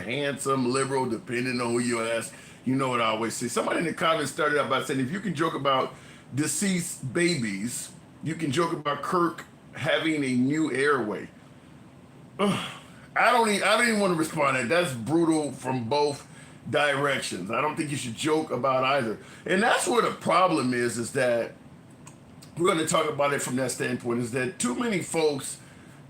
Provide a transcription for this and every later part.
handsome liberal, depending on who you ask. You know what I always say. Somebody in the comments started out by saying, if you can joke about deceased babies, you can joke about Kirk having a new airway. Ugh. I don't even want to respond to that. That's brutal from both directions. I don't think you should joke about either. And that's where the problem is that we're going to talk about it from that standpoint, is that too many folks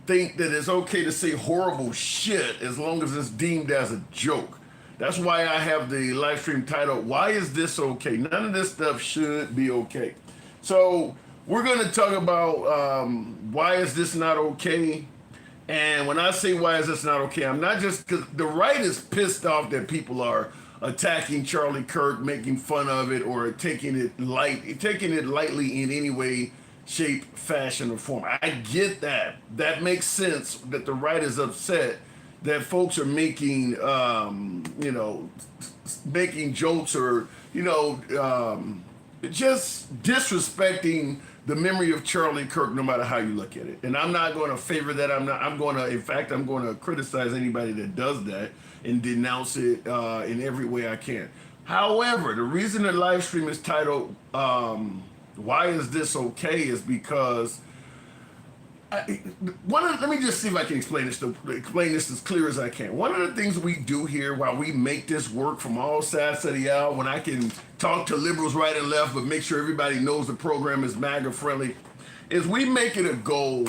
think that it's okay to say horrible shit as long as it's deemed as a joke. That's why I have the live stream titled, Why Is This Okay? None of this stuff should be okay. So we're going to talk about why is this not okay? And when I say why is this not okay, I'm not just, because the right is pissed off that people are attacking Charlie Kirk, making fun of it, or taking it lightly in any way, shape, fashion, or form. I get that. That makes sense that the right is upset that folks are making, making jokes or, just disrespecting the memory of Charlie Kirk, no matter how you look at it. And I'm not going to favor that. I'm going to criticize anybody that does that and denounce it in every way I can. However, the reason the live stream is titled, Why Is This Okay? Is because let me just see if I can explain this as clear as I can. One of the things we do here while we make this work from all sides of the aisle, when I can talk to liberals right and left, but make sure everybody knows the program is MAGA friendly, is we make it a goal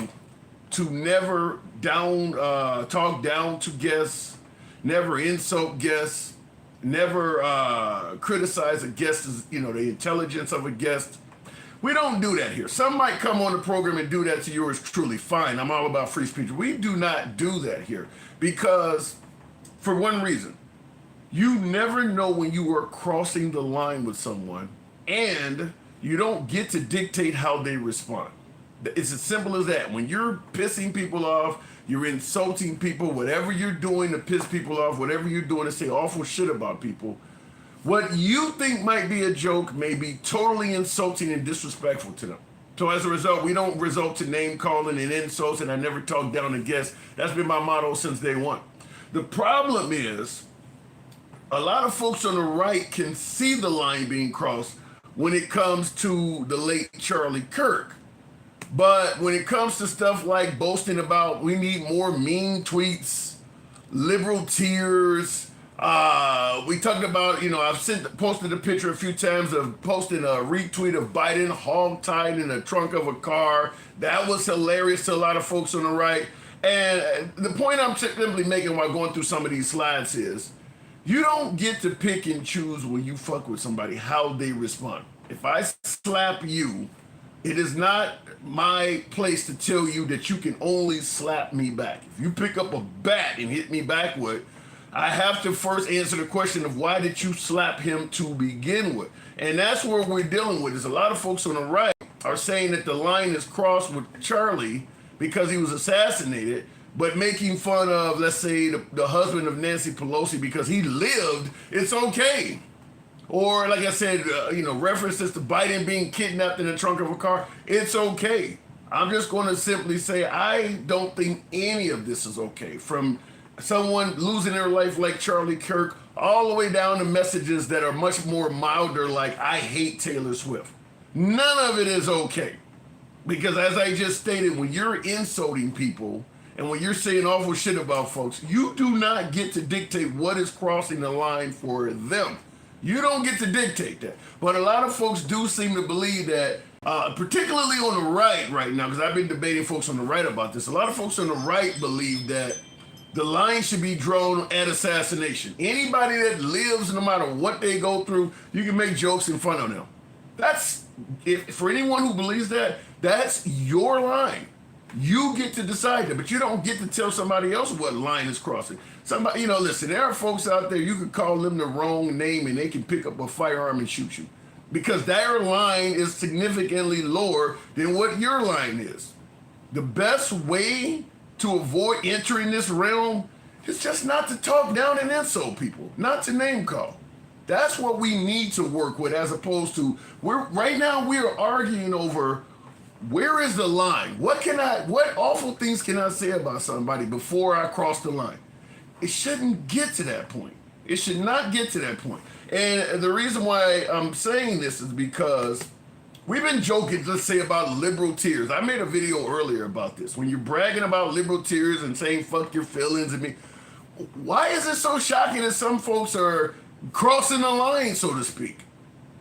to never talk down to guests, never insult guests, never criticize a guest, the intelligence of a guest. We don't do that here. Some might come on the program and do that to yours truly. Fine, I'm all about free speech. We do not do that here because, for one reason, you never know when you are crossing the line with someone, and you don't get to dictate how they respond. It's as simple as that. When you're pissing people off, you're insulting people, whatever you're doing to piss people off, whatever you're doing to say awful shit about people, what you think might be a joke may be totally insulting and disrespectful to them. So as a result, we don't resort to name calling and insults, and I never talk down to guests. That's been my motto since day one. The problem is, a lot of folks on the right can see the line being crossed when it comes to the late Charlie Kirk. But when it comes to stuff like boasting about we need more mean tweets, liberal tears, we talked about, I've posted a picture a few times of posting a retweet of Biden hog-tied in the trunk of a car. That was hilarious to a lot of folks on the right. And the point I'm simply making while going through some of these slides is, you don't get to pick and choose when you fuck with somebody, how they respond. If I slap you, it is not my place to tell you that you can only slap me back. If you pick up a bat and hit me back with, I have to first answer the question of why did you slap him to begin with? And that's where we're dealing with. Is a lot of folks on the right are saying that the line is crossed with Charlie because he was assassinated, but making fun of, let's say, the husband of Nancy Pelosi because he lived, it's okay. Or like I said, references to Biden being kidnapped in the trunk of a car, it's okay. I'm just going to simply say I don't think any of this is okay. From someone losing their life like Charlie Kirk, all the way down to messages that are much more milder, like I hate Taylor Swift. None of it is okay. Because as I just stated, when you're insulting people and when you're saying awful shit about folks, you do not get to dictate what is crossing the line for them. You don't get to dictate that. But a lot of folks do seem to believe that, particularly on the right now, because I've been debating folks on the right about this. A lot of folks on the right believe that the line should be drawn at assassination. Anybody that lives, no matter what they go through, you can make jokes in front of them. For anyone who believes that, that's your line. You get to decide that, but you don't get to tell somebody else what line is crossing. Somebody, listen, there are folks out there, you could call them the wrong name and they can pick up a firearm and shoot you because their line is significantly lower than what your line is. The best way to avoid entering this realm is just not to talk down and insult people, not to name call. That's what we need to work with, as opposed to right now we are arguing over where is the line? What awful things can I say about somebody before I cross the line? it shouldn't get to that point. It should not get to that point. And the reason why I'm saying this is because we've been joking, let's say, about liberal tears. I made a video earlier about this. When you're bragging about liberal tears and saying fuck your feelings and me, why is it so shocking that some folks are crossing the line, so to speak?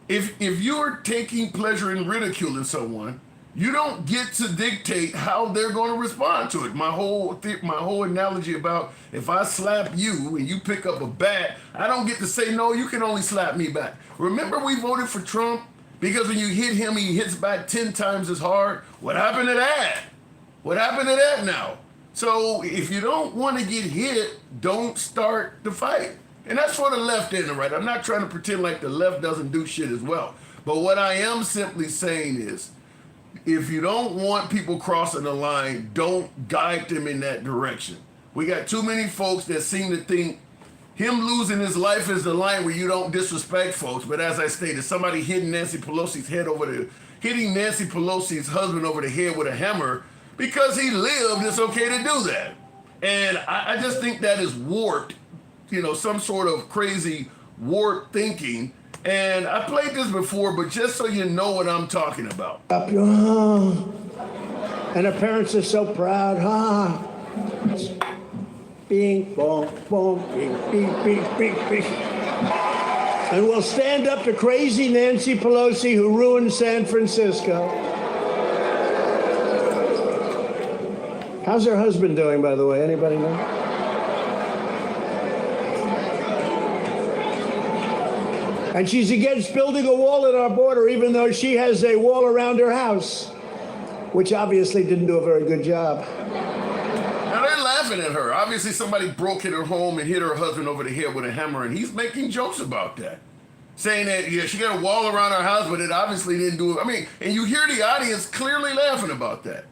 If you're taking pleasure in ridiculing someone, you don't get to dictate how they're going to respond to it. My whole analogy about if I slap you and you pick up a bat, I don't get to say, no, you can only slap me back. Remember we voted for Trump because when you hit him, he hits back 10 times as hard? What happened to that? What happened to that now? So if you don't want to get hit, don't start the fight. And that's for the left and the right. I'm not trying to pretend like the left doesn't do shit as well. But what I am simply saying is, if you don't want people crossing the line, don't guide them in that direction. We got too many folks that seem to think him losing his life is the line where you don't disrespect folks. But as I stated, somebody hitting Nancy Pelosi's husband over the head with a hammer, because he lived, it's okay to do that. And I just think that is warped, some sort of crazy warped thinking. And I played this before, but just so you know what I'm talking about. And the parents are so proud, Bing, bong, bong, bing, bing, bing, bing, bing. And we'll stand up to crazy Nancy Pelosi who ruined San Francisco. How's her husband doing, by the way? Anybody know? And she's against building a wall at our border, even though she has a wall around her house, which obviously didn't do a very good job. Now they're laughing at her. Obviously somebody broke in her home and hit her husband over the head with a hammer, and he's making jokes about that. Saying that, yeah, she got a wall around her house, but it obviously didn't do it. And you hear the audience clearly laughing about that.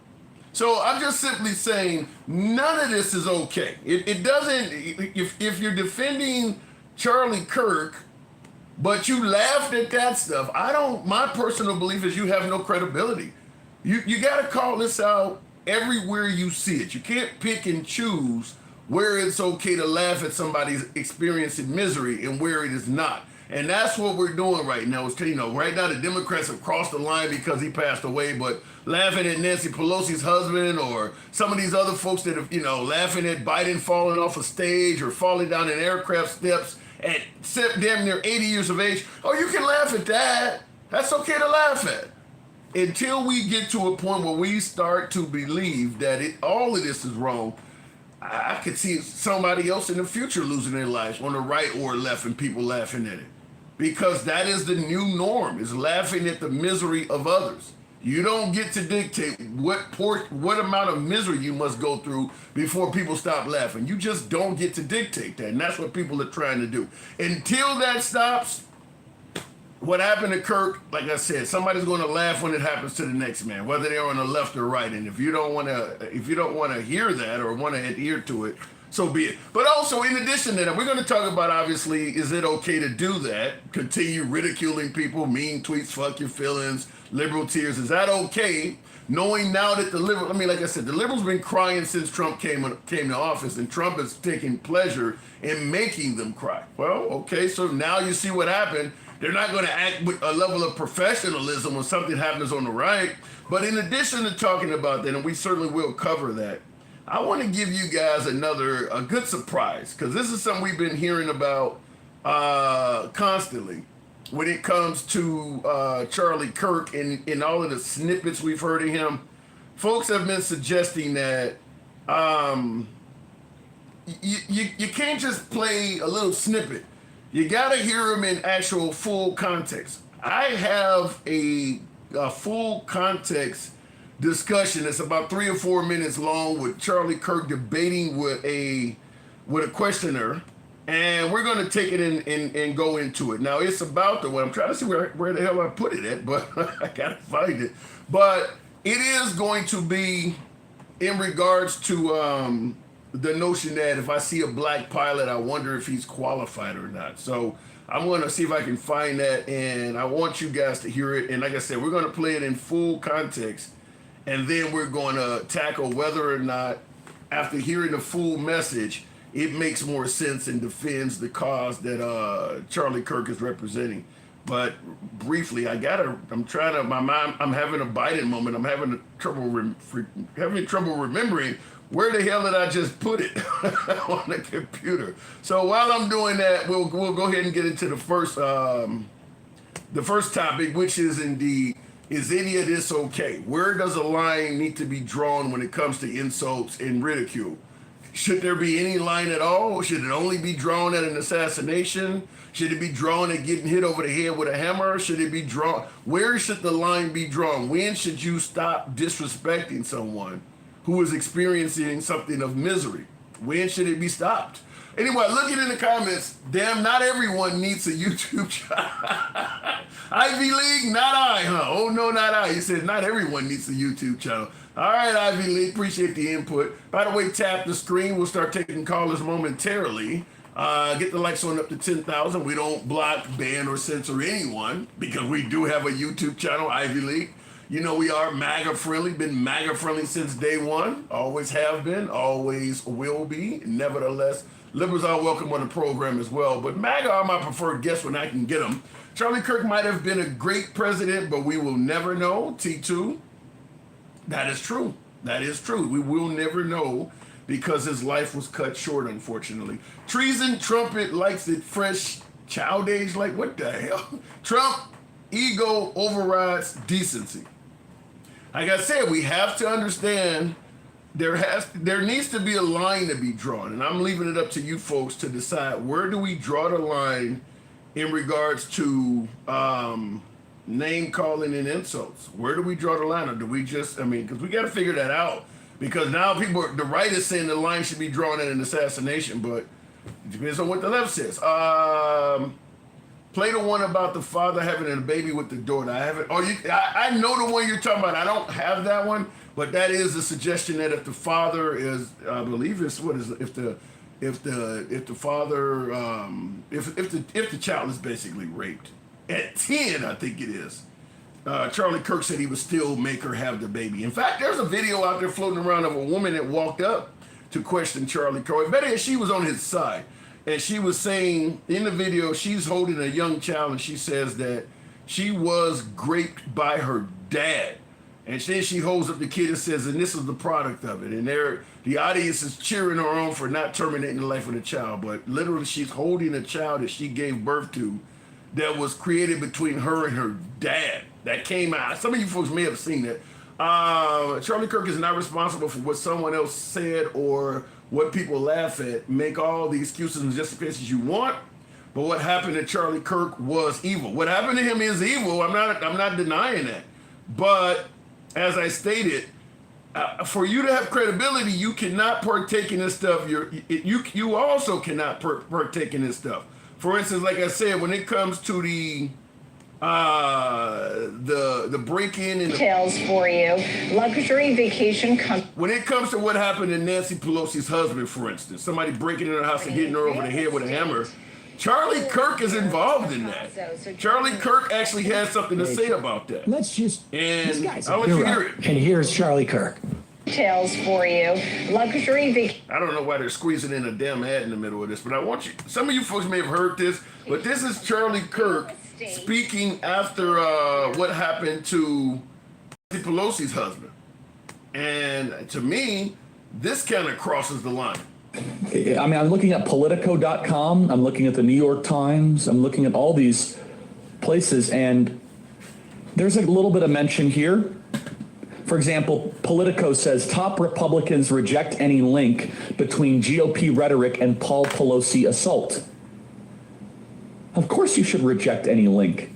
So I'm just simply saying none of this is okay. It doesn't, if you're defending Charlie Kirk, but you laughed at that stuff, my personal belief is you have no credibility. You got to call this out everywhere you see it. You can't pick and choose where it's okay to laugh at somebody's experiencing misery and where it is not. And that's what we're doing right now. Right now the Democrats have crossed the line because he passed away, but laughing at Nancy Pelosi's husband or some of these other folks that have, laughing at Biden falling off a stage or falling down an aircraft steps at damn near 80 years of age. Oh, you can laugh at that. That's okay to laugh at. Until we get to a point where we start to believe that all of this is wrong, I could see somebody else in the future losing their lives on the right or left and people laughing at it. Because that is the new norm, is laughing at the misery of others. You don't get to dictate what amount of misery you must go through before people stop laughing. You just don't get to dictate that, and that's what people are trying to do. Until that stops, what happened to Kirk, like I said, somebody's going to laugh when it happens to the next man, whether they're on the left or right. And if you don't want to hear that or want to adhere to it, so be it. But also, in addition to that, we're going to talk about, obviously, is it okay to do that? Continue ridiculing people, mean tweets, fuck your feelings, liberal tears. Is that okay? Knowing now that like I said, the liberals been crying since Trump came to office, and Trump is taking pleasure in making them cry. Well, okay, so now you see what happened. They're not going to act with a level of professionalism when something happens on the right. But in addition to talking about that, and we certainly will cover that, I want to give you guys a good surprise, because this is something we've been hearing about constantly when it comes to Charlie Kirk and all of the snippets we've heard of him. Folks have been suggesting that you can't just play a little snippet. You got to hear him in actual full context. I have a full context discussion that's about 3 or 4 minutes long with Charlie Kirk debating with a questioner, and we're going to take it and go into it. Now, it's about I'm trying to see where the hell I put it at, but I got to find it. But it is going to be in regards to the notion that if I see a black pilot, I wonder if he's qualified or not. So I'm going to see if I can find that, and I want you guys to hear it. And like I said, we're going to play it in full context, and then we're going to tackle whether or not, after hearing the full message, it makes more sense and defends the cause that Charlie Kirk is representing. But briefly, I'm having a Biden moment. I'm having trouble remembering where the hell did I just put it on the computer. So while I'm doing that, we'll go ahead and get into the first topic, which is indeed, is any of this okay? Where does a line need to be drawn when it comes to insults and ridicule? Should there be any line at all? Should it only be drawn at an assassination? Should it be drawn at getting hit over the head with a hammer? Should it be drawn? Where should the line be drawn? When should you stop disrespecting someone who is experiencing something of misery? When should it be stopped? Anyway, looking in the comments, damn, not everyone needs a YouTube channel. Ivy League, not I, huh? Oh, no, not I. He said not everyone needs a YouTube channel. All right, Ivy League, appreciate the input. By the way, tap the screen. We'll start taking callers momentarily. Get the likes on up to 10,000. We don't block, ban, or censor anyone because we do have a YouTube channel, Ivy League. You know, we are MAGA friendly, been MAGA friendly since day one. Always have been, always will be. Nevertheless, liberals are welcome on the program as well. But MAGA are my preferred guests when I can get them. Charlie Kirk might have been a great president, but we will never know. T2. That is true. That is true. We will never know because his life was cut short, unfortunately. Treason, Trumpet likes it fresh, child age, like what the hell? Trump, ego overrides decency. Like I said, we have to understand there needs to be a line to be drawn, and I'm leaving it up to you folks to decide where do we draw the line in regards to name calling and insults. Where do we draw the line? Or do we just, because we got to figure that out. Because now the right is saying the line should be drawn at an assassination, but it depends on what the left says. Play the one about the father having a baby with the daughter. I know the one you're talking about. I don't have that one, but that is a suggestion that if the father is, I believe it's if the child is basically raped at 10, I think it is. Charlie Kirk said he would still make her have the baby. In fact, there's a video out there floating around of a woman that walked up to question Charlie Kirk. Better yet, she was on his side. And she was saying in the video, she's holding a young child and she says that she was raped by her dad. And then she holds up the kid and says, and this is the product of it. And the audience is cheering her on for not terminating the life of the child. But literally, she's holding a child that she gave birth to that was created between her and her dad. That came out. Some of you folks may have seen it. Charlie Kirk is not responsible for what someone else said or what people laugh at. Make all the excuses and justifications you want. But what happened to Charlie Kirk was evil. What happened to him is evil. I'm not denying that. But as I stated, for you to have credibility, you cannot partake in this stuff. You also cannot partake in this stuff. For instance, like I said, when it comes to the break-in and details for you, luxury vacation when it comes to what happened to Nancy Pelosi's husband, for instance, somebody breaking into her house and hitting her over the head with a hammer. Charlie Kirk is involved in that. Charlie Kirk actually has something to say about that. Let's just, and I'll let you hear it. And here's Charlie Kirk. Details for you, luxury vacation. I don't know why they're squeezing in a damn ad in the middle of this, but I want you, some of you folks may have heard this, but this is Charlie Kirk speaking after what happened to Nancy Pelosi's husband. And to me, this kind of crosses the line. I mean, I'm looking at Politico.com. I'm looking at the New York Times. I'm looking at all these places, and there's a little bit of mention here. For example, Politico says top Republicans reject any link between GOP rhetoric and Paul Pelosi assault. Of course you should reject any link.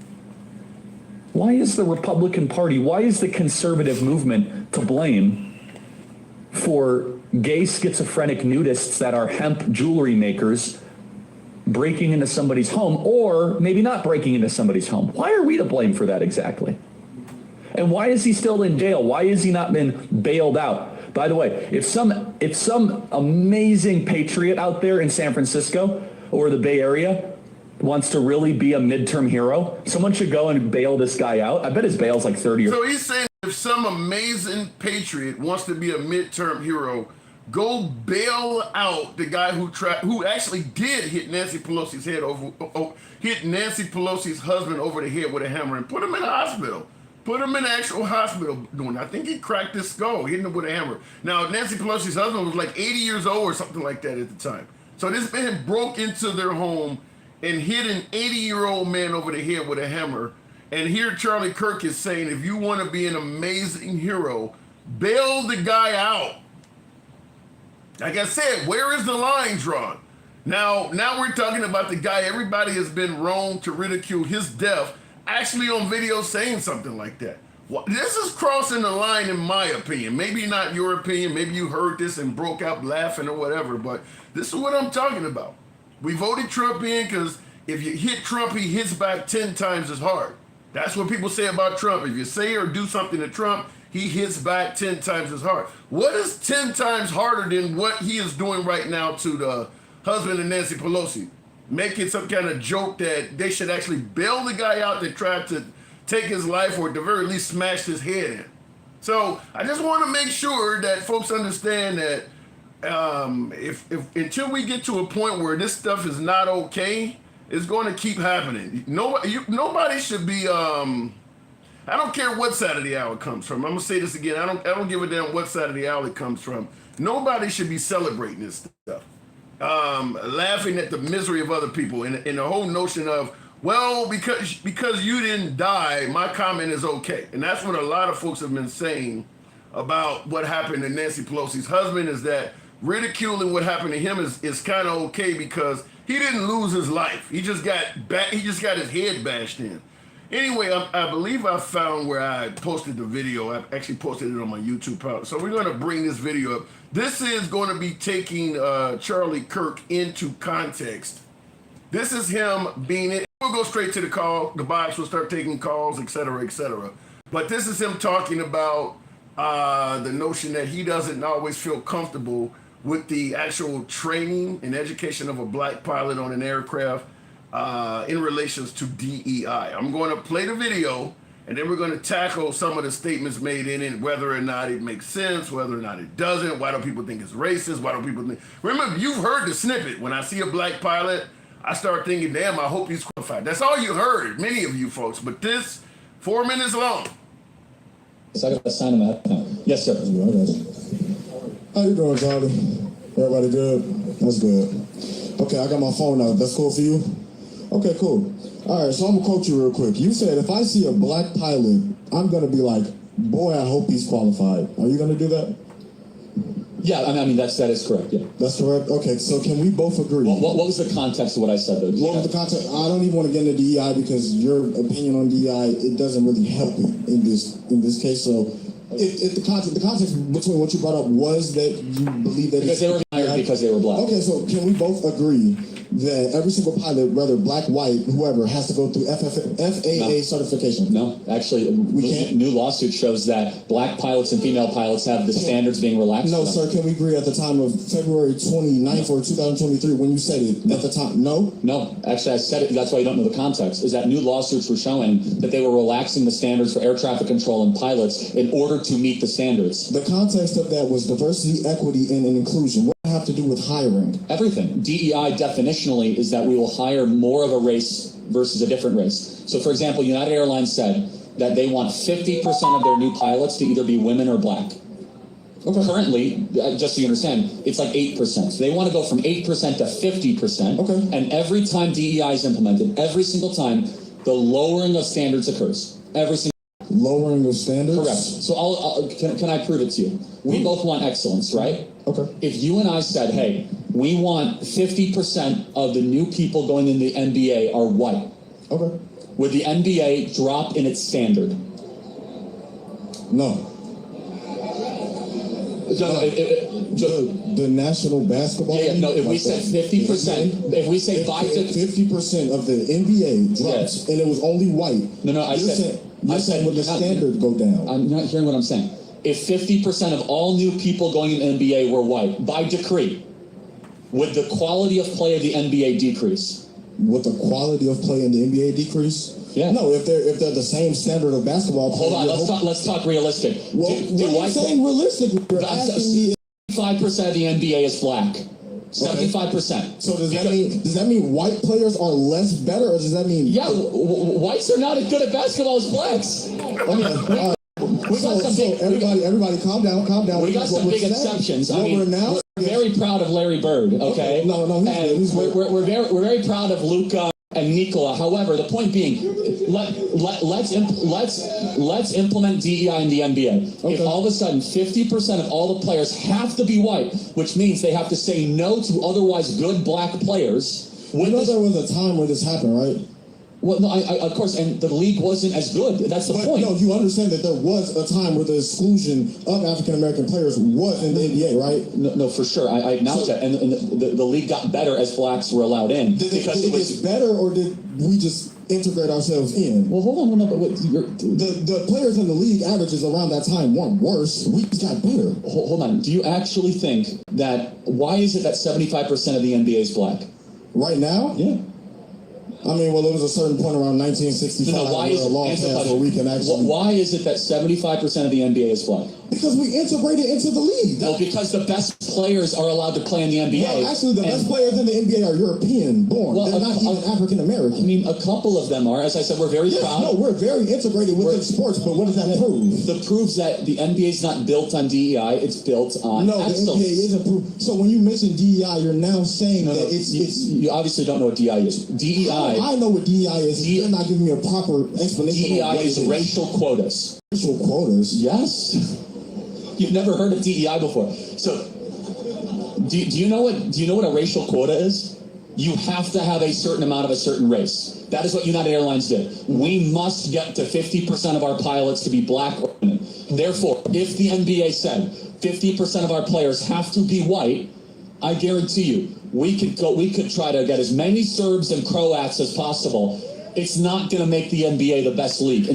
Why is the Republican Party, why is the conservative movement to blame for gay schizophrenic nudists that are hemp jewelry makers breaking into somebody's home, or maybe not breaking into somebody's home? Why are we to blame for that exactly? And why is he still in jail? Why has he not been bailed out? By the way, if some amazing patriot out there in San Francisco or the Bay Area wants to really be a midterm hero, someone should go and bail this guy out. I bet his bail's like 30 or... So he's saying if some amazing patriot wants to be a midterm hero, go bail out the guy who actually did hit Nancy Pelosi's head hit Nancy Pelosi's husband over the head with a hammer and put him in the hospital. Put him in the actual hospital doing. I think he cracked his skull, hitting him with a hammer. Now, Nancy Pelosi's husband was like 80 years old or something like that at the time. So this man broke into their home and hit an 80-year-old man over the head with a hammer. And here Charlie Kirk is saying, if you want to be an amazing hero, bail the guy out. Like I said, where is the line drawn? Now we're talking about the guy everybody has been wrong to ridicule his death, actually on video saying something like that. Well, this is crossing the line in my opinion. Maybe not your opinion. Maybe you heard this and broke out laughing or whatever, but this is what I'm talking about. We voted Trump in because if you hit Trump, he hits back 10 times as hard. That's what people say about Trump. If you say or do something to Trump, he hits back 10 times as hard. What is 10 times harder than what he is doing right now to the husband of Nancy Pelosi? Making some kind of joke that they should actually bail the guy out that tried to take his life or at the very least smash his head in. So I just want to make sure that folks understand that if until we get to a point where this stuff is not okay, it's going to keep happening. Nobody should be. I don't care what side of the aisle it comes from. I'm gonna say this again. I don't give a damn what side of the aisle it comes from. Nobody should be celebrating this stuff. Laughing at the misery of other people and the whole notion of, well, because you didn't die, my comment is okay. And that's what a lot of folks have been saying about what happened to Nancy Pelosi's husband, is that ridiculing what happened to him is kind of okay because he didn't lose his life. He just got his head bashed in. Anyway, I believe I found where I posted the video. I actually posted it on my YouTube page. So we're going to bring this video up. This is going to be taking Charlie Kirk into context. This is him being it. We'll go straight to the call. The box will start taking calls, et cetera, et cetera. But this is him talking about the notion that he doesn't always feel comfortable with the actual training and education of a black pilot on an aircraft in relations to DEI. I'm going to play the video, and then we're going to tackle some of the statements made in it, whether or not it makes sense, whether or not it doesn't. Why do people think it's racist? Why do people think... Remember, you've heard the snippet. When I see a black pilot, I start thinking, damn, I hope he's qualified. That's all you heard, many of you folks. But this, 4 minutes long. So I got to sign him out. Yes, sir. How you doing, Charlie? Everybody good? That's good. Okay, I got my phone out. That's cool for you? Okay, cool. All right, so I'm gonna quote you real quick. You said, if I see a black pilot, I'm gonna be like, boy, I hope he's qualified. Are you gonna do that? Yeah, I mean, that is correct, yeah. That's correct? Okay, so can we both agree? What was the context of what I said, though? What was the context? I don't even want to get into DEI because your opinion on DEI, it doesn't really help me in this case. So if the context between what you brought up was that you believe that... Because they were hired because they were black. Okay, so can we both agree that every single pilot, whether black, white, whoever, has to go through FAA certification? No, actually, new lawsuit shows that black pilots and female pilots have the standards being relaxed. No, sir, can we agree at the time of February 29th or 2023 when you said it at the time? No? No, actually, I said it, that's why you don't know the context, is that new lawsuits were showing that they were relaxing the standards for air traffic control and pilots in order to meet the standards. The context of that was diversity, equity, and inclusion. What does it have to do with hiring? Everything. DEI definitionally is that we will hire more of a race versus a different race. So, for example, United Airlines said that they want 50% of their new pilots to either be women or black. Okay. Currently, just so you understand, it's like 8%. So they want to go from 8% to 50%. Okay. And every time DEI is implemented, every single time, the lowering of standards occurs. Every single lowering of standards? Correct. So can I prove it to you? We both want excellence, right? Okay. If you and I said, hey, we want 50% of the new people going in the NBA are white. Okay. Would the NBA drop in its standard? No. The National Basketball League? No, if we said 50%, if we say 50% of the NBA drops, and it was only white. No, I said would the standard go down? I'm not hearing what I'm saying. If 50% of all new people going in the NBA were white, by decree, would the quality of play of the NBA decrease? Would the quality of play in the NBA decrease? Yeah. No, if they're the same standard of basketball play. Hold on, let's talk realistic. Well, what are you saying realistic? You're asking me if 75% of the NBA is black. 75%. So does that mean white players are less better, or does that mean whites are not as good at basketball as blacks? Okay, everybody, calm down. We got some big exceptions. We're very proud of Larry Bird. Okay. We're very proud of Luka and Nikola. However, the point being, let's implement DEI in the NBA. Okay. If all of a sudden 50% of all the players have to be white, which means they have to say no to otherwise good black players. There was a time where this happened, right? Well, no, of course, and the league wasn't as good. That's the point. No, you understand that there was a time where the exclusion of African-American players was in the NBA, right? No, for sure. I acknowledge that. And the league got better as blacks were allowed in. Did it get better, or did we just integrate ourselves in? Well, hold on. The players in the league averages around that time weren't worse. We just got better. Hold on. Do you actually think that, why is it that 75% of the NBA is black? Right now? Yeah. I mean, well, there was a certain point around 1965 where a law passed where we can actually... Why is it that 75% of the NBA is black? Because we integrated into the league. No, because the best players are allowed to play in the NBA. No, actually, the best players in the NBA are European born. They're not even African American. I mean, a couple of them are. As I said, we're very proud. No, we're very integrated within sports, but what does that prove? That proves that the NBA is not built on DEI, it's built on excellence. The NBA isn't proof. So when you mention DEI, you're now saying that it's... You obviously don't know what DEI is. DEI... I know what DEI is. You're not giving me a proper explanation. DEI is racial quotas. Racial quotas? Yes. You've never heard of DEI before. So, do you know what a racial quota is? You have to have a certain amount of a certain race. That is what United Airlines did. We must get to 50% of our pilots to be black or women. Therefore, if the NBA said 50% of our players have to be white, I guarantee you, we could try to get as many Serbs and Croats as possible. It's not going to make the NBA the best league.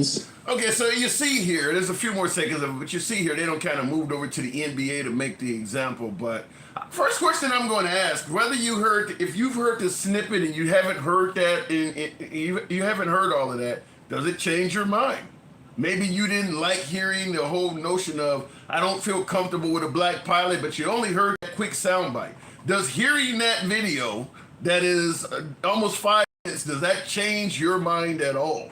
Okay, so you see here, there's a few more seconds of it, but you see here, they don't kind of moved over to the NBA to make the example. But first question I'm going to ask, if you've heard the snippet and you haven't heard that, you haven't heard all of that, does it change your mind? Maybe you didn't like hearing the whole notion of, I don't feel comfortable with a black pilot, but you only heard that quick soundbite. Does hearing that video that is almost 5 minutes, does that change your mind at all?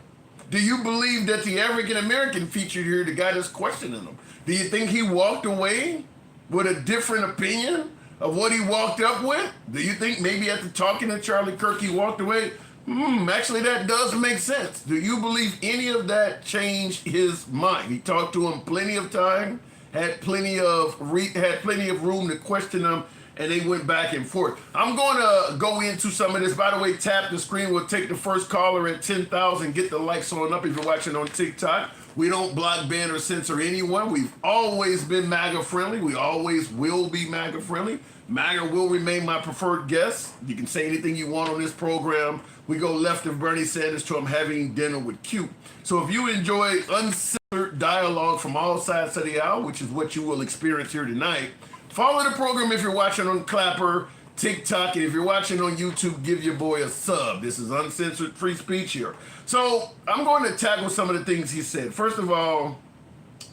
Do you believe that the African-American featured here, the guy that's questioning him, do you think he walked away with a different opinion of what he walked up with? Do you think maybe after talking to Charlie Kirk, he walked away? Actually, that does make sense. Do you believe any of that changed his mind? He talked to him plenty of time, had plenty of room to question him, and they went back and forth. I'm going to go into some of this. By the way, tap the screen. We'll take the first caller at 10,000. Get the likes on up if you're watching on TikTok. We don't block, ban, or censor anyone. We've always been MAGA friendly. We always will be MAGA friendly. MAGA will remain my preferred guest. You can say anything you want on this program. We go left of Bernie Sanders to I'm having dinner with Q. So if you enjoy uncensored dialogue from all sides of the aisle, which is what you will experience here tonight, follow the program if you're watching on Clapper, TikTok, and if you're watching on YouTube, give your boy a sub. This is uncensored free speech here. So I'm going to tackle some of the things he said. First of all,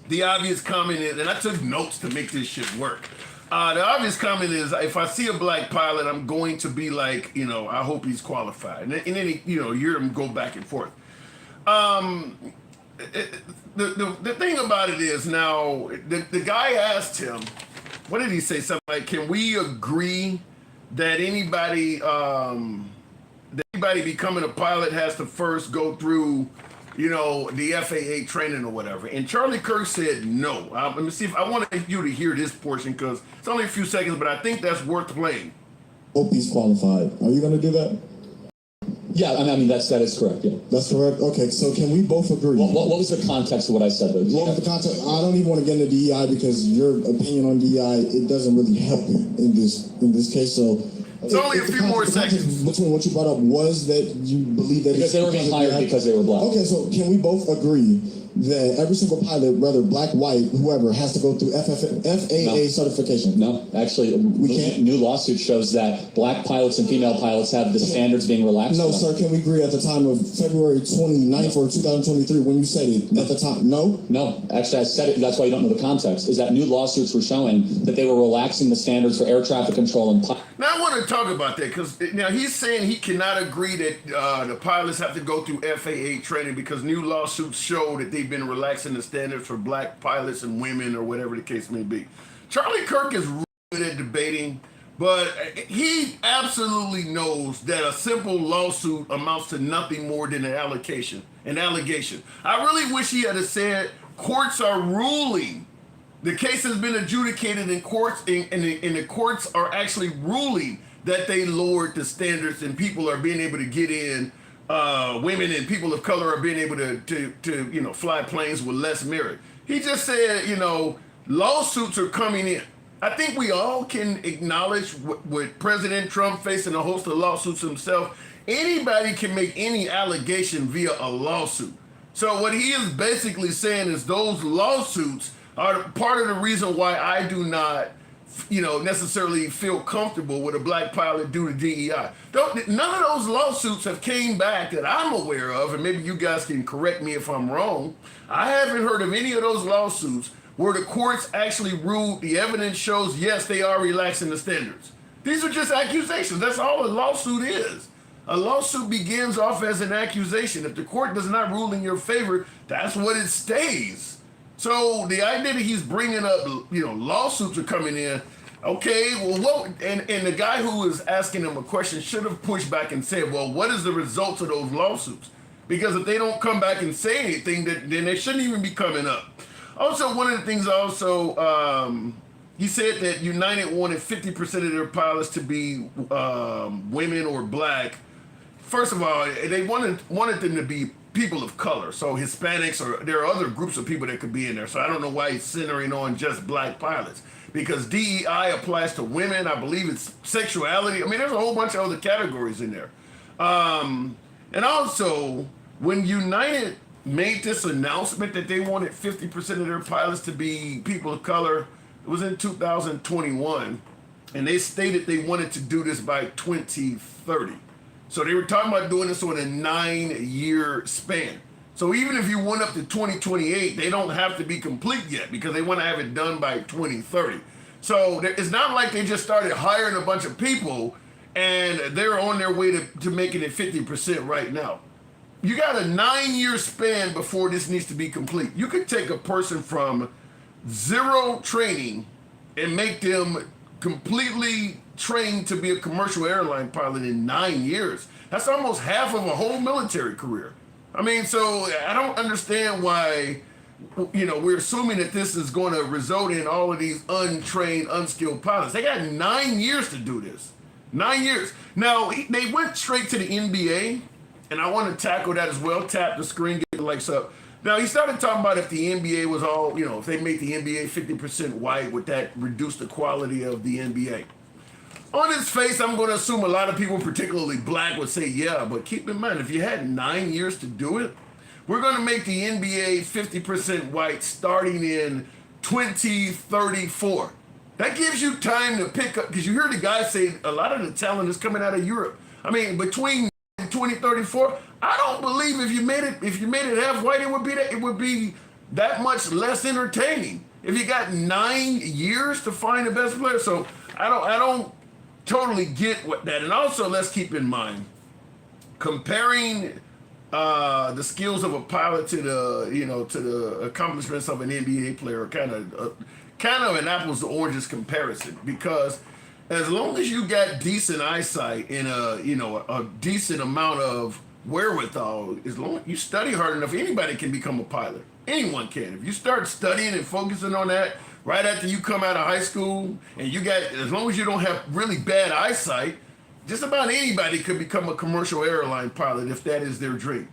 the obvious comment is, and I took notes to make this shit work. The obvious comment is, if I see a black pilot, I'm going to be like, I hope he's qualified. And then, you hear him go back and forth. The thing about it is now, the guy asked him, what did he say? Something like, can we agree that anybody becoming a pilot has to first go through, the FAA training or whatever? And Charlie Kirk said no. Let me see if I want you to hear this portion because it's only a few seconds, but I think that's worth playing. Hope he's qualified. Are you going to do that? Yeah, I mean, that is correct, yeah. That's correct? Okay, so can we both agree? What was the context of what I said? What was the context? I don't even want to get into DEI because your opinion on DEI, it doesn't really help you in this case. So it's only a few more seconds. Between what you brought up was that you believe that because they were being hired because they were black. Okay, so can we both agree that every single pilot, whether black, white, whoever, has to go through FAA certification? No, actually, We can't? new lawsuit shows that black pilots and female pilots have the standards being relaxed. No, sir, can we agree at the time of February 29th or 2023 when you said it at the time? No? No, actually, I said it. That's why you don't know the context. Is that new lawsuits were showing that they were relaxing the standards for air traffic control and. Now I want to talk about that because now he's saying he cannot agree that the pilots have to go through FAA training because new lawsuits show that they've been relaxing the standards for black pilots and women or whatever the case may be. Charlie Kirk is really good at debating, but he absolutely knows that a simple lawsuit amounts to nothing more than an allegation. I really wish he had said courts are ruling. The case has been adjudicated in courts, and the courts are actually ruling that they lowered the standards and people are being able to get in. Women and people of color are being able to fly planes with less merit. He just said, lawsuits are coming in. I think we all can acknowledge with President Trump facing a host of lawsuits himself, anybody can make any allegation via a lawsuit. So what he is basically saying is those lawsuits are part of the reason why I do not, necessarily feel comfortable with a black pilot due to DEI. None of those lawsuits have came back that I'm aware of, and maybe you guys can correct me if I'm wrong. I haven't heard of any of those lawsuits where the courts actually ruled the evidence shows, yes, they are relaxing the standards. These are just accusations. That's all a lawsuit is. A lawsuit begins off as an accusation. If the court does not rule in your favor, that's what it stays. So the idea that he's bringing up, lawsuits are coming in. Okay, well, what? And the guy who was asking him a question should have pushed back and said, well, what is the results of those lawsuits? Because if they don't come back and say anything, then they shouldn't even be coming up. Also, one of the things he said that United wanted 50% of their pilots to be women or black. First of all, they wanted them to be people of color, so Hispanics, or there are other groups of people that could be in there. So I don't know why he's centering on just black pilots, because DEI applies to women. I believe it's sexuality. I mean, there's a whole bunch of other categories in there. And also, when United made this announcement that they wanted 50% of their pilots to be people of color, it was in 2021, and they stated they wanted to do this by 2030. So they were talking about doing this on a 9-year span. So even if you went up to 2028, they don't have to be complete yet because they want to have it done by 2030. So it's not like they just started hiring a bunch of people and they're on their way to making it 50% right now. You got a 9-year span before this needs to be complete. You could take a person from zero training and make them completely trained to be a commercial airline pilot in 9 years. That's almost half of a whole military career. I mean, so I don't understand why, we're assuming that this is going to result in all of these untrained, unskilled pilots. They got 9 years to do this. 9 years. Now, they went straight to the NBA, and I want to tackle that as well. Tap the screen, get the lights up. Now, he started talking about if the NBA was all, if they make the NBA 50% white, would that reduce the quality of the NBA? On its face, I'm going to assume a lot of people, particularly black, would say, yeah, but keep in mind, if you had 9 years to do it, we're going to make the NBA 50% white starting in 2034. That gives you time to pick up, because you hear the guy say a lot of the talent is coming out of Europe. I mean, between 2034, I don't believe if you made it half white, it would be that much less entertaining. If you got 9 years to find the best player, so I don't totally get what that. And also, let's keep in mind, comparing the skills of a pilot to the accomplishments of an NBA player, kind of an apples to oranges comparison, because as long as you got decent eyesight and a decent amount of wherewithal, as long as you study hard enough, anybody can become a pilot. Anyone can. If you start studying and focusing on that right after you come out of high school, and as long as you don't have really bad eyesight, just about anybody could become a commercial airline pilot if that is their dream.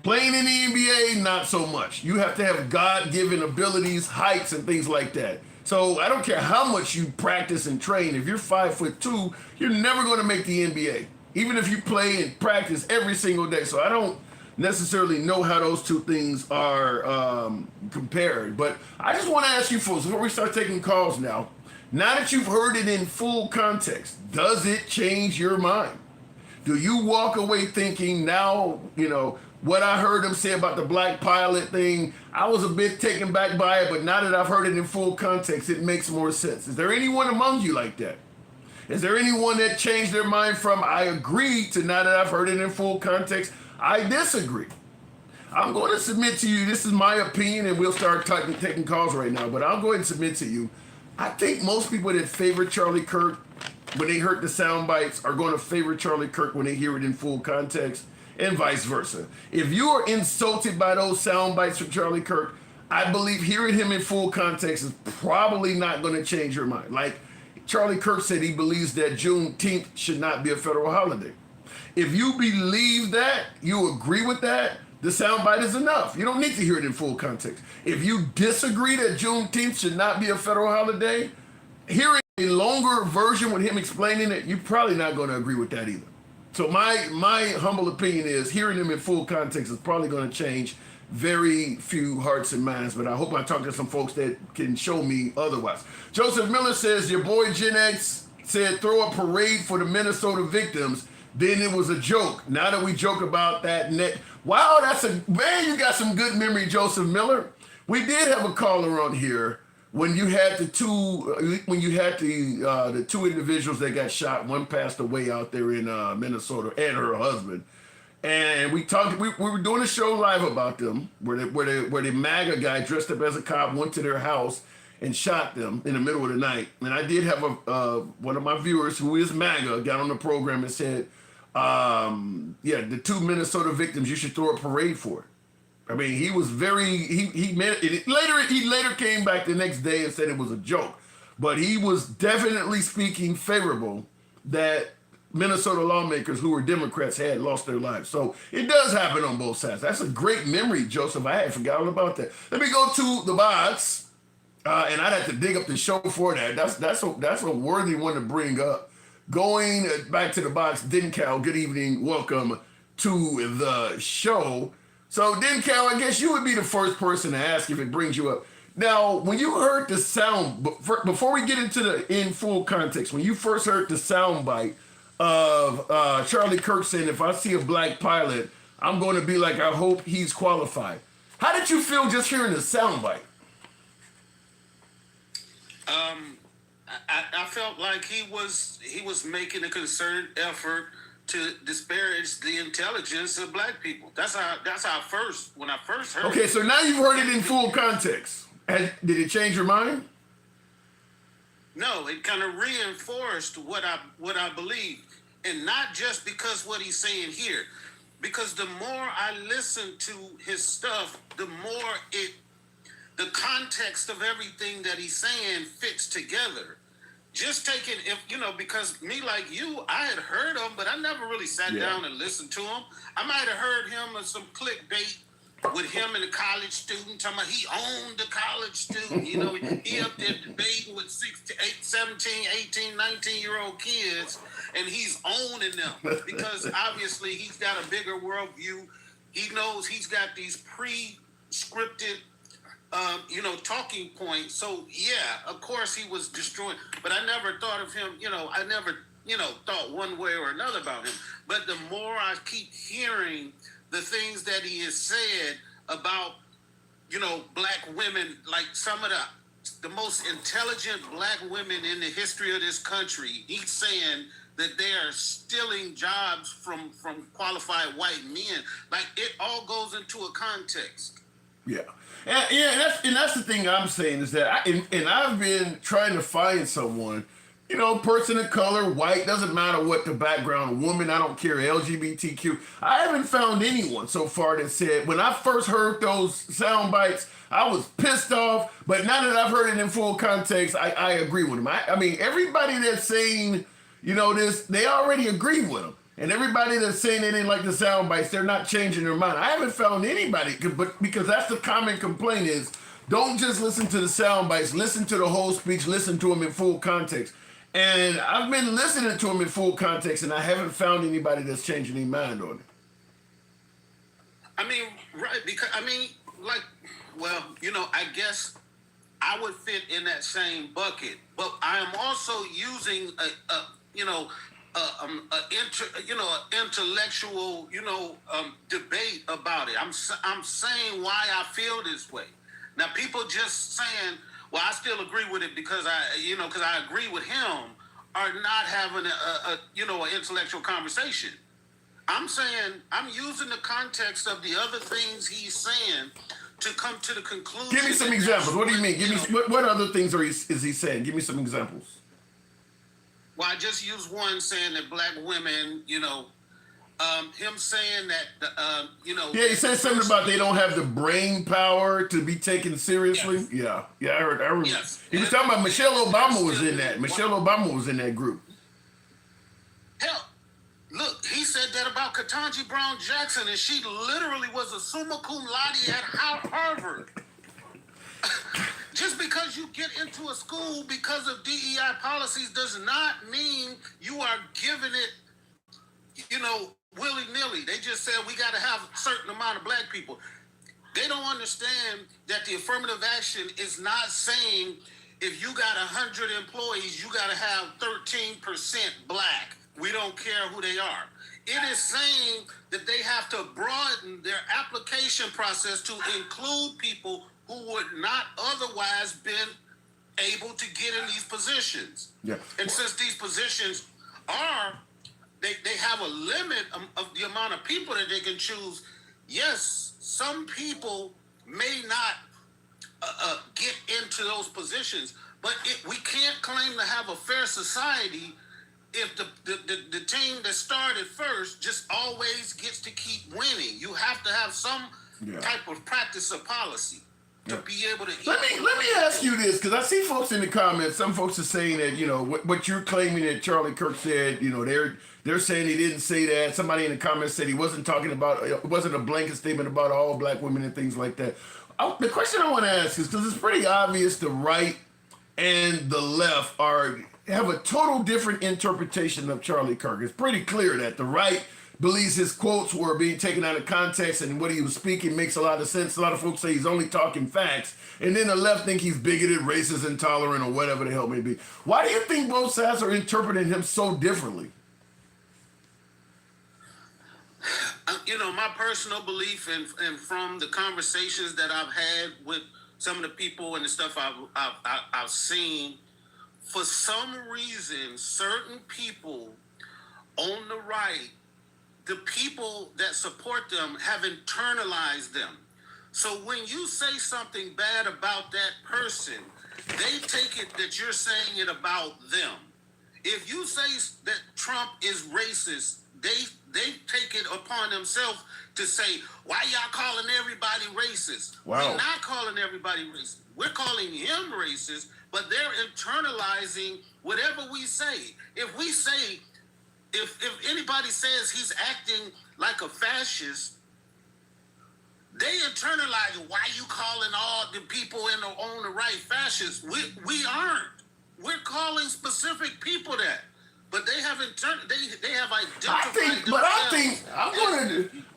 Playing in the NBA, not so much. You have to have God-given abilities, heights, and things like that. So I don't care how much you practice and train. If you're 5'2", you're never going to make the NBA, even if you play and practice every single day. So I necessarily know how those two things are compared. But I just want to ask you folks, before we start taking calls now that you've heard it in full context, does it change your mind? Do you walk away thinking now, what I heard him say about the black pilot thing, I was a bit taken back by it, but now that I've heard it in full context, it makes more sense? Is there anyone among you like that? Is there anyone that changed their mind from I agree to now that I've heard it in full context, I disagree? I'm going to submit to you, this is my opinion, and we'll start taking calls right now, but I'll go ahead and submit to you. I think most people that favor Charlie Kirk when they heard the sound bites are going to favor Charlie Kirk when they hear it in full context, and vice versa. If you are insulted by those sound bites from Charlie Kirk, I believe hearing him in full context is probably not going to change your mind. Like Charlie Kirk said, he believes that Juneteenth should not be a federal holiday. If you believe that, you agree with that, the soundbite is enough. You don't need to hear it in full context. If you disagree that Juneteenth should not be a federal holiday, hearing a longer version with him explaining it, you're probably not going to agree with that either. So my humble opinion is hearing him in full context is probably going to change very few hearts and minds, but I hope I talk to some folks that can show me otherwise. Joseph Miller says, your boy Gen X said throw a parade for the Minnesota victims, then it was a joke. Now that we joke about that wow, man, you got some good memory, Joseph Miller. We did have a caller on here when you had the two individuals that got shot. One passed away out there in Minnesota, and her husband. And we talked. We were doing a show live about them, where the MAGA guy dressed up as a cop went to their house and shot them in the middle of the night. And I did have one of my viewers who is MAGA got on the program and said, the two Minnesota victims, you should throw a parade for it. I mean, he was he made it later. He later came back the next day and said it was a joke, but he was definitely speaking favorable that Minnesota lawmakers who were Democrats had lost their lives. So it does happen on both sides. That's a great memory, Joseph. I had forgotten about that. Let me go to the box, and I'd have to dig up the show for that. That's a worthy one to bring up. Going back to the box, Dencal, good evening. Welcome to the show. So, Dencal, I guess you would be the first person to ask if it brings you up. Now, when you heard the sound, before we get into the in full context, when you first heard the sound bite of Charlie Kirk saying, if I see a black pilot, I'm going to be like, I hope he's qualified. How did you feel just hearing the sound bite? I felt like he was making a concerted effort to disparage the intelligence of black people. That's how when I first heard it. Okay, so now you've heard it in full context. Did it change your mind? No, it kind of reinforced what I believe, and not just because what he's saying here. Because the more I listen to his stuff, the more the context of everything that he's saying fits together. Just taking, because me like you, I had heard him, but I never really sat down and listened to him. I might have heard him in some clickbait with him and a college student, talking about he owned the college student. He up there debating with 17, 18, 19-year-old kids, and he's owning them because obviously he's got a bigger worldview. He knows he's got these pre-scripted talking points. So yeah, of course he was destroying, but I never thought of him, I never, thought one way or another about him. But the more I keep hearing the things that he has said about, black women, like some of the most intelligent black women in the history of this country, he's saying that they are stealing jobs from qualified white men. Like, it all goes into a context. Yeah. And that's the thing I'm saying is that I've been trying to find someone, person of color, white, doesn't matter what the background, woman, I don't care, LGBTQ. I haven't found anyone so far that said, when I first heard those sound bites, I was pissed off, but now that I've heard it in full context, I agree with them. I mean, everybody that's saying, this, they already agree with them. And everybody that's saying they didn't like the sound bites, they're not changing their mind. I haven't found anybody, because that's the common complaint is, don't just listen to the sound bites, listen to the whole speech, listen to them in full context. And I've been listening to them in full context, and I haven't found anybody that's changing their mind on it. I mean, right? Because I mean, like, well, I guess I would fit in that same bucket, but I am also using an intellectual, debate about it. I'm saying why I feel this way. Now, people just saying, well, I still agree with it because I agree with him, are not having an intellectual conversation. I'm saying I'm using the context of the other things he's saying to come to the conclusion. Give me some examples. What do you mean? Give me what other things is he saying? Give me some examples. Well, I just used one saying that black women, him saying that, Yeah, he said something about they don't have the brain power to be taken seriously. Yes. Yeah, I heard. Yes. He was talking about Michelle Obama was in that. Michelle Obama was in that group. Hell, look, he said that about Ketanji Brown Jackson, and she literally was a summa cum laude at Harvard. Just because you get into a school because of DEI policies does not mean you are giving it, willy-nilly. They just said we got to have a certain amount of black people. They don't understand that the affirmative action is not saying if you got 100 employees, you got to have 13% black. We don't care who they are. It is saying that they have to broaden their application process to include people who would not otherwise been able to get in these positions. Yeah. And since these positions are, they have a limit of the amount of people that they can choose. Yes, some people may not get into those positions, but we can't claim to have a fair society if the team that started first just always gets to keep winning. You have to have some type of practice of policy to be able to. Let me ask you this, because I see folks in the comments. Some folks are saying that what you're claiming that Charlie Kirk said. They're saying he didn't say that. Somebody in the comments said he wasn't talking about. It wasn't a blanket statement about all black women and things like that. The question I want to ask is, because it's pretty obvious the right and the left have a total different interpretation of Charlie Kirk. It's pretty clear that the right believes his quotes were being taken out of context and what he was speaking makes a lot of sense. A lot of folks say he's only talking facts. And then the left think he's bigoted, racist, intolerant, or whatever the hell it may be. Why do you think both sides are interpreting him so differently? My personal belief and from the conversations that I've had with some of the people and the stuff I've seen, for some reason, certain people on the right, the people that support them have internalized them. So when you say something bad about that person, they take it that you're saying it about them. If you say that Trump is racist, they take it upon themselves to say, why y'all calling everybody racist? Wow. We're not calling everybody racist. We're calling him racist, but they're internalizing whatever we say. If we say, if anybody says he's acting like a fascist, they internalize, why you calling all the people on the right fascists? We aren't. We're calling specific people that. But they have they have identified.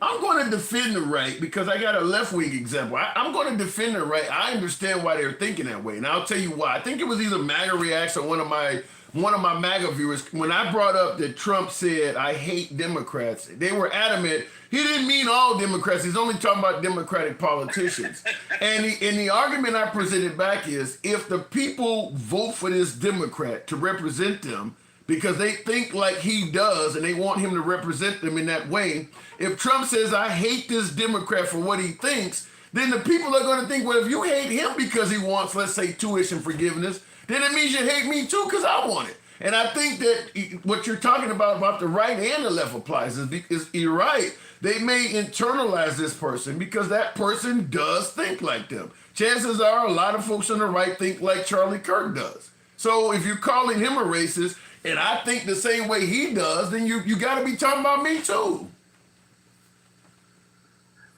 I'm going to defend the right because I got a left wing example. I'm going to defend the right. I understand why they're thinking that way, and I'll tell you why. I think it was either MAGA Reacts or one of my MAGA viewers when I brought up that Trump said I hate Democrats. They were adamant he didn't mean all Democrats. He's only talking about Democratic politicians. And the argument I presented back is if the people vote for this Democrat to represent them, because they think like he does and they want him to represent them in that way. If Trump says, I hate this Democrat for what he thinks, then the people are going to think, well, if you hate him because he wants, let's say, tuition forgiveness, then it means you hate me too because I want it. And I think that what you're talking about the right and the left applies. Is you're right. They may internalize this person because that person does think like them. Chances are a lot of folks on the right think like Charlie Kirk does. So if you're calling him a racist, and I think the same way he does, then you got to be talking about me too.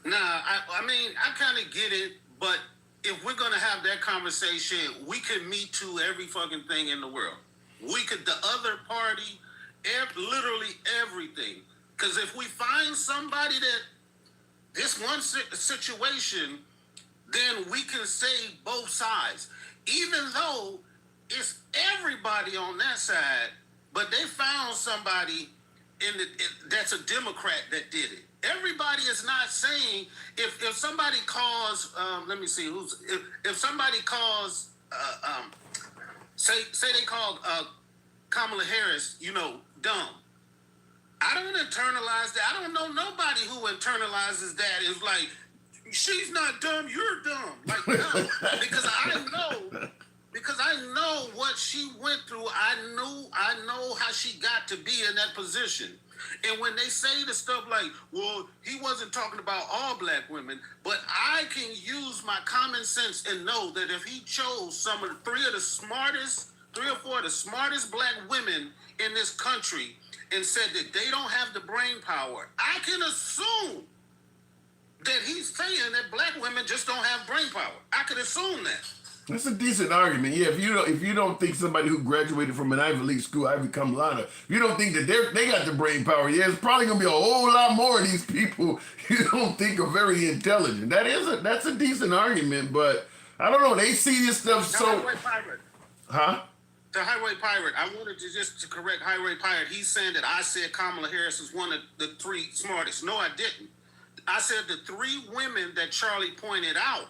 Nah, I mean, I kind of get it, but if we're going to have that conversation, we can Me Too every fucking thing in the world. We could, the other party, literally everything. Because if we find somebody this one situation, then we can say both sides, even though it's everybody on that side, but they found somebody that's a Democrat that did it. Everybody is not saying if somebody calls let me see if somebody calls say they called Kamala Harris, dumb. I don't internalize that. I don't know nobody who internalizes that. It's like, she's not dumb, you're dumb. Like, no, because I know what she went through. I know how she got to be in that position. And when they say the stuff like, well, he wasn't talking about all black women, but I can use my common sense and know that if he chose three or four of the smartest black women in this country and said that they don't have the brain power, I can assume that he's saying that black women just don't have brain power. I could assume that. That's a decent argument. Yeah, if you don't think somebody who graduated from an Ivy League school, Ivy Kamala, if you don't think that they got the brain power, yeah, it's probably gonna be a whole lot more of these people you don't think are very intelligent. That's a decent argument, but I don't know. They see this stuff The so. Highway Pirate. Huh? The Highway Pirate. I wanted to correct Highway Pirate. He's saying that I said Kamala Harris is one of the three smartest. No, I didn't. I said the three women that Charlie pointed out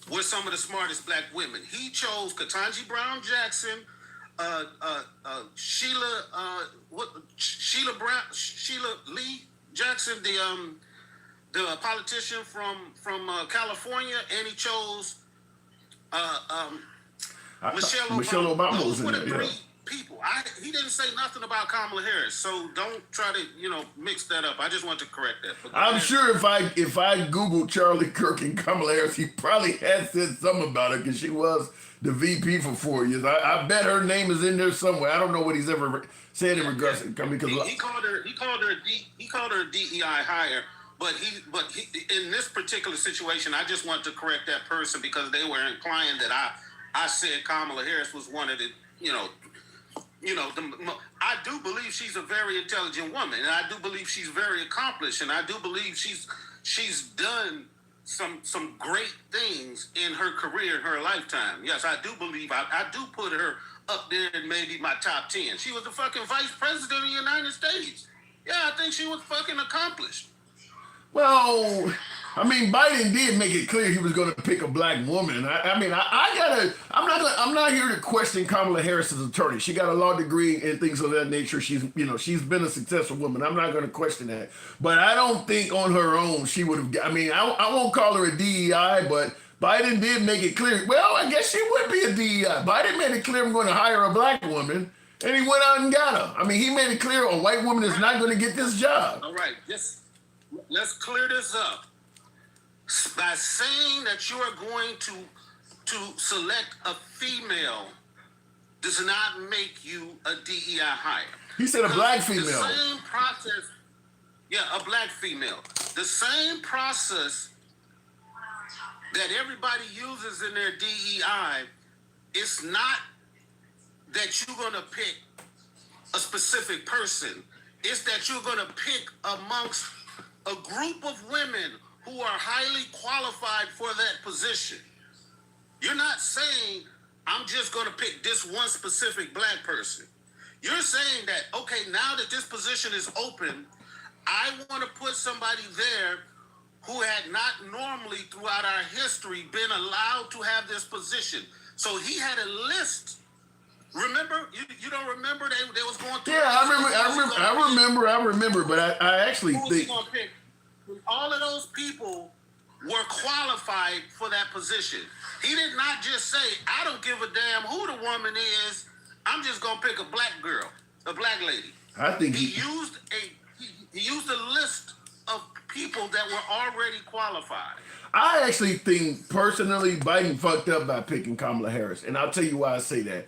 were some of the smartest black women. He chose Ketanji Brown Jackson, Sheila Lee Jackson, the politician from California, and he chose Michelle Obama. Those were the three people. He didn't say nothing about Kamala Harris, so don't try to mix that up. I just want to correct that. I'm sure if I Googled Charlie Kirk and Kamala Harris, he probably had said something about her because she was the VP for 4 years. I bet her name is in there somewhere. I don't know what he's ever said in regards to because he called her a DEI hire. But in this particular situation, I just want to correct that person because they were implying that I said Kamala Harris was one of the I do believe she's a very intelligent woman, and I do believe she's very accomplished, and I do believe she's done some great things in her career, in her lifetime. Yes, I do believe I do put her up there in maybe my top 10. She was the fucking vice president of the United States. Yeah, I think she was fucking accomplished. Well, I mean, Biden did make it clear he was going to pick a black woman. I'm not here to question Kamala Harris's attorney. She got a law degree and things of that nature. She's been a successful woman. I'm not going to question that. But I don't think on her own she would have. I mean, I won't call her a DEI, but Biden did make it clear. Well, I guess she would be a DEI. Biden made it clear I'm going to hire a black woman, and he went out and got her. I mean, he made it clear a white woman is not going to get this job. All right, let's clear this up. By saying that you are going to select a female does not make you a DEI hire. He said a black female. The same process, a black female. The same process that everybody uses in their DEI, it's not that you're going to pick a specific person. It's that you're going to pick amongst a group of women who are highly qualified for that position. You're not saying, I'm just going to pick this one specific black person. You're saying that, okay, now that this position is open, I want to put somebody there who had not normally throughout our history been allowed to have this position. So he had a list. Remember? You don't remember they was going through? Yeah, I remember, but I actually think all of those people were qualified for that position. He did not just say, I don't give a damn who the woman is, I'm just gonna pick a black girl, a black lady. I think he used a list of people that were already qualified. I actually think personally Biden fucked up by picking Kamala Harris, and I'll tell you why I say that.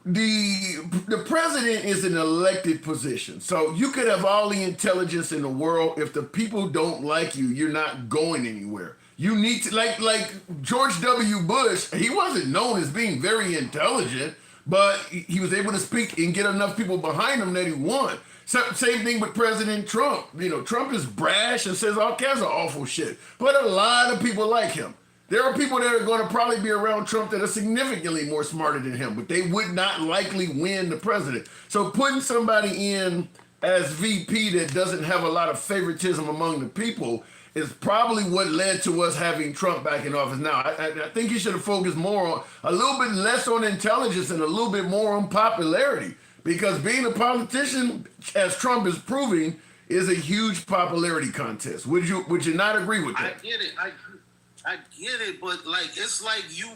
The president is an elected position, so you could have all the intelligence in the world. If the people don't like you, you're not going anywhere. You need to like George W. Bush. He wasn't known as being very intelligent, but he was able to speak and get enough people behind him that he won. Same thing with President Trump. You know, Trump is brash and says all kinds of awful shit, but a lot of people like him. There are people that are going to probably be around Trump that are significantly more smarter than him, but they would not likely win the president. So putting somebody in as VP that doesn't have a lot of favoritism among the people is probably what led to us having Trump back in office now. I think he should have focused more on, a little bit less on intelligence and a little bit more on popularity, because being a politician, as Trump is proving, is a huge popularity contest. Would you not agree with that? I get it. I get it, but like it's like you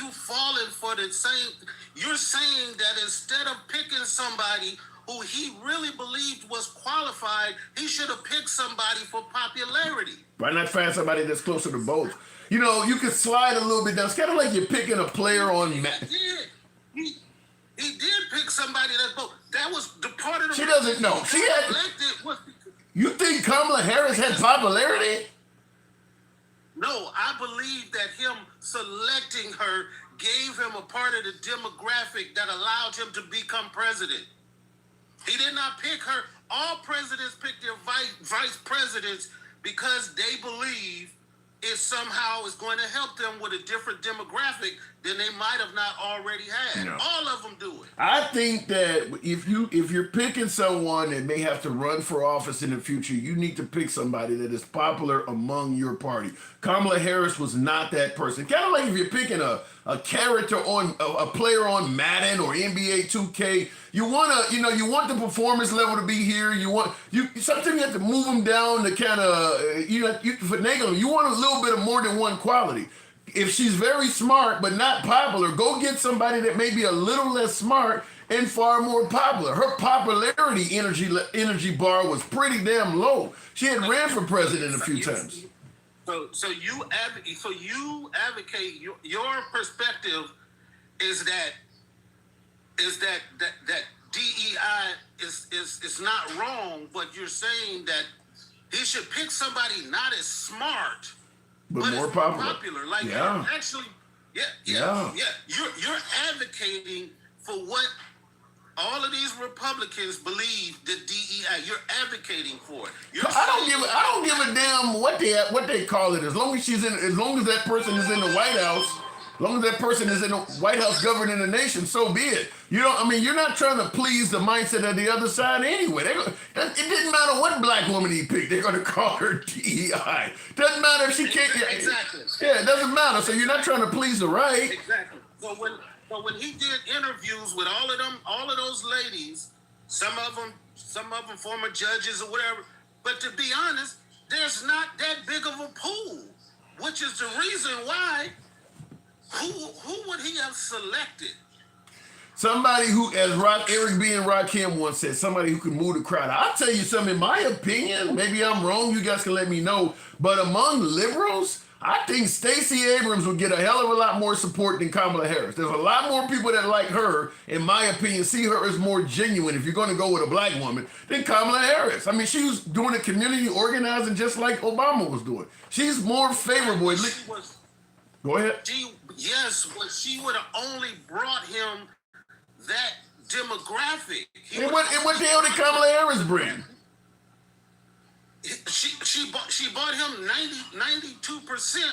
falling for the same. You're saying that instead of picking somebody who he really believed was qualified, he should have picked somebody for popularity. Why not find somebody that's closer to both? You know, you could slide a little bit down. It's kind of like you're picking a player on. He did pick somebody that's both. That was the part of the. She doesn't know. She had. You think Kamala Harris had popularity? No, I believe that him selecting her gave him a part of the demographic that allowed him to become president. He did not pick her. All presidents pick their vice presidents because they believe it somehow is going to help them with a different demographic than they might have not already had. No. All of them do it. I think that if you're picking someone that may have to run for office in the future, you need to pick somebody that is popular among your party. Kamala Harris was not that person. Kind of like if you're picking a character on a player on Madden or NBA 2K, you want the performance level to be here. Sometimes you have to move them down to kind of finagle them. You want a little bit of more than one quality. If she's very smart but not popular, go get somebody that may be a little less smart and far more popular. Her popularity energy bar was pretty damn low. She had ran for president a few times. So you advocate your perspective is that DEI is not wrong, but you're saying that he should pick somebody not as smart, but more popular. Like yeah. Actually, yeah. You're advocating for what all of these Republicans believe the DEI. You're advocating for it. I don't give a damn what they call it. As long as that person is in the White House, as long as that person is in the White House governing the nation, so be it. You're not trying to please the mindset of the other side anyway. It didn't matter what black woman he picked. They're going to call her DEI. Doesn't matter if she can't. Exactly. Yeah, it doesn't matter. So you're not trying to please the right. Exactly. So when he did interviews with all of those ladies, some of them former judges or whatever, but to be honest, there's not that big of a pool, which is the reason why. Who would he have selected? Somebody who, as Eric B. and Rakim once said, somebody who can move the crowd. I'll tell you something, in my opinion, maybe I'm wrong, you guys can let me know, but among liberals, I think Stacey Abrams would get a hell of a lot more support than Kamala Harris. There's a lot more people that like her, in my opinion, see her as more genuine, if you're going to go with a black woman, than Kamala Harris. I mean, she was doing a community organizing just like Obama was doing. She's more favorable. Go ahead. Yes, but she would have only brought him that demographic. And what the hell did Kamala Harris bring? She bought him 92%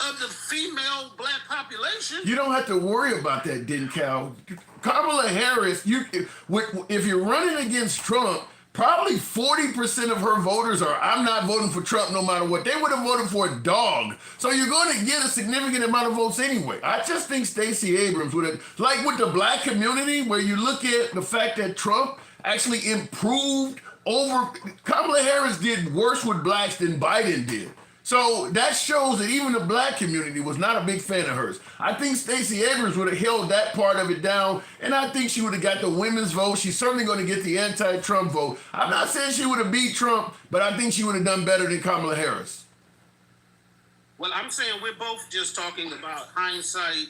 of the female black population. You don't have to worry about that, Cal. Kamala Harris, if you're running against Trump, probably 40% of her voters are, I'm not voting for Trump no matter what. They would have voted for a dog. So you're going to get a significant amount of votes anyway. I just think Stacey Abrams would have, like with the black community, where you look at the fact that Trump actually improved over, Kamala Harris did worse with blacks than Biden did. So that shows that even the black community was not a big fan of hers. I think Stacey Abrams would have held that part of it down, and I think she would have got the women's vote. She's certainly going to get the anti-Trump vote. I'm not saying she would have beat Trump, but I think she would have done better than Kamala Harris. Well, I'm saying we're both just talking about hindsight,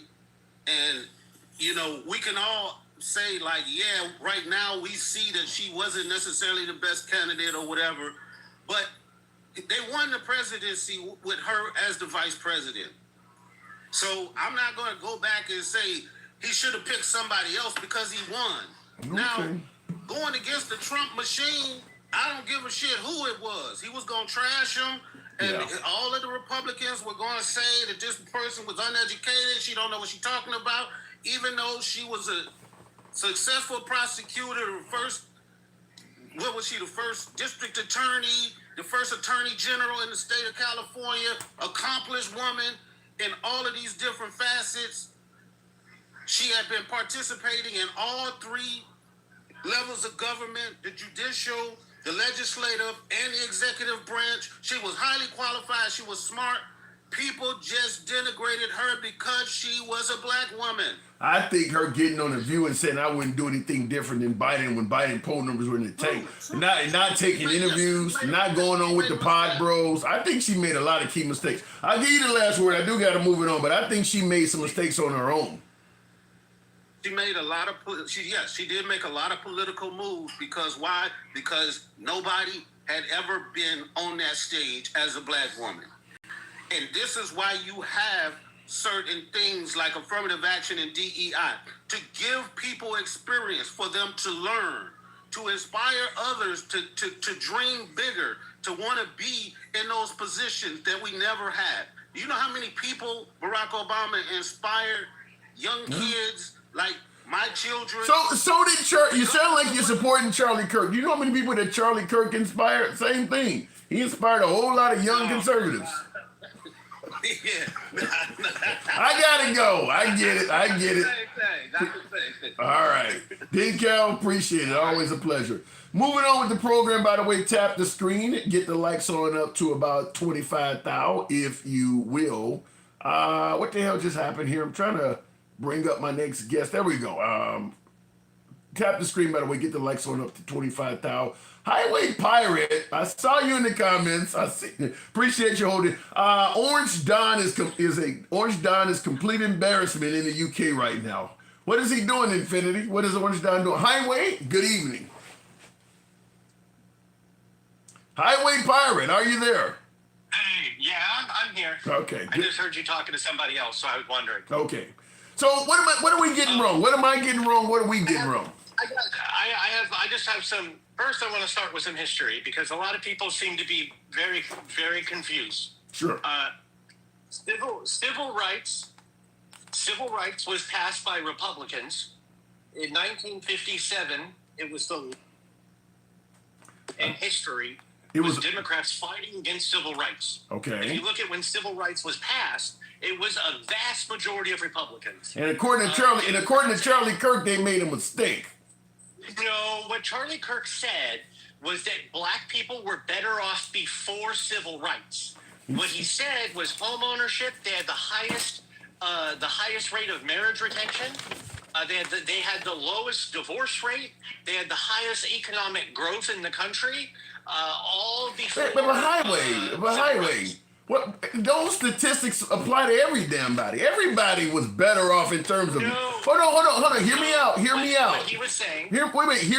and, we can all say, like, yeah, right now we see that she wasn't necessarily the best candidate or whatever, but they won the presidency with her as the vice president. So I'm not going to go back and say he should have picked somebody else because he won. Okay. Now, going against the Trump machine. I don't give a shit who it was. He was going to trash him. And all of the Republicans were going to say that this person was uneducated. She don't know what she's talking about. Even though she was a successful prosecutor, the first district attorney, the first attorney general in the state of California, accomplished woman in all of these different facets. She had been participating in all three levels of government, the judicial, the legislative, and the executive branch. She was highly qualified. She was smart. People just denigrated her because she was a black woman. I think her getting on The View and saying I wouldn't do anything different than Biden when Biden poll numbers were in the tank, not taking interviews, not going on with the pod bros. I think she made a lot of key mistakes. I'll give you the last word. I do got to move it on, but I think she made some mistakes on her own. She made a lot of she did make a lot of political moves because why? Because nobody had ever been on that stage as a black woman. And this is why you have certain things like affirmative action and DEI to give people experience, for them to learn, to inspire others to dream bigger, to want to be in those positions that we never had. You know how many people Barack Obama inspired, young kids like my children? So did Charlie. You sound like you're supporting Charlie Kirk. You know how many people that Charlie Kirk inspired? Same thing. He inspired a whole lot of young conservatives. Yeah. I gotta go. I get it. All right. Decal, appreciate it. Always a pleasure. Moving on with the program, by the way, tap the screen. Get the likes on up to about 25,000, if you will. What the hell just happened here? I'm trying to bring up my next guest. There we go. Tap the screen, by the way. Get the likes on up to 25,000. Highway Pirate, I saw you in the comments. I see. Appreciate you holding. Orange Don is complete embarrassment in the UK right now. What is he doing, Infinity? What is Orange Don doing? Highway, good evening. Highway Pirate, are you there? Hey, yeah, I'm here. Okay. I just heard you talking to somebody else, so I was wondering. Okay. So what are we getting wrong? What am I getting wrong? What are we getting wrong? I just have some. First, I want to start with some history because a lot of people seem to be very, very confused. Sure. Civil rights was passed by Republicans in 1957. It was in history. It was Democrats fighting against civil rights. Okay. If you look at when civil rights was passed, it was a vast majority of Republicans. And according to Charlie Kirk, they made a mistake. No, what Charlie Kirk said was that black people were better off before civil rights. What he said was home ownership. They had the highest rate of marriage retention. They had the lowest divorce rate. They had the highest economic growth in the country. All before. But highway. What, those statistics apply to every damn body. Everybody was better off in terms of. Hold on. Hear me out. What he was saying. Hear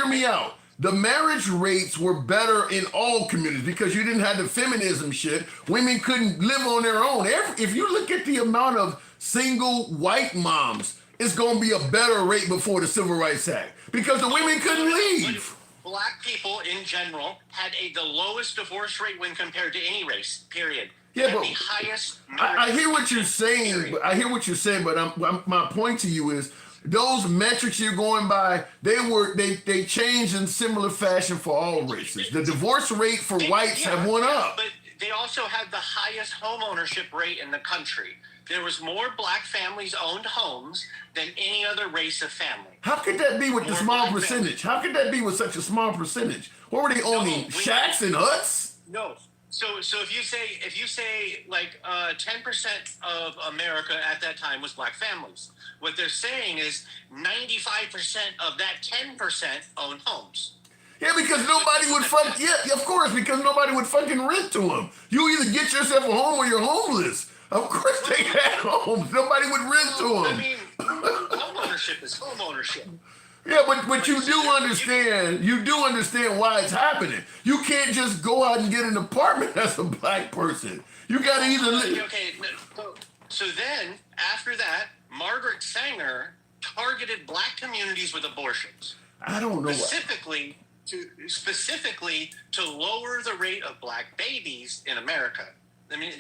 me out. The marriage rates were better in all communities because you didn't have the feminism shit. Women couldn't live on their own. If you look at the amount of single white moms, it's going to be a better rate before the Civil Rights Act because the women couldn't leave. Black people in general had the lowest divorce rate when compared to any race, period. Yeah, but the highest. I hear what you're saying. But my point to you is those metrics you're going by. They changed in similar fashion for all races. The divorce rate for whites have went up. But they also had the highest home ownership rate in the country. There was more black families owned homes than any other race of family. How could that be with the small percentage? How could that be with such a small percentage? What were they owning? Shacks and huts? No. So if you say like 10% of America at that time was black families, what they're saying is 95% of that 10% owned homes. Yeah, because nobody would because nobody would fucking rent to them. You either get yourself a home or you're homeless. Of course they had homes. Nobody would rent to them. I mean, home ownership is home ownership. Yeah, but you do understand why it's happening. You can't just go out and get an apartment as a black person. You got to either live. Okay, so then after that, Margaret Sanger targeted black communities with abortions. I don't know. Specifically to lower the rate of black babies in America. I mean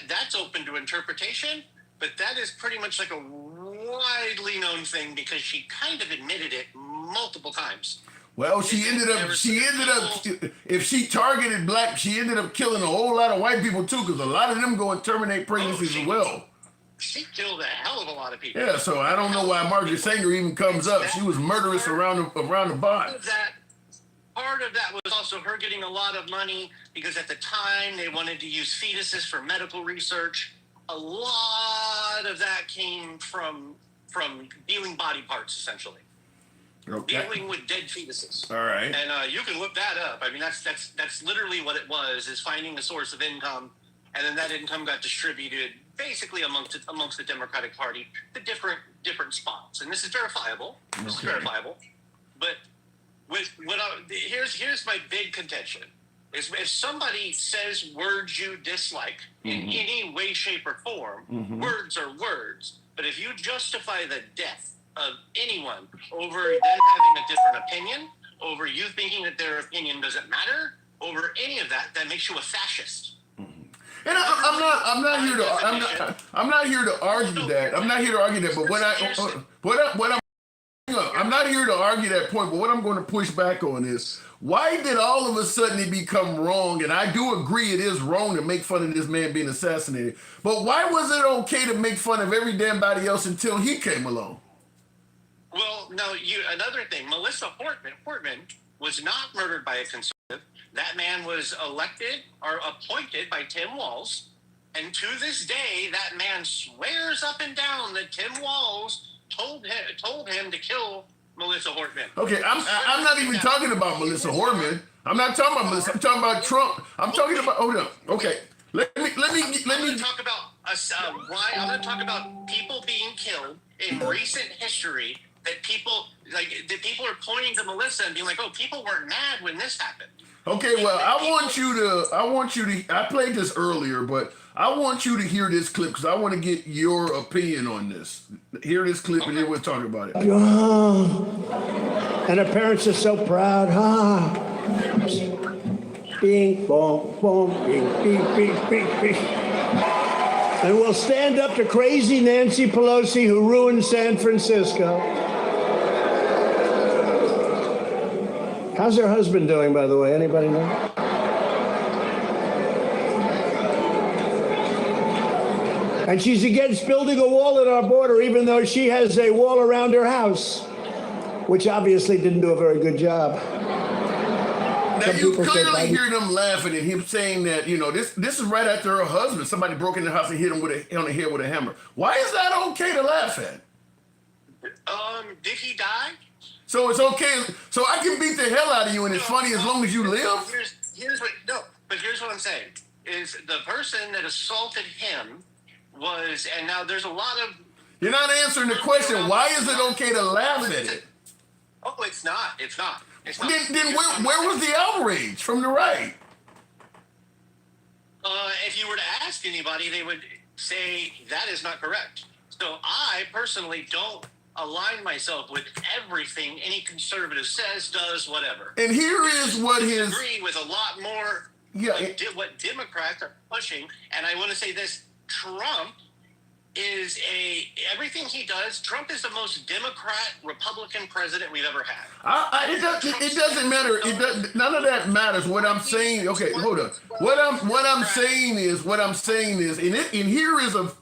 that's open to interpretation, but that is pretty much like a widely known thing because she kind of admitted it multiple times. Well, if she targeted black, she ended up killing a whole lot of white people too, because a lot of them go and terminate pregnancies as well. She killed a hell of a lot of people. Yeah, so I don't know why Margaret Sanger even comes up. She was murderous around the bot. Part of that was also her getting a lot of money because at the time they wanted to use fetuses for medical research. A lot of that came from dealing body parts, essentially. Okay. Dealing with dead fetuses. All right. And you can look that up. I mean, that's literally what it was, is finding a source of income, and then that income got distributed basically amongst the Democratic Party to different spots. And this is verifiable. This is verifiable. But here's my big contention: is if somebody says words you dislike in any way, shape, or form, words are words. But if you justify the death of anyone over them having a different opinion, over you thinking that their opinion doesn't matter, over any of that, that makes you a fascist. And I'm not here to argue that. I'm not here to argue that. But I'm not here to argue that point. But what I'm going to push back on is, why did all of a sudden it become wrong? And I do agree it is wrong to make fun of this man being assassinated. But why was it okay to make fun of every damn body else until he came along? Well, no, another thing, Melissa Portman was not murdered by a conservative. That man was elected or appointed by Tim Walz. And to this day, that man swears up and down that Tim Walz told him to kill Melissa Hortman. Okay, I'm not even talking about Melissa Hortman. I'm not talking about Melissa. I'm talking about Trump. I'm talking about. Hold on. Okay, let me. I'm going to talk about why. I'm going to talk about people being killed in recent history. That people are pointing to Melissa and being like, "Oh, people weren't mad when this happened." Okay, well, I want you to. I played this earlier, but I want you to hear this clip because I want to get your opinion on this. Hear this clip and then we'll talk about it. And her parents are so proud. Bing, bong, bong, bing, bing, bing, bing, bing. And we'll stand up to crazy Nancy Pelosi who ruined San Francisco. How's her husband doing, by the way? Anybody know? And she's against building a wall at our border, even though she has a wall around her house, which obviously didn't do a very good job. Now you clearly hear them laughing at him saying that, this is right after her husband. Somebody broke in the house and hit him on the head with a hammer. Why is that okay to laugh at? Did he die? So it's okay. So I can beat the hell out of you and it's funny as long as you live? Here's what I'm saying. Is the person that assaulted him was, and now there's a lot of... You're not answering the question. Why is it okay to laugh at it? Oh, it's not. Then where was the outrage from the right? If you were to ask anybody, they would say that is not correct. So I personally don't align myself with everything any conservative says, does, whatever. And here is what his... I agree with a lot more what Democrats are pushing. And I want to say this, Trump is everything he does, Trump is the most Democrat-Republican president we've ever had. It doesn't matter. None of that matters. What I'm saying, okay, hold on. What I'm saying is, and here is a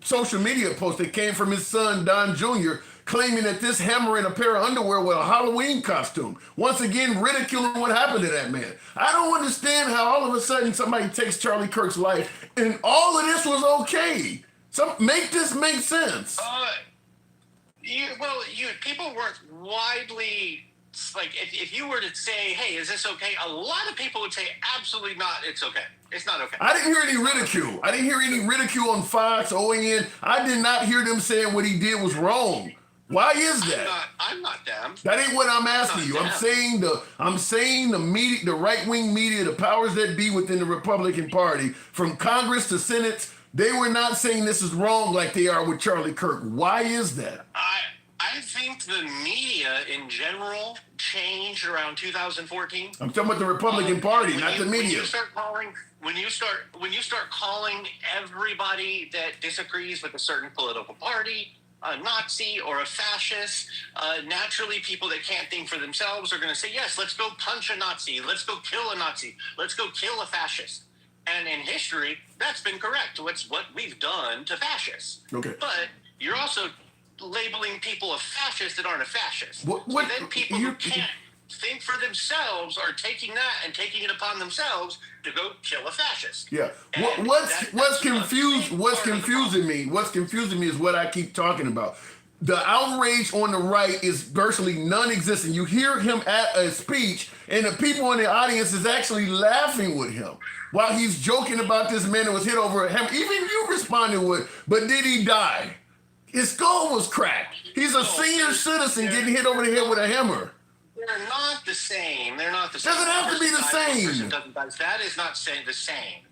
social media post that came from his son, Don Jr., claiming that this hammer and a pair of underwear were a Halloween costume. Once again, ridiculing what happened to that man. I don't understand how all of a sudden somebody takes Charlie Kirk's life and all of this was okay. Make this make sense. People weren't widely, like, if you were to say, hey, is this okay? A lot of people would say, absolutely not, it's okay. It's not okay. I didn't hear any ridicule. I didn't hear any ridicule on Fox, OAN. I did not hear them saying what he did was wrong. Why is that? I'm not them. That ain't what I'm asking you. I'm saying the media, the right-wing media, the powers that be within the Republican Party, from Congress to Senate, they were not saying this is wrong like they are with Charlie Kirk. Why is that? I I think the media in general changed around 2014. I'm talking about the Republican Party, not the media. When you start calling everybody that disagrees with a certain political party a Nazi or a fascist, naturally people that can't think for themselves are going to say, yes, let's go punch a Nazi, let's go kill a Nazi, let's go kill a fascist. And in history, that's been correct. It's what we've done to fascists. Okay. But you're also labeling people a fascist that aren't a fascist. What so then people who can't think for themselves are taking that and taking it upon themselves to go kill a fascist. Yeah. What's confusing me is what I keep talking about. The outrage on the right is virtually non-existent. You hear him at a speech, and the people in the audience is actually laughing with him while he's joking about this man that was hit over a hammer. Even you responded with, but did he die? His skull was cracked. He's a senior citizen getting hit over the head with a hammer. They're not the same. They're not the same. Doesn't have to be the same. That is not saying the same.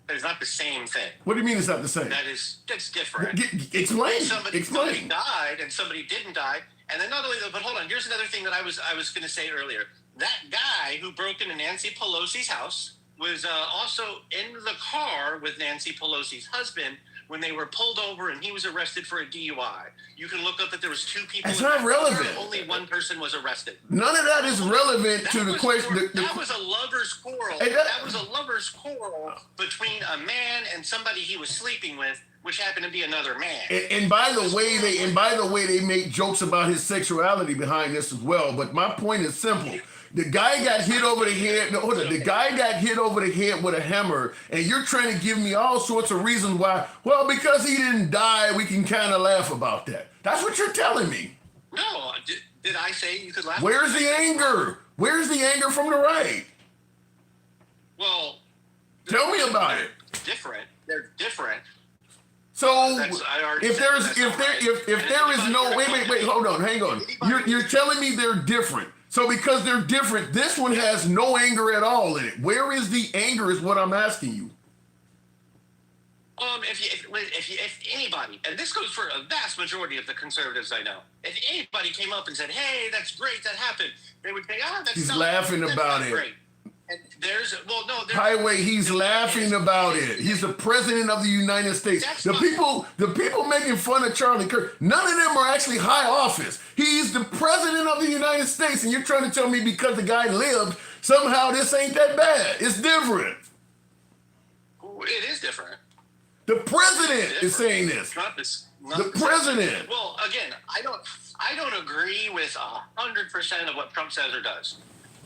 That is not the same thing. What do you mean it's not the same? That's different. Explain. Somebody died and somebody didn't die. And then not only that, but hold on. Here's another thing that I was going to say earlier. That guy who broke into Nancy Pelosi's house was also in the car with Nancy Pelosi's husband when they were pulled over and he was arrested for a DUI. You can look up that there was 2 people. It's not relevant. Only one person was arrested. None of that is relevant to the question. That was a lover's quarrel. That was a lover's quarrel between a man and somebody he was sleeping with, which happened to be another man. And by the way, they make jokes about his sexuality behind this as well. But my point is simple. The guy got hit over the head. No, hold on. The guy got hit over the head with a hammer, and you're trying to give me all sorts of reasons why. Well, because he didn't die, we can kind of laugh about that. That's what you're telling me. No, did I say you could laugh? Where's the anger? Where's the anger from the right? Well, tell me about it. Different. They're different. So if there is no wait, hold on, hang on. You're telling me they're different. So because they're different, this one has no anger at all in it. Where is the anger is what I'm asking you. If anybody, and this goes for a vast majority of the conservatives I know, if anybody came up and said, hey, that's great, that happened, they would think, he's laughing about it. Great. And he's laughing about it. He's the president of the United States. The people making fun of Charlie Kirk, none of them are actually high office. He's the president of the United States, and you're trying to tell me because the guy lived, somehow this ain't that bad. It's different. It is different. The president is saying this. The president. Well, again, I don't agree with 100% of what Trump says or does.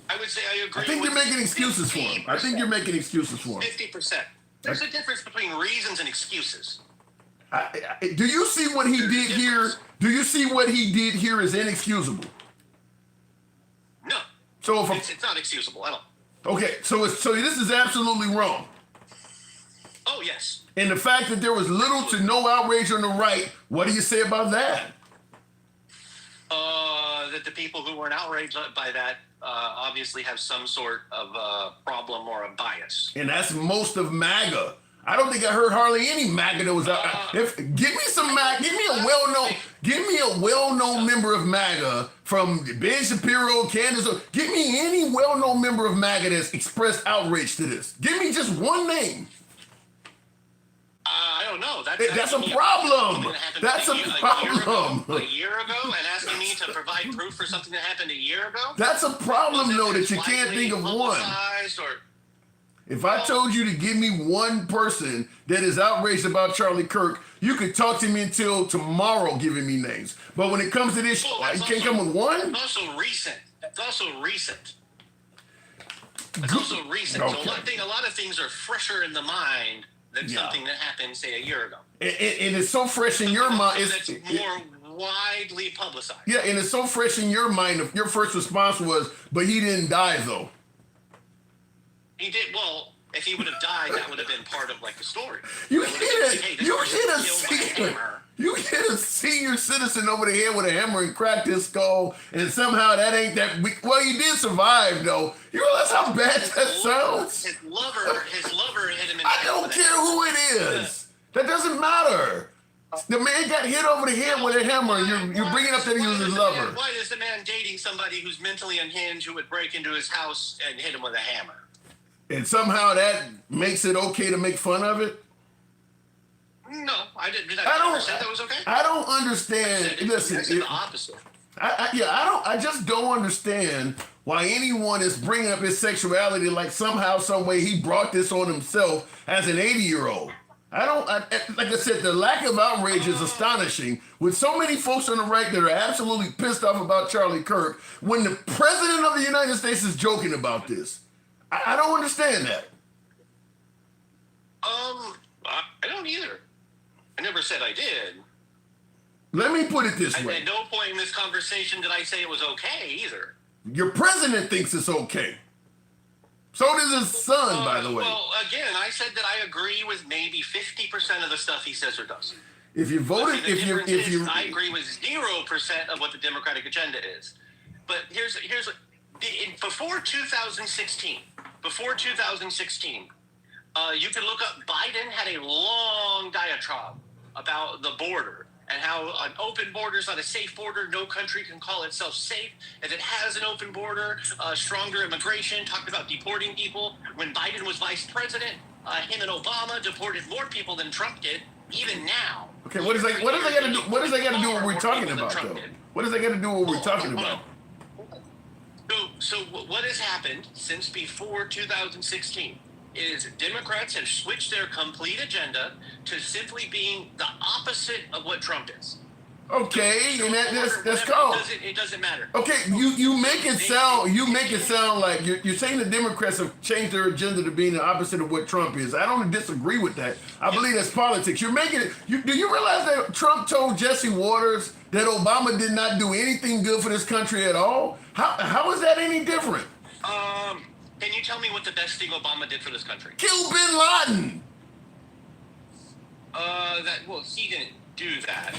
I would say I agree. I think you're making excuses for him. 50%. There's a difference between reasons and excuses. Do you see what he did here? Do you see what he did here is inexcusable? No. So it's not excusable at all. Okay, so this is absolutely wrong. Oh yes. And the fact that there was little to no outrage on the right, what do you say about that? That the people who weren't outraged by that obviously have some sort of problem or a bias. And that's most of MAGA. I don't think I heard hardly any MAGA that was out. Give me some MAGA. Give me a well-known member of MAGA from Ben Shapiro, Candace. Give me any well-known member of MAGA that's expressed outrage to this. Give me just one name. I don't know. That's a problem. That's a problem. A year ago, and asking me to provide proof for something that happened a year ago? That's a problem, though, that you can't think of one. If I told you to give me one person that is outraged about Charlie Kirk, you could talk to me until tomorrow giving me names. But when it comes to this, you can't come with one? That's also recent. Okay. So a lot of things are fresher in the mind than something that happened, say, a year ago. And it's so fresh in your mind. It's more widely publicized. Yeah, and it's so fresh in your mind. Your first response was, but he didn't die, though. He did. Well, if he would have died, that would have been part of, the story. You hit a senior citizen over the head with a hammer and cracked his skull, and somehow that ain't that weak. Well, he did survive, though. You realize how bad that sounds? His lover hit him in the I don't care who it is. That doesn't matter. The man got hit over the head with a hammer. You're bringing up that he was his lover. Why is the man dating somebody who's mentally unhinged who would break into his house and hit him with a hammer? And somehow that makes it okay to make fun of it? No, I didn't. Did I never say that was okay? I don't understand. Listen, it's the opposite. I just don't understand why anyone is bringing up his sexuality like somehow, some way he brought this on himself as an 80-year-old. Like I said, the lack of outrage is astonishing. With so many folks on the right that are absolutely pissed off about Charlie Kirk, when the president of the United States is joking about this, I don't understand that. I don't either. I never said I did. Let me put it this way. At no point in this conversation did I say it was okay either. Your president thinks it's okay. So does his son, by the way. Well, again, I said that I agree with maybe 50% of the stuff he says or does. If you voted, I agree with 0% of what the Democratic agenda is. But before 2016, you can look up. Biden had a long diatribe about the border and how an open border is not a safe border. No country can call itself safe. If it has an open border, stronger immigration, talked about deporting people. When Biden was vice president, him and Obama deported more people than Trump did, even now. Okay, what does that got to do? What does that got to do with what we're talking about, though? What does that got to do with what we're talking about? So what has happened since before 2016? Is Democrats have switched their complete agenda to simply being the opposite of what Trump is. Okay, and that's called. It doesn't matter. Okay, you make it sound like you're saying the Democrats have changed their agenda to being the opposite of what Trump is. I don't disagree with that. I believe that's politics. You're making it. Do you realize that Trump told Jesse Waters that Obama did not do anything good for this country at all? How is that any different? Can you tell me what the best thing Obama did for this country? Kill Bin Laden. He didn't do that.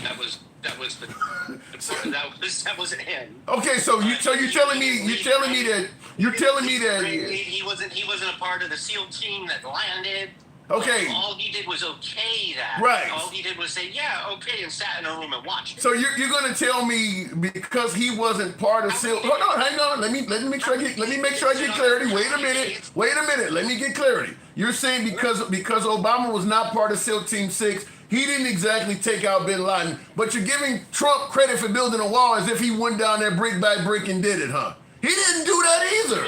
That wasn't him. Okay, so you're telling me that he wasn't a part of the SEAL team that landed. Okay. All he did was okay that. Right. All he did was say, yeah, okay, and sat in a room and watched it. So you're going to tell me because he wasn't part of SEAL? Hold on, hang on. Let me make sure I get clarity. Wait a minute. Let me get clarity. You're saying because Obama was not part of SEAL Team 6, he didn't exactly take out Bin Laden, but you're giving Trump credit for building a wall as if he went down there brick by brick and did it, huh? He didn't do that either.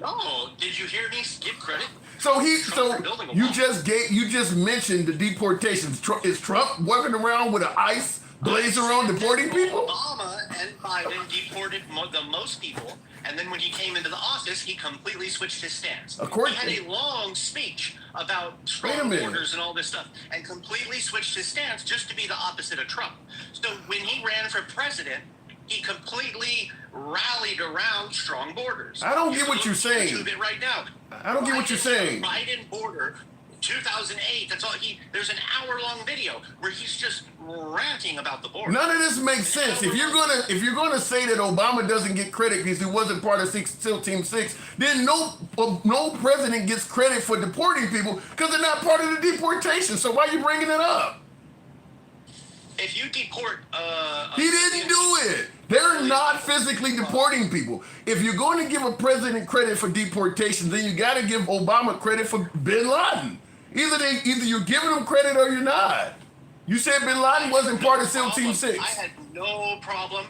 No. Did you hear me give credit? You just mentioned the deportations. Is Trump walking around with an ice blazer on deporting people? Obama and Biden deported the most people, and then when he came into the office, he completely switched his stance. Of course, he had a long speech about strong borders and all this stuff, and completely switched his stance just to be the opposite of Trump. So when he ran for president, he completely rallied around strong borders. I don't get what you're saying. YouTube it right now. I don't get what you're saying. Biden border, 2008. That's all There's an hour-long video where he's just ranting about the border. None of this makes sense. If you're gonna say that Obama doesn't get credit because he wasn't part of SEAL Team 6, then no president gets credit for deporting people because they're not part of the deportation. So why are you bringing it up? If you deport, he didn't do it. They're not physically deporting people. If you're going to give a president credit for deportations, then you got to give Obama credit for Bin Laden. Either you're giving him credit or you're not. You said Bin Laden wasn't part of SEAL Team 6. I had no problem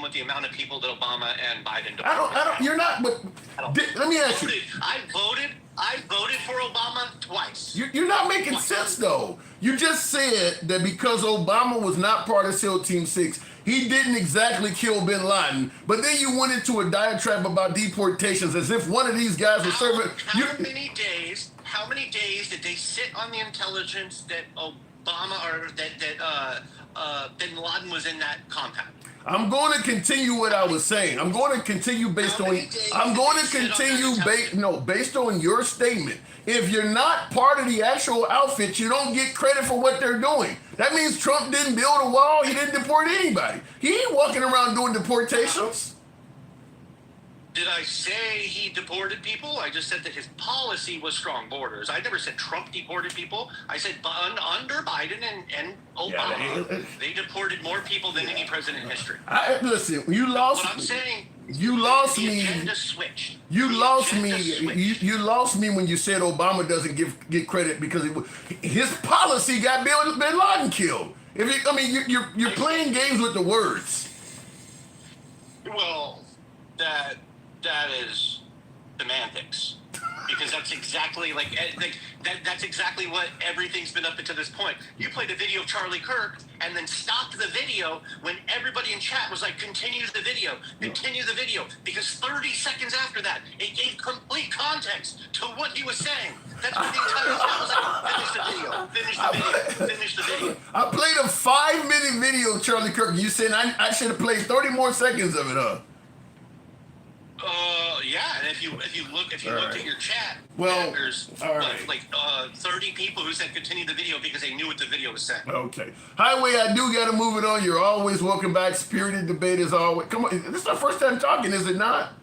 with the amount of people that Obama and Biden deported. I don't. You're not. But let me ask you. I voted for Obama twice. You're not making sense though. You just said that because Obama was not part of SEAL Team 6, he didn't exactly kill Bin Laden. But then you went into a diatribe about deportations as if one of these guys was serving. How many days did they sit on the intelligence that Obama or that Bin Laden was in that compound? I'm going to continue what I was saying. I'm going to continue based on your statement. If you're not part of the actual outfit, you don't get credit for what they're doing. That means Trump didn't build a wall. He didn't deport anybody. He ain't walking around doing deportations. Did I say he deported people? I just said that his policy was strong borders. I never said Trump deported people. I said under Biden and Obama, they deported more people than any president in history. Listen, you lost. What I'm saying. You lost the me. Agenda switched. You lost me. You lost me when you said Obama doesn't get credit because his policy got Bin Laden killed. You're playing games with the words. Well, that is semantics, because that's exactly that's exactly what everything's been up until this point. You played a video of Charlie Kirk and then stopped the video when everybody in chat was like, continue the video, because 30 seconds after that, it gave complete context to what he was saying. That's what the entire chat was like, finish the video. I played a 5-minute video of Charlie Kirk. You said I should have played 30 more seconds of it, huh? Yeah, and if you looked at your chat, well, there's like 30 people who said continue the video because they knew what the video was saying. Okay. Highway, I do got to move it on. You're always welcome back. Spirited debate is always. Come on, this is our first time talking, is it not?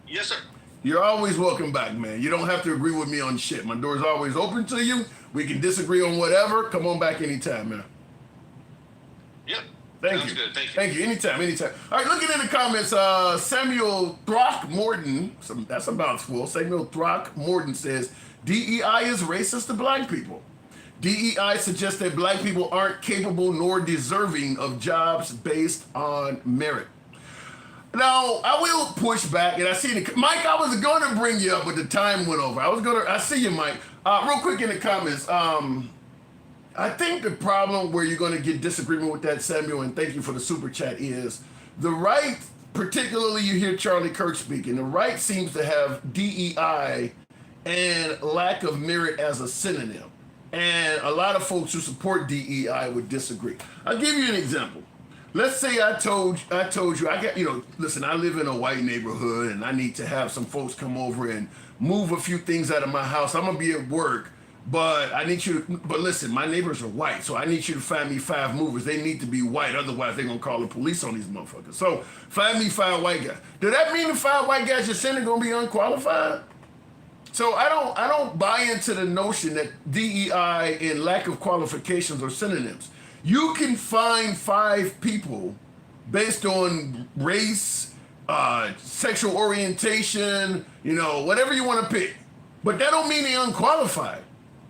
Yes, sir. You're always welcome back, man. You don't have to agree with me on shit. My door's always open to you. We can disagree on whatever. Come on back anytime, man. Yep. Thank you. Good. Thank you. Anytime. All right, looking in the comments, Samuel Throckmorton, that's a mouthful. Samuel Throckmorton says, DEI is racist to black people. DEI suggests that black people aren't capable nor deserving of jobs based on merit. Now, I will push back, and I see Mike, I was going to bring you up, but the time went over. I see you, Mike. Real quick in the comments, I think the problem where you're going to get disagreement with that, Samuel, and thank you for the super chat, is the right, particularly you hear Charlie Kirk speaking, the right seems to have DEI and lack of merit as a synonym. And a lot of folks who support DEI would disagree. I'll give you an example. Let's say I told you, listen, I live in a white neighborhood and I need to have some folks come over and move a few things out of my house. I'm going to be at work. But listen, my neighbors are white, so I need you to find me 5 movers. They need to be white, otherwise they're gonna call the police on these motherfuckers. So find me 5 white guys. Does that mean the 5 white guys you're sending gonna be unqualified? So I don't buy into the notion that DEI and lack of qualifications are synonyms. You can find 5 people based on race, sexual orientation, whatever you want to pick, but that don't mean they're unqualified.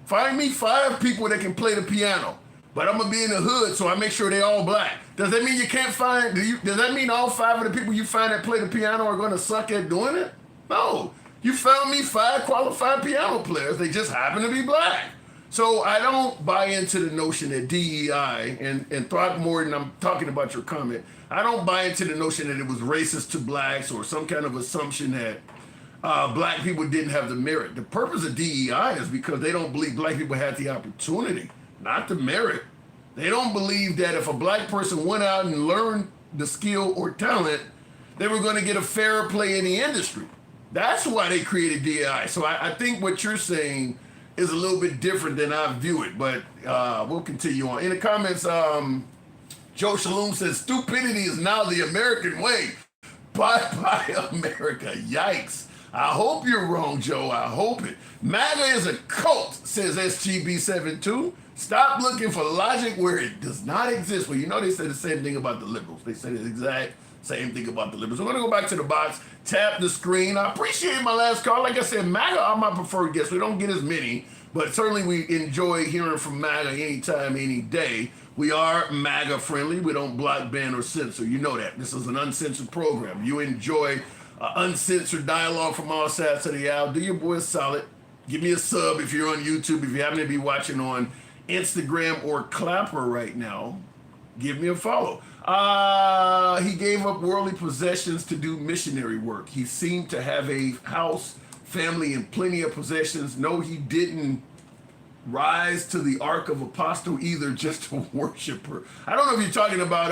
Find me 5 people that can play the piano, but I'm gonna be in the hood, so I make sure they're all black. Does that mean you can't find? Does that mean all 5 of the people you find that play the piano are gonna suck at doing it? No, you found me 5 qualified piano players. They just happen to be black. So I don't buy into the notion that DEI and Throckmorton. I'm talking about your comment. I don't buy into the notion that it was racist to blacks or some kind of assumption that black people didn't have the merit. The purpose of DEI is because they don't believe black people had the opportunity, not the merit. They don't believe that if a black person went out and learned the skill or talent, they were going to get a fairer play in the industry. That's why they created DEI. So I think what you're saying is a little bit different than I view it, but we'll continue on. In the comments, Joe Shalom says, stupidity is now the American way. Bye-bye, America. Yikes. I hope you're wrong, Joe. I hope it. MAGA is a cult, says SGB72. Stop looking for logic where it does not exist. Well, they say the same thing about the liberals. They say the exact same thing about the liberals. We're going to go back to the box, tap the screen. I appreciate my last call. Like I said, MAGA are my preferred guests. We don't get as many, but certainly we enjoy hearing from MAGA anytime, any day. We are MAGA friendly. We don't block, ban, or censor. You know that. This is an uncensored program. You enjoy uncensored dialogue from all sides of the aisle. Do your boy solid. Give me a sub if you're on YouTube. If you happen to be watching on Instagram or Clapper right now, give me a follow. He gave up worldly possessions to do missionary work. He seemed to have a house, family, and plenty of possessions. No, he didn't rise to the Ark of Apostle either, just a worshiper. I don't know if you're talking about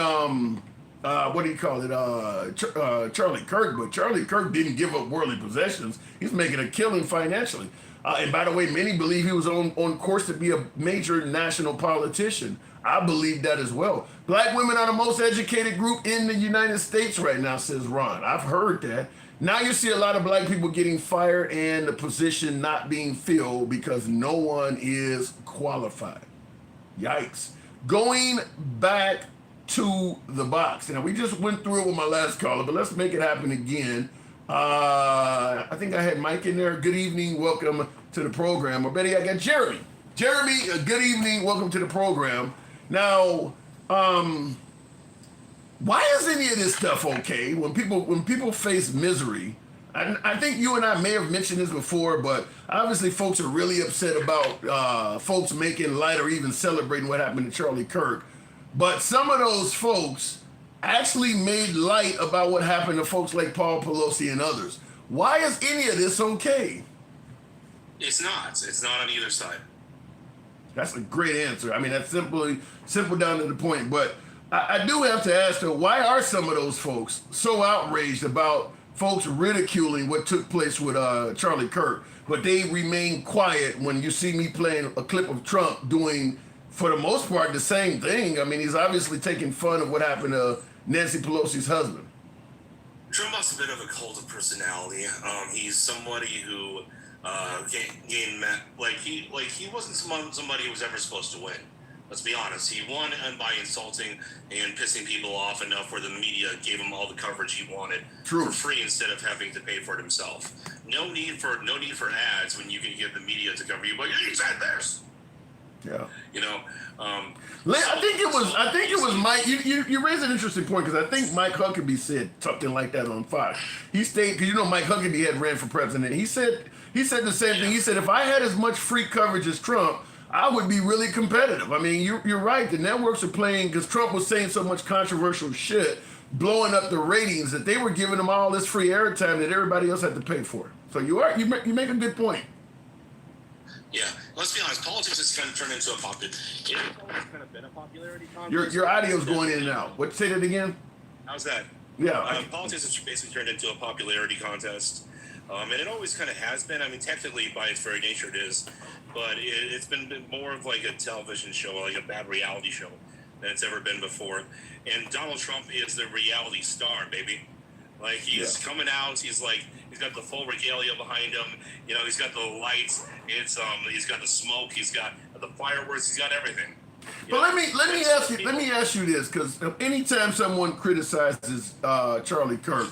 what do you call it? Charlie Kirk, but Charlie Kirk didn't give up worldly possessions. He's making a killing financially. And by the way, many believe he was on course to be a major national politician. I believe that as well. Black women are the most educated group in the United States right now, says Ron. I've heard that. Now you see a lot of black people getting fired and the position not being filled because no one is qualified. Yikes. Going back to the box. Now, we just went through it with my last caller, but let's make it happen again. I think I had Mike in there. Good evening. Welcome to the program. Or better, I got Jeremy. Jeremy, good evening. Welcome to the program. Now, why is any of this stuff okay when people face misery? I think you and I may have mentioned this before, but obviously folks are really upset about folks making light or even celebrating what happened to Charlie Kirk. But some of those folks actually made light about what happened to folks like Paul Pelosi and others. Why is any of this okay? It's not. It's not on either side. That's a great answer. I mean, that's simple down to the point. But I do have to ask, though, why are some of those folks so outraged about folks ridiculing what took place with Charlie Kirk, but they remain quiet when you see me playing a clip of Trump doing, for the most part, the same thing? I mean, he's obviously taking fun of what happened to Nancy Pelosi's husband. Trump has a bit of a cult of personality. He's somebody who he wasn't somebody who was ever supposed to win. Let's be honest. He won by insulting and pissing people off enough where the media gave him all the coverage he wanted for free instead of having to pay for it himself. No need for ads when you can get the media to cover you. But he said this. Yeah. You know. I think it was Mike. You raised an interesting point because I think Mike Huckabee said something like that on Fox. He stated, because Mike Huckabee had ran for president. He said the same thing. He said, if I had as much free coverage as Trump, I would be really competitive. I mean, you're right. The networks are playing, because Trump was saying so much controversial shit, blowing up the ratings, that they were giving him all this free airtime that everybody else had to pay for. So you make a good point. Yeah, let's be honest. Politics has kind of turned into a it's always kind of been a popularity contest. Your audio's going in and out. What? Say that again. How's that? Yeah. Politics has basically turned into a popularity contest. And it always kind of has been. I mean, technically, by its very nature, it is. But it's been more of like a television show, like a bad reality show than it's ever been before. And Donald Trump is the reality star, baby. Like, he's coming out. He's got the full regalia behind him. He's got the lights. He's got the smoke. He's got the fireworks. He's got everything. But let me ask you this, because anytime someone criticizes Charlie Kirk,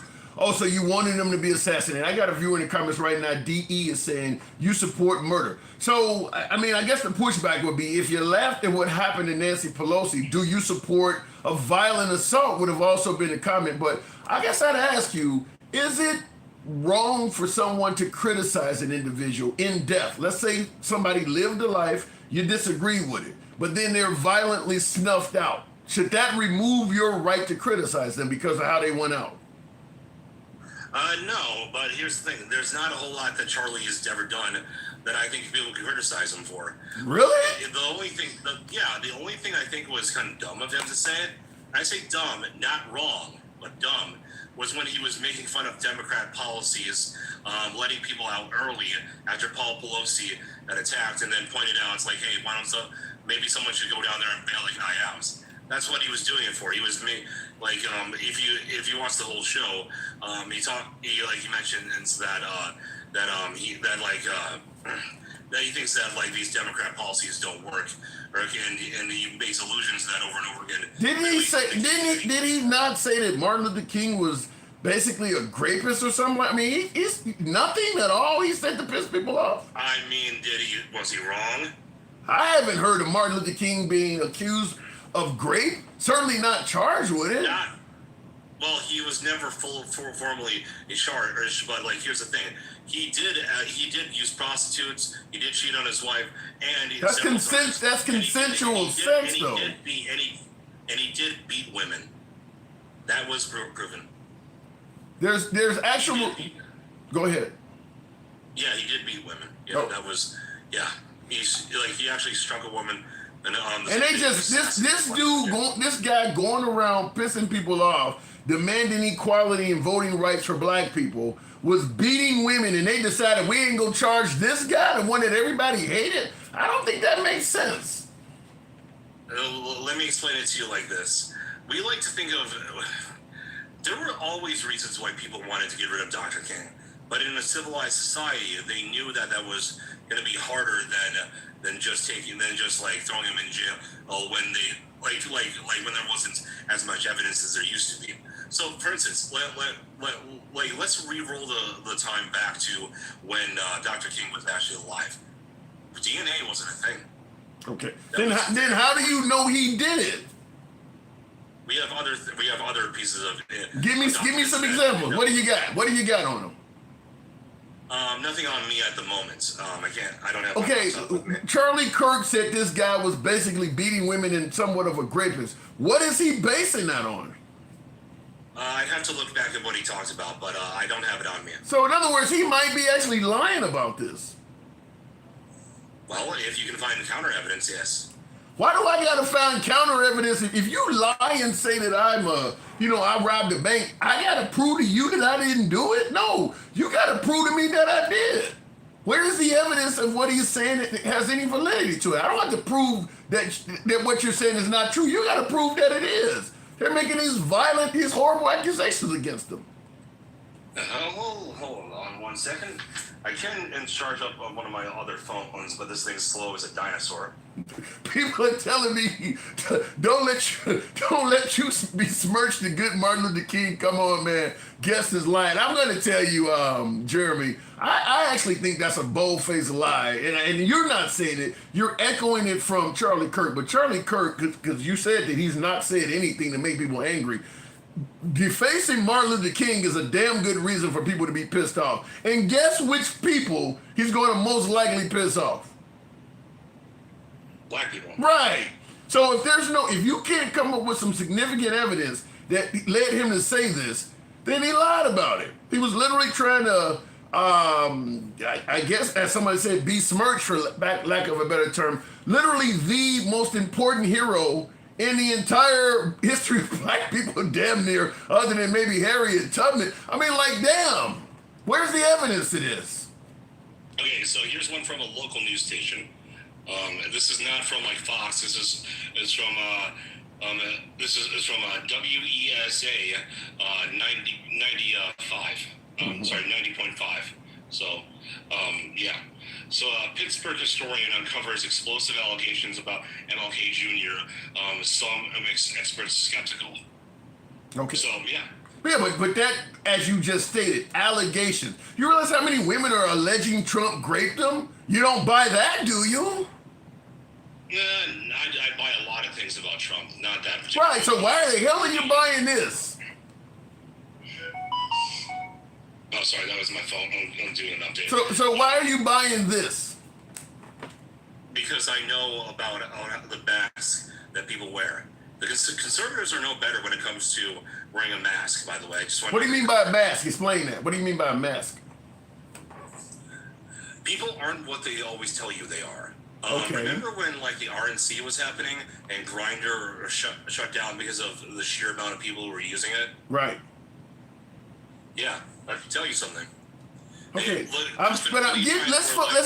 so you wanted him to be assassinated. I got a viewer in the comments right now. DE is saying you support murder. So I mean, I guess the pushback would be, if you laughed at what happened to Nancy Pelosi, do you support a violent assault? Would have also been a comment. But I guess I'd ask you: is it wrong for someone to criticize an individual in depth? Let's say somebody lived a life, you disagree with it, but then they're violently snuffed out. Should that remove your right to criticize them because of how they went out? No, but here's the thing. There's not a whole lot that Charlie has ever done that I think people can criticize him for. Really? The only thing I think was kind of dumb of him to say it, I say dumb, not wrong, but dumb, was when he was making fun of Democrat policies, letting people out early after Paul Pelosi had attacked, and then pointed out, it's like, hey, maybe someone should go down there and bail like an house. That's what he was doing it for. He was if you watch the whole show, he mentioned that he thinks that these Democrat policies don't work, and he makes allusions to that over and over again. Did he not say that Martin Luther King was basically a rapist or something? I mean, he's nothing at all. He said to piss people off. I mean, was he wrong? I haven't heard of Martin Luther King being accused of rape. Certainly not charged with it. Well, he was never formally charged, but here's the thing: he did use prostitutes. He did cheat on his wife, and that's consensual sex, though. And he did beat women. That was proven. There's actual. Go ahead. Yeah, he did beat women. Yeah, that was. Yeah, he actually struck a woman And they just this guy going around pissing people off, demanding equality and voting rights for black people, was beating women, and they decided we ain't gonna charge this guy, the one that everybody hated. I don't think that makes sense. Let me explain it to you like this. We like to think of there were always reasons why people wanted to get rid of Dr. King, but in a civilized society, they knew that that was going to be harder than just like throwing him in jail. When they like when there wasn't as much evidence as there used to be. So, for instance, let's re-roll the time back to when Dr. King was actually alive. DNA wasn't a thing. Okay. Then how do you know he did it? We have other pieces of it. Give me some examples. What do you got? What do you got on him? Nothing on me at the moment. I don't have. Okay, Charlie Kirk said this guy was basically beating women and somewhat of a rapist. What is he basing that on? I have to look back at what he talked about, but I don't have it on me. So in other words, he might be actually lying about this. Well, if you can find counter evidence, yes. Why do I gotta find counter evidence? If you lie and say that I robbed a bank, I gotta prove to you that I didn't do it? No, you gotta prove to me that I did. Where is the evidence of what he's saying that has any validity to it? I don't have to prove that what you're saying is not true. You gotta prove that it is. They're making these horrible accusations against them. Hold on 1 second. I can charge up on one of my other phones, but this thing's slow as a dinosaur. People are telling me, don't let you besmirch the good Martin Luther King. Come on, man. Guess his line. I'm going to tell you, Jeremy, I actually think that's a bold-faced lie. And you're not saying it. You're echoing it from Charlie Kirk. But Charlie Kirk, because you said that he's not said anything to make people angry, defacing Martin Luther King is a damn good reason for people to be pissed off. And guess which people he's going to most likely piss off? Black people. Right. So if you can't come up with some significant evidence that led him to say this, then he lied about it. He was literally trying to, I guess, as somebody said, besmirch, for lack of a better term, literally the most important hero in the entire history of black people, damn near, other than maybe Harriet Tubman. I mean, like, damn. Where's the evidence to this? Okay, so here's one from a local news station. This is not from like Fox. This is from WESA 90.5. So yeah. So a Pittsburgh historian uncovers explosive allegations about MLK Jr. Some experts skeptical. Okay. So yeah. Yeah, but that, as you just stated, allegations. You realize how many women are alleging Trump raped them? You don't buy that, do you? I buy a lot of things about Trump, not that particular. Right, so why the hell are you buying this? Oh, sorry, that was my phone. I'm doing an update. So why are you buying this? Because I know about the masks that people wear. Because conservatives are no better when it comes to wearing a mask, by the way. What do you mean by a mask? Explain that. What do you mean by a mask? People aren't what they always tell you they are. Okay. Remember when like the RNC was happening and Grindr shut down because of the sheer amount of people who were using it? Right. Yeah, I can tell you something. Okay, let's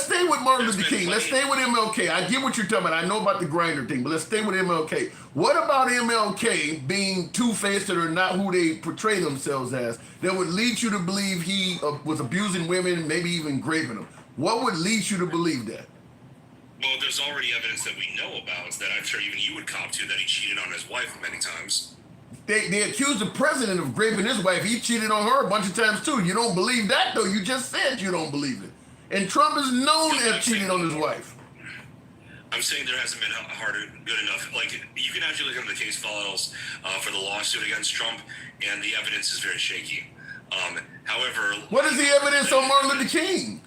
stay with Martin Luther King. Let's stay with MLK. I get what you're talking about. I know about the Grindr thing, but let's stay with MLK. What about MLK being two-faced or not who they portray themselves as that would lead you to believe he was abusing women, maybe even raping them? What would lead you to believe that? Well, there's already evidence that we know about that I'm sure even you would cop to, that he cheated on his wife many times. They accused the president of raping his wife. He cheated on her a bunch of times too. You don't believe that though. You just said you don't believe it. And Trump is known to have cheated on his wife. I'm saying there hasn't been good enough. Like, you can actually look at the case files for the lawsuit against Trump, and the evidence is very shaky. However, what is the evidence on Martin Luther King?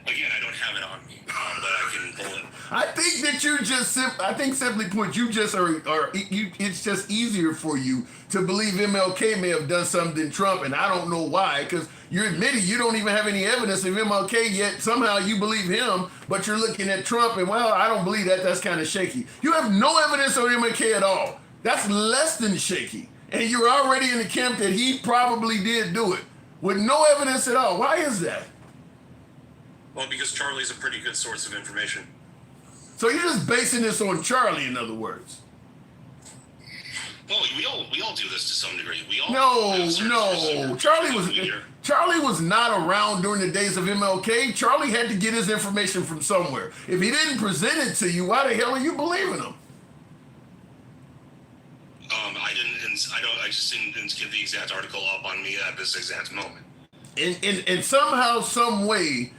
Again, I don't have it on me, but I can pull it. I think that you just, I think simply put, you just it's just easier for you to believe MLK may have done something than Trump, and I don't know why, because you're admitting you don't even have any evidence of MLK yet. Somehow you believe him, but you're looking at Trump, and well, I don't believe that. That's kind of shaky. You have no evidence of MLK at all. That's less than shaky. And you're already in the camp that he probably did do it with no evidence at all. Why is that? Well, because Charlie's a pretty good source of information. So you're just basing this on Charlie, in other words. Well, we all do this to some degree. We all No. Charlie was not around during the days of MLK. Charlie had to get his information from somewhere. If he didn't present it to you, why the hell are you believing him? I just didn't get the exact article up on me at this exact moment. And somehow, some way,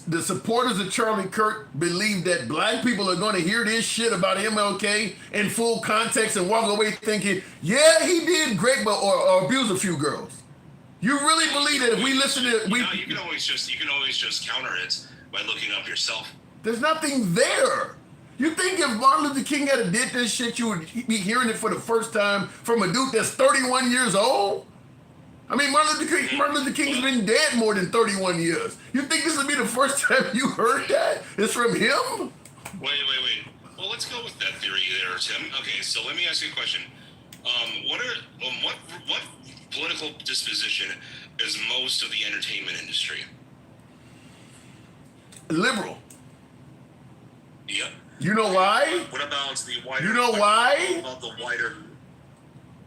the supporters of Charlie Kirk believe that black people are going to hear this shit about MLK in full context and walk away thinking, yeah, he did great, but or abuse a few girls. You really believe that if we listen to you can always just counter it by looking up yourself. There's nothing there. You think if Martin Luther King had did this shit, you would be hearing it for the first time from a dude that's 31 years old? I mean, Martin Luther King's been dead more than 31 years. You think this would be the first time you heard that? It's from him? Wait. Well, let's go with that theory there, Tim. Okay, so let me ask you a question. What political disposition is most of the entertainment industry? Liberal. Yeah. You know why? What about the wider? You know why? What about the wider?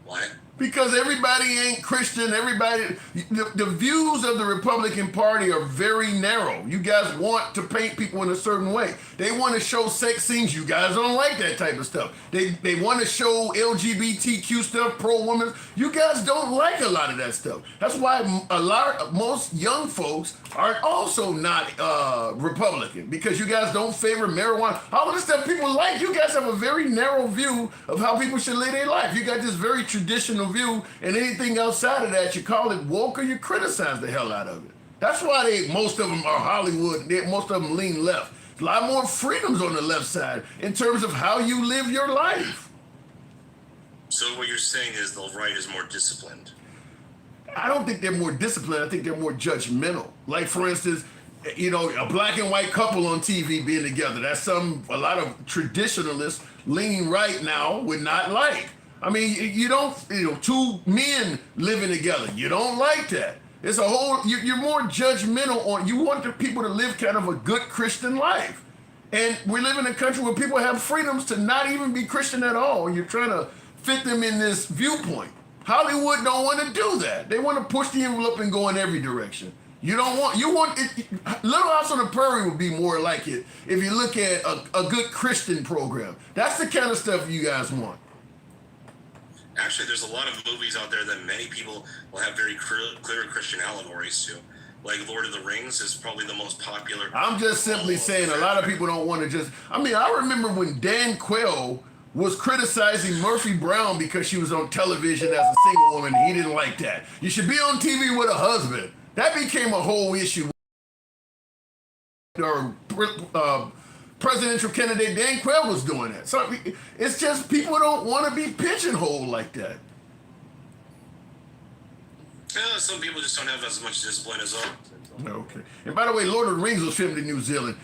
Why? Because everybody ain't Christian. The views of the Republican Party are very narrow. You guys want to paint people in a certain way. They want to show sex scenes. You guys don't like that type of stuff. They want to show LGBTQ stuff, pro-women. You guys don't like a lot of that stuff. That's why most young folks are also not Republican, because you guys don't favor marijuana. All of the stuff people like, you guys have a very narrow view of how people should live their life. You got this very traditional view, and anything outside of that, you call it woke or you criticize the hell out of it. That's why most of them are Hollywood. Most of them lean left. A lot more freedoms on the left side in terms of how you live your life. So what you're saying is the right is more disciplined. I don't think they're more disciplined. I think they're more judgmental. Like, for instance, a black and white couple on TV being together. That's a lot of traditionalists leaning right now would not like. I mean, two men living together. You don't like that. It's a whole, you're more judgmental on, you want the people to live kind of a good Christian life. And we live in a country where people have freedoms to not even be Christian at all. You're trying to fit them in this viewpoint. Hollywood don't want to do that. They want to push the envelope and go in every direction. You want it. Little House on the Prairie would be more like it if you look at a good Christian program. That's the kind of stuff you guys want. Actually, there's a lot of movies out there that many people will have very clear Christian allegories to. Like Lord of the Rings is probably the most popular. I'm just simply saying a lot of people don't want to just... I remember when Dan Quayle was criticizing Murphy Brown because she was on television as a single woman. He didn't like that. You should be on TV with a husband. That became a whole issue. Presidential candidate Dan Quayle was doing that. So it's just people don't want to be pigeonholed like that. Yeah, some people just don't have as much discipline as others. Okay. And by the way, Lord of the Rings was filmed in New Zealand.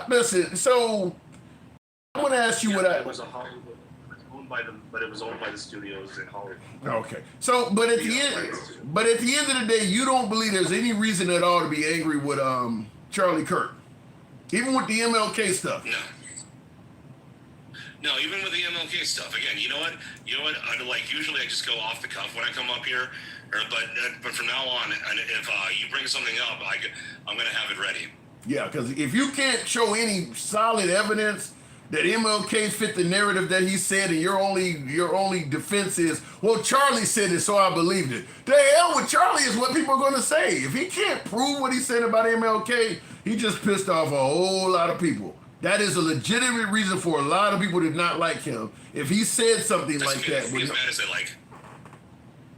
Listen, so I'm going to ask you It was a Hollywood. It was owned by the studios in Hollywood. Okay. So, but at the end of the day, you don't believe there's any reason at all to be angry with Charlie Kirk, even with the MLK stuff. No, even with the MLK stuff. Again, you know what? Usually I just go off the cuff when I come up here, but from now on, and if you bring something up, I'm going to have it ready. Yeah, because if you can't show any solid evidence that MLK fit the narrative that he said, and your only defense is, well, Charlie said it, so I believed it. The hell with Charlie is what people are going to say. If he can't prove what he said about MLK, he just pissed off a whole lot of people. That is a legitimate reason for a lot of people to not like him. If he said something like that, they can be as mad as they like.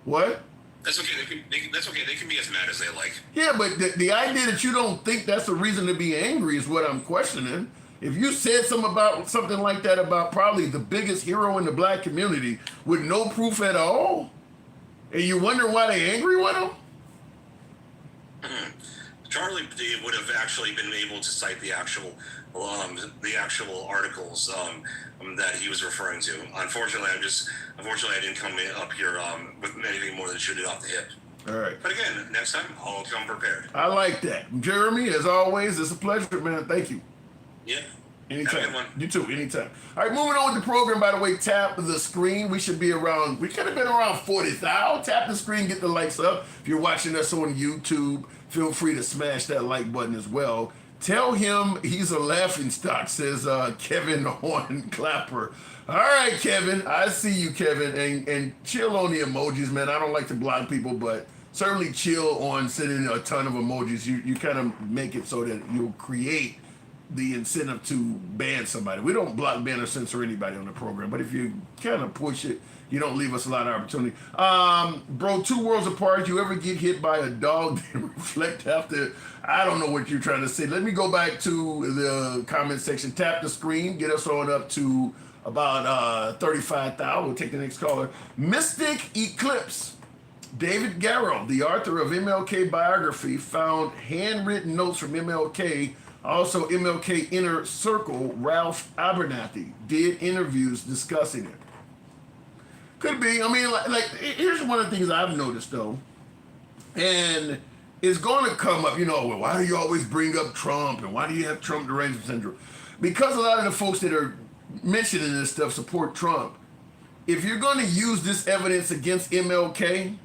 What? That's okay. That's okay. They can be as mad as they like. Yeah, but the idea that you don't think that's a reason to be angry is what I'm questioning. If you said something like that about probably the biggest hero in the black community with no proof at all, and you wonder why they angry with him? Charlie would have actually been able to cite the actual articles that he was referring to. Unfortunately, I didn't come up here with anything more than shoot it off the hip. All right. But again, next time I'll come prepared. I like that, Jeremy. As always, it's a pleasure, man. Thank you. Yeah. Anytime. You too, anytime. All right, moving on with the program, by the way, tap the screen. We could have been around 40,000. Tap the screen, get the likes up. If you're watching us on YouTube, feel free to smash that like button as well. Tell him he's a laughingstock, says Kevin Horn Clapper. All right, Kevin. I see you, Kevin. And chill on the emojis, man. I don't like to block people, but certainly chill on sending a ton of emojis. You kind of make it so that you'll create the incentive to ban somebody. We don't block, ban, or censor anybody on the program, but if you kind of push it, you don't leave us a lot of opportunity. Bro, 2 worlds apart, you ever get hit by a dog that reflect after? I don't know what you're trying to say. Let me go back to the comment section. Tap the screen, get us on up to about 35,000. We'll take the next caller. Mystic Eclipse. David Garrow, the author of MLK biography, found handwritten notes from MLK. Also, MLK Inner Circle, Ralph Abernathy, did interviews discussing it. Could be. I mean, like here's one of the things I've noticed, though. And it's going to come up, well, why do you always bring up Trump? And why do you have Trump derangement syndrome? Because a lot of the folks that are mentioning this stuff support Trump. If you're going to use this evidence against MLK,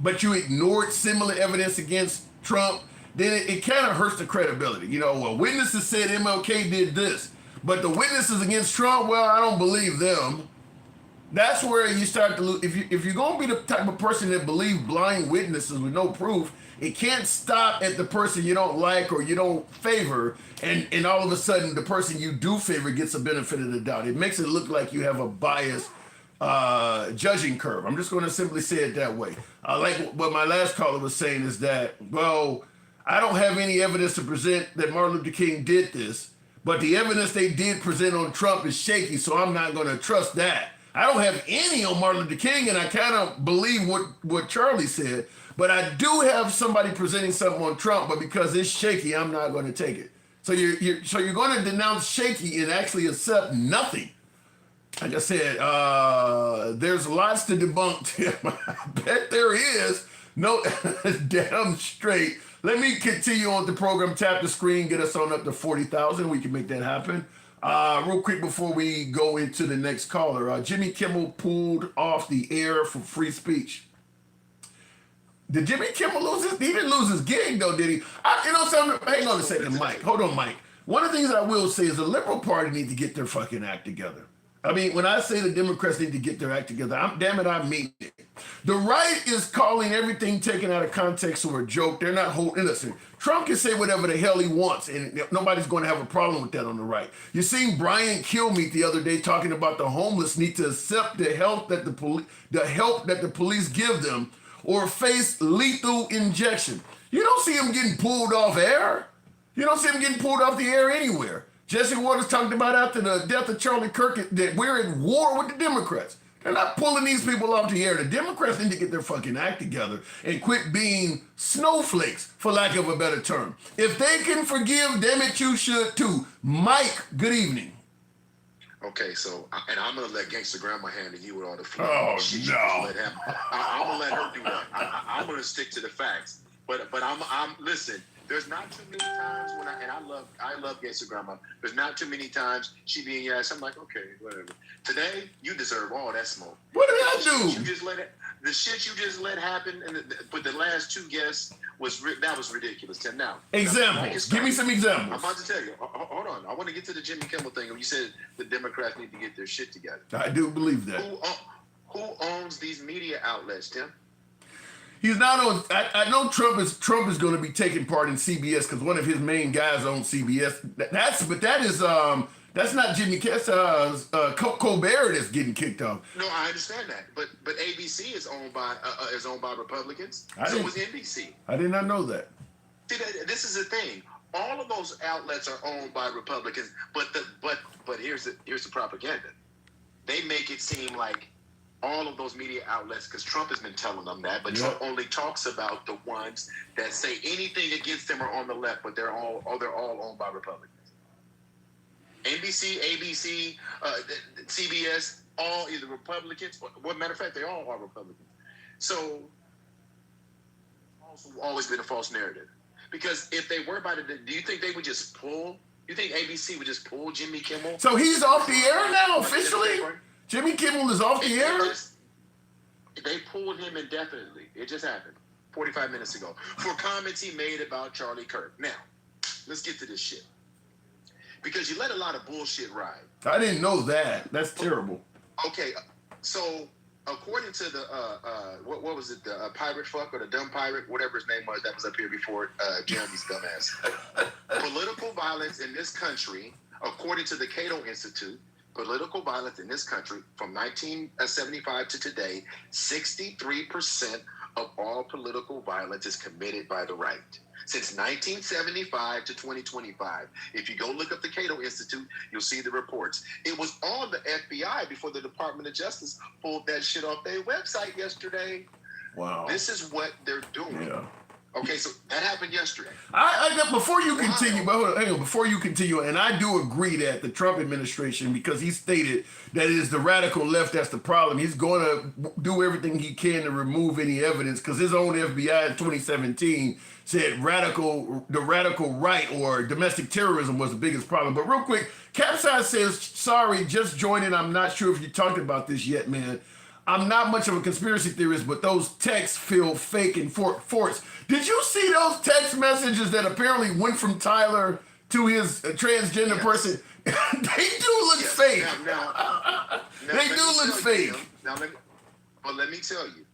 but you ignored similar evidence against Trump, then it kind of hurts the credibility. Well, witnesses said MLK did this, but the witnesses against Trump, well, I don't believe them. That's where you start to lose. If you're going to be the type of person that believes blind witnesses with no proof, it can't stop at the person you don't like or you don't favor, and all of a sudden the person you do favor gets a benefit of the doubt. It makes it look like you have a biased judging curve. I'm just going to simply say it that way. Like what my last caller was saying is that, well, I don't have any evidence to present that Martin Luther King did this, but the evidence they did present on Trump is shaky, so I'm not going to trust that. I don't have any on Martin Luther King, and I kind of believe what Charlie said, but I do have somebody presenting something on Trump, but because it's shaky, I'm not going to take it. So you're going to denounce shaky and actually accept nothing. Like I said, there's lots to debunk, Tim. I bet there is. No, damn straight. Let me continue on the program. Tap the screen, get us on up to 40,000. We can make that happen. Real quick before we go into the next caller, Jimmy Kimmel pulled off the air for free speech. Did Jimmy Kimmel lose his? He didn't lose his gig though, did he? Hang on a second, Mike. Hold on, Mike. One of the things I will say is the Liberal Party need to get their fucking act together. I mean, when I say the Democrats need to get their act together, I mean it. The right is calling everything taken out of context or a joke. They're not holding. Listen, Trump can say whatever the hell he wants, and nobody's going to have a problem with that on the right. You seen Brian Kilmeade the other day talking about the homeless need to accept the help that the police give them, or face lethal injection. You don't see him getting pulled off air. You don't see him getting pulled off the air anywhere. Jesse Waters talked about after the death of Charlie Kirk that we're at war with the Democrats. They're not pulling these people off the air. The Democrats need to get their fucking act together and quit being snowflakes, for lack of a better term. If they can forgive, damn it, you should too. Mike, good evening. Okay, so, and I'm going to let Gangsta Grandma handle you with all the no. I'm going to let her do that. I'm going to stick to the facts. But I'm listen, there's not too many times when I love Gangsta Grandma. There's not too many times she be in your ass. I'm like, okay, whatever. Today, you deserve all that smoke. What did I do? The shit you just let happen, but the last two guests was ridiculous. Tim, now examples. Give me some examples. I'm about to tell you. Hold on. I want to get to the Jimmy Kimmel thing. You said the Democrats need to get their shit together. I do believe that. Who owns these media outlets, Tim? He's not on. I know Trump is going to be taking part in CBS because one of his main guys owns CBS. That's not Jimmy. That's Colbert that's getting kicked off. No, I understand that, but ABC is owned by Republicans. So was NBC. I did not know that. See, this is the thing. All of those outlets are owned by Republicans, but here's the propaganda. They make it seem like all of those media outlets, because Trump has been telling them that, but Trump only talks about the ones that say anything against them are on the left, but they're all owned by Republicans. NBC, ABC, CBS, all either Republicans, or matter of fact, they all are Republicans. So, also always been a false narrative. Because if they were about it, do you think they would just pull? You think ABC would just pull Jimmy Kimmel? So he's off the air now officially? Jimmy Kimmel is off the air? They pulled him indefinitely. It just happened 45 minutes ago for comments he made about Charlie Kirk. Now, let's get to this shit. Because you let a lot of bullshit ride. I didn't know that. That's terrible. Okay, so according to the what was it, the pirate fuck or the dumb pirate, whatever his name was that was up here before Jeremy's dumbass. Political violence in this country, according to the Cato Institute, political violence in this country from 1975 to today, 63% of all political violence is committed by the right. Since 1975 to 2025. If you go look up the Cato Institute, you'll see the reports. It was on the FBI before the Department of Justice pulled that shit off their website yesterday. Wow. This is what they're doing. Yeah. Okay, so that happened yesterday. Before you continue, before you continue, and I do agree that the Trump administration, because he stated that it is the radical left that's the problem, he's going to do everything he can to remove any evidence, because his own FBI in 2017 said the radical right or domestic terrorism was the biggest problem. But real quick, Capsize says, sorry, just joining. I'm not sure if you talked about this yet, man. I'm not much of a conspiracy theorist, but those texts feel fake and forced. Did you see those text messages that apparently went from Tyler to his transgender person? They do look fake. They do look fake. Let me tell you.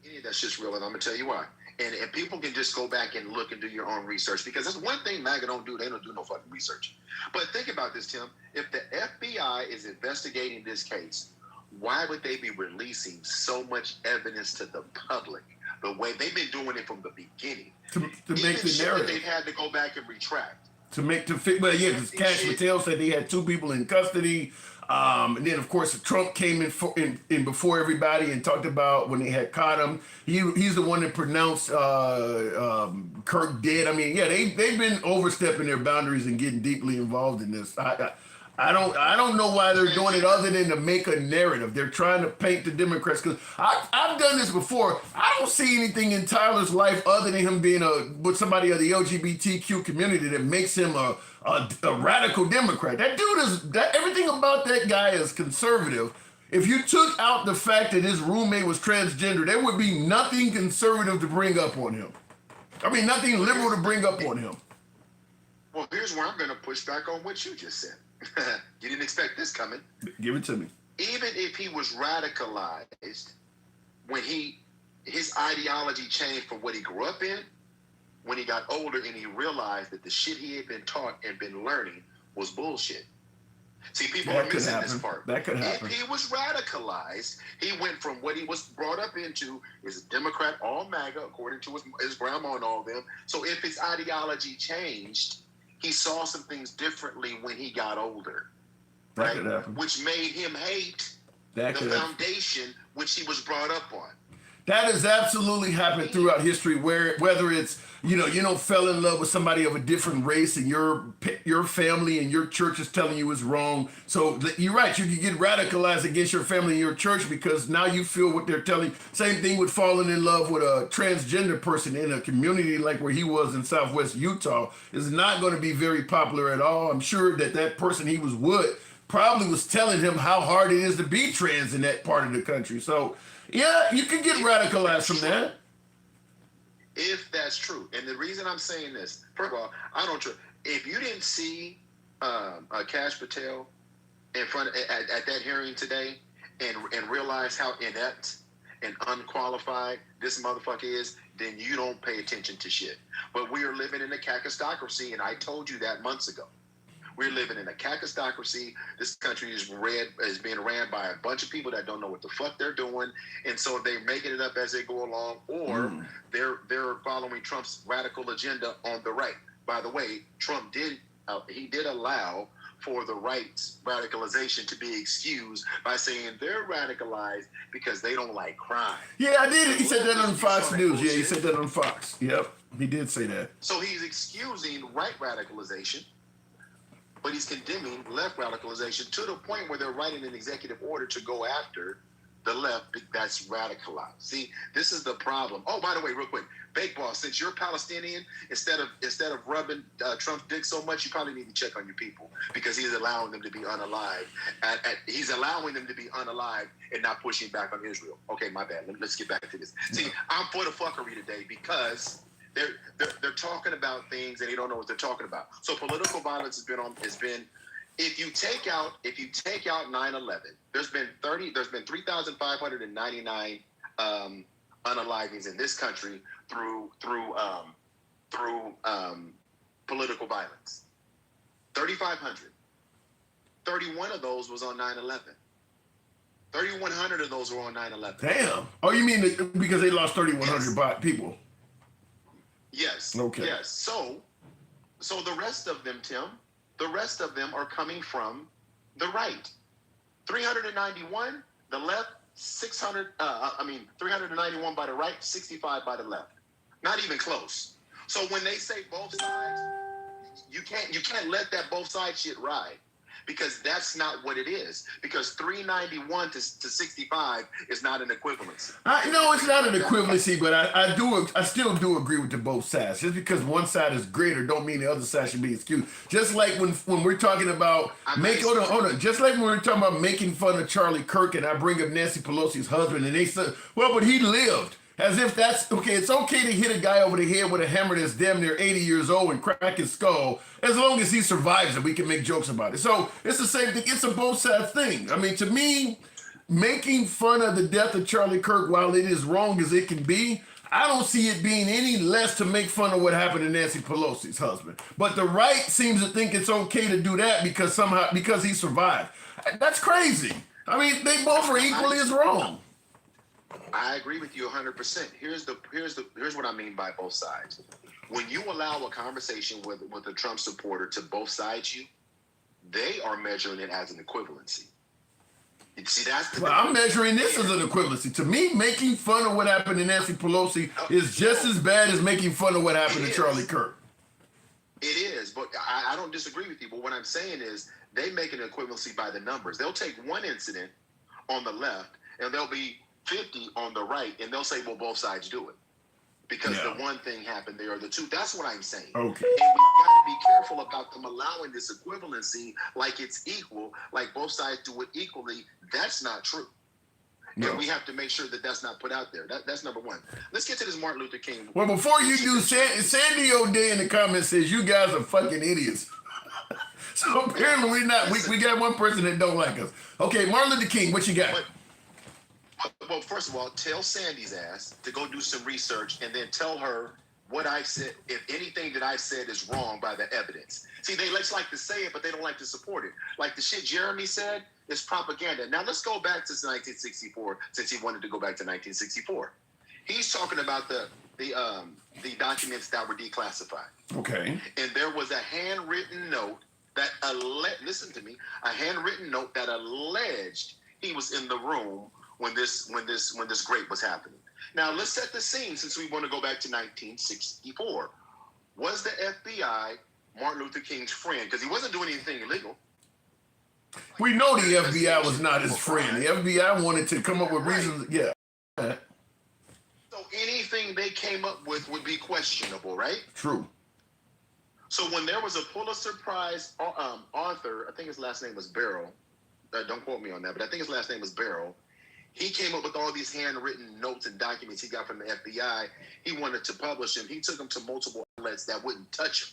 Any of that shit's real, and I'm going to tell you why. And people can just go back and look and do your own research, because that's one thing MAGA don't do. They don't do no fucking research. But think about this, Tim. If the FBI is investigating this case, why would they be releasing so much evidence to the public the way they've been doing it from the beginning? To make the narrative. They've had to go back and retract. But yeah, because Cash Patel said they had 2 people in custody. And then, of course, Trump came in before everybody and talked about when they had caught him. He's the one that pronounced Kirk dead. I mean, yeah, they've been overstepping their boundaries and getting deeply involved in this. I don't know why they're doing it other than to make a narrative. They're trying to paint the Democrats, because I've done this before. I don't see anything in Tyler's life other than him being with somebody of the LGBTQ community that makes him a radical Democrat. That dude everything about that guy is conservative. If you took out the fact that his roommate was transgender, there would be nothing conservative to bring up on him. I mean, nothing liberal to bring up on him. Well, here's where I'm going to push back on what you just said. You didn't expect this coming. Give it to me. Even if he was radicalized, when his ideology changed from what he grew up in, when he got older and he realized that the shit he had been taught and been learning was bullshit. See, people are missing this part. That could happen. If he was radicalized, he went from what he was brought up into is a Democrat, all MAGA, according to his grandma and all them. So if his ideology changed, he saw some things differently when he got older, that could happen. Which made him hate the foundation which he was brought up on. That has absolutely happened throughout history, whether it's, you fell in love with somebody of a different race and your family and your church is telling you it's wrong. So you're right, you can get radicalized against your family and your church because now you feel what they're telling you. Same thing with falling in love with a transgender person in a community like where he was in Southwest Utah is not going to be very popular at all. I'm sure that person he was with probably was telling him how hard it is to be trans in that part of the country. So yeah, you can get radicalized from that. If that's true. And the reason I'm saying this, first of all, I don't trust. If you didn't see Cash Patel in front at that hearing today and realize how inept and unqualified this motherfucker is, then you don't pay attention to shit. But we are living in a kakistocracy, and I told you that months ago. We're living in a cacostocracy. This country is being ran by a bunch of people that don't know what the fuck they're doing, and so they're making it up as they go along, or they're following Trump's radical agenda on the right. By the way, Trump did allow for the right's radicalization to be excused by saying they're radicalized because they don't like crime. Yeah, I did. He said that on Fox News. Yeah, he said that on Fox. Yep, he did say that. So he's excusing right radicalization, but he's condemning left radicalization to the point where they're writing an executive order to go after the left that's radicalized. See, this is the problem. Oh, by the way, real quick, Bake Boss, since you're Palestinian, instead of rubbing Trump's dick so much, you probably need to check on your people because he's allowing them to be unalive. He's allowing them to be unalive and not pushing back on Israel. Okay, my bad. Let's get back to this. See, I'm for the fuckery today because they're talking about things and they don't know what they're talking about. So political violence has been. If you take out 9/11, there's been 3,599 unalivings in this country through political violence. 3,500. 31 of those was on 9/11. 3,100 of those were on 9/11. Damn. Oh, you mean because they lost 3,100 people? Yes. Okay. Yes. So the rest of them, Tim. The rest of them are coming from the right. 391, the left, 391 by the right, 65 by the left. Not even close. So when they say both sides, you can't let that both sides shit ride. Because that's not what it is. Because 391 to 65 is not an equivalency. No, it's not an equivalency, but I still do agree with the both sides. Just because one side is greater don't mean the other side should be excused. Just like when we're talking about hold on. Just like when we're talking about making fun of Charlie Kirk and I bring up Nancy Pelosi's husband and they said, well, but he lived. As if that's okay. It's okay to hit a guy over the head with a hammer that's damn near 80 years old and crack his skull. As long as he survives it, we can make jokes about it. So it's the same thing. It's a both sides thing. I mean, to me, making fun of the death of Charlie Kirk, while it is wrong as it can be, I don't see it being any less to make fun of what happened to Nancy Pelosi's husband. But the right seems to think it's okay to do that because he survived. That's crazy. I mean, they both are equally as wrong. I agree with you 100%. Here's what I mean by both sides. When you allow a conversation with a Trump supporter to both sides you, they are measuring it as an equivalency. You see, I'm measuring this as an equivalency. To me, making fun of what happened to Nancy Pelosi is just as bad as making fun of what happened to Charlie Kirk. It is, but I don't disagree with you. But what I'm saying is they make an equivalency by the numbers. They'll take one incident on the left and they'll be 50 on the right, and they'll say, well, both sides do it. Because the one thing happened there, or the two. That's what I'm saying. Okay. And we got to be careful about them allowing this equivalency like it's equal, like both sides do it equally. That's not true. No. And we have to make sure that that's not put out there. That's number one. Let's get to this Martin Luther King. Well, before you do, Sandy O'Day in the comments says, you guys are fucking idiots. So apparently we're not. We got one person that don't like us. Okay, Martin Luther King, what you got? Well, first of all, tell Sandy's ass to go do some research and then tell her what I said, if anything that I said is wrong by the evidence. See, they just like to say it, but they don't like to support it. Like the shit Jeremy said is propaganda. Now, let's go back to 1964, since he wanted to go back to 1964. He's talking about the documents that were declassified. Okay. And there was a handwritten note that listen to me, a handwritten note that alleged he was in the room when this grape was happening. Now let's set the scene since we want to go back to 1964. Was the FBI Martin Luther King's friend? Because he wasn't doing anything illegal. We know the FBI was not his friend. The FBI wanted to come up with reasons. Yeah. So anything they came up with would be questionable, right? True. So when there was a Pulitzer Prize author, I think his last name was Barrow. Don't quote me on that, but I think his last name was Barrow. He came up with all these handwritten notes and documents he got from the FBI. He wanted to publish them. He took them to multiple outlets that wouldn't touch him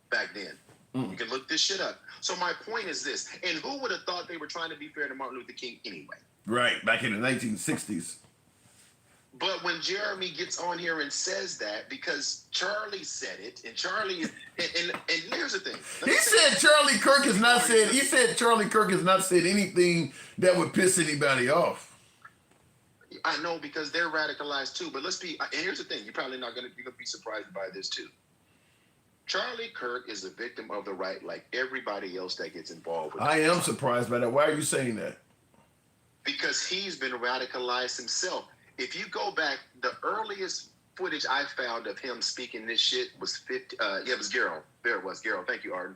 back then. You can look this shit up. So my point is this, and who would have thought they were trying to be fair to Martin Luther King anyway? Right, back in the 1960s. But when Jeremy gets on here and says that, because Charlie said it, and Charlie, and here's the thing. He said said Charlie Kirk has not said. He said Charlie Kirk has not said anything that would piss anybody off. I know, because they're radicalized too. But let's be. And here's the thing: you're probably not gonna be surprised by this too. Charlie Kirk is a victim of the right, like everybody else that gets involved with. I am surprised by that. Why are you saying that? Because he's been radicalized himself. If you go back, the earliest footage I found of him speaking this shit was 50. It was Gerald. There it was, Gerald. Thank you, Arden.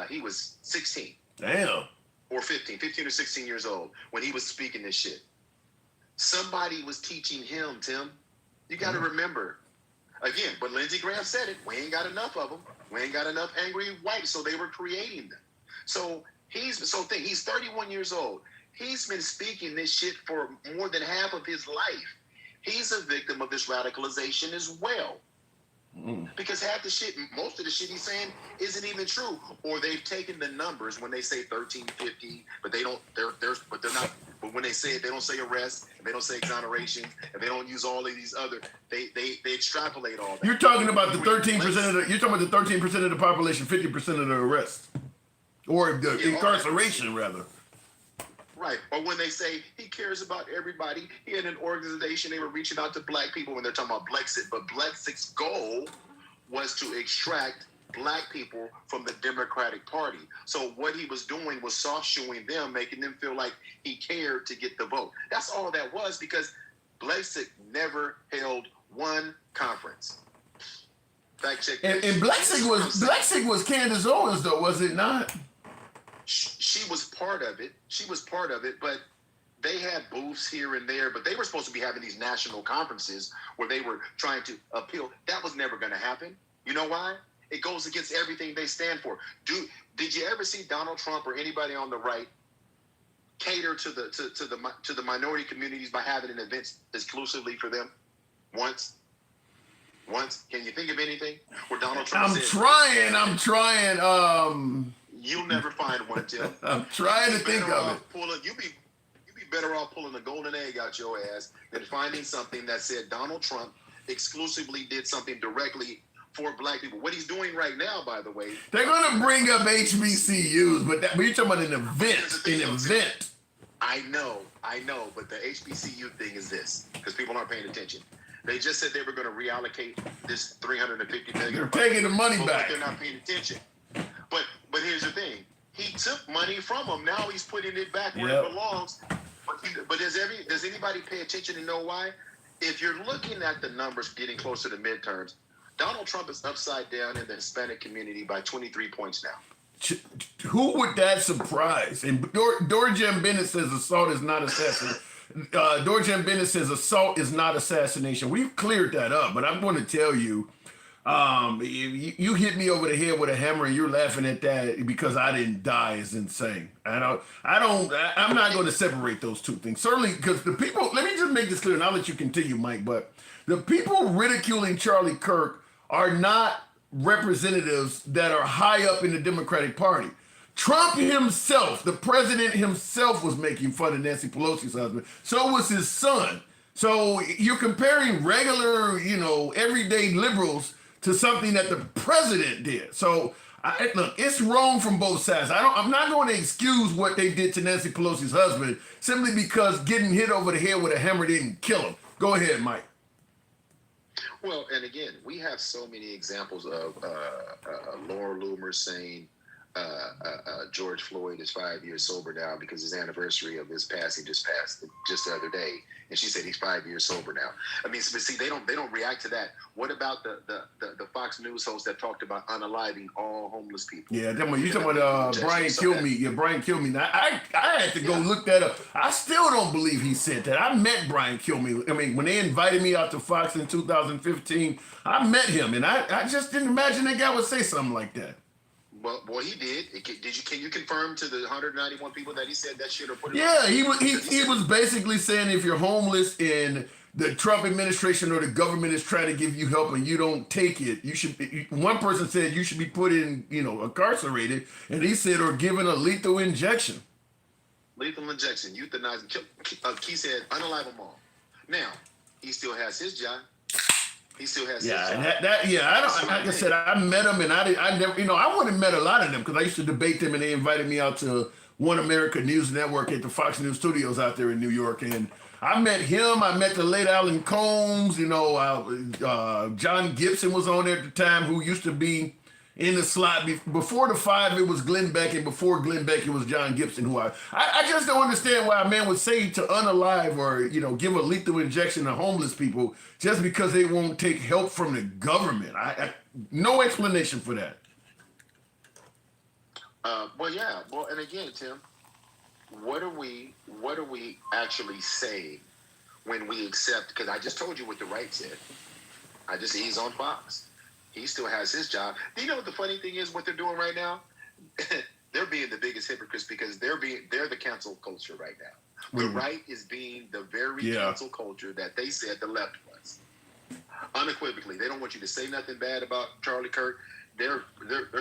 He was 16. Damn. Or 15 or 16 years old when he was speaking this shit. Somebody was teaching him, Tim. You got to remember. Again, but Lindsey Graham said it. We ain't got enough of them. We ain't got enough angry whites, so they were creating them. So he's 31 years old. He's been speaking this shit for more than half of his life. He's a victim of this radicalization as well. Because half the shit, most of the shit he's saying isn't even true. Or they've taken the numbers when they say 1350, but they don't. But they're not. But when they say it, they don't say arrest, and they don't say exoneration, and they don't use all of these other. They extrapolate all that. You're talking about the 13% of the. You're talking about the 13% of the population, 50% of the arrests, or the incarceration rather. Right. Or when they say he cares about everybody, he had an organization, they were reaching out to black people when they're talking about Blexit, but Blexit's goal was to extract black people from the Democratic Party. So what he was doing was soft-shoeing them, making them feel like he cared to get the vote. That's all that was, because Blexit never held one conference. Fact check. And Blexit was Candace Owens, though, was it not? She was part of it. But they had booths here and there, but they were supposed to be having these national conferences where they were trying to appeal. That was never going to happen. You know why? It goes against everything they stand for. Did you ever see Donald Trump or anybody on the right cater to the minority communities by having an event exclusively for them? Once? Can you think of anything where Donald Trump I'm trying. You'll never find one, Tim. I'm trying to think of it. You'd be better off pulling a golden egg out your ass than finding something that said Donald Trump exclusively did something directly for black people. What he's doing right now, by the way. They're going to bring up HBCUs, but you're talking about an event. I know, but the HBCU thing is this, because people aren't paying attention. They just said they were going to reallocate this $350 million. They're taking the money back. They're not paying attention. But here's the thing. He took money from them. Now he's putting it back where it belongs. But does anybody pay attention and know why? If you're looking at the numbers getting closer to midterms, Donald Trump is upside down in the Hispanic community by 23 points now. Who would that surprise? And Dorjan Bennett says assault is not assassination. Dorjan Bennett says assault is not assassination. We've cleared that up, but I'm going to tell you, you hit me over the head with a hammer and you're laughing at that because I didn't die is insane. I'm not going to separate those two things. Certainly, because the people, let me just make this clear and I'll let you continue, Mike, but the people ridiculing Charlie Kirk are not representatives that are high up in the Democratic Party. Trump himself, the president himself, was making fun of Nancy Pelosi's husband. So was his son. So you're comparing regular, everyday liberals to something that the president did. So look, it's wrong from both sides. I'm not going to excuse what they did to Nancy Pelosi's husband simply because getting hit over the head with a hammer didn't kill him. Go ahead, Mike. Well, and again, we have so many examples of Laura Loomer saying George Floyd is 5 years sober now because his anniversary of his passing just passed just the other day, and she said he's 5 years sober now. I mean, but see, they don't react to that. What about the Fox News host that talked about unaliving all homeless people? Yeah, you're talking about Brian Kilmeade. Yeah, Brian Kilmeade. Now, I had to go look that up. I still don't believe he said that. I met Brian Kilmeade. I mean, when they invited me out to Fox in 2015, I met him, and I just didn't imagine that guy would say something like that. Well, he did. Can you confirm to the 191 people that he said that shit or put it? Yeah, he was basically saying if you're homeless and the Trump administration or the government is trying to give you help and you don't take it, you should be. One person said you should be put in, incarcerated, and he said or given a lethal injection. Lethal injection, euthanizing. He said unalive them all. Now he still has his job. He still has. Yeah, his and job. I don't. Like I said, I met them, and I never, I wouldn't have met a lot of them because I used to debate them, and they invited me out to One America News Network at the Fox News studios out there in New York, and I met him. I met the late Alan Combs. John Gibson was on there at the time, who used to be in the slot. Before the 5, it was Glenn Beck, and before Glenn Beck, it was John Gibson, who I just don't understand why a man would say to unalive or, give a lethal injection to homeless people just because they won't take help from the government. No explanation for that. Well, and again, Tim, what do we actually say when we accept? Because I just told you what the right said. He's on Fox. He still has his job. Do you know what the funny thing is? What they're doing right now? They're being the biggest hypocrites because they're the cancel culture right now. The right is being the very cancel culture that they said the left was. Unequivocally, they don't want you to say nothing bad about Charlie Kirk. They're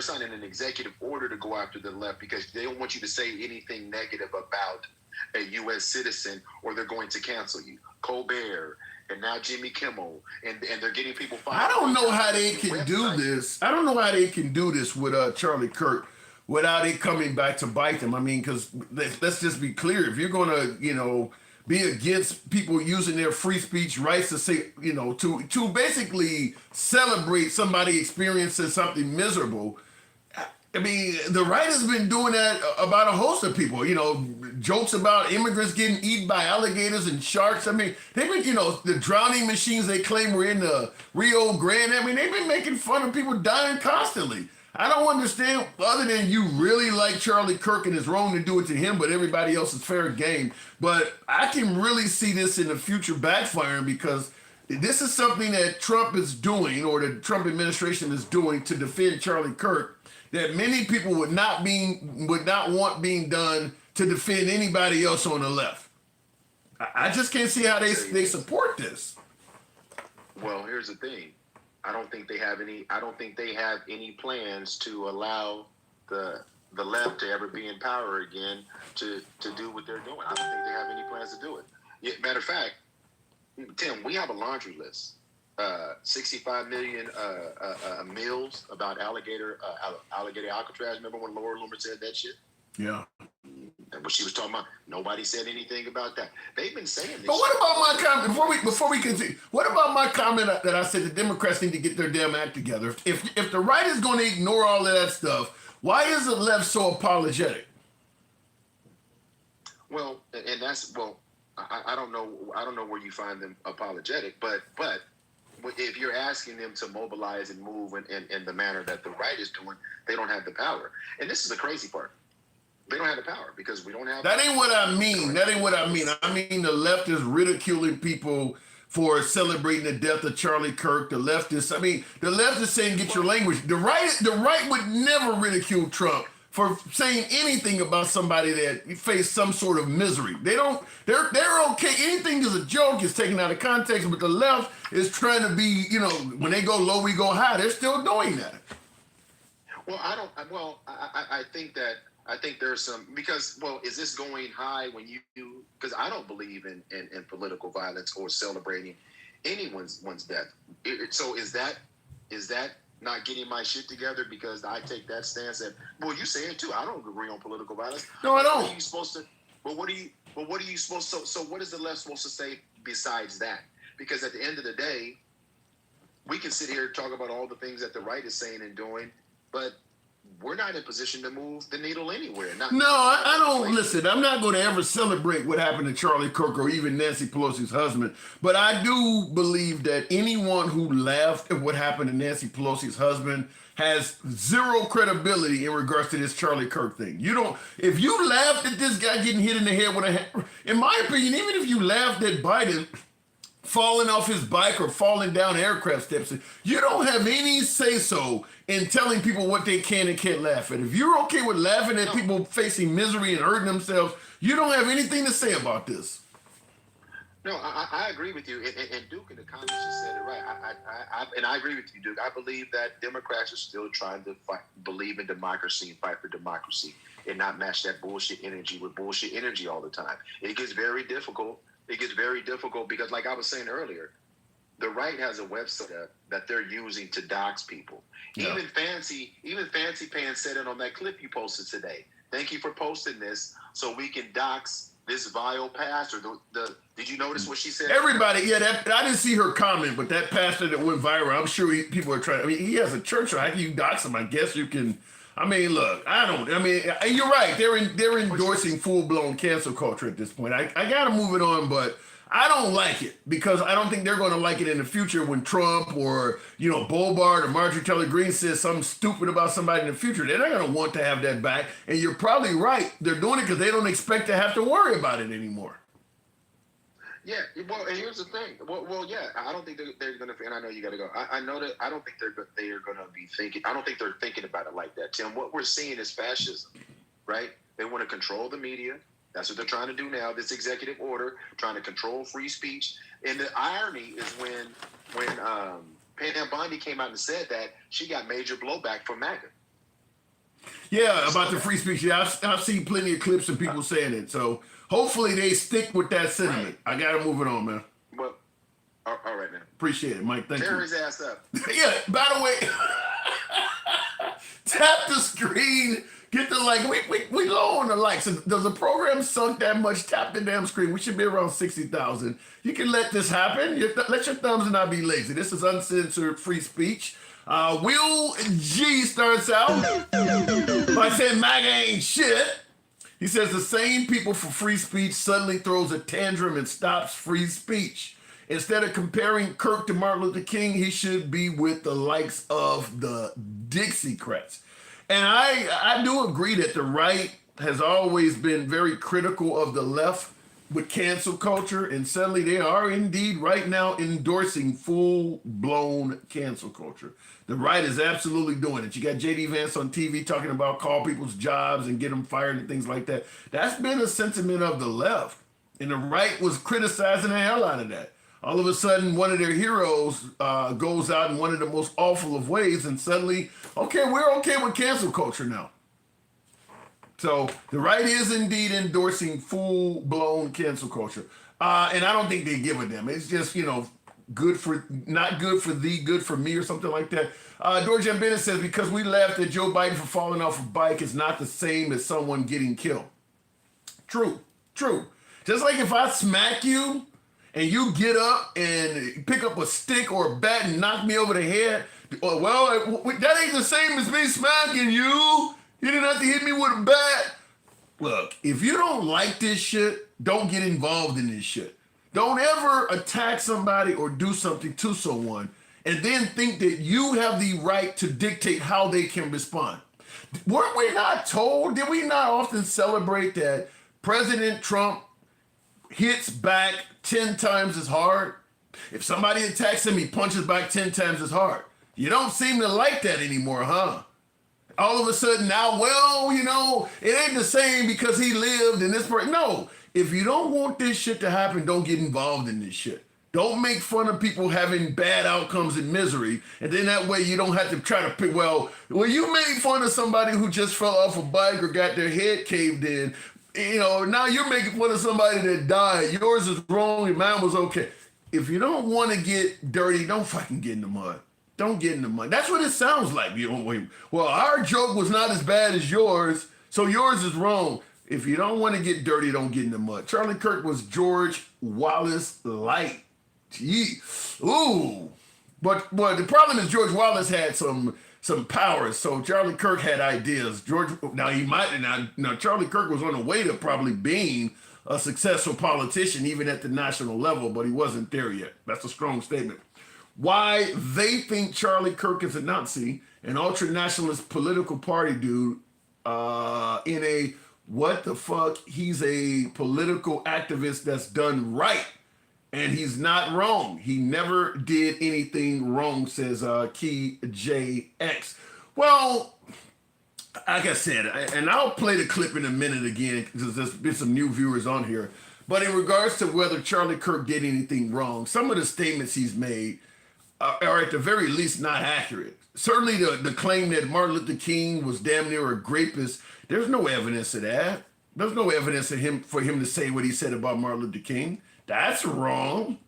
signing an executive order to go after the left because they don't want you to say anything negative about a U.S. citizen, or they're going to cancel you. Colbert. And now Jimmy Kimmel, and they're getting people fired. I don't know how they can do this. I don't know how they can do this with Charlie Kirk without it coming back to bite them. I mean, because let's just be clear. If you're going to, be against people using their free speech rights to say, to basically celebrate somebody experiencing something miserable, I mean, the right has been doing that about a host of people. Jokes about immigrants getting eaten by alligators and sharks. I mean, they've been, the drowning machines they claim were in the Rio Grande. I mean, they've been making fun of people dying constantly. I don't understand, other than you really like Charlie Kirk and it's wrong to do it to him, but everybody else is fair game. But I can really see this in the future backfiring because this is something that Trump is doing, or the Trump administration is doing, to defend Charlie Kirk, that many people would not want being done to defend anybody else on the left. I just can't see how they support this. Well, here's the thing. I don't think they have any plans to allow the left to ever be in power again to do what they're doing. I don't think they have any plans to do it. Yeah, matter of fact, Tim, we have a laundry list. 65 million meals about alligator Alcatraz. Remember when Laura Loomer said that shit? Yeah. And what she was talking about, nobody said anything about that. They've been saying this. But what about my comment, before we continue, what about my comment that I said the Democrats need to get their damn act together? If the right is going to ignore all of that stuff, why is the left so apologetic? Well, and that's, I don't know where you find them apologetic, but if you're asking them to mobilize and move in the manner that the right is doing, they don't have the power. And this is the crazy part. They don't have the power because we don't have. That ain't what I mean. I mean the left is ridiculing people for celebrating the death of Charlie Kirk. The left is saying get your language. The right would never ridicule Trump for saying anything about somebody that faced some sort of misery. They're okay. Anything is a joke, is taken out of context, but the left is trying to be, when they go low, we go high. They're still doing that. Well, I think there's some, because, is this going high when because I don't believe in political violence or celebrating anyone's death. So is that not getting my shit together because I take that stance that, you say it too. I don't agree on political violence. No, I don't. What are you supposed to, what are you supposed to, so what is the left supposed to say besides that? Because at the end of the day, we can sit here and talk about all the things that the right is saying and doing, but we're not in position to move the needle anywhere. I don't. Listen, I'm not going to ever celebrate what happened to Charlie Kirk or even Nancy Pelosi's husband. But I do believe that anyone who laughed at what happened to Nancy Pelosi's husband has zero credibility in regards to this Charlie Kirk thing. If you laughed at this guy getting hit in the head with in my opinion, even if you laughed at Biden falling off his bike or falling down aircraft steps, you don't have any say-so in telling people what they can and can't laugh at. If you're okay with laughing at people facing misery and hurting themselves, you don't have anything to say about this. No, I agree with you. And Duke in the comments just said it right. I agree with you, Duke. I believe that Democrats are still trying to believe in democracy and fight for democracy and not match that bullshit energy with bullshit energy all the time. It gets very difficult. Because, like I was saying earlier, the right has a website that they're using to dox people. Yeah. Even Fancy Pants said it on that clip you posted today. Thank you for posting this so we can dox this vile pastor. Did you notice what she said? Everybody, yeah, I didn't see her comment, but that pastor that went viral, I'm sure people are trying. I mean, he has a church, so how can you dox him? I guess you can. I mean, look, you're right. They're endorsing full-blown cancel culture at this point. I got to move it on, but I don't like it because I don't think they're going to like it in the future when Trump or, Boulevard or Marjorie Taylor Greene says something stupid about somebody in the future. They're not going to want to have that back. And you're probably right. They're doing it because they don't expect to have to worry about it anymore. Yeah, well, and here's the thing. Well, yeah, I don't think they're going to, and I know you got to go. I know that I don't think they are going to be thinking, I don't think they're thinking about it like that, Tim. What we're seeing is fascism, right? They want to control the media. That's what they're trying to do now, this executive order, trying to control free speech. And the irony is when Pam Bondi came out and said that, she got major blowback from MAGA. Yeah, about the free speech. Yeah, I've seen plenty of clips of people saying it. So hopefully they stick with that sentiment. Right. I got to move it on, man. Well, all right, man. Appreciate it, Mike. Thank you. Tear his ass up. Yeah, by the way, tap the screen. Get the like. We low on the likes. Does the program suck that much? Tap the damn screen. We should be around 60,000. You can let this happen. Let your thumbs not be lazy. This is uncensored free speech. Will G starts out by saying MAGA ain't shit. He says the same people for free speech suddenly throws a tantrum and stops free speech. Instead of comparing Kirk to Martin Luther King, he should be with the likes of the Dixiecrats. And I do agree that the right has always been very critical of the left with cancel culture, and suddenly they are indeed right now endorsing full-blown cancel culture. The right is absolutely doing it. You got J.D. Vance on TV talking about call people's jobs and get them fired and things like that. That's been a sentiment of the left, and the right was criticizing the hell out of that. All of a sudden, one of their heroes goes out in one of the most awful of ways, and suddenly, okay, we're okay with cancel culture now. So the right is indeed endorsing full-blown cancel culture. And I don't think they give a damn. It's just, good for, not good for thee, good for me or something like that. Dorjan Bennett says, because we laughed at Joe Biden for falling off a bike is not the same as someone getting killed. True. Just like if I smack you and you get up and pick up a stick or a bat and knock me over the head, well, that ain't the same as me smacking you. You didn't have to hit me with a bat. Look, if you don't like this shit, don't get involved in this shit. Don't ever attack somebody or do something to someone and then think that you have the right to dictate how they can respond. Weren't we not told, did we not often celebrate that President Trump hits back 10 times as hard? If somebody attacks him, he punches back 10 times as hard. You don't seem to like that anymore, huh? All of a sudden now, it ain't the same because he lived in this part. No, if you don't want this shit to happen, don't get involved in this shit. Don't make fun of people having bad outcomes and misery. And then that way you don't have to try to pick, you made fun of somebody who just fell off a bike or got their head caved in. Now you're making fun of somebody that died. Yours is wrong and mine was okay. If you don't want to get dirty, don't fucking get in the mud. Don't get in the mud. That's what it sounds like. Well, our joke was not as bad as yours, so yours is wrong. If you don't want to get dirty, don't get in the mud. Charlie Kirk was George Wallace light. Gee. Ooh. But the problem is George Wallace had some powers, so Charlie Kirk had ideas. Now Charlie Kirk was on the way to probably being a successful politician, even at the national level, but he wasn't there yet. That's a strong statement. Why they think Charlie Kirk is a Nazi, an ultra-nationalist political party dude, he's a political activist that's done right, and he's not wrong. He never did anything wrong, says Key JX. Well, like I said, and I'll play the clip in a minute again, because there's been some new viewers on here, but in regards to whether Charlie Kirk did anything wrong, some of the statements he's made are at the very least not accurate. Certainly the claim that Martin Luther King was damn near a rapist, there's no evidence of that. There's no evidence for him to say what he said about Martin Luther King. That's wrong.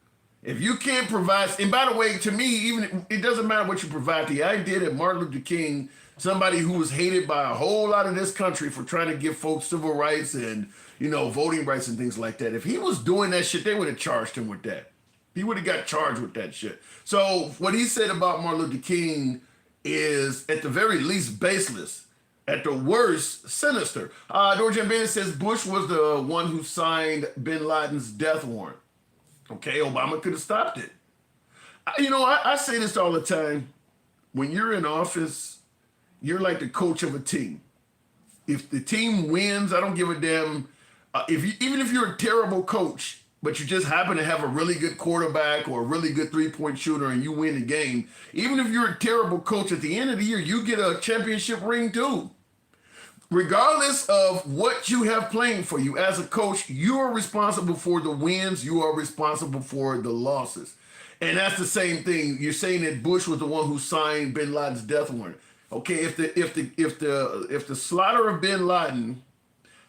If you can't provide, and by the way, to me, even it doesn't matter what you provide. The idea that Martin Luther King, somebody who was hated by a whole lot of this country for trying to give folks civil rights and, you know, voting rights and things like that, if he was doing that shit, they would have charged him with that. He would have got charged with that shit. So what he said about Martin Luther King is at the very least baseless, at the worst sinister. Dorjan Bennett says Bush was the one who signed bin Laden's death warrant. Okay, Obama could have stopped it. I say this all the time. When you're in office, you're like the coach of a team. If the team wins, I don't give a damn. Even if you're a terrible coach, but you just happen to have a really good quarterback or a really good three-point shooter and you win the game, even if you're a terrible coach, at the end of the year, you get a championship ring too. Regardless of what you have playing for you as a coach, you are responsible for the wins. You are responsible for the losses. And that's the same thing. You're saying that Bush was the one who signed bin Laden's death warrant. Okay, if the slaughter of bin Laden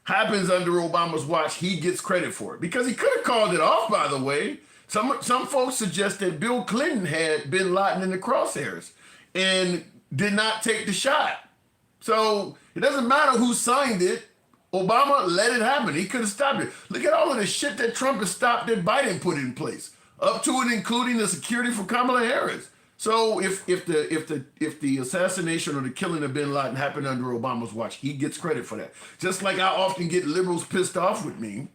happens under Obama's watch, he gets credit for it because he could have called it off, by the way. Some folks suggest that Bill Clinton had bin Laden in the crosshairs and did not take the shot. So it doesn't matter who signed it. Obama let it happen. He could have stopped it. Look at all of the shit that Trump has stopped that Biden put in place, up to and including the security for Kamala Harris. So if the assassination or the killing of bin Laden happened under Obama's watch, he gets credit for that. Just like I often get liberals pissed off with me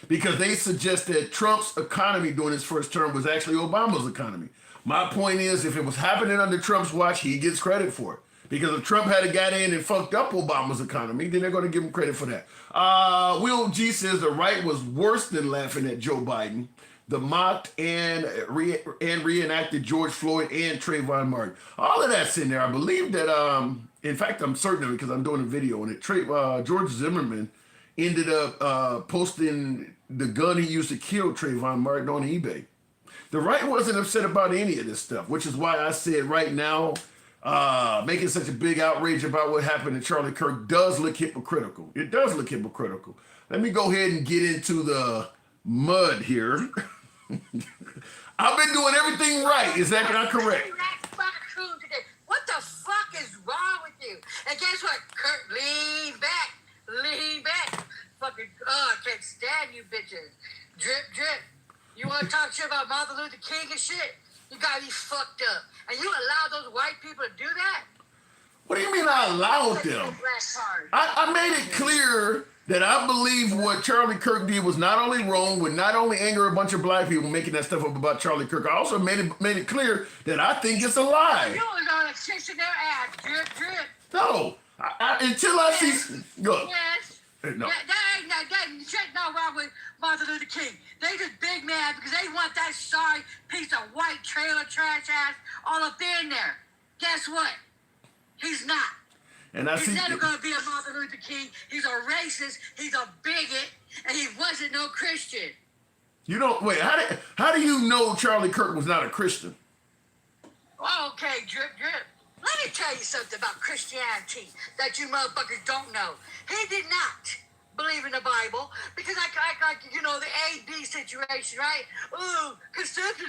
because they suggest that Trump's economy during his first term was actually Obama's economy. My point is, if it was happening under Trump's watch, he gets credit for it. Because if Trump had got in and fucked up Obama's economy, then they're going to give him credit for that. Will G says the right was worse than laughing at Joe Biden. The mocked and reenacted George Floyd and Trayvon Martin. All of that's in there. I believe that, in fact, I'm certain of it because I'm doing a video on it. George Zimmerman ended up posting the gun he used to kill Trayvon Martin on eBay. The right wasn't upset about any of this stuff, which is why I said right now, making such a big outrage about what happened to Charlie Kirk does look hypocritical. It does look hypocritical. Let me go ahead and get into the mud here. I've been doing everything right. Is that not correct? What the fuck is wrong with you? And guess what? Kirk, lean back. Lean back. Fucking, I can't stand you bitches. Drip, drip. You want to talk shit about Martin Luther King and shit? You got me fucked up. And you allow those white people to do that? What do you mean I allowed them? I made it clear that I believe what Charlie Kirk did was not only wrong, would not only anger a bunch of black people making that stuff up about Charlie Kirk, I also made it clear that I think it's a lie. You was on a kissing their ass, drip, drip. No, until I see... Look. Yes. No. That ain't shit no wrong with Martin Luther King. They just big mad because they want that sorry piece of white trailer trash ass all up in there. Guess what? He's not. And He's never going to be a Martin Luther King. He's a racist. He's a bigot. And he wasn't no Christian. You don't... Wait, how do you know Charlie Kirk was not a Christian? Okay, drip, drip. Let me tell you something about Christianity that you motherfuckers don't know. He did not believe in the Bible because the A-B situation, right? Ooh, conception,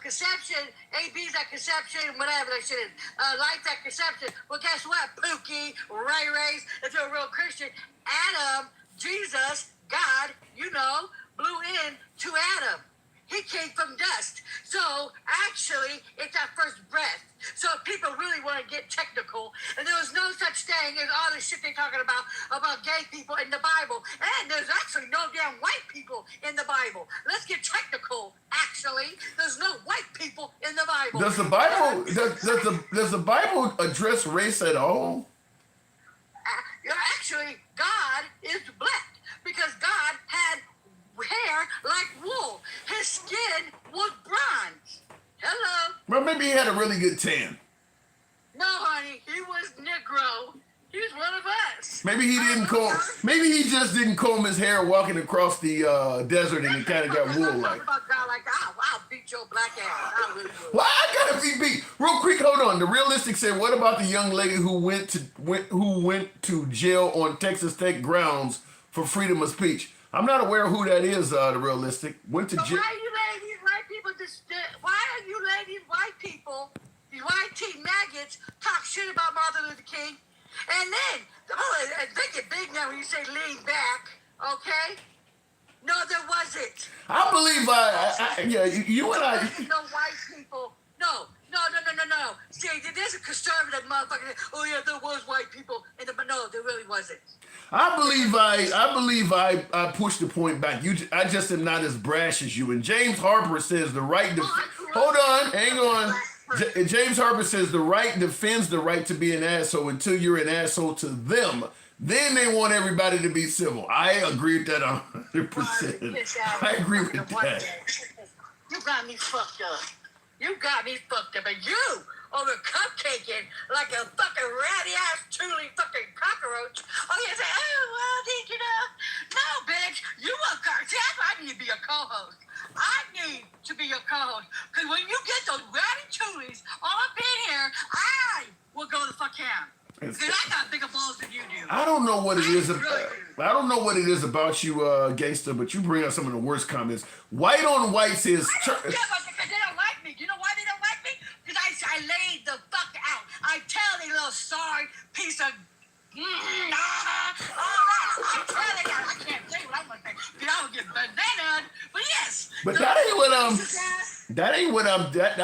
conception, A-B's at conception, whatever that shit is. Life's at conception. Well, guess what? Pookie, Ray, if you're a real Christian, Adam, Jesus, God, blew in to Adam. He came from dust. So, actually, it's our first breath. So, if people really want to get technical, and there was no such thing as all the shit they're talking about gay people in the Bible. And there's actually no damn white people in the Bible. Let's get technical, actually. There's no white people in the Bible. Does the Bible address race at all? Actually, God is black because God had hair like wool. His skin was bronze. Hello? Well, maybe he had a really good tan. No, honey, he was Negro. He was one of us. Maybe he didn't comb. Maybe he just didn't comb his hair walking across the desert, and it kind of got wool like. I'll beat your black ass. Well, I gotta be beat. Real quick, hold on. The Realistic said, "What about the young lady who went to jail on Texas Tech grounds for freedom of speech?" I'm not aware of who that is, the realistic. Went to So jail. why are you letting these white people why are you letting these white people, these white tea maggots, talk shit about Martin Luther King? And then, they get big now when you say lean back, okay? No, there wasn't. I believe yeah, you and I. There's no white people. No. See, there's a conservative motherfucker. Oh yeah, there was white people, but no, there really wasn't. I believe I pushed the point back. I just am not as brash as you. And James Harper says the right. Hold on, hang on. James Harper says the right defends the right to be an asshole until you're an asshole to them. Then they want everybody to be civil. I agree with that 100%. I agree with that. You got me fucked up. And you over cupcaking like a fucking ratty ass truly fucking cockroach. Oh, you say, oh, well, did you know? No, bitch. You want see, that's why I need to be your co-host. I need to be your co-host. Because when you get those ratty chulies all up in here, I will go the fuck down. Because I got bigger balls than you do. I don't know what it is. I don't know what it is about you, gangster, but you bring out some of the worst comments. White on white says. I don't care about because they don't like me. Do you know why they don't like me? Because I laid the fuck out. I tell they little sorry piece of. I can't say what I'm gonna say because I don't get bananas. But yes. But that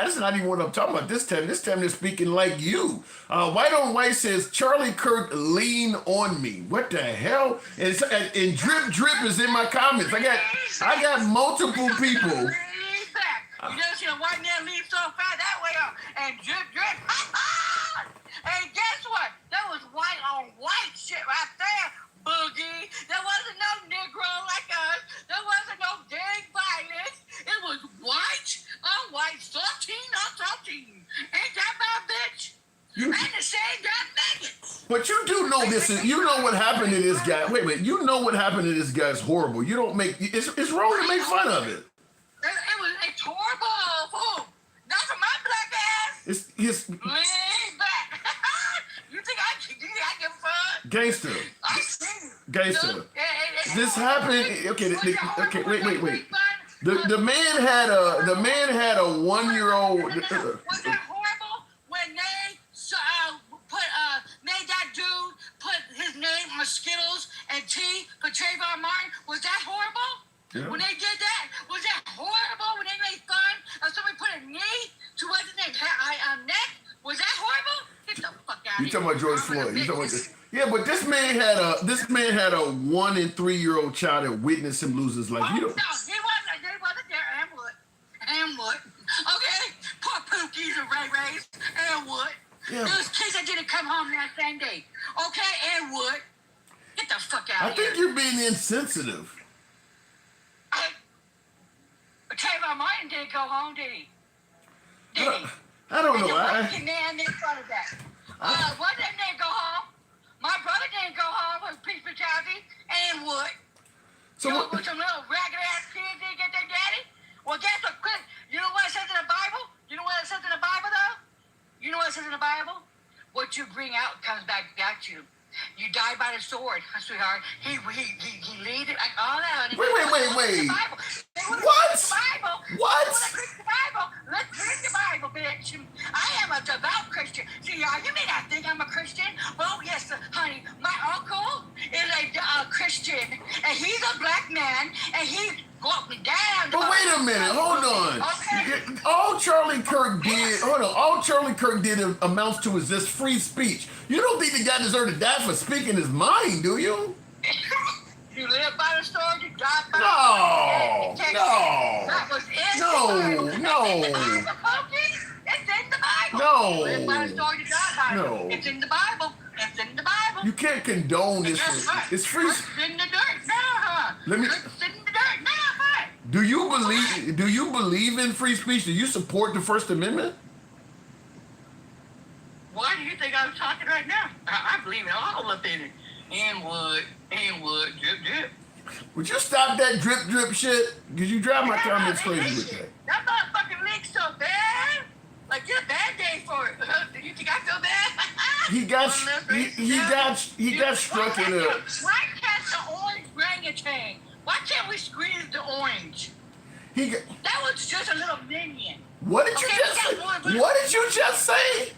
is not even what I'm talking about this time. This time they're speaking like you. White on white says Charlie Kirk lean on me. What the hell? And drip is in my comments. I got multiple people. You never seen a white man leave so fast that way up and drip. And guess what? That was white on white shit right there, boogie. There wasn't no Negro like us. There wasn't no gang violence. It was white on white, saltine on saltine. Ain't that my bitch? And the same damn maggots. But you do know this. You know what happened to this guy. Wait. You know what happened to this guy is horrible. You don't make. It's wrong to make fun of it. It's horrible. Who? Not for my black ass. It's lean back. You think I give a fuck? Gangster. This happened. Okay. Wait. The man had a 1-year-old. Was that horrible when they made that dude put his name on Skittles and T for Trayvon Martin? Was that horrible? Yeah. When they did that, was that horrible? When they made fun of somebody put a knee to what's his name? Neck? Was that horrible? Get the fuck out of here. You talking about George Floyd? You talking about this? Yeah, but this man had a 1 and 3-year-old child that witnessed him lose his life. Oh, no, he wasn't there. And what? Okay, poor Pookies and Ray Rays. And what? Yeah. Those kids that didn't come home that same day. Okay, and what? Get the fuck out of here. I think you're being insensitive. Trayvon Martin didn't go home, did he? I don't know. Man in front of that. What didn't they go home? My brother didn't go home with peace brutality. And what? So with some little ragged ass kids didn't get their daddy? Well, guess what? You know what it says in the Bible? You know what it says in the Bible, though? You know what it says in the Bible? What you bring out comes back at you. You die by the sword, sweetheart. He lead it like all that. Wait. What? What? Let's read the Bible, bitch. I am a devout Christian. See, you may not think I'm a Christian. Well, yes, honey. My uncle is a Christian, and he's a black man, and he's walking down. But wait a minute, hold on. Okay. All Charlie Kirk did amounts to is this free speech. You don't think the guy deserved to die for speaking his mind, do you? You live by the sword, you die by the sword. That was in the Bible. No. It's in the Bible. No. You live by the sword, you die by it. No. It's in the Bible. It's in the Bible. You can't condone this. It's free. It's in the dirt now, Let me. It's in the dirt now, huh? Do you believe in free speech? Do you support the First Amendment? Why do you think I'm talking right now? I believe in all of it. And wood, drip. Would you stop that drip shit? Because you drive my comments crazy with that. That motherfucking leak's so bad. Like, you're a bad day for it. Do you think I feel bad? He got struck in a. Why catch the orange orangutan? Why can't we squeeze the orange? That was just a little minion. What did you just say? What did you just say?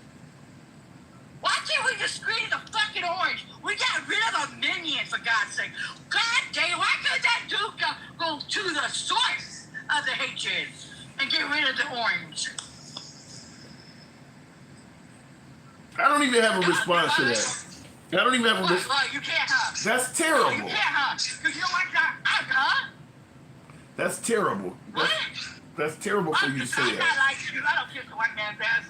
Why can't we just squeeze the fucking orange? We got rid of a minion, for God's sake. God damn, why couldn't that dude go to the source of the hatred and get rid of the orange? I don't even have a response to that. I don't even have a response. Well, you can't, huh? That's terrible. You can't, huh? Because you know what, huh? That's terrible. That's terrible for you to say I'm that. not like you. I don't kiss the white man's ass.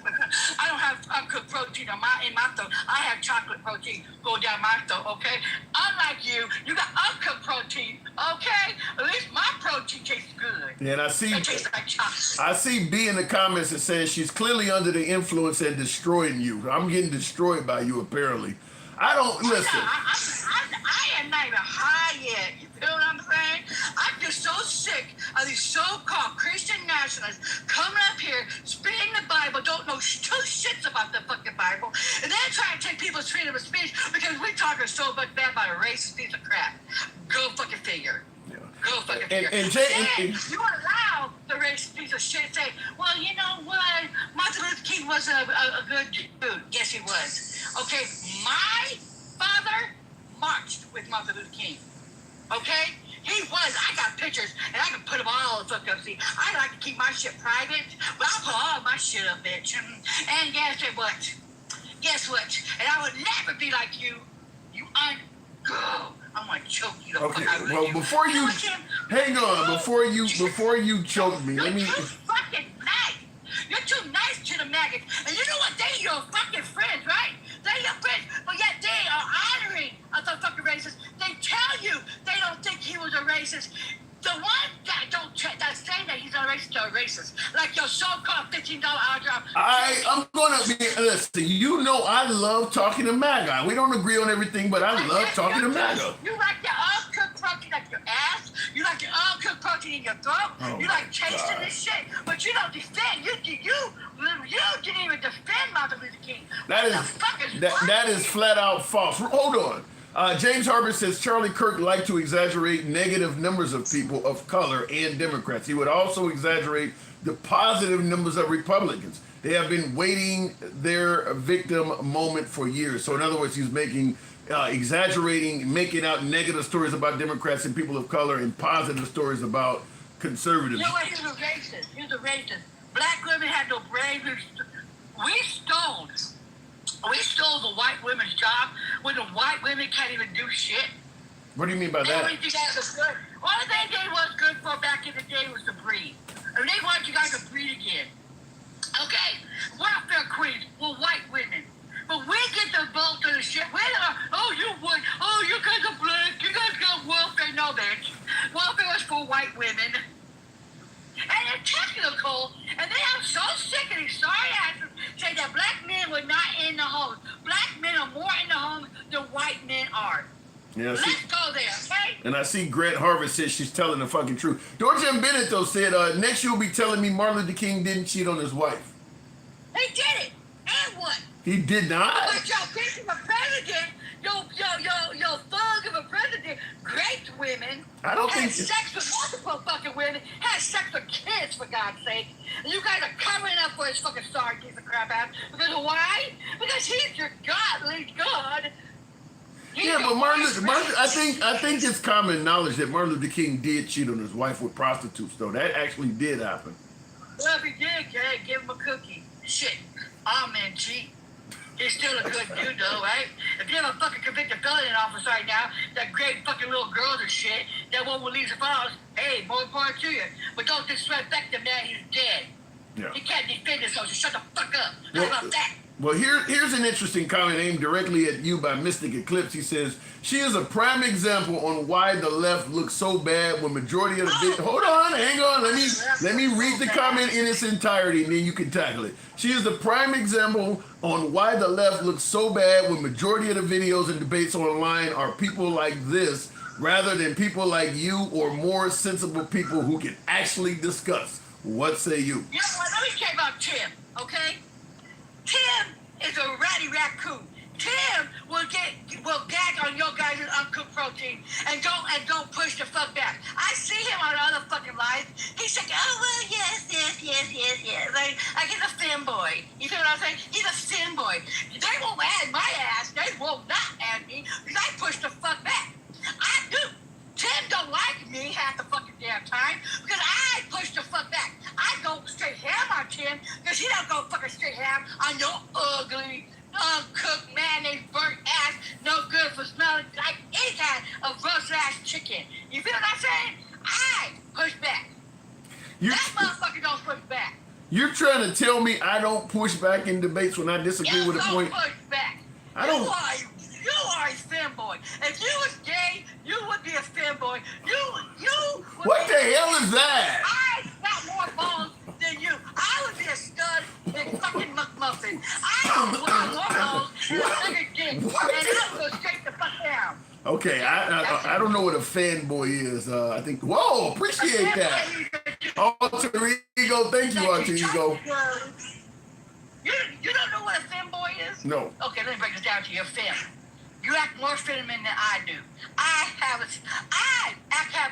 I don't have uncooked protein in my throat. I have chocolate protein going down my throat, okay? Unlike you, you got uncooked protein, okay? At least my protein tastes good. Yeah, and I see, It tastes like chocolate. I see B in the comments that says she's clearly under the influence and destroying you. I'm getting destroyed by you, apparently. I don't listen. I am not even high yet. You feel what I'm saying? I'm just so sick of these so-called Christian nationalists coming up here, spitting the Bible, don't know two shits about the fucking Bible, and then trying to take people's freedom of speech because we talking so much bad about a racist piece of crap. Go fucking figure. Yeah. Go fucking figure. And you allow the racist piece of shit to say, well, you know what? Martin Luther King was a good dude. Yes, he was. Okay, my father marched with Martin Luther King. Okay? He was. I got pictures, and I can put them all the fuck up. See, I like to keep my shit private, but I'll put all my shit up, bitch. And guess what? Guess what? And I would never be like you. You ungirl. I'm gonna choke you the Okay, fuck out of well, you. before you, hang on, before you choke me, let me. You're too fucking nice. You're too nice to the maggots. And you know what? They're your fucking friends, right? They're your friends, but yet they are honoring the fucking racists. They tell you they don't think he was a racist. The one that that's saying that he's a racist, they're a racist. Like your so-called $15 hour job. I'm gonna be listen. You know I love talking to MAGA. We don't agree on everything, but I love talking to MAGA. You like your uncooked protein up your ass. You like your uncooked protein in your throat. Oh You like tasting this shit, but you don't defend. You didn't even defend Martin Luther King. That is flat out false. Hold on. James Harper says Charlie Kirk liked to exaggerate negative numbers of people of color and Democrats. He would also exaggerate the positive numbers of Republicans. They have been waiting their victim moment for years. So in other words, he's making, exaggerating, making out negative stories about Democrats and people of color and positive stories about conservatives. You know what? He's a racist. He's a racist. Black women had no brains. We stole the white women's job when the white women can't even do shit. What do you mean by that? Everything that was good. All they did was good for back in the day was to breed. And they want you guys to breed again. Okay? Welfare queens were white women. But we get the bulk of the shit. You guys are black. You guys got welfare. No, bitch. Welfare was for white women. And they're technical, and they are so sick of these sorry asses say that black men were not in the home. Black men are more in the home than white men are. Yeah, Let's go there, okay? And I see Grant Harvard says she's telling the fucking truth. Georgia Bennett, though, said, next you'll be telling me Martin Luther King didn't cheat on his wife. He did it. And what? He did not? But your bitch of a president, your thug of a president, great women, had sex with multiple fucking women, had sex with kids, for God's sake. And you guys are covering up for his fucking sorry piece of crap ass. Because why? Because he's your godly God. Yeah, but I think it's common knowledge that Martin Luther King did cheat on his wife with prostitutes, though. That actually did happen. Well, if he did, okay, give him a cookie. Shit. Amen, cheat. He's still a good dude, though, right? If you have a fucking convicted felon in office right now, that great fucking little girls and shit, that won't release the files, hey, more important to you. But don't disrespect the man, he's dead. Yeah. He can't defend himself, so shut the fuck up. How about that? Well, here's an interesting comment aimed directly at you by Mystic Eclipse. He says, she is a prime example on why the left looks so bad when majority of the hold on, hang on, let me read the comment in its entirety and then you can tackle it. She is the prime example on why the left looks so bad when majority of the videos and debates online are people like this rather than people like you or more sensible people who can actually discuss. What say you? You know what? Let me tell you about Tim, okay? Tim is a ratty raccoon. Tim will gag on your guys' uncooked protein and don't push the fuck back. I see him on other fucking lives. He's like, oh well, yes. Like he's a fanboy. You feel what I'm saying? He's a fanboy. They won't add my ass. They will not add me because I push the fuck back. I do. Tim don't like me half the fucking damn time because I push the fuck back. I go straight ham on Tim because he don't go fucking straight ham on no ugly, uncooked, mayonnaise burnt ass, no good for smelling like any kind of roast ass chicken. You feel what I'm saying? I push back. That motherfucker don't push back. You're trying to tell me I don't push back in debates when I disagree with a point? You don't push back. I don't. You are a fanboy. If you was gay, you would be a fanboy. You. What the hell is that? I got more balls than you. I would be a stud in fucking McMuffin. I have more balls than a bigger dick, and I would go straight the fuck down. Okay, I don't know what a fanboy is. I think. Whoa, appreciate that. Alter ego, thank you, Alter ego. You don't know what a fanboy is? No. Okay, let me break this down to you. Fem. You act more feminine than I do. I have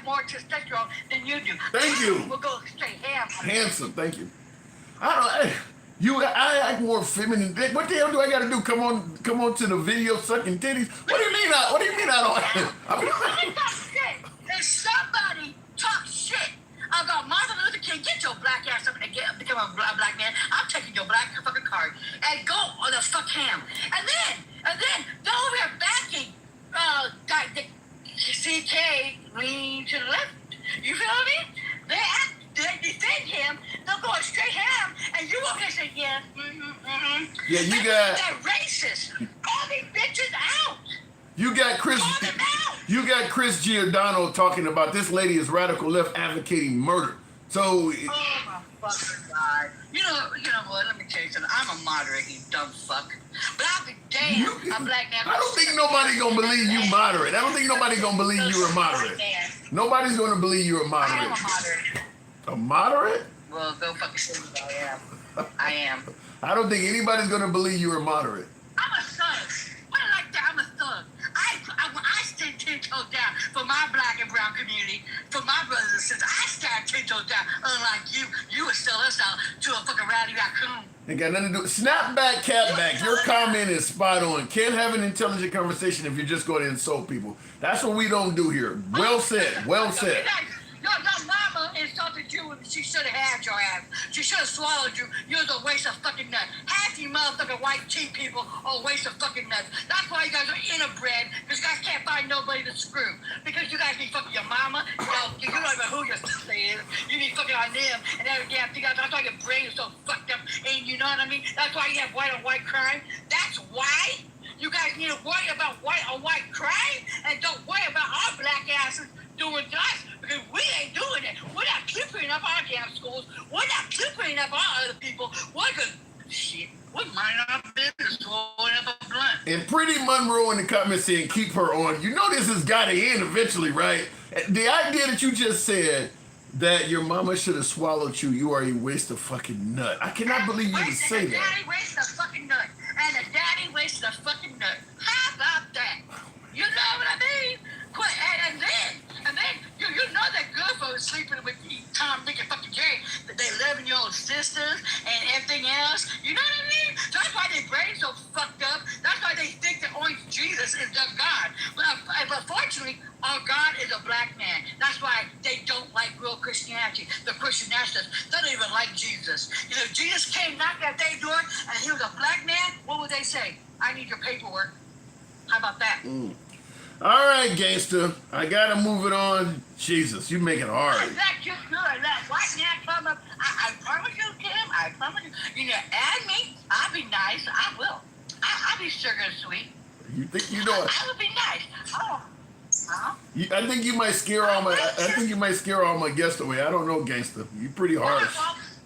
more testosterone than you do. Thank you. We'll go straight ham. Handsome, thank you. I act more feminine. What the hell do I got to do? Come on to the video sucking titties? What do you mean? What do you mean I don't? I mean, talk shit. If somebody talk shit about Martin Luther King, get your black ass up and become a black man. I'm taking your black fucking card and go on the fuck ham. And then they're over here backing CK lean to the left. You feel me? They defend him. They'll go straight ham, and you over here say yes. Yeah, you got. They're racist. Call these bitches out. You got Chris Giordano talking about this lady is radical left advocating murder. So. Oh my fucking God. You know what? Let me tell you something. I'm a moderate, you dumb fuck. But I'll be damned. I'm black now. I don't think nobody gonna believe you moderate. I don't think nobody gonna believe you're a moderate. Nobody's gonna believe you're a moderate. I am a moderate. A moderate? Well, go fucking see me. I am. I don't think anybody's gonna believe you're a moderate. I'm a thug. What I like that? I'm a thug. I stand 10 toes down for my black and brown community, for my brothers and sisters. I stand 10 toes down. Unlike you would sell us out to a fucking rowdy raccoon. Ain't got nothing to do. Snap back, cat back. Your comment is spot on. Can't have an intelligent conversation if you're just going to insult people. That's what we don't do here. Well said. Well said. Your mama insulted you and she should have had your ass. She should have swallowed you. You're a waste of fucking nuts. Half you motherfucking white tea people are a waste of fucking nuts. That's why you guys are interbred, because you guys can't find nobody to screw. Because you guys be fucking your mama. You don't even know who your sister is. You be fucking on them and every damn thing. That's why your brain is so fucked up. And you know what I mean? That's why you have white on white crime. That's why you guys need to worry about white on white crime and don't worry about our black asses doing to us, because we ain't doing it. We're not cleaning up our damn schools. We're not cleaning up our other people. We're minding our business, rolling up a blunt. And Pretty Monroe in the comments saying, keep her on. You know this has got to end eventually, right? The idea that you just said that your mama should have swallowed you, you are a waste of fucking nut. I cannot believe you would say that. Daddy wasted a fucking nut. And the daddy wasted a fucking nut. How about that? You know what I mean? And then you know that good folks sleeping with Tom, Dick, and fucking Jerry, that they 11-year-old sisters and everything else. You know what I mean? That's why their brains so fucked up. That's why they think that only Jesus is their God. But fortunately, our God is a black man. That's why they don't like real Christianity. The Christian nationalists, they don't even like Jesus. You know, Jesus came knocking at their door, and he was a black man. What would they say? I need your paperwork. How about that? All right, gangster. I gotta move it on. Jesus, you make it hard. That just good. That white man come up. I promise you, Kim. I promise you. You know, add me. I'll be nice. I will. I'll be sugar and sweet. You think you know it? I will be nice. Oh. Huh? I think you might scare all my. I think you might scare all my guests away. I don't know, gangster. You pretty harsh.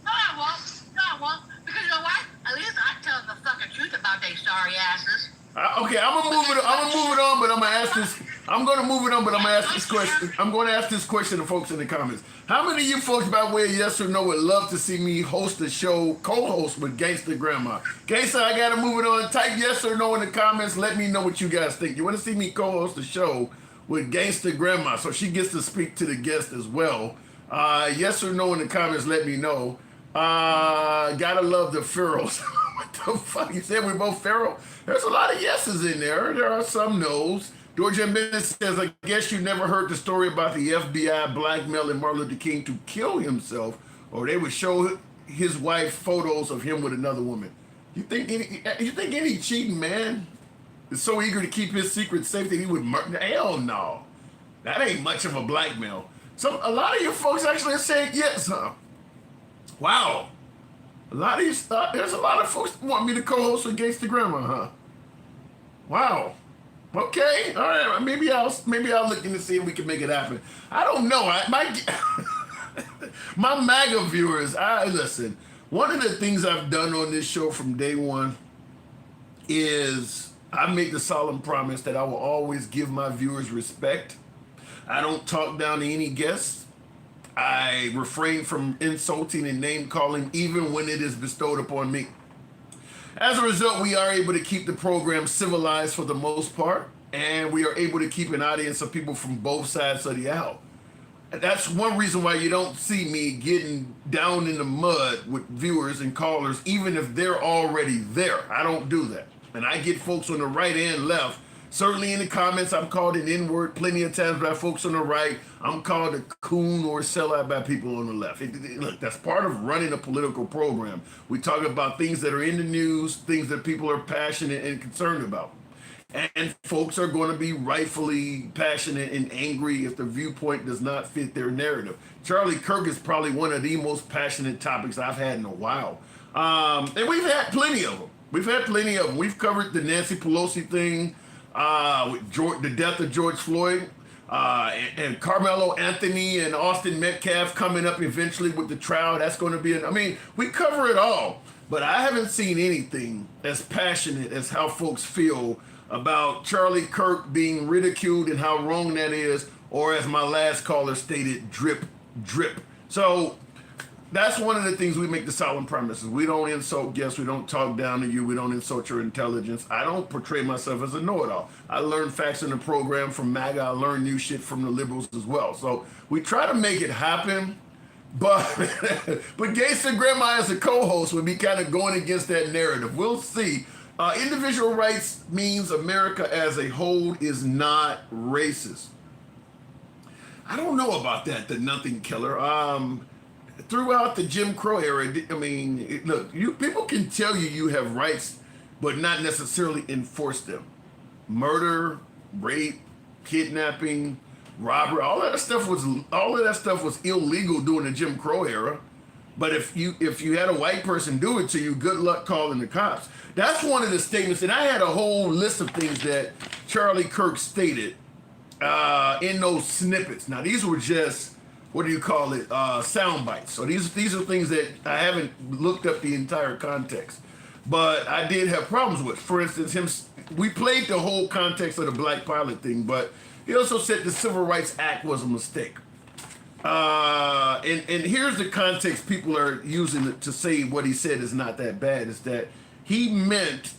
No, I won't. Because you know what? At least I tell them the fucking truth about their sorry asses. Okay, I'm gonna move it on, but I'm gonna ask this. I'm gonna move it on, but I'm gonna ask this question. I'm gonna ask this question to folks in the comments. How many of you folks, by way of yes or no, would love to see me host a show, co-host with Gangsta Grandma? Gangsta, I gotta move it on. Type yes or no in the comments. Let me know what you guys think. You want to see me co-host a show with Gangsta Grandma, so she gets to speak to the guest as well. Yes or no in the comments, let me know. Gotta love the Pharaohs. What the fuck? You said we're both Pharaoh? There's a lot of yeses in there. There are some no's. Georgia Bennett says, I guess you never heard the story about the FBI blackmailing Martin Luther King to kill himself, or they would show his wife photos of him with another woman. You think any cheating man is so eager to keep his secret safe that he would murder? Hell no. That ain't much of a blackmail. A lot of you folks actually are saying yes, huh? Wow. A lot of you, there's a lot of folks that want me to co-host with Gangsta Grandma, huh? Wow. Okay. All right. Maybe I'll look in to see if we can make it happen. I don't know. My MAGA viewers, listen. One of the things I've done on this show from day one is I make the solemn promise that I will always give my viewers respect. I don't talk down to any guests. I refrain from insulting and name calling even when it is bestowed upon me. As a result, we are able to keep the program civilized for the most part, and we are able to keep an audience of people from both sides of the aisle. That's one reason why you don't see me getting down in the mud with viewers and callers, even if they're already there. I don't do that. And I get folks on the right and left. Certainly in the comments, I'm called an N-word plenty of times by folks on the right. I'm called a coon or a sellout by people on the left. Look, that's part of running a political program. We talk about things that are in the news, things that people are passionate and concerned about. And folks are going to be rightfully passionate and angry if the viewpoint does not fit their narrative. Charlie Kirk is probably one of the most passionate topics I've had in a while. And we've had plenty of them. We've covered the Nancy Pelosi thing, with the death of George Floyd, and Carmelo Anthony and Austin Metcalf coming up eventually with the trial. That's going to be, we cover it all. But I haven't seen anything as passionate as how folks feel about Charlie Kirk being ridiculed and how wrong that is, or as my last caller stated, drip, drip. So that's one of the things we make the solemn promises. We don't insult guests. We don't talk down to you. We don't insult your intelligence. I don't portray myself as a know-it-all. I learn facts in the program from MAGA. I learn new shit from the liberals as well. So we try to make it happen, but Gangsta Grandma as a co-host would be kind of going against that narrative. We'll see. Individual rights means America as a whole is not racist. I don't know about that, the nothing killer. Throughout the Jim Crow era, look, people can tell you have rights, but not necessarily enforce them. Murder, rape, kidnapping, robbery, all of that stuff was illegal during the Jim Crow era. But if you had a white person do it to you, good luck calling the cops. That's one of the statements, and I had a whole list of things that Charlie Kirk stated in those snippets. Now these were just, sound bites. So these are things that I haven't looked up the entire context, but I did have problems with. For instance, we played the whole context of the black pilot thing, but he also said the Civil Rights Act was a mistake. And here's the context people are using to say what he said is not that bad, is that he meant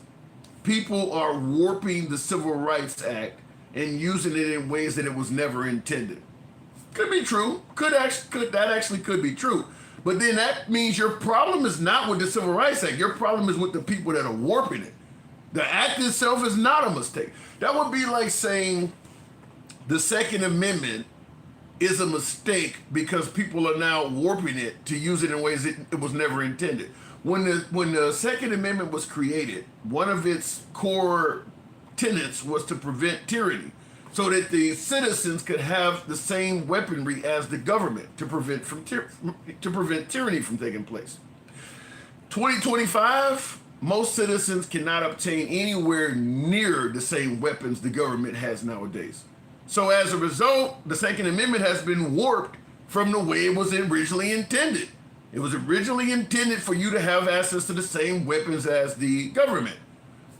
people are warping the Civil Rights Act and using it in ways that it was never intended. Could be true. That actually could be true. But then that means your problem is not with the Civil Rights Act. Your problem is with the people that are warping it. The act itself is not a mistake. That would be like saying the Second Amendment is a mistake because people are now warping it to use it in ways it was never intended. When the Second Amendment was created, one of its core tenets was to prevent tyranny, so that the citizens could have the same weaponry as the government to prevent tyranny from taking place. 2025, most citizens cannot obtain anywhere near the same weapons the government has nowadays. So as a result, the Second Amendment has been warped from the way it was originally intended. It was originally intended for you to have access to the same weapons as the government.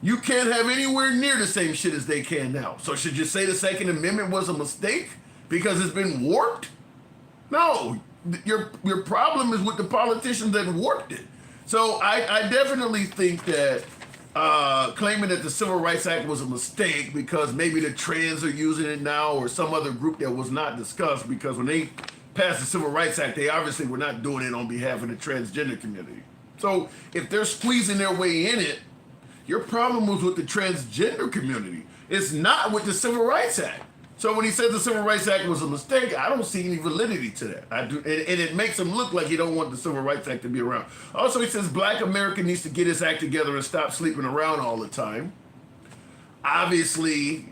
You can't have anywhere near the same shit as they can now. So should you say the Second Amendment was a mistake because it's been warped? No, your problem is with the politicians that warped it. So I definitely think that claiming that the Civil Rights Act was a mistake because maybe the trans are using it now or some other group that was not discussed, because when they passed the Civil Rights Act, they obviously were not doing it on behalf of the transgender community. So if they're squeezing their way in it, your problem was with the transgender community. It's not with the Civil Rights Act. So when he says the Civil Rights Act was a mistake, I don't see any validity to that. I do, and it makes him look like he don't want the Civil Rights Act to be around. Also, he says Black America needs to get his act together and stop sleeping around all the time. Obviously,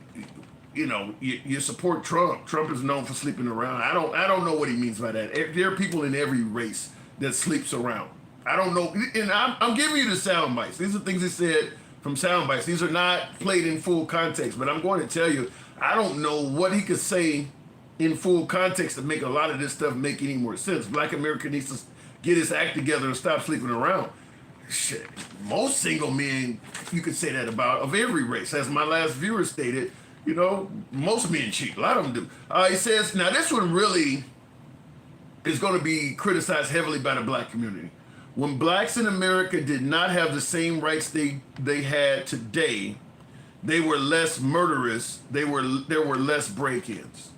you know, you support Trump. Trump is known for sleeping around. I don't know what he means by that. There are people in every race that sleeps around. I don't know, and I'm giving you the sound bites. These are things he said from sound bites. These are not played in full context, but I'm going to tell you, I don't know what he could say in full context to make a lot of this stuff make any more sense. Black America needs to get his act together and stop sleeping around. Shit, most single men, you could say that about, of every race. As my last viewer stated, you know, most men cheat. A lot of them do. He says, now this one really is going to be criticized heavily by the Black community. When blacks in America did not have the same rights they had today, they were less murderous. There were less break-ins.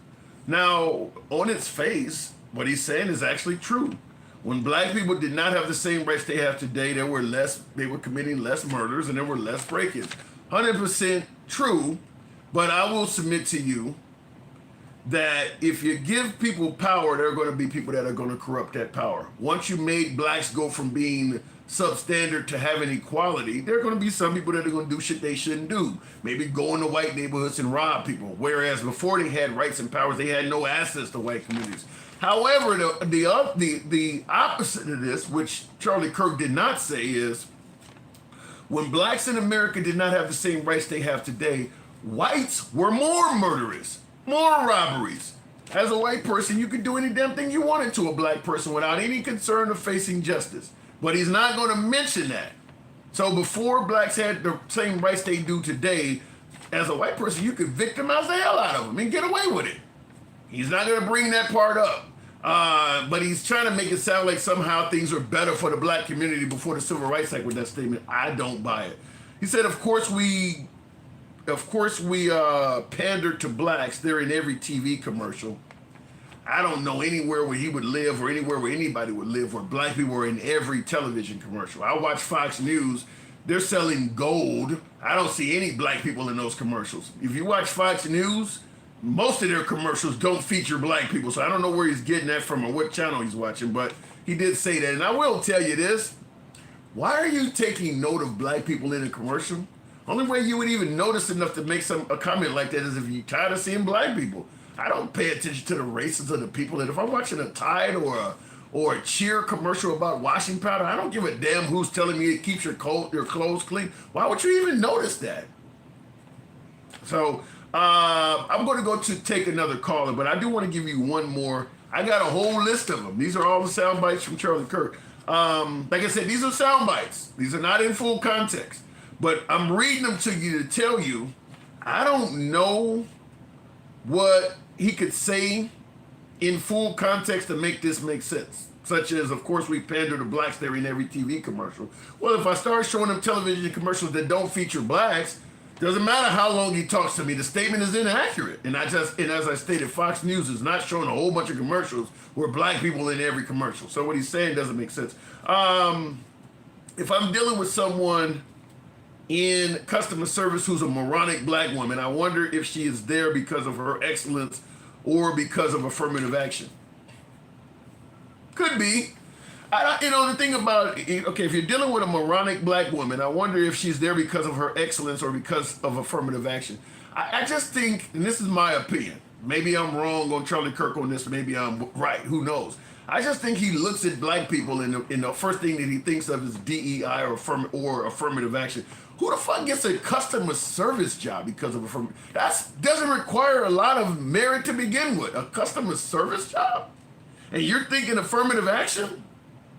Now, on its face, what he's saying is actually true. When black people did not have the same rights they have today, they were committing less murders and there were less break-ins. 100% true, but I will submit to you that if you give people power, there are going to be people that are going to corrupt that power. Once you made blacks go from being substandard to having equality, there are going to be some people that are going to do shit they shouldn't do. Maybe go into white neighborhoods and rob people. Whereas before they had rights and powers, they had no access to white communities. However, the opposite of this, which Charlie Kirk did not say, is when blacks in America did not have the same rights they have today, whites were more murderous, more robberies. As a white person, you could do any damn thing you wanted to a black person without any concern of facing justice. But he's not going to mention that. So before blacks had the same rights they do today, as a white person, you could victimize the hell out of them and get away with it. He's not going to bring that part up. But he's trying to make it sound like somehow things are better for the black community before the Civil Rights Act with that statement. I don't buy it. He said, of course we pander to blacks. They're in every TV commercial. I don't know anywhere where he would live or anywhere where anybody would live where black people are in every television commercial. I watch Fox News. They're selling gold. I don't see any black people in those commercials. If you watch Fox News, most of their commercials don't feature black people. So I don't know where he's getting that from or what channel he's watching, but he did say that. And I will tell you this. Why are you taking note of black people in a commercial? Only way you would even notice enough to make a comment like that is if you're tired of seeing black people. I don't pay attention to the races of the people. And if I'm watching a Tide or a Cheer commercial about washing powder, I don't give a damn who's telling me it keeps your clothes clean. Why would you even notice that? So I'm going to go to take another caller, but I do want to give you one more. I got a whole list of them. These are all the sound bites from Charlie Kirk. Like I said, these are sound bites. These are not in full context, but I'm reading them to you to tell you, I don't know what he could say in full context to make this make sense. Such as, of course, we pander to blacks, they're in every TV commercial. Well, if I start showing them television commercials that don't feature blacks, doesn't matter how long he talks to me, the statement is inaccurate. And as I stated, Fox News is not showing a whole bunch of commercials where black people in every commercial. So what he's saying doesn't make sense. If I'm dealing with someone in customer service who's a moronic black woman, I wonder if she is there because of her excellence or because of affirmative action. Could be. The thing about it, okay, if you're dealing with a moronic black woman, I wonder if she's there because of her excellence or because of affirmative action. I just think, and this is my opinion, maybe I'm wrong on Charlie Kirk on this, maybe I'm right, who knows. I just think he looks at black people and the first thing that he thinks of is DEI or affirmative action. Who the fuck gets a customer service job because of affirmative? That doesn't require a lot of merit to begin with. A customer service job? And you're thinking affirmative action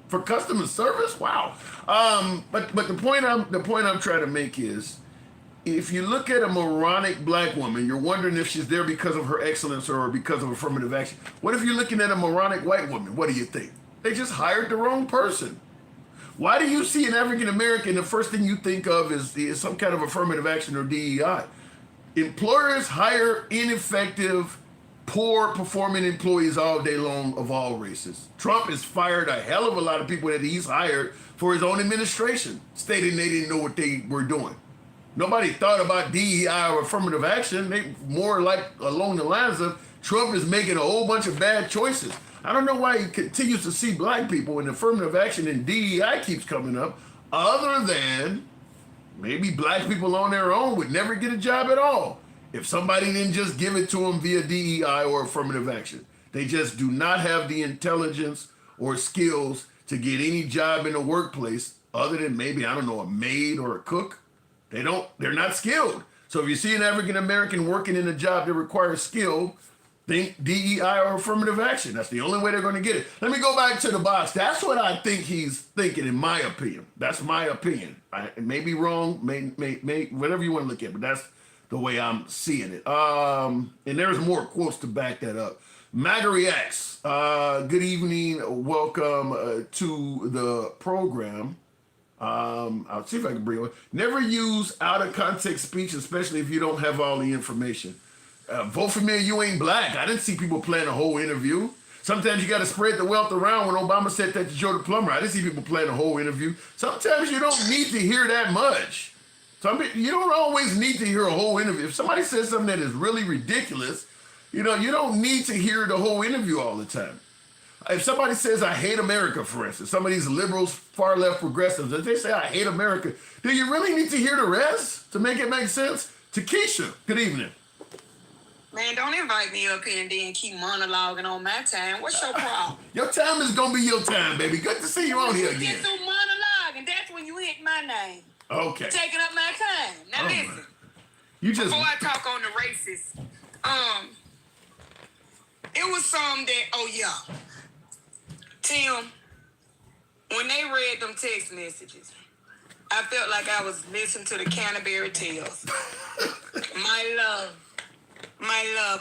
for customer service? Wow. But the point I'm trying to make is, if you look at a moronic black woman, you're wondering if she's there because of her excellence or because of affirmative action. What if you're looking at a moronic white woman? What do you think? They just hired the wrong person. Why do you see an African American, the first thing you think of is some kind of affirmative action or DEI? Employers hire ineffective, poor performing employees all day long of all races. Trump has fired a hell of a lot of people that he's hired for his own administration, stating they didn't know what they were doing. Nobody thought about DEI or affirmative action. They more like along the lines of Trump is making a whole bunch of bad choices. I don't know why he continues to see black people when affirmative action and DEI keeps coming up, other than maybe black people on their own would never get a job at all if somebody didn't just give it to them via DEI or affirmative action. They just do not have the intelligence or skills to get any job in the workplace other than maybe, I don't know, a maid or a cook. They're not skilled. So if you see an African American working in a job that requires skill, think DEI or affirmative action. That's the only way they're going to get it. Let me go back to the box. That's what I think he's thinking, in my opinion. That's my opinion. I may be wrong, may whatever you want to look at, but that's the way I'm seeing it. And there's more quotes to back that up. MAGA Reacts. Good evening. Welcome to the program. I'll see if I can bring it. Never use out of context speech, especially if you don't have all the information. Vote for me or you ain't black. I didn't see people playing a whole interview. Sometimes you got to spread the wealth around. When Obama said that to Joe the Plumber, I didn't see people playing a whole interview. Sometimes you don't need to hear that much. You don't always need to hear a whole interview. If somebody says something that is really ridiculous, you don't need to hear the whole interview all the time. If somebody says, I hate America, for instance, some of these liberals, far left progressives, if they say, I hate America, do you really need to hear the rest to make it make sense? Takesha, good evening. Man, don't invite me up here and then keep monologuing on my time. What's your problem? Your time is going to be your time, baby. Good to see you on here again. You get through monologuing, that's when you hit my name. Okay. You're taking up my time. Now listen. Before I talk on the races, it was some that, Tim, when they read them text messages, I felt like I was listening to the Canterbury Tales. My love,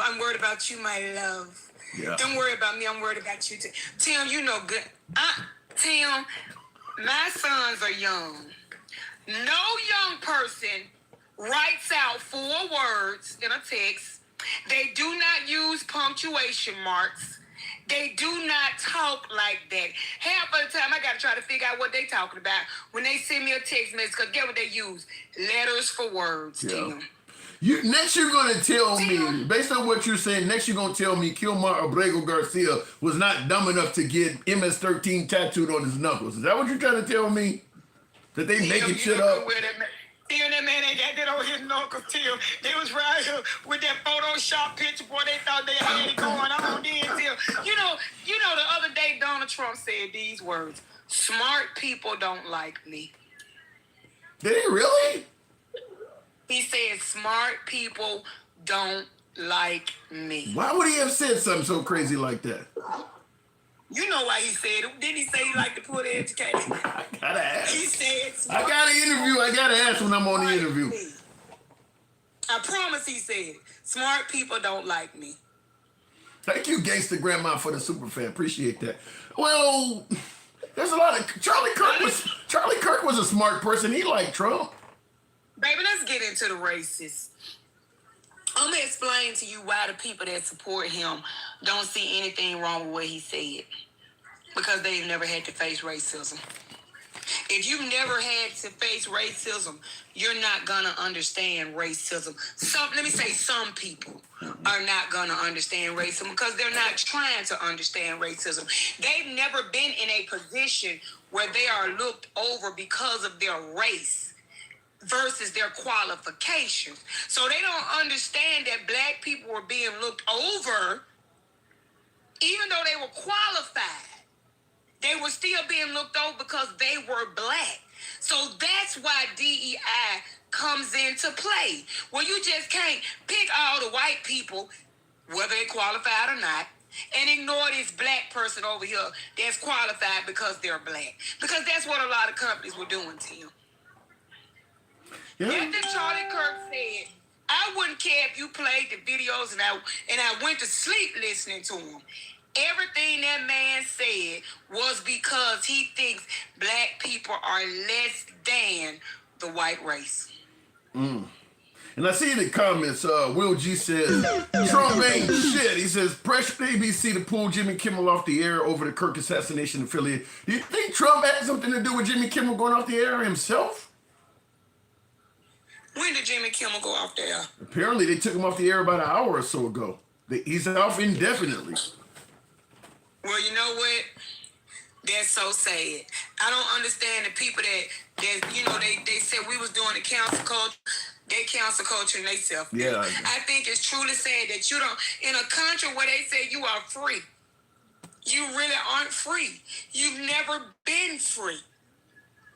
I'm worried about you, my love. Yeah. Don't worry about me, I'm worried about you too. Tim, you know good. Tim, my sons are young. No young person writes out 4 words in a text. They do not use punctuation marks. They do not talk like that. Half of the time, I got to try to figure out what they talking about when they send me a text message, because guess what they use? Letters for words, Tim. Next you're going to tell me, based on what you're saying, next you're going to tell me Kilmar Abrego Garcia was not dumb enough to get MS-13 tattooed on his knuckles. Is that what you're trying to tell me? That they making shit up? Tim, that man ain't got that on his knuckles, Tim. They was right here with that Photoshop picture, boy. They thought they had it going on then, Tim. You know, the other day Donald Trump said these words: "Smart people don't like me." Did he really? He said, "Smart people don't like me." Why would he have said something so crazy like that? You know why he said it. Didn't he say he liked to put education? I gotta ask. He said, I got an interview. I gotta ask when I'm on the interview. I promise he said it. Smart people don't like me. Thank you, Gangsta Grandma, for the super fan. Appreciate that. Well, there's a lot of Charlie Kirk was a smart person. He liked Trump. Baby, let's get into the races. I'm going to explain to you why the people that support him don't see anything wrong with what he said. Because they've never had to face racism. If you've never had to face racism, you're not going to understand racism. Some people are not going to understand racism because they're not trying to understand racism. They've never been in a position where they are looked over because of their race versus their qualifications. So they don't understand that black people were being looked over even though they were qualified. They were still being looked over because they were black. So that's why DEI comes into play. Well, you just can't pick all the white people, whether they're qualified or not, and ignore this black person over here that's qualified because they're black. Because that's what a lot of companies were doing to you. After Charlie Kirk said, I wouldn't care if you played the videos and I went to sleep listening to them. Everything that man said was because he thinks black people are less than the white race. And I see in the comments, Will G says, Trump ain't shit. He says, pressure ABC to pull Jimmy Kimmel off the air over the Kirk assassination affiliate. Do you think Trump had something to do with Jimmy Kimmel going off the air himself? When did Jimmy Kimmel go off the air? Apparently, they took him off the air about an hour or so ago. He's off indefinitely. Well, you know what? That's so sad. I don't understand the people that you know, they said we was doing the council culture. They cancel culture and they self. Yeah. I think it's truly sad that you don't, in a country where they say you are free, you really aren't free. You've never been free.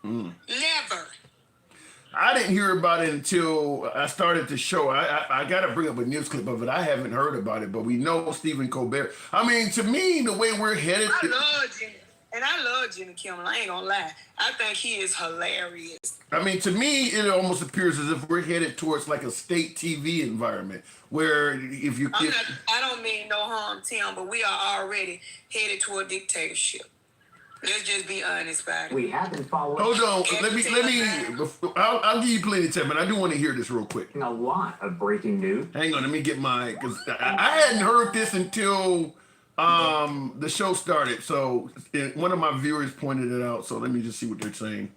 Never. I didn't hear about it until I started the show. I got to bring up a news clip of it. I haven't heard about it, but we know Stephen Colbert. I mean, to me, the way we're headed. I love Jimmy. And I love Jimmy Kimmel. I ain't gonna lie. I think he is hilarious. I mean, to me, it almost appears as if we're headed towards like a state TV environment where if you get... I don't mean no harm, Tim, but we are already headed toward dictatorship. Let's just be honest about it. We have been following. Hold on. Let me. I'll give you plenty of time, but I do want to hear this real quick. A lot of breaking news. Hang on, let me get my, because I hadn't heard this until the show started. So one of my viewers pointed it out. So let me just see what they're saying.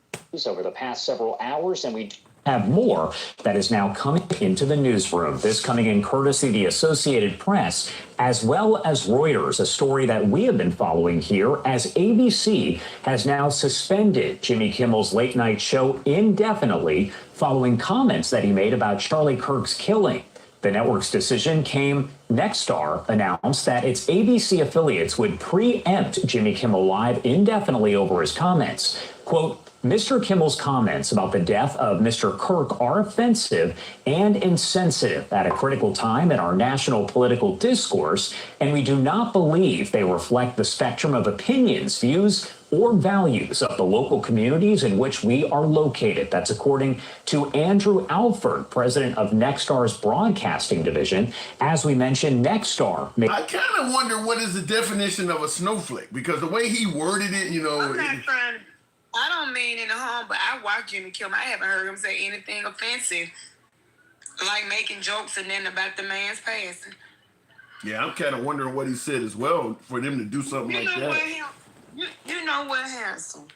Over the past several hours, and we have more that is now coming into the newsroom. This coming in courtesy of the Associated Press, as well as Reuters, a story that we have been following here, as ABC has now suspended Jimmy Kimmel's late night show indefinitely following comments that he made about Charlie Kirk's killing. The network's decision came. Nexstar announced that its ABC affiliates would preempt Jimmy Kimmel Live indefinitely over his comments. Quote, Mr. Kimmel's comments about the death of Mr. Kirk are offensive and insensitive at a critical time in our national political discourse, and we do not believe they reflect the spectrum of opinions, views, or values of the local communities in which we are located. That's according to Andrew Alford, president of Nexstar's broadcasting division. As we mentioned, Nexstar... I kind of wonder what is the definition of a snowflake, because the way he worded it, you know... I'm not trying to... I don't mean in the home, but I watch Jimmy Kimmel. I haven't heard him say anything offensive, like making jokes and then about the man's passing. Yeah, I'm kind of wondering what he said as well for them to do something like that. You know what, Harrison?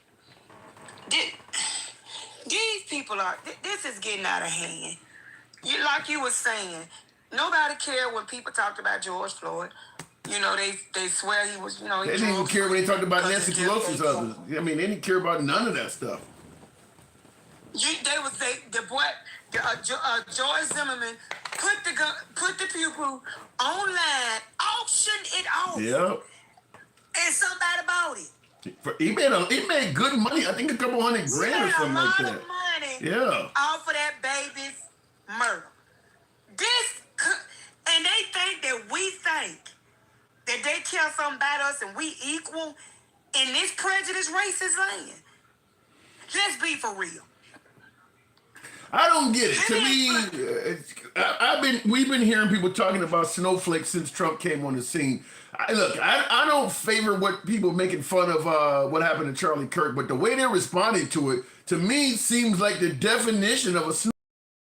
These people are, this is getting out of hand. Like you were saying, nobody cared when people talked about George Floyd. You know, they swear he was, you know... They didn't even care when they talked about Nancy Pelosi's husband. I mean, they didn't care about none of that stuff. George Zimmerman put the people online, auctioned it off. Yep. And somebody bought it. He made good money. I think a couple $100,000 or something like that. He made a lot of money. Yeah. Off of that baby's murder. And they think that we think that they care something about us and we equal in this prejudiced racist land. Let's be for real. I don't get it. To me, we've been hearing people talking about snowflakes since Trump came on the scene. I don't favor what people making fun of what happened to Charlie Kirk, but the way they're responding to it, to me, seems like the definition of a snowflake.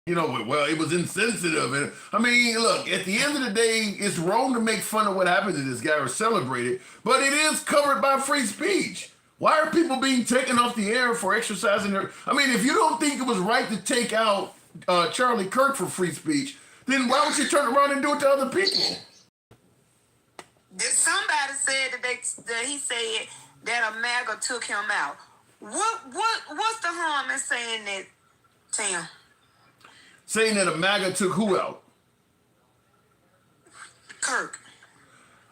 You know, well, it was insensitive. And I mean, look, at the end of the day, it's wrong to make fun of what happened to this guy or celebrate it, but it is covered by free speech. Why are people being taken off the air for exercising their... I mean, if you don't think it was right to take out Charlie Kirk for free speech, then why would you turn around and do it to other people? Somebody said that he said that a MAGA took him out. What's the harm in saying that, Tim? Saying that a MAGA took who out? Kirk.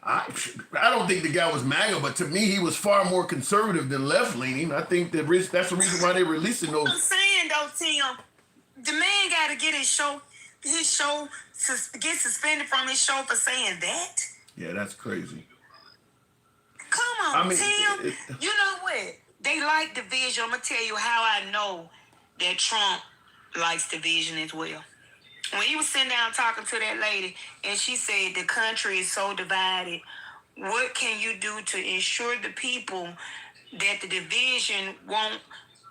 I don't think the guy was MAGA, but to me, he was far more conservative than left-leaning. I think that's the reason why they're releasing those. I'm saying, though, Tim, the man got to get get suspended from his show for saying that. Yeah, that's crazy. Come on, Tim. You know what? They like division. I'm going to tell you how I know that Trump likes division as well. When he was sitting down talking to that lady, and she said the country is so divided, what can you do to ensure the people that the division won't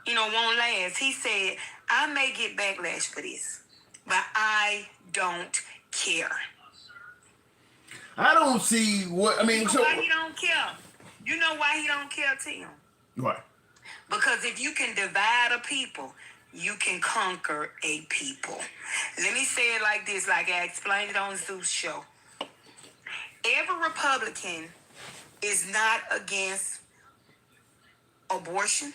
last? He said, I may get backlash for this, but I don't care. I don't see what, I mean. You know why he don't care? You know why he don't care, Tim? Why? Because if you can divide a people, you can conquer a people. Let me say it like this, like I explained it on Zeus show. Every Republican is not against abortion.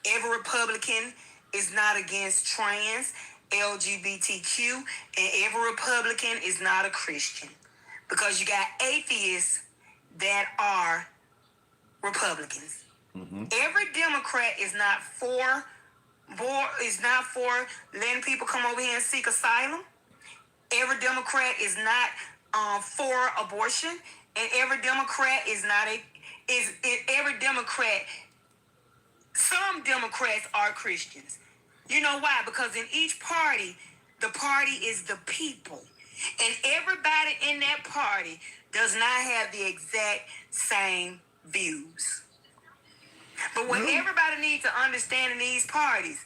Every Republican is not against trans, LGBTQ, and every Republican is not a Christian. Because you got atheists that are Republicans. Mm-hmm. Every Democrat is not for letting people come over here and seek asylum. Every Democrat is not for abortion, and every Democrat is not every Democrat. Some Democrats are Christians. You know why? Because in each party, the party is the people, and everybody in that party does not have the exact same views. But what everybody needs to understand in these parties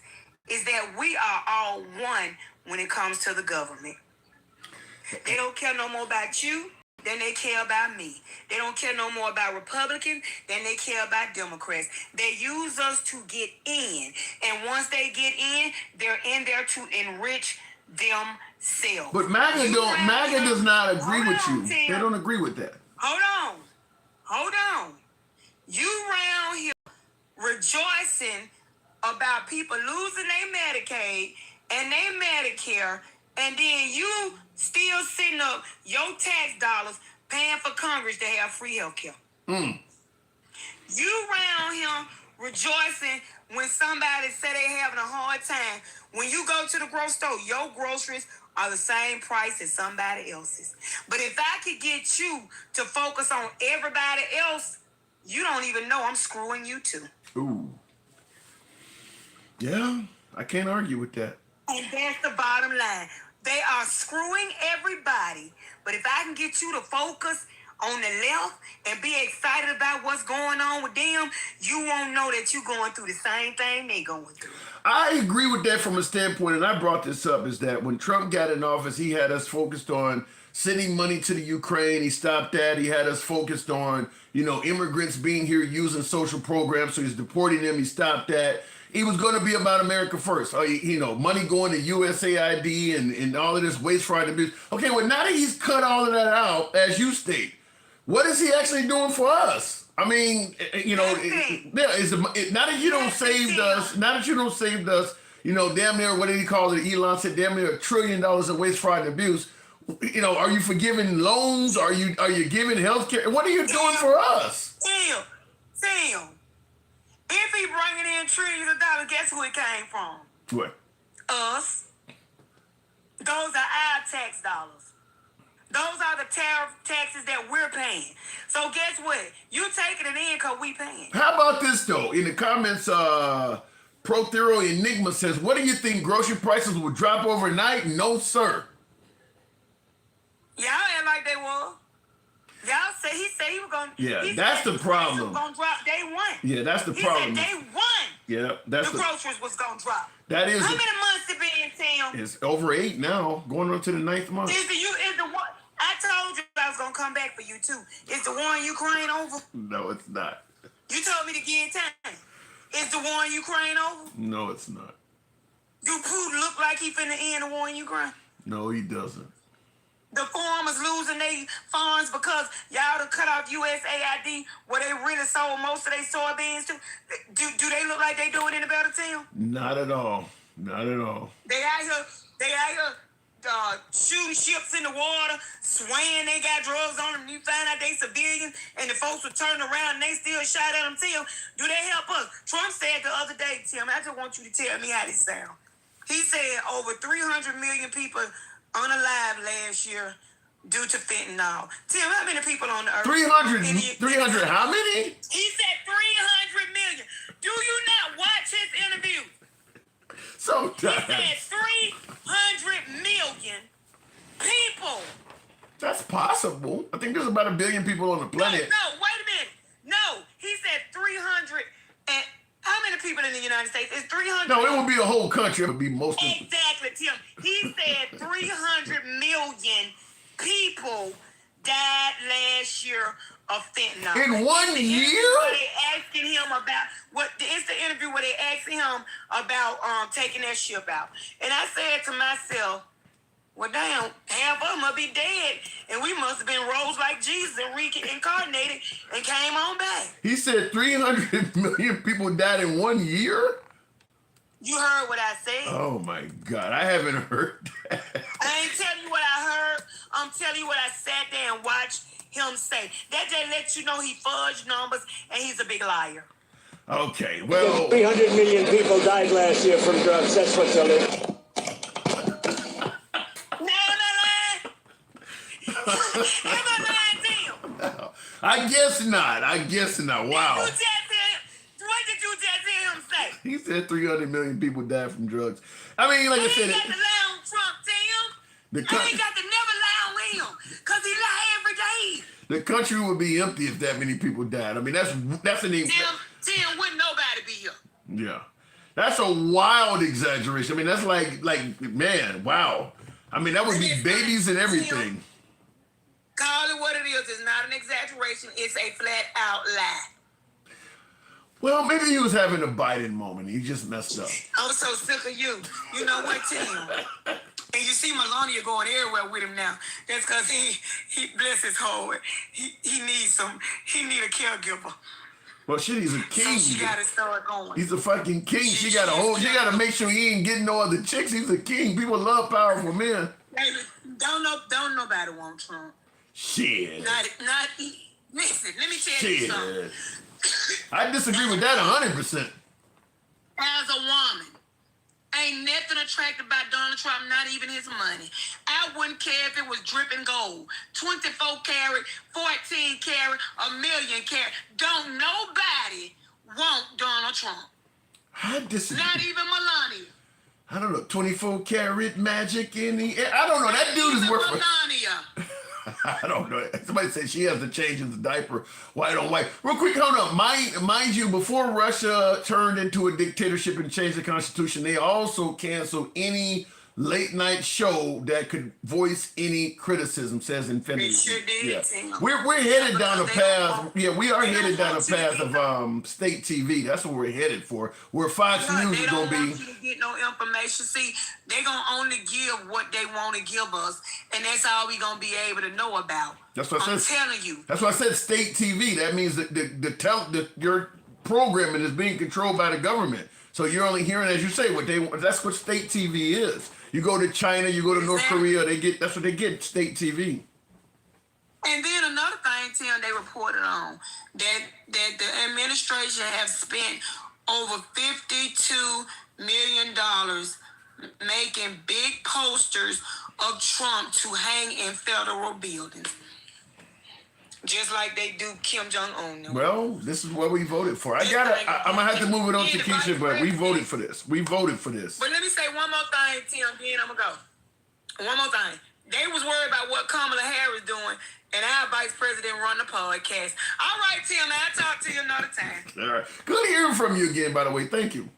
is that we are all one when it comes to the government. They don't care no more about you than they care about me. They don't care no more about Republicans than they care about Democrats. They use us to get in. And once they get in, they're in there to enrich themselves. But MAGA does not agree with you. Tim. They don't agree with that. Hold on. You around here rejoicing about people losing their Medicaid and their Medicare, and then you still sitting up your tax dollars paying for Congress to have free health care. You around here rejoicing when somebody say they having a hard time. When you go to the grocery store, your groceries are the same price as somebody else's. But if I could get you to focus on everybody else, you don't even know I'm screwing you too. Ooh. Yeah, I can't argue with that. And that's the bottom line. They are screwing everybody. But if I can get you to focus on the left and be excited about what's going on with them, you won't know that you're going through the same thing they're going through. I agree with that from a standpoint, and I brought this up, is that when Trump got in office, he had us focused on sending money to the Ukraine. He stopped that. He had us focused on, immigrants being here using social programs, so he's deporting them. He stopped that. He was going to be about America first. Money going to USAID and all of this waste, fraud, and abuse. Okay, well, now that he's cut all of that out, as you state, what is he actually doing for us? I mean, now that you don't saved us, damn near, what did he call it? Elon said, damn near $1 trillion in waste, fraud, and abuse. Are you forgiving loans? Are you giving health care? What are you doing for us? Sam. If he bringing in trillions of dollars, guess who it came from? What? Us. Those are our tax dollars. Those are the tariff taxes that we're paying. So guess what? You taking it in because we paying. How about this, though? In the comments, Prothero Enigma says, what do you think, grocery prices will drop overnight? No, sir. Y'all act like they will. Y'all say he said he was going to. Yeah, that's the problem. He was going to drop day one. Yeah, that's the problem. He said day one. Yeah, that's the groceries was going to drop. That is. How many months it been, Tim? It's over 8 now, going on to the 9th month. Is the one? I told you I was going to come back for you too. Is the war in Ukraine over? No, it's not. You told me to give time. Is the war in Ukraine over? No, it's not. Do Putin look like he finna end the war in Ukraine? No, he doesn't. The farmers losing their farms because y'all done cut off USAID where they really sold most of their soybeans to. Do they look like they doing any better, Tim? Not at all. Not at all. They out here shooting ships in the water, swaying they got drugs on them. You find out they civilians, and the folks were turning around and they still shot at them, Tim. Do they help us? Trump said the other day, Tim, I just want you to tell me how this sound. He said over 300 million people unalive last year due to fentanyl. Tim, how many people on the earth? 300 how many? He said 300 million. Do you not watch his interview? Sometimes. He said 300 million people. That's That's possible. I think there's about 1 billion people on the planet. No, wait a minute. No, he said 300. And how many people in the United States? It's 300. No, it would be a whole country. It would be most of Exactly, Tim. He said 300 million people died last year of fentanyl. In 1 year? They asking him about it's the interview where they asking him about taking that ship out. And I said to myself, well, damn, half of them will be dead, and we must have been rose like Jesus and reincarnated and came on back. He said 300 million people died in 1 year? You heard what I said. Oh, my God. I haven't heard that. I ain't telling you what I heard. I'm telling you what I sat there and watched him say. That just lets you know he fudged numbers, and he's a big liar. Okay, well... 300 million people died last year from drugs. That's what's on it. I guess not. Wow. What did you just hear him say? He said 300 million people died from drugs. I mean, like I said... You ain't got to lie on Trump, Tim. You ain't got to never lie on him, because he lie every day. The country would be empty if that many people died. I mean, that's an... Tim, wouldn't nobody be here. Yeah. That's a wild exaggeration. I mean, that's like, man, wow. I mean, that would be babies and everything. Tim, call it what it is. It's not an exaggeration. It's a flat out lie. Well, maybe he was having a Biden moment. He just messed up. I'm so sick of you. You know what, Tim? And you see Melania going everywhere with him now. That's because he bless his heart. He needs a caregiver. Well, shit, he's a king. So she got to start going. He's a fucking king. She got to make sure he ain't getting no other chicks. He's a king. People love powerful men. Baby, don't nobody want Trump. Shit. Listen, let me tell you something. I disagree with that 100%. As a woman, ain't nothing attractive about Donald Trump, not even his money. I wouldn't care if it was dripping gold, 24 karat, 14 karat, a million karat. Don't nobody want Donald Trump. I disagree. Not even Melania. I don't know, 24 karat magic in the air. I don't know. That dude is worth Melania. I don't know. Somebody said she has to change the diaper white on white. Real quick, hold up. Mind you, before Russia turned into a dictatorship and changed the constitution, they also canceled any late night show that could voice any criticism, says Infinity. They sure did. Yeah. We're headed down a path. Yeah, we are headed down a path of state TV. That's what we're headed for. Where Fox News is going to be. They don't want you to get no information. See, they're going to only give what they want to give us, and that's all we're going to be able to know about. That's what I'm telling you. That's why I said state TV. That means that your programming is being controlled by the government. So you're only hearing, as you say, what they want. That's what state TV is. You go to China, you go to North Korea, that's what they get, state TV. And then another thing, Tim, they reported on that the administration has spent over $52 million making big posters of Trump to hang in federal buildings. Just like they do Kim Jong-un. Well, this is what we voted for. I'm going to have to move it on to Keisha, but we voted for this. But let me say one more thing, Tim, then I'm going to go. One more thing. They was worried about what Kamala Harris doing, and our vice president run the podcast. All right, Tim, I'll talk to you another time. All right. Good hearing from you again, by the way. Thank you.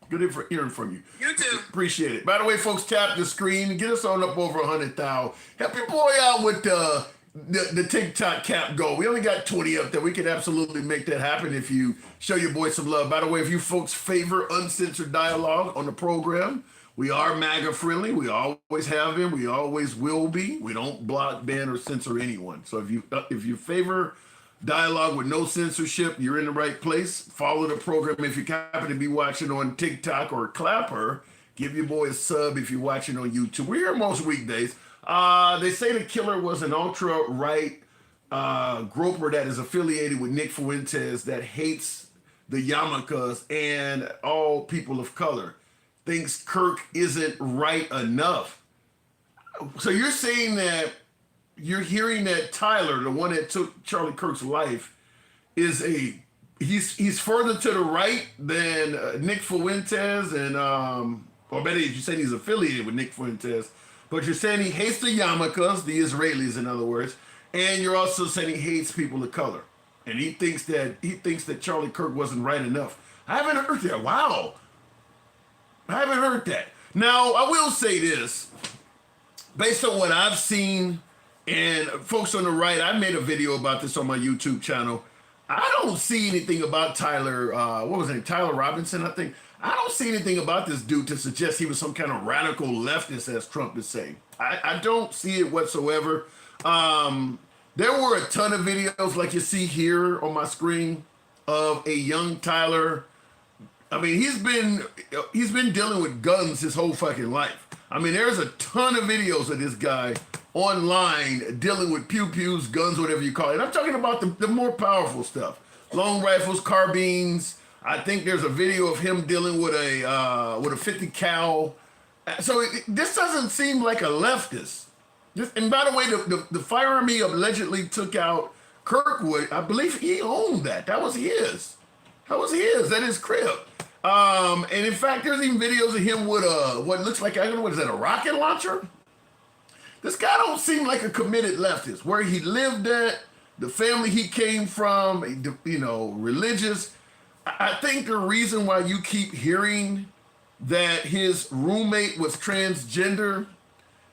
Good hearing from you. You too. Appreciate it. By the way, folks, tap the screen. Get us on up over 100,000. Help your boy out with the TikTok cap goal. We only got 20 up there. We can absolutely make that happen if you show your boy some love. By the way, if you folks favor uncensored dialogue on the program, we are MAGA friendly. We always have been. We always will be. We don't block, ban, or censor anyone. So if you favor dialogue with no censorship, you're in the right place. Follow the program. If you happen to be watching on TikTok or Clapper, give your boy a sub if you're watching on YouTube. We're here most weekdays. They say the killer was an ultra-right groper that is affiliated with Nick Fuentes that hates the yarmulkes and all people of color. Thinks Kirk isn't right enough. So you're saying that you're hearing that Tyler, the one that took Charlie Kirk's life, is he's further to the right than Nick Fuentes and or better, you said he's affiliated with Nick Fuentes. But you're saying he hates the yarmulkes, the Israelis, in other words, and you're also saying he hates people of color, and he thinks that Charlie Kirk wasn't right enough. I haven't heard that. Wow, I haven't heard that. Now I will say this, based on what I've seen, and folks on the right, I made a video about this on my YouTube channel. I don't see anything about Tyler. What was it? Tyler Robinson, I think. I don't see anything about this dude to suggest he was some kind of radical leftist, as Trump is saying. I don't see it whatsoever. There were a ton of videos like you see here on my screen of a young Tyler. I mean, he's been dealing with guns his whole fucking life. I mean, there's a ton of videos of this guy online dealing with pew-pews, guns, whatever you call it. I'm talking about the more powerful stuff. Long rifles, carbines. I think there's a video of him dealing with a 50 cal. So this doesn't seem like a leftist. And by the way, the firearm he allegedly took out Kirkwood, I believe he owned that. That was his. At his crib. And in fact, there's even videos of him with what looks like, I don't know, what is that, a rocket launcher? This guy don't seem like a committed leftist. Where he lived at, the family he came from, you know, religious. I think the reason why you keep hearing that his roommate was transgender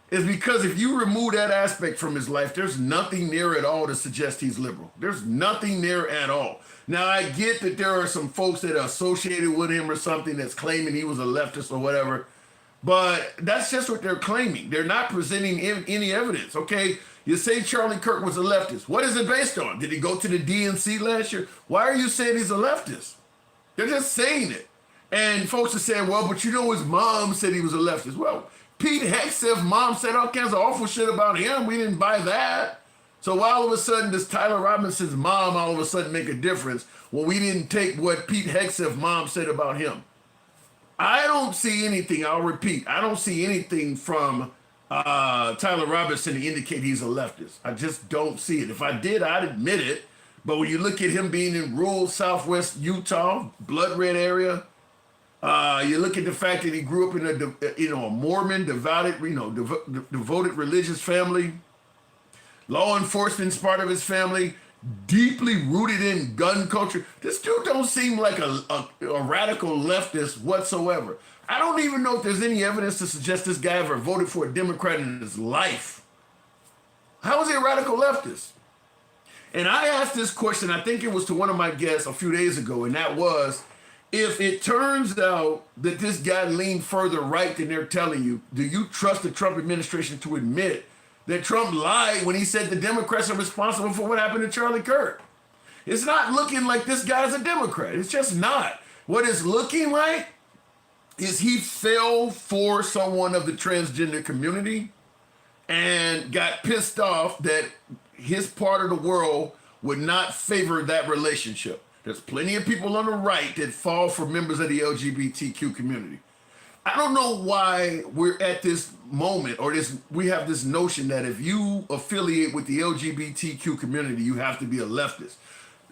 is because if you remove that aspect from his life, there's nothing there at all to suggest he's liberal. There's nothing there at all. Now, I get that there are some folks that are associated with him or something that's claiming he was a leftist or whatever, but that's just what they're claiming. They're not presenting any evidence, okay? You say Charlie Kirk was a leftist. What is it based on? Did he go to the DNC last year? Why are you saying he's a leftist? They're just saying it. And folks are saying, well, but you know his mom said he was a leftist. Well, Pete Hegseth's mom said all kinds of awful shit about him. We didn't buy that. So why all of a sudden does Tyler Robinson's mom all of a sudden make a difference when we didn't take what Pete Hegseth's mom said about him? I don't see anything, I'll repeat, I don't see anything from Tyler Robinson to indicate he's a leftist. I just don't see it. If I did, I'd admit it. But when you look at him being in rural southwest Utah, blood red area, you look at the fact that he grew up in a Mormon, devoted religious family. Law enforcement's part of his family, deeply rooted in gun culture. This dude don't seem like a radical leftist whatsoever. I don't even know if there's any evidence to suggest this guy ever voted for a Democrat in his life. How is he a radical leftist? And I asked this question, I think it was to one of my guests a few days ago, and that was, if it turns out that this guy leaned further right than they're telling you, do you trust the Trump administration to admit that Trump lied when he said the Democrats are responsible for what happened to Charlie Kirk? It's not looking like this guy's a Democrat. It's just not. What it's looking like is he fell for someone of the transgender community and got pissed off that his part of the world would not favor that relationship. There's plenty of people on the right that fall for members of the LGBTQ community. I don't know why we're at this moment, or we have this notion that if you affiliate with the LGBTQ community, you have to be a leftist.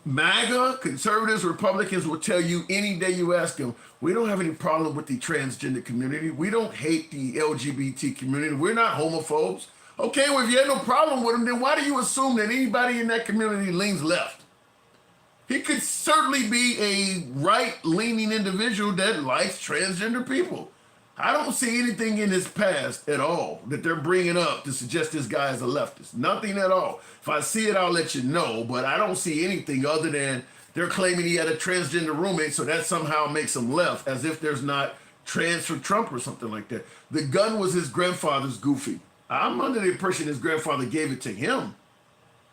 MAGA, conservatives, Republicans will tell you any day you ask them, we don't have any problem with the transgender community. We don't hate the LGBT community. We're not homophobes. Okay, well, if you had no problem with them, then why do you assume that anybody in that community leans left? He could certainly be a right-leaning individual that likes transgender people. I don't see anything in his past at all that they're bringing up to suggest this guy is a leftist. Nothing at all. If I see it, I'll let you know, but I don't see anything other than they're claiming he had a transgender roommate, so that somehow makes him left, as if there's not trans for Trump or something like that. The gun was his grandfather's, Goofy. I'm under the impression his grandfather gave it to him.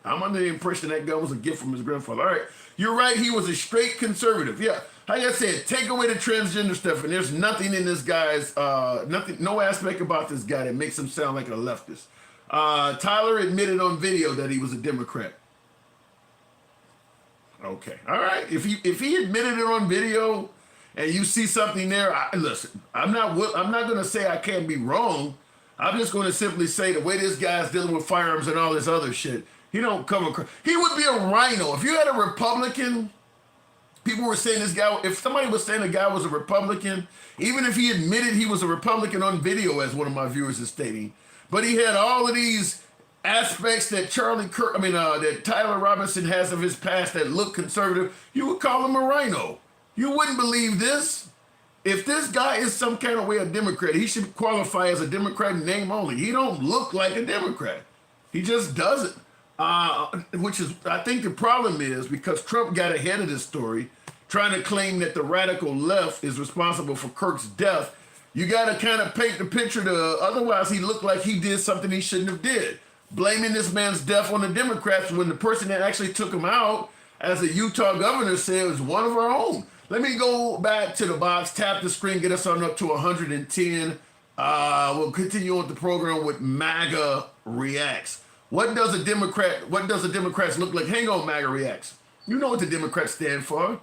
I'm under the impression that gun was a gift from his grandfather. All right, you're right, he was a straight conservative. Yeah, like I said, take away the transgender stuff, and there's nothing in this guy's, no aspect about this guy that makes him sound like a leftist. Tyler admitted on video that he was a Democrat. Okay, all right. If he admitted it on video, and you see something there, listen. I'm not going to say I can't be wrong. I'm just going to simply say the way this guy's dealing with firearms and all this other shit, he don't come across. He would be a rhino if you had a Republican. People were saying this guy, if somebody was saying a guy was a Republican, even if he admitted he was a Republican on video, as one of my viewers is stating, but he had all of these aspects that that Tyler Robinson has of his past that look conservative. You would call him a rhino. You wouldn't believe this. If this guy is some kind of way a Democrat, he should qualify as a Democrat in name only. He don't look like a Democrat. He just doesn't. Which is, I think the problem is because Trump got ahead of this story, trying to claim that the radical left is responsible for Kirk's death. You got to kind of paint the picture otherwise he looked like he did something he shouldn't have did. Blaming this man's death on the Democrats when the person that actually took him out, as the Utah governor said, was one of our own. Let me go back to the box, tap the screen, get us on up to 110. We'll continue on with the program with MAGA Reacts. What does the Democrats look like? Hang on, MAGA Reacts. You know what the Democrats stand for.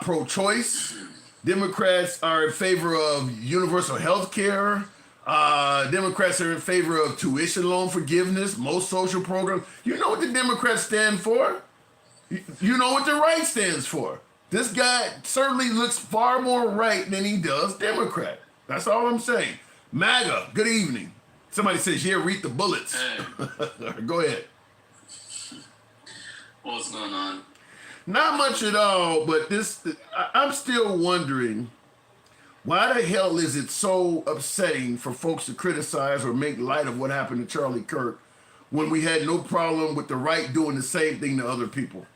Pro-choice. Democrats are in favor of universal health care. Democrats are in favor of tuition loan forgiveness, most social programs. You know what the Democrats stand for. You know what the right stands for. This guy certainly looks far more right than he does Democrat. That's all I'm saying. MAGA, good evening. Somebody says, yeah, read the bullets. Hey. Go ahead. What's going on? Not much at all, but I'm still wondering, why the hell is it so upsetting for folks to criticize or make light of what happened to Charlie Kirk when we had no problem with the right doing the same thing to other people?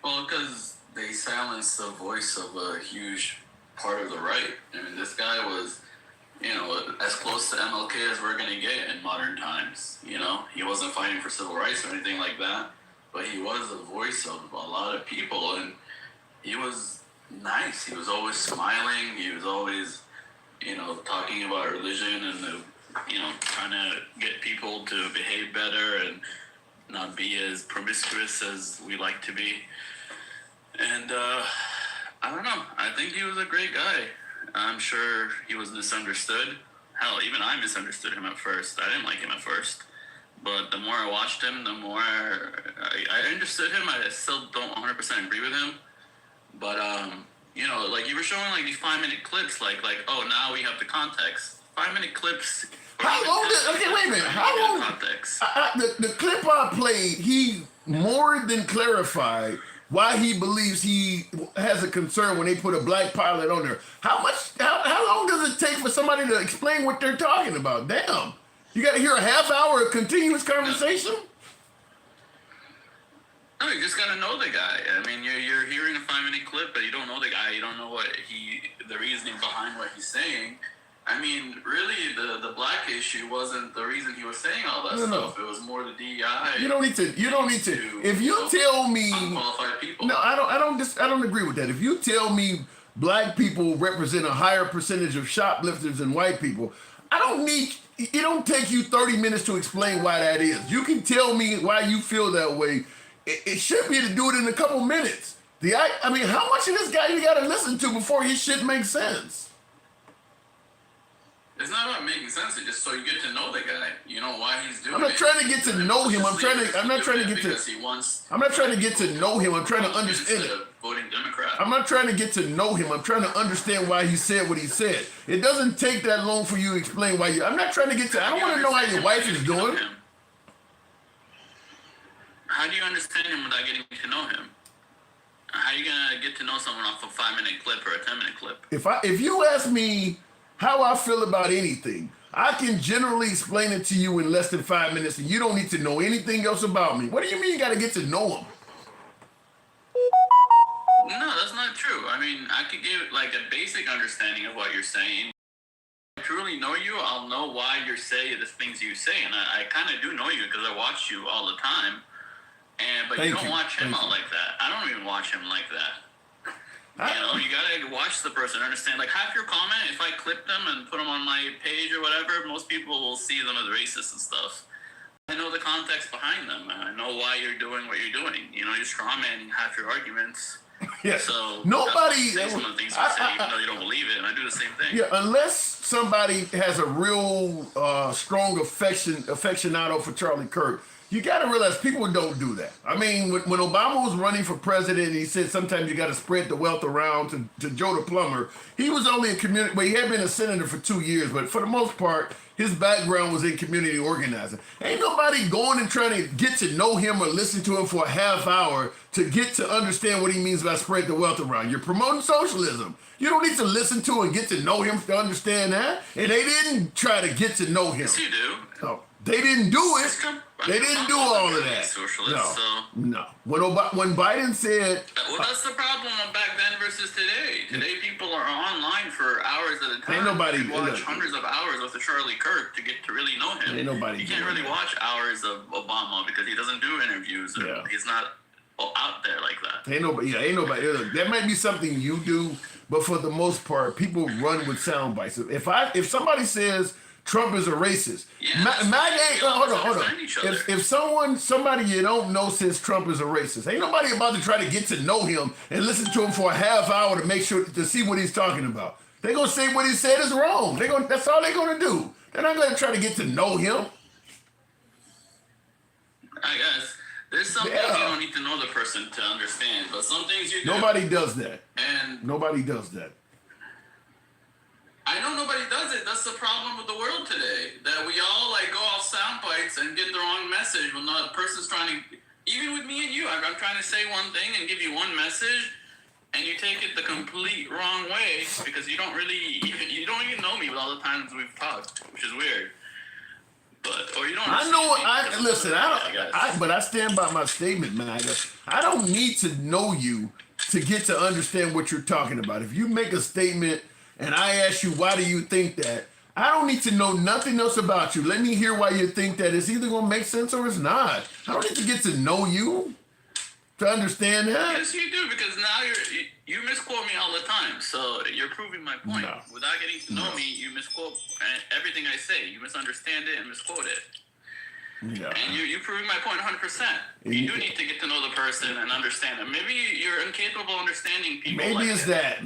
Well, because they silenced the voice of a huge part of the right. I mean, this guy was, as close to MLK as we're going to get in modern times. He wasn't fighting for civil rights or anything like that, but he was the voice of a lot of people, and he was nice. He was always smiling. He was always, talking about religion and, trying to get people to behave better and not be as promiscuous as we like to be. And I don't know. I think he was a great guy. I'm sure he was misunderstood. Hell, even I misunderstood him at first. I didn't like him at first. But the more I watched him, the more I understood him. I still don't 100% agree with him. But, like you were showing like these 5-minute clips, like, oh, now we have the context. 5-minute clips. How long okay, wait a minute. How long? Context. The clip I played, he more than clarified why he believes he has a concern when they put a black pilot on there. How long does it take for somebody to explain what they're talking about? Damn. You got to hear a half hour of continuous conversation? No, you just got to know the guy. I mean, you're hearing a 5-minute clip, but you don't know the guy. You don't know the reasoning behind what he's saying. I mean, really, the black issue wasn't the reason he was saying all that stuff. It was more the DEI. You don't need to. If you tell me, unqualified people. No, I don't agree with that. If you tell me black people represent a higher percentage of shoplifters than white people, it don't take you 30 minutes to explain why that is. You can tell me why you feel that way. It should be to do it in a couple minutes. How much of this guy you got to listen to before his shit makes sense? It's not about making sense. It's just so you get to know the guy. You know why he's doing it. I'm not trying to get to know him. I'm not trying to get to know him. I'm trying to understand it. Voting Democrat. I'm not trying to get to know him. I'm trying to understand why he said what he said. It doesn't take that long for you to explain why I'm not trying to get to. I don't want to know how your wife is doing. How do you understand him without getting to know him? How are you gonna get to know someone off a 5-minute clip or a 10-minute clip? If you ask me how I feel about anything, I can generally explain it to you in less than 5 minutes, and you don't need to know anything else about me. What do you mean you got to get to know him? No, that's not true. I mean, I could give like a basic understanding of what you're saying. If I truly know you, I'll know why you're saying the things you say, and I kind of do know you because I watch you all the time. But you don't watch him out like that. I don't even watch him like that. You gotta watch the person, understand. Like half your comment, if I clip them and put them on my page or whatever, most people will see them as racist and stuff. I know the context behind them. I know why you're doing what you're doing. You're strawmanning half your arguments. Yeah. So nobody say some of the things you say, even though you don't believe it, and I do the same thing. Yeah, unless somebody has a real strong affectionado for Charlie Kirk, You got to realize people don't do that. I mean, when Obama was running for president, he said sometimes you got to spread the wealth around to Joe the plumber. He was only a community, well, he had been a senator for 2 years, but for the most part, his background was in community organizing. Ain't nobody going and trying to get to know him or listen to him for a half hour to get to understand what he means by spread the wealth around. You're promoting socialism. You don't need to listen to and get to know him to understand that. And they didn't try to get to know him. Yes, you do. No, they didn't do it. They didn't do all of that. Socialist, No. When Biden said, well, that's the problem of back then versus today. Today, people are online for hours at a time. Ain't nobody you watch hundreds of hours with the Charlie Kirk to get to really know him. Ain't nobody. You can't really watch hours of Obama because he doesn't do interviews. And he's not out there like that. Ain't nobody. That might be something you do, but for the most part, people run with sound bites. If somebody says Trump is a racist, hold on. If somebody you don't know says Trump is a racist, ain't nobody about to try to get to know him and listen to him for a half hour to make sure to see what he's talking about. They're gonna say what he said is wrong. That's all they're gonna do. They're not gonna try to get to know him. I guess. There's some things you don't need to know the person to understand, but some things you do. Nobody does that. And nobody does that. I know nobody does it. That's the problem with the world today. That we all go off sound bites and get the wrong message when the person's trying to. Even with me and you, I'm trying to say one thing and give you one message, and you take it the complete wrong way because you don't even know me with all the times we've talked, which is weird. Or you don't. But I stand by my statement, MAGA. I don't need to know you to get to understand what you're talking about. If you make a statement and I ask you, why do you think that? I don't need to know nothing else about you. Let me hear why you think that. It's either going to make sense or it's not. I don't need to get to know you to understand that. Yes, you do, because now you misquote me all the time. So you're proving my point. No. Without getting to know me, you misquote everything I say. You misunderstand it and misquote it. Yeah. And you're proving my point 100%. You do need to get to know the person and understand them. Maybe you're incapable of understanding people. Maybe it's that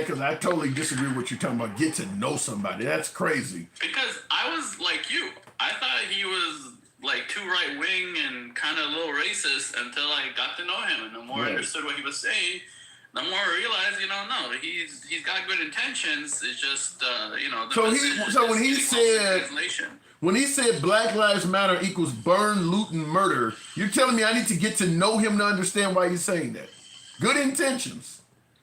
because I totally disagree with what you're talking about. Get to know somebody. That's crazy. Because I was like you. I thought he was too right wing and kind of a little racist until I got to know him, and the more I understood what he was saying, the more I realized, no, he's got good intentions. It's just when he said Black Lives Matter equals burn, loot, and murder, you're telling me I need to get to know him to understand why he's saying that. Good intentions.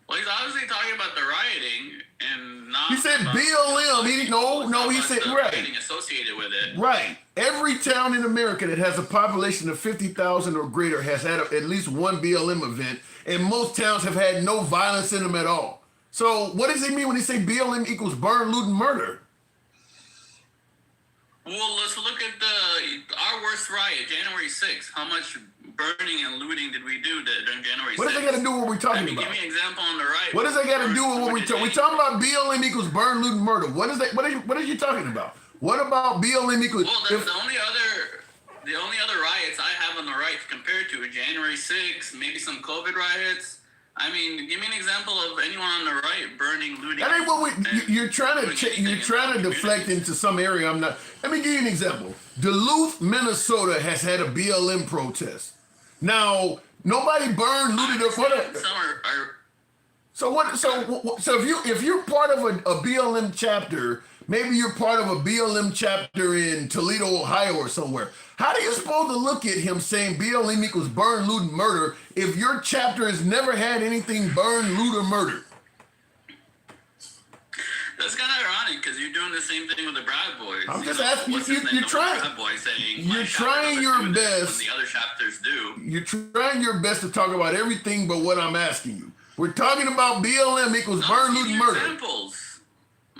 Well, he's obviously talking about the rioting and not. He said BLM. He said rioting associated with it. Right. Every town in America that has a population of 50,000 or greater has had at least one BLM event, and most towns have had no violence in them at all. So what does he mean when he say BLM equals burn, loot, and murder? Well, let's look at our worst riot, January 6th. How much burning and looting did we do during January 6th? What does that got to do with what we're talking about? Give me an example on the right. What does that got to do with what we're talking? We're talking about BLM equals burn, loot, and murder. What is that? What are you talking about? What about BLM equals? Well, the only other riots I have on the right compared to January 6th, maybe some COVID riots. I mean, give me an example of anyone on the right burning, looting. That ain't what you're trying to deflect into some area. I'm not. Let me give you an example. Duluth, Minnesota has had a BLM protest. Now, nobody burned, looted, or whatever. So if you're part of a BLM chapter, maybe you're part of a BLM chapter in Toledo, Ohio, or somewhere. How are you supposed to look at him saying BLM equals burn, loot, and murder if your chapter has never had anything burn, loot, or murder? That's kind of ironic because you're doing the same thing with the Proud Boys. I'm just asking you're trying. Proud Boys saying you're trying your best. The other chapters do. You're trying your best to talk about everything but what I'm asking you. We're talking about BLM equals burn, loot, and murder. Examples.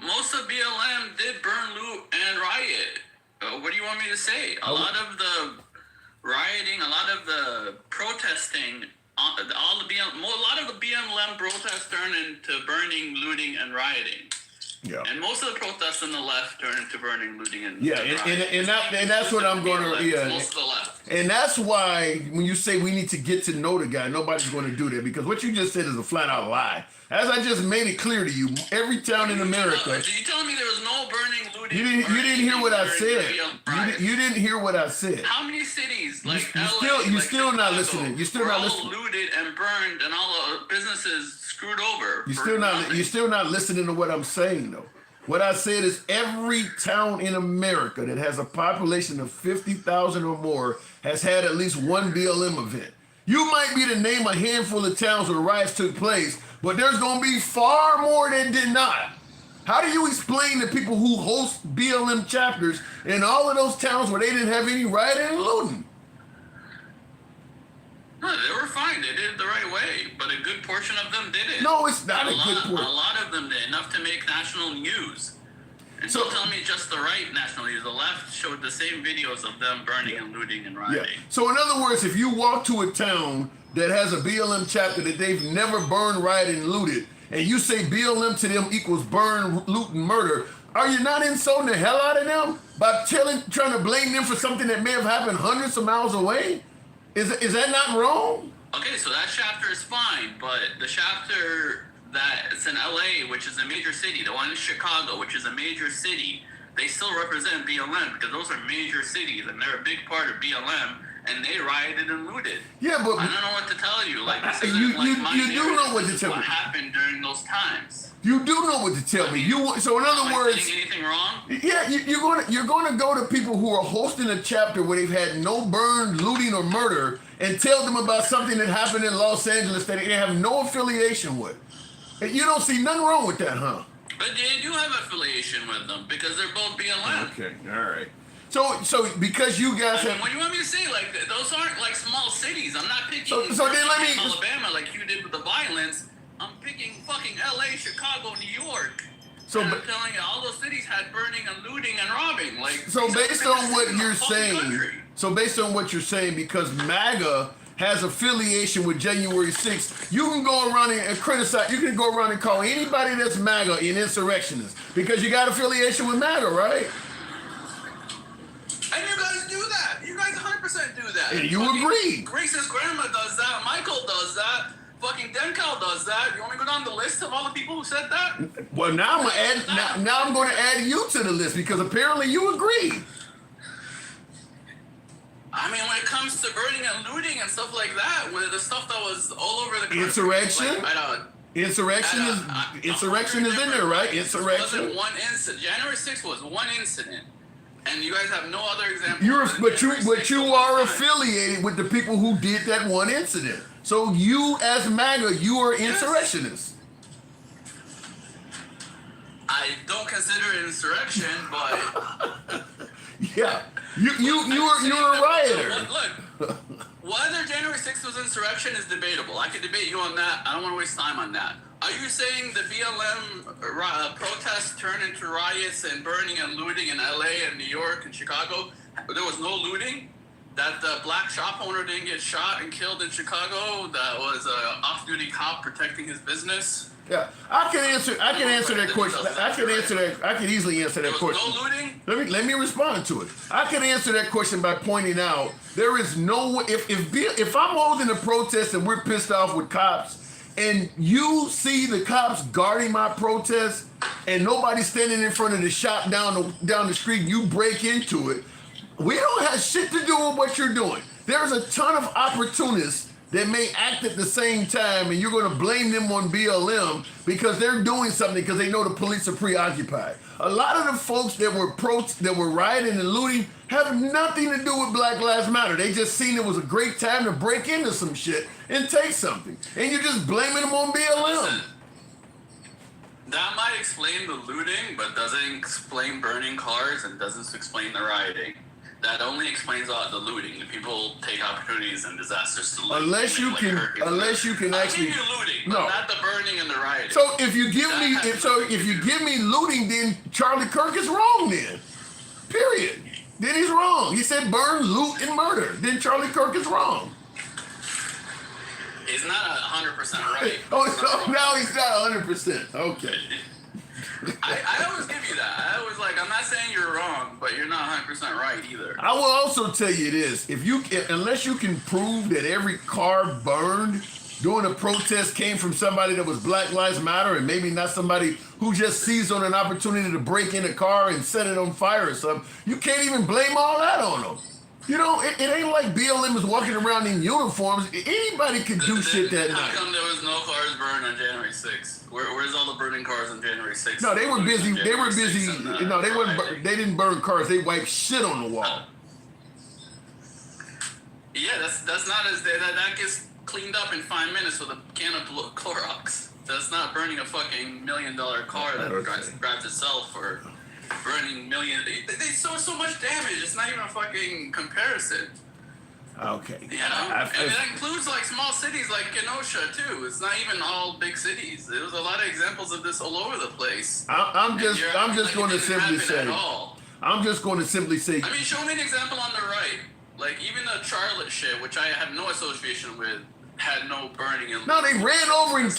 Most of BLM did burn, loot, and riot. What do you want me to say? A lot of the rioting, a lot of the protesting, a lot of the BLM protests turned into burning, looting, and rioting. Yeah. And most of the protests on the left turn into burning, looting, and and that's what I'm going to. Most of the left. And that's why when you say we need to get to know the guy, nobody's going to do that because what you just said is a flat out lie. As I just made it clear to you, every town in America. So you telling me there was no burning, looting, You didn't hear what I said. You didn't hear what I said. How many cities like You're still not listening. You're still not all listening. looted and burned, and all the businesses screwed over? You're still not listening to what I'm saying though. What I said is every town in America that has a population of 50,000 or more has had at least one BLM event. You might be to name a handful of towns where riots took place, but there's going to be far more that did not. How do you explain to people who host BLM chapters in all of those towns where they didn't have any rioting and looting? No, they were fine. They did it the right way, but a good portion of them didn't. No, it's not a good portion. A lot of them did, enough to make national news. And so, don't tell me just the right national news. The left showed the same videos of them burning and looting and rioting. Yeah. So in other words, if you walk to a town that has a BLM chapter that they've never burned, rioted, and looted, and you say BLM to them equals burn, loot, and murder, are you not insulting the hell out of them by trying to blame them for something that may have happened hundreds of miles away? Is that not wrong? Okay, so that chapter is fine, but the chapter that's in LA, which is a major city, the one in Chicago, which is a major city, they still represent BLM because those are major cities and they're a big part of BLM, and they rioted and looted. Yeah, but I don't know what to tell you. Like, this isn't you do know what to tell me. What happened during those times? You do know what to tell me. So in other words, saying anything wrong? Yeah, you're gonna go to people who are hosting a chapter where they've had no burn, looting, or murder, and tell them about something that happened in Los Angeles that they have no affiliation with. You don't see nothing wrong with that, huh? But they do have affiliation with them because they're both BLM. Okay, all right. So because you guys have, what do you want me to say? Like, those aren't like small cities. I'm not picking so then let me Alabama like you did with the violence. I'm picking fucking LA, Chicago, New York. So and I'm telling you, all those cities had burning and looting and robbing. Like, so based on what you're saying, because MAGA has affiliation with January 6th, you can go around and criticize. You can go around and call anybody that's MAGA an insurrectionist because you got affiliation with MAGA, right? And you guys do that. You guys 100% do that. And you agree. Grace's grandma does that. Michael does that. Fucking Dencal does that. You want me to go down the list of all the people who said that? Well, now I'm gonna add. Now I'm going to add you to the list because apparently you agree. I mean, when it comes to burning and looting and stuff like that, with the stuff that was all over the country, insurrection. Like, Insurrection is in there, right? Insurrection. It wasn't one incident. January 6th was one incident, and you guys have no other examples. But you are affiliated with the people who did that one incident. So you, as MAGA, you are insurrectionists. I don't consider it insurrection, but yeah, you're a rioter. Look, whether January 6th was insurrection is debatable. I could debate you on that. I don't want to waste time on that. Are you saying the BLM protests turned into riots and burning and looting in LA and New York and Chicago? There was no looting? That the black shop owner didn't get shot and killed in Chicago? That was an off-duty cop protecting his business? Yeah, I can answer that question. I can easily answer that question. No looting? Let me respond to it. I can answer that question by pointing out there is no if I'm holding a protest and we're pissed off with cops and you see the cops guarding my protest and nobody's standing in front of the shop down the street and you break into it, we don't have shit to do with what you're doing. There's a ton of opportunists that may act at the same time, and you're going to blame them on BLM because they're doing something because they know the police are preoccupied. A lot of the folks that were rioting and looting have nothing to do with Black Lives Matter. They just seen it was a great time to break into some shit and take something, and you're just blaming them on BLM. That might explain the looting, but doesn't explain burning cars and doesn't explain the rioting. That only explains the looting. The people take opportunities and disasters to loot. Unless you can actually. I'll give you looting, but not the burning and the rioting. So if you give me looting, then Charlie Kirk is wrong. Then, period. Then he's wrong. He said burn, loot, and murder. Then Charlie Kirk is wrong. He's not 100% right. So now he's not 100%. Okay. I always give you that. I'm not saying you're wrong, but you're not 100% right either. I will also tell you this: unless you can prove that every car burned doing a protest came from somebody that was Black Lives Matter and maybe not somebody who just seized on an opportunity to break in a car and set it on fire or something, you can't even blame all that on them. You know, it ain't like BLM is walking around in uniforms. Anybody could do shit that night. How come there was no cars burned on January 6th? Where's all the burning cars on January 6th? No, they were busy. They were busy. No, they weren't. They didn't burn cars. They wiped shit on the wall. Yeah, that's not as that gets cleaned up in 5 minutes with a can of Clorox. That's not burning a fucking $1 million car that drives itself or burning millions. They so much damage. It's not even a fucking comparison. Okay. You know, and that includes like small cities like Kenosha too. It's not even all big cities. There was a lot of examples of this all over the place. I'm just going to simply say. I'm just going to simply say. I mean, show me an example on the right. Like even the Charlotte shit, which I have no association with, had no burning. No, they ran over and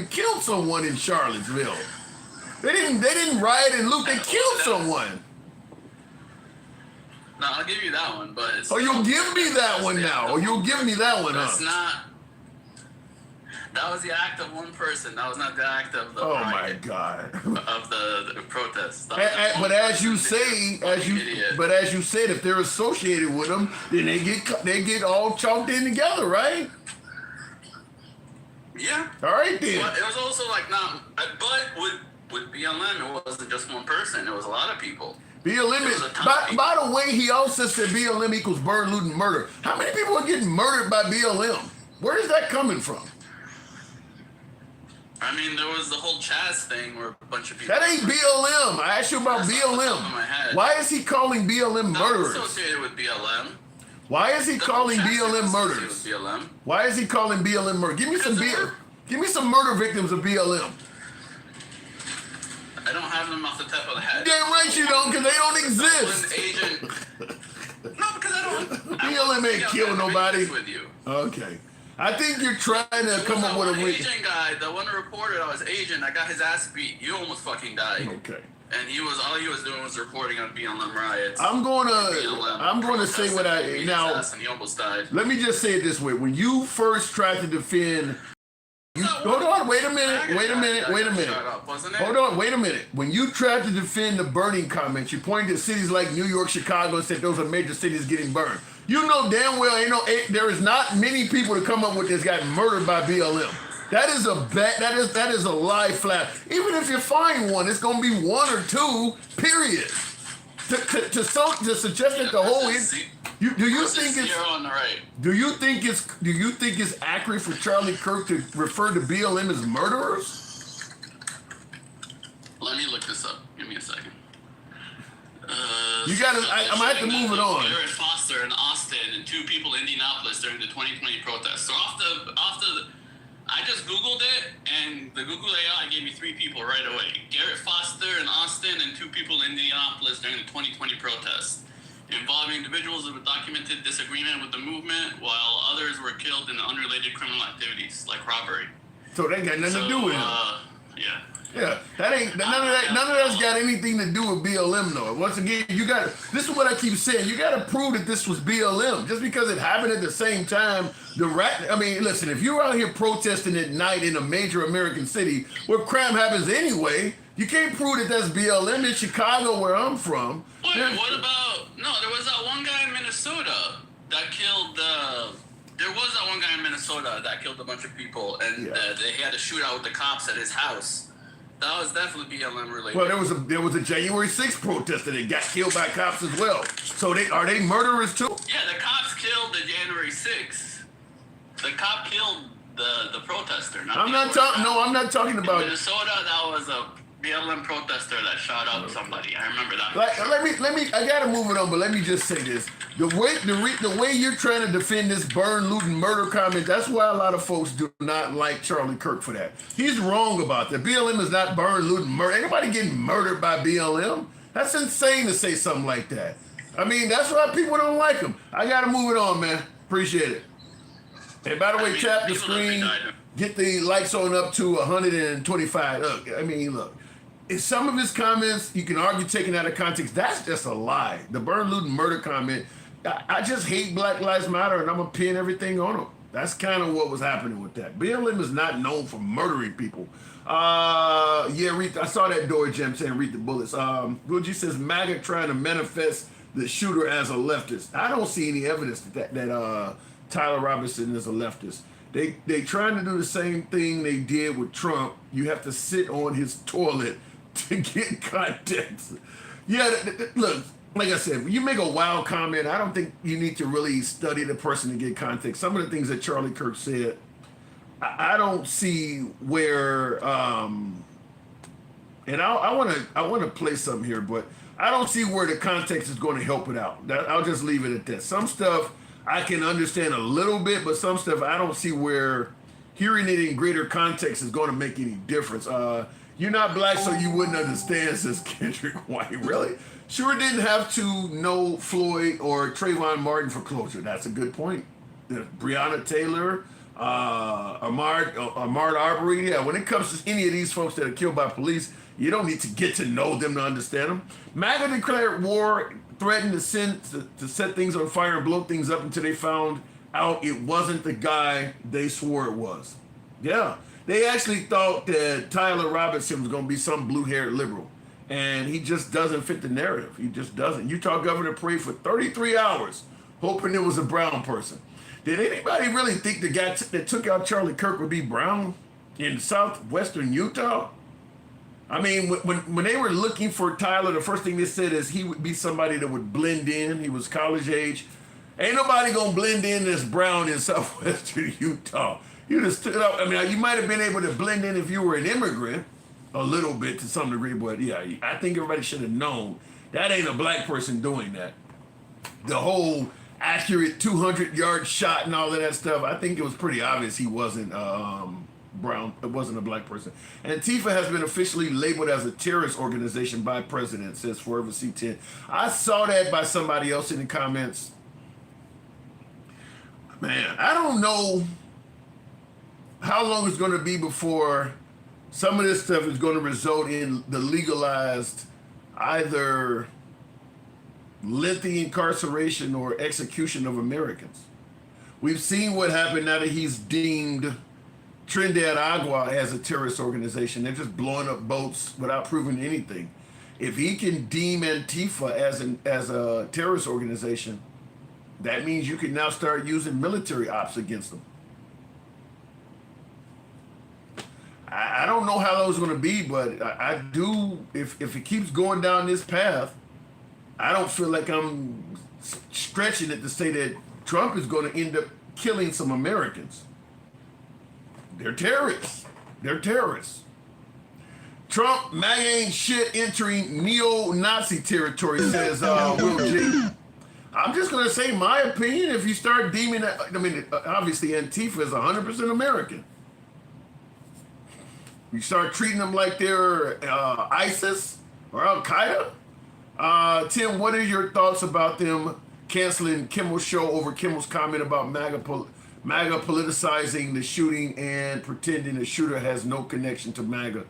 killed someone in Charlottesville. They didn't riot and loot. They killed someone. No, I'll give you that one, but it's... Oh, you'll give me that one now. Or you'll give me that one, That's not... That was the act of one person. That was not the act of the riot. My God. Of the protest. But as you said, if they're associated with them, then they get all chalked in together, right? Yeah. All right then. But it was also like but with BLM, it wasn't just one person. It was a lot of people. BLM is, by the way, he also said BLM equals burn, loot, and murder. How many people are getting murdered by BLM? Where is that coming from? I mean, there was the whole Chaz thing where a bunch of people... That ain't BLM. I asked you about BLM. Why is he calling BLM murderers? Not associated with BLM. Why is he calling BLM murderers? BLM. Why is he calling BLM murder? Give me some murder victims of BLM. I don't have them off the top of the head. Damn right you don't, because they don't exist. No, because I don't... BLM ain't killing nobody. With you. Okay. I think you're trying to come up with a reason. Asian guy, the one who reported I was Asian, I got his ass beat. You almost fucking died. Okay. And all he was doing was reporting on BLM riots. I'm going to say what I now. And he almost died. Let me just say it this way: when you first tried to defend, hold on, wait a minute. Hold on, wait a minute. When you tried to defend the burning comments, you pointed to cities like New York, Chicago, and said those are major cities getting burned. You know damn well there is not many people to come up with this got murdered by BLM. That is a lie flat. Even if you find one, it's gonna be one or two. Period. To suggest that the whole do you think it's accurate for Charlie Kirk to refer to BLM as murderers? Let me look this up. Give me a second. You gotta. I'm gonna have to move it on. Garrett Foster in Austin and 2 people in Indianapolis during the 2020 protests. So I just Googled it, and the Google AI gave me 3 people right away. Garrett Foster in Austin and 2 people in Indianapolis during the 2020 protests, involving individuals with documented disagreement with the movement, while others were killed in unrelated criminal activities like robbery. So they got nothing to do with it. Yeah. Yeah, none of that's got anything to do with BLM though. Once again, this is what I keep saying. You got to prove that this was BLM. Just because it happened at the same time, listen, if you're out here protesting at night in a major American city where crime happens anyway, you can't prove that that's BLM in Chicago where I'm from. Wait, what about, there was that one guy in Minnesota that killed, that killed a bunch of people, and they had a shootout with the cops at his house. That was definitely BLM related. Well, there was a January 6th protester that got killed by cops as well. So are they murderers too? Yeah, the cops killed the January 6th. The cop killed the protester. I'm not talking about in Minnesota. That was a BLM protester that shot up somebody. I remember that. Let me. I gotta move it on, but let me just say this: the way you're trying to defend this burn, loot, and murder comment. That's why a lot of folks do not like Charlie Kirk for that. He's wrong about that. BLM is not burn, loot, and murder. Ain't nobody getting murdered by BLM. That's insane to say something like that. I mean, that's why people don't like him. I gotta move it on, man. Appreciate it. And by the way, tap the screen. Get the lights on up to 125. Look. In some of his comments, you can argue taken out of context, that's just a lie. The burn, loot, and murder comment, I just hate Black Lives Matter, and I'm going to pin everything on him. That's kind of what was happening with that. BLM is not known for murdering people. Yeah, read. I saw that Dory Jam saying read the bullets. Gucci says MAGA trying to manifest the shooter as a leftist. I don't see any evidence that Tyler Robinson is a leftist. They trying to do the same thing they did with Trump. You have to sit on his toilet to get context. Yeah, look, like I said, when you make a wild comment, I don't think you need to really study the person to get context. Some of the things that Charlie Kirk said, I don't see where, and I want to play something here, but I don't see where the context is going to help it out. I'll just leave it at that. Some stuff I can understand a little bit, but some stuff I don't see where hearing it in greater context is going to make any difference. You're not black, so you wouldn't understand, says Kendrick White. Really? Sure didn't have to know Floyd or Trayvon Martin for closure. That's a good point. Breonna Taylor, Ahmaud Arbery. Yeah, when it comes to any of these folks that are killed by police, you don't need to get to know them to understand them. MAGA declared war, threatened to set things on fire and blow things up until they found out it wasn't the guy they swore it was. Yeah. They actually thought that Tyler Robinson was going to be some blue-haired liberal, and he just doesn't fit the narrative. He just doesn't. Utah governor prayed for 33 hours, hoping it was a brown person. Did anybody really think the guy that took out Charlie Kirk would be brown in southwestern Utah? I mean, when they were looking for Tyler, the first thing they said is he would be somebody that would blend in. He was college age. Ain't nobody going to blend in as brown in southwestern Utah. You just stood up. I mean, you might have been able to blend in if you were an immigrant a little bit to some degree, but yeah, I think everybody should have known that ain't a black person doing that. The whole accurate 200-yard shot and all of that stuff, I think it was pretty obvious he wasn't brown. It wasn't a black person. Antifa has been officially labeled as a terrorist organization by president, says Forever C10. I saw that by somebody else in the comments. Man, I don't know how long it's going to be before some of this stuff is going to result in the legalized either lengthy incarceration or execution of Americans. We've seen what happened now that he's deemed Trinidad Agua as a terrorist organization. They're just blowing up boats without proving anything. If he can deem Antifa as a terrorist organization, that means you can now start using military ops against them. I don't know how those are going to be, but I do, if it keeps going down this path, I don't feel like I'm stretching it to say that Trump is going to end up killing some Americans. They're terrorists. They're terrorists. Trump, MAGA ain't shit entering neo-Nazi territory, says Will G. I'm just going to say my opinion. If you start deeming that, I mean, obviously Antifa is 100% American. You start treating them like they're ISIS or Al-Qaeda. Tim, what are your thoughts about them canceling Kimmel's show over Kimmel's comment about MAGA politicizing the shooting and pretending the shooter has no connection to MAGA?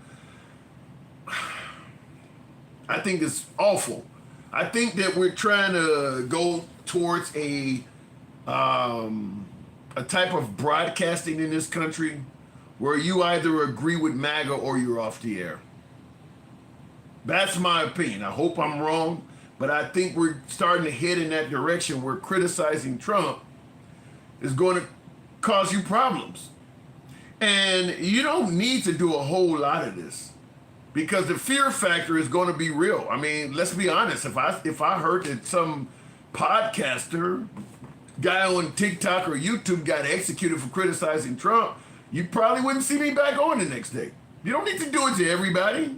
I think it's awful. I think that we're trying to go towards a type of broadcasting in this country where you either agree with MAGA or you're off the air. That's my opinion. I hope I'm wrong, but I think we're starting to head in that direction where criticizing Trump is going to cause you problems. And you don't need to do a whole lot of this because the fear factor is going to be real. I mean, let's be honest. If I heard that some podcaster, guy on TikTok or YouTube got executed for criticizing Trump, you probably wouldn't see me back on the next day. You don't need to do it to everybody.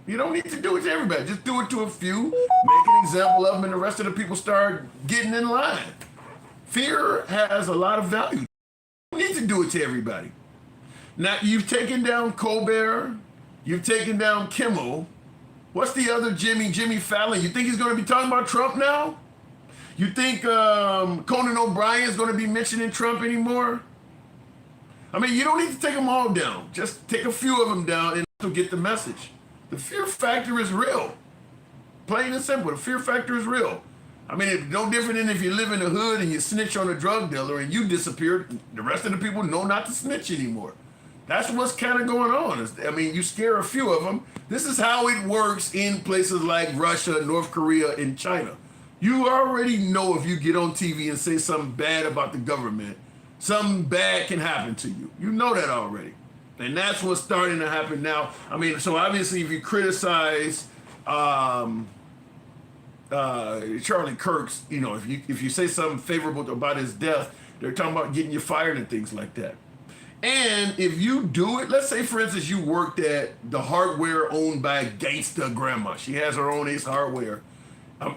You don't need to do it to everybody. Just do it to a few, make an example of them, and the rest of the people start getting in line. Fear has a lot of value. You don't need to do it to everybody. Now, you've taken down Colbert. You've taken down Kimmel. What's the other Jimmy Fallon? You think he's going to be talking about Trump now? You think Conan O'Brien is going to be mentioning Trump anymore? I mean, you don't need to take them all down. Just take a few of them down and you'll get the message. The fear factor is real. Plain and simple, the fear factor is real. I mean, it's no different than if you live in the hood and you snitch on a drug dealer and you disappear, the rest of the people know not to snitch anymore. That's what's kind of going on. I mean, you scare a few of them. This is how it works in places like Russia, North Korea, and China. You already know if you get on TV and say something bad about the government, something bad can happen to you. You know that already. And that's what's starting to happen now. I mean, so obviously if you criticize Charlie Kirk's, you know, if you say something favorable about his death, they're talking about getting you fired and things like that. And if you do it, let's say for instance you worked at the hardware owned by gangsta grandma. She has her own Ace Hardware.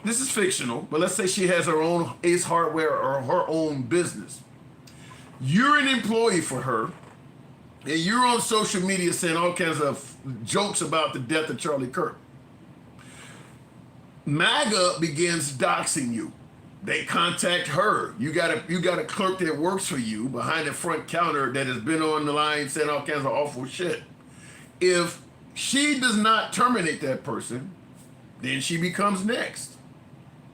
This is fictional, but let's say she has her own Ace Hardware or her own business. You're an employee for her, and you're on social media saying all kinds of jokes about the death of Charlie Kirk. MAGA begins doxing you. They contact her. You got a clerk that works for you behind the front counter that has been on the line saying all kinds of awful shit. If she does not terminate that person, then she becomes next.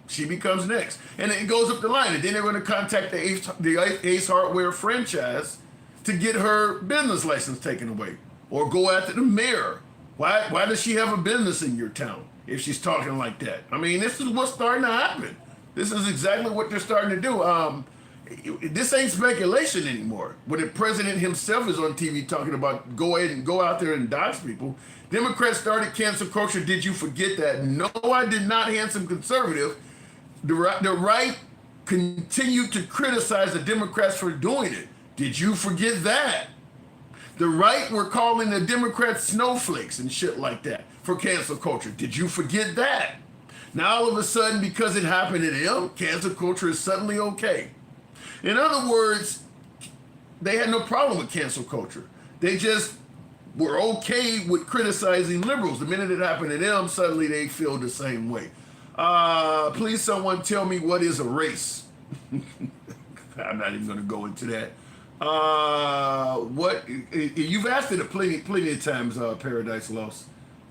She becomes next. And it goes up the line. And then they're going to contact the Ace Hardware franchise to get her business license taken away. Or go after the mayor. Why does she have a business in your town if she's talking like that? I mean, this is what's starting to happen. This is exactly what they're starting to do. This ain't speculation anymore. When the president himself is on TV talking about go out there and dox people, Democrats started cancel culture. Did you forget that? No, I did not, handsome conservative. The right continued to criticize the Democrats for doing it. Did you forget that? The right were calling the Democrats snowflakes and shit like that for cancel culture. Did you forget that? Now all of a sudden, because it happened to them, cancel culture is suddenly okay. In other words, they had no problem with cancel culture. They just were okay with criticizing liberals. The minute it happened to them, suddenly they feel the same way. Please someone tell me what is a race? I'm not even going to go into that. You've asked it plenty of times, Paradise Lost.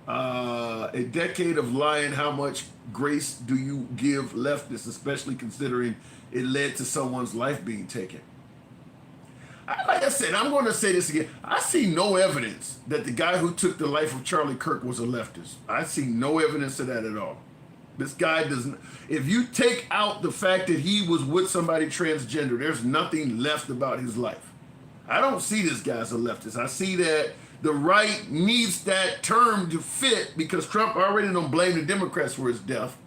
A decade of lying, how much grace do you give leftists, especially considering it led to someone's life being taken? Like I said, I'm going to say this again. I see no evidence that the guy who took the life of Charlie Kirk was a leftist. I see no evidence of that at all. This guy doesn't. If you take out the fact that he was with somebody transgender, there's nothing left about his life. I don't see this guy as a leftist. I see that the right needs that term to fit because Trump already don't blame the Democrats for his death.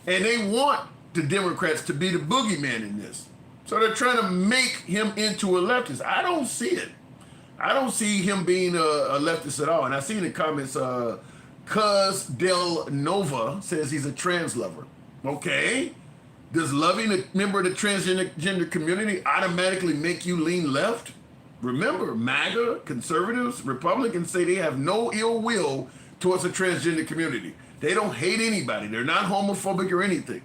And they want the Democrats to be the boogeyman in this. So they're trying to make him into a leftist. I don't see it. I don't see him being a leftist at all. And I see in the comments, Cuz Del Nova says he's a trans lover. Okay. Does loving a member of the transgender community automatically make you lean left? Remember, MAGA, conservatives, Republicans say they have no ill will towards the transgender community. They don't hate anybody. They're not homophobic or anything.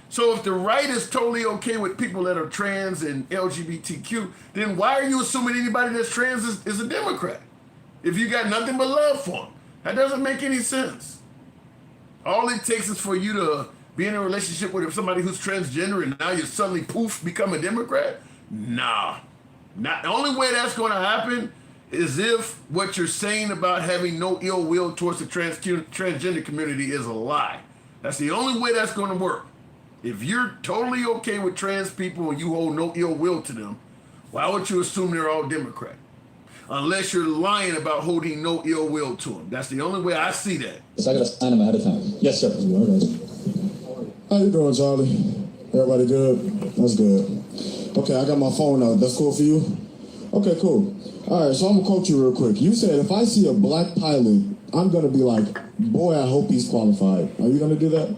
So if the right is totally okay with people that are trans and LGBTQ, then why are you assuming anybody that's trans is a Democrat? If you got nothing but love for them. That doesn't make any sense. All it takes is for you to be in a relationship with somebody who's transgender and now you suddenly poof become a Democrat? Nah. Not the only way that's going to happen is if what you're saying about having no ill will towards the transgender community is a lie. That's the only way that's going to work. If you're totally okay with trans people and you hold no ill will to them, why would you assume they're all Democrat? Unless you're lying about holding no ill will to them. That's the only way I see that. So I got to sign them ahead of time. Yes, sir. How you doing, Charlie? Everybody good? That's good. Okay, I got my phone out. That's cool for you? Okay, cool. All right, so I'm going to quote you real quick. You said, if I see a black pilot, I'm going to be like, boy, I hope he's qualified. Are you going to do that?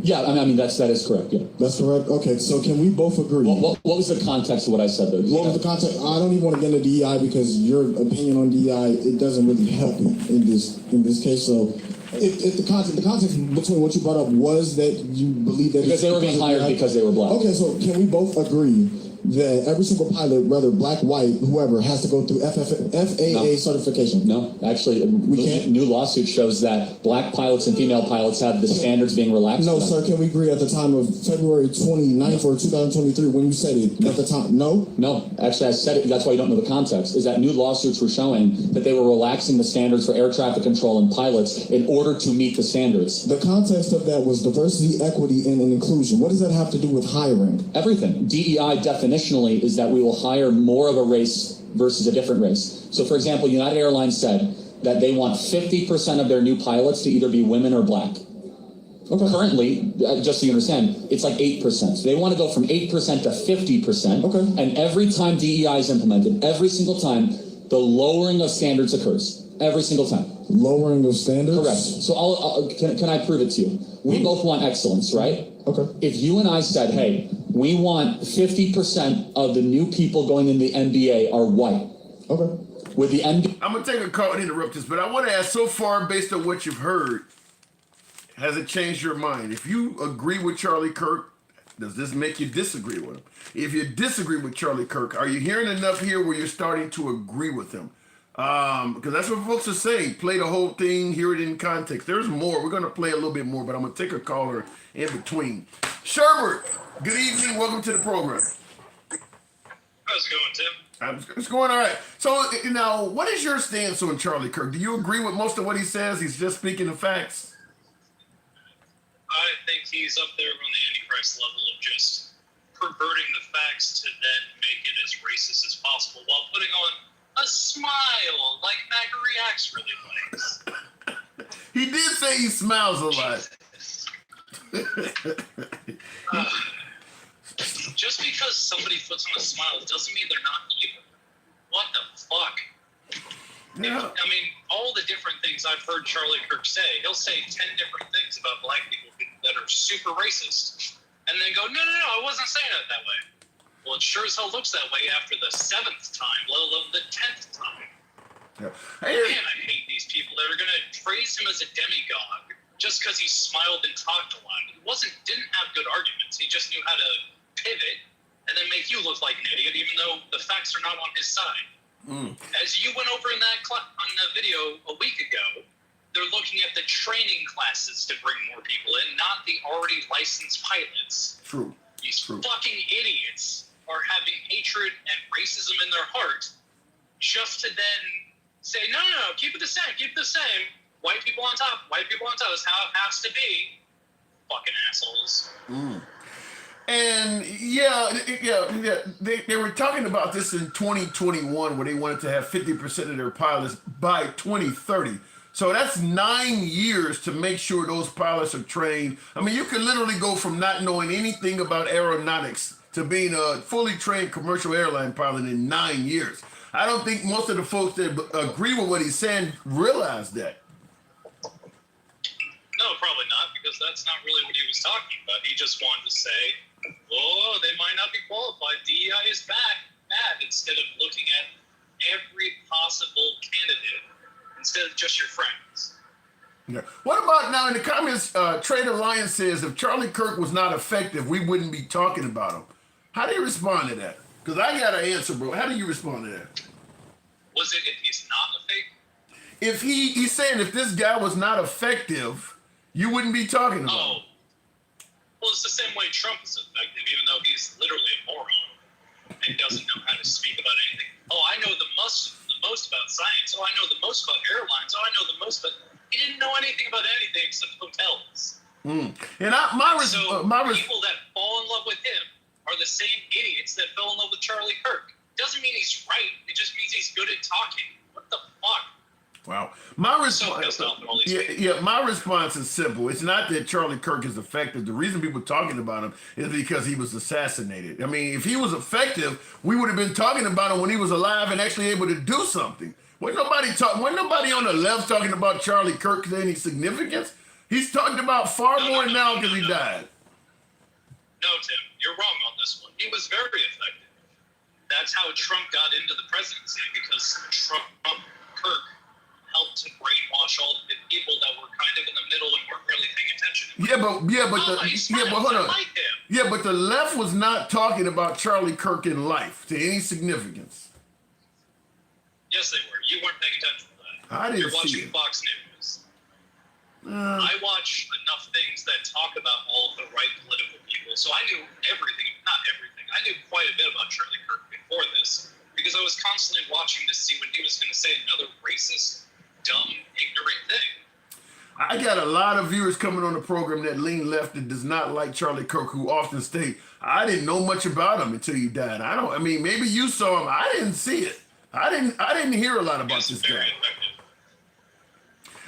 Yeah, I mean, that is correct, yeah. That's correct? Okay, so can we both agree? What was the context of what I said, though? What was the context? I don't even want to get into DEI because your opinion on DEI, it doesn't really help me in this case. So if the context between what you brought up was that you believe that... Because they were being hired because they were black. Okay, so can we both agree that every single pilot, whether black, white, whoever, has to go through FAA certification? No, actually, new lawsuit shows that black pilots and female pilots have the standards being relaxed. No, sir. Can we agree at the time of February 29th or 2023 when you said it at the time? No? No, actually, I said it. That's why you don't know the context. Is that new lawsuits were showing that they were relaxing the standards for air traffic control and pilots in order to meet the standards. The context of that was diversity, equity, and inclusion. What does that have to do with hiring? Everything. DEI definitionally is that we will hire more of a race versus a different race. So, for example, United Airlines said that they want 50% of their new pilots to either be women or black. Okay. Currently, just so you understand, it's like 8%. So they want to go from 8% to 50%. Okay. And every time DEI is implemented, every single time, the lowering of standards occurs. Every single time. Lowering of standards? Correct. So can I prove it to you? We both want excellence, right? Okay. If you and I said, hey, we want 50% of the new people going in the NBA are white. Okay. With the NBA... I'm going to take a call and interrupt this, but I want to ask, so far, based on what you've heard, has it changed your mind? If you agree with Charlie Kirk, does this make you disagree with him? If you disagree with Charlie Kirk, are you hearing enough here where you're starting to agree with him? Because that's what folks are saying. Play the whole thing, hear it in context. There's more. We're going to play a little bit more, but I'm going to take a caller in between. Sherbert, good evening. Welcome to the program. How's it going, Tim? It's going all right. So now, what is your stance on Charlie Kirk? Do you agree with most of what he says? He's just speaking the facts? I think he's up there on the Antichrist level of just perverting the facts to then make it as racist as possible while putting on a smile like MAGA reacts really likes. He did say he smiles a lot. Just because somebody puts on a smile doesn't mean they're not evil. What the fuck? Yeah. I mean, all the different things I've heard Charlie Kirk say, he'll say 10 different things about black people that are super racist, and then go, no, I wasn't saying it that way. Well, it sure as hell looks that way after the 7th time, let alone the 10th time. Yeah. Man, I hate these people that are going to praise him as a demigod just because he smiled and talked a lot. He didn't have good arguments. He just knew how to pivot and then make you look like an idiot, even though the facts are not on his side. As you went over in on the video a week ago, they're looking at the training classes to bring more people in, not the already licensed pilots. True. These fucking idiots are having hatred and racism in their heart just to then say, no, keep it the same, White people on top is how it has to be. Fucking assholes. And they were talking about this in 2021 where they wanted to have 50% of their pilots by 2030. So that's 9 years to make sure those pilots are trained. I mean, you can literally go from not knowing anything about aeronautics to being a fully trained commercial airline pilot in 9 years. I don't think most of the folks that agree with what he's saying realize that. No, probably not, because that's not really what he was talking about. He just wanted to say, oh, they might not be qualified. DEI is bad, instead of looking at every possible candidate instead of just your friends. Yeah. What about now in the comments, Trade Alliance says if Charlie Kirk was not effective, we wouldn't be talking about him. How do you respond to that? Because I got an answer, bro. How do you respond to that? Was it if he's not a fake? If he's saying if this guy was not effective, you wouldn't be talking about him. Well, it's the same way Trump is effective, even though he's literally a moron and doesn't know how to speak about anything. Oh, I know the most about science. Oh, I know the most about airlines. Oh, I know the most about... He didn't know anything about anything except hotels. And people that fall in love with him are the same idiots that fell in love with Charlie Kirk. Doesn't mean he's right. It just means he's good at talking. What the fuck? Wow. My response is simple. It's not that Charlie Kirk is effective. The reason people are talking about him is because he was assassinated. I mean, if he was effective, we would have been talking about him when he was alive and actually able to do something. Wasn't nobody on the left talking about Charlie Kirk to any significance? He's talked about far more now because he died. No, Tim, you're wrong on this one. He was very effective. That's how Trump got into the presidency, because Kirk helped to brainwash all the people that were kind of in the middle and weren't really paying attention. But hold on. I like him. Yeah, but the left was not talking about Charlie Kirk in life to any significance. Yes, they were. You weren't paying attention to that. I didn't You're see watching it. Fox News. I watch enough things that talk about all of the right political people, so I knew everything. Not everything. I knew quite a bit about Charlie Kirk before this because I was constantly watching to see when he was going to say another racist, dumb, ignorant thing. I got a lot of viewers coming on the program that lean left and does not like Charlie Kirk, who often state, I didn't know much about him until he died. I mean, maybe you saw him. I didn't see it. I didn't hear a lot about this guy. Effective.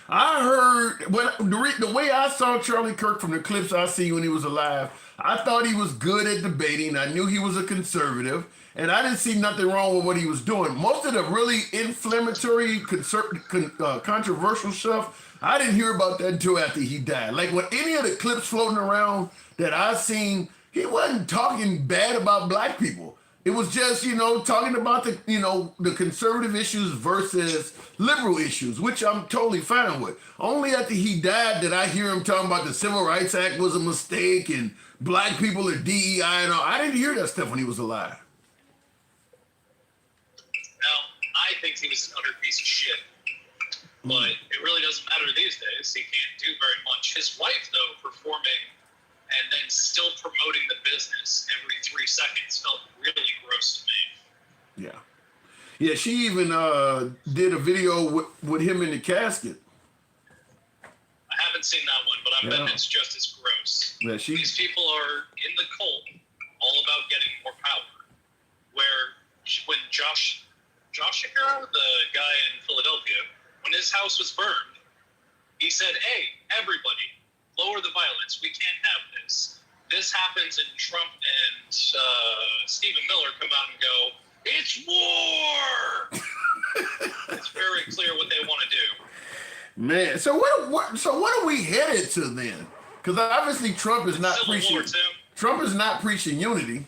I heard the way I saw Charlie Kirk from the clips I see when he was alive, I thought he was good at debating. I knew he was a conservative, and I didn't see nothing wrong with what he was doing. Most of the really inflammatory, controversial stuff, I didn't hear about that until after he died. Like when any of the clips floating around that I seen, he wasn't talking bad about black people. It was just, talking about the conservative issues versus liberal issues, which I'm totally fine with. Only after he died did I hear him talking about the Civil Rights Act was a mistake and black people are DEI and all. I didn't hear that stuff when he was alive. Now, I think he was an utter piece of shit. But it really doesn't matter these days. He can't do very much. His wife, though, performing and then still promoting the business every 3 seconds felt really gross to me. Yeah, she even did a video with him in the casket. I haven't seen that one, but I bet it's just as gross. Yeah, These people are in the cult all about getting more power. When Josh Shapiro, the guy in Philadelphia, when his house was burned, he said, hey, everybody, lower the violence. We can't have this. This happens, and Trump and Stephen Miller come out and go, it's war! It's very clear what they want to do. Man, so what are we headed to then? Because obviously Trump is not preaching. Trump is not preaching unity.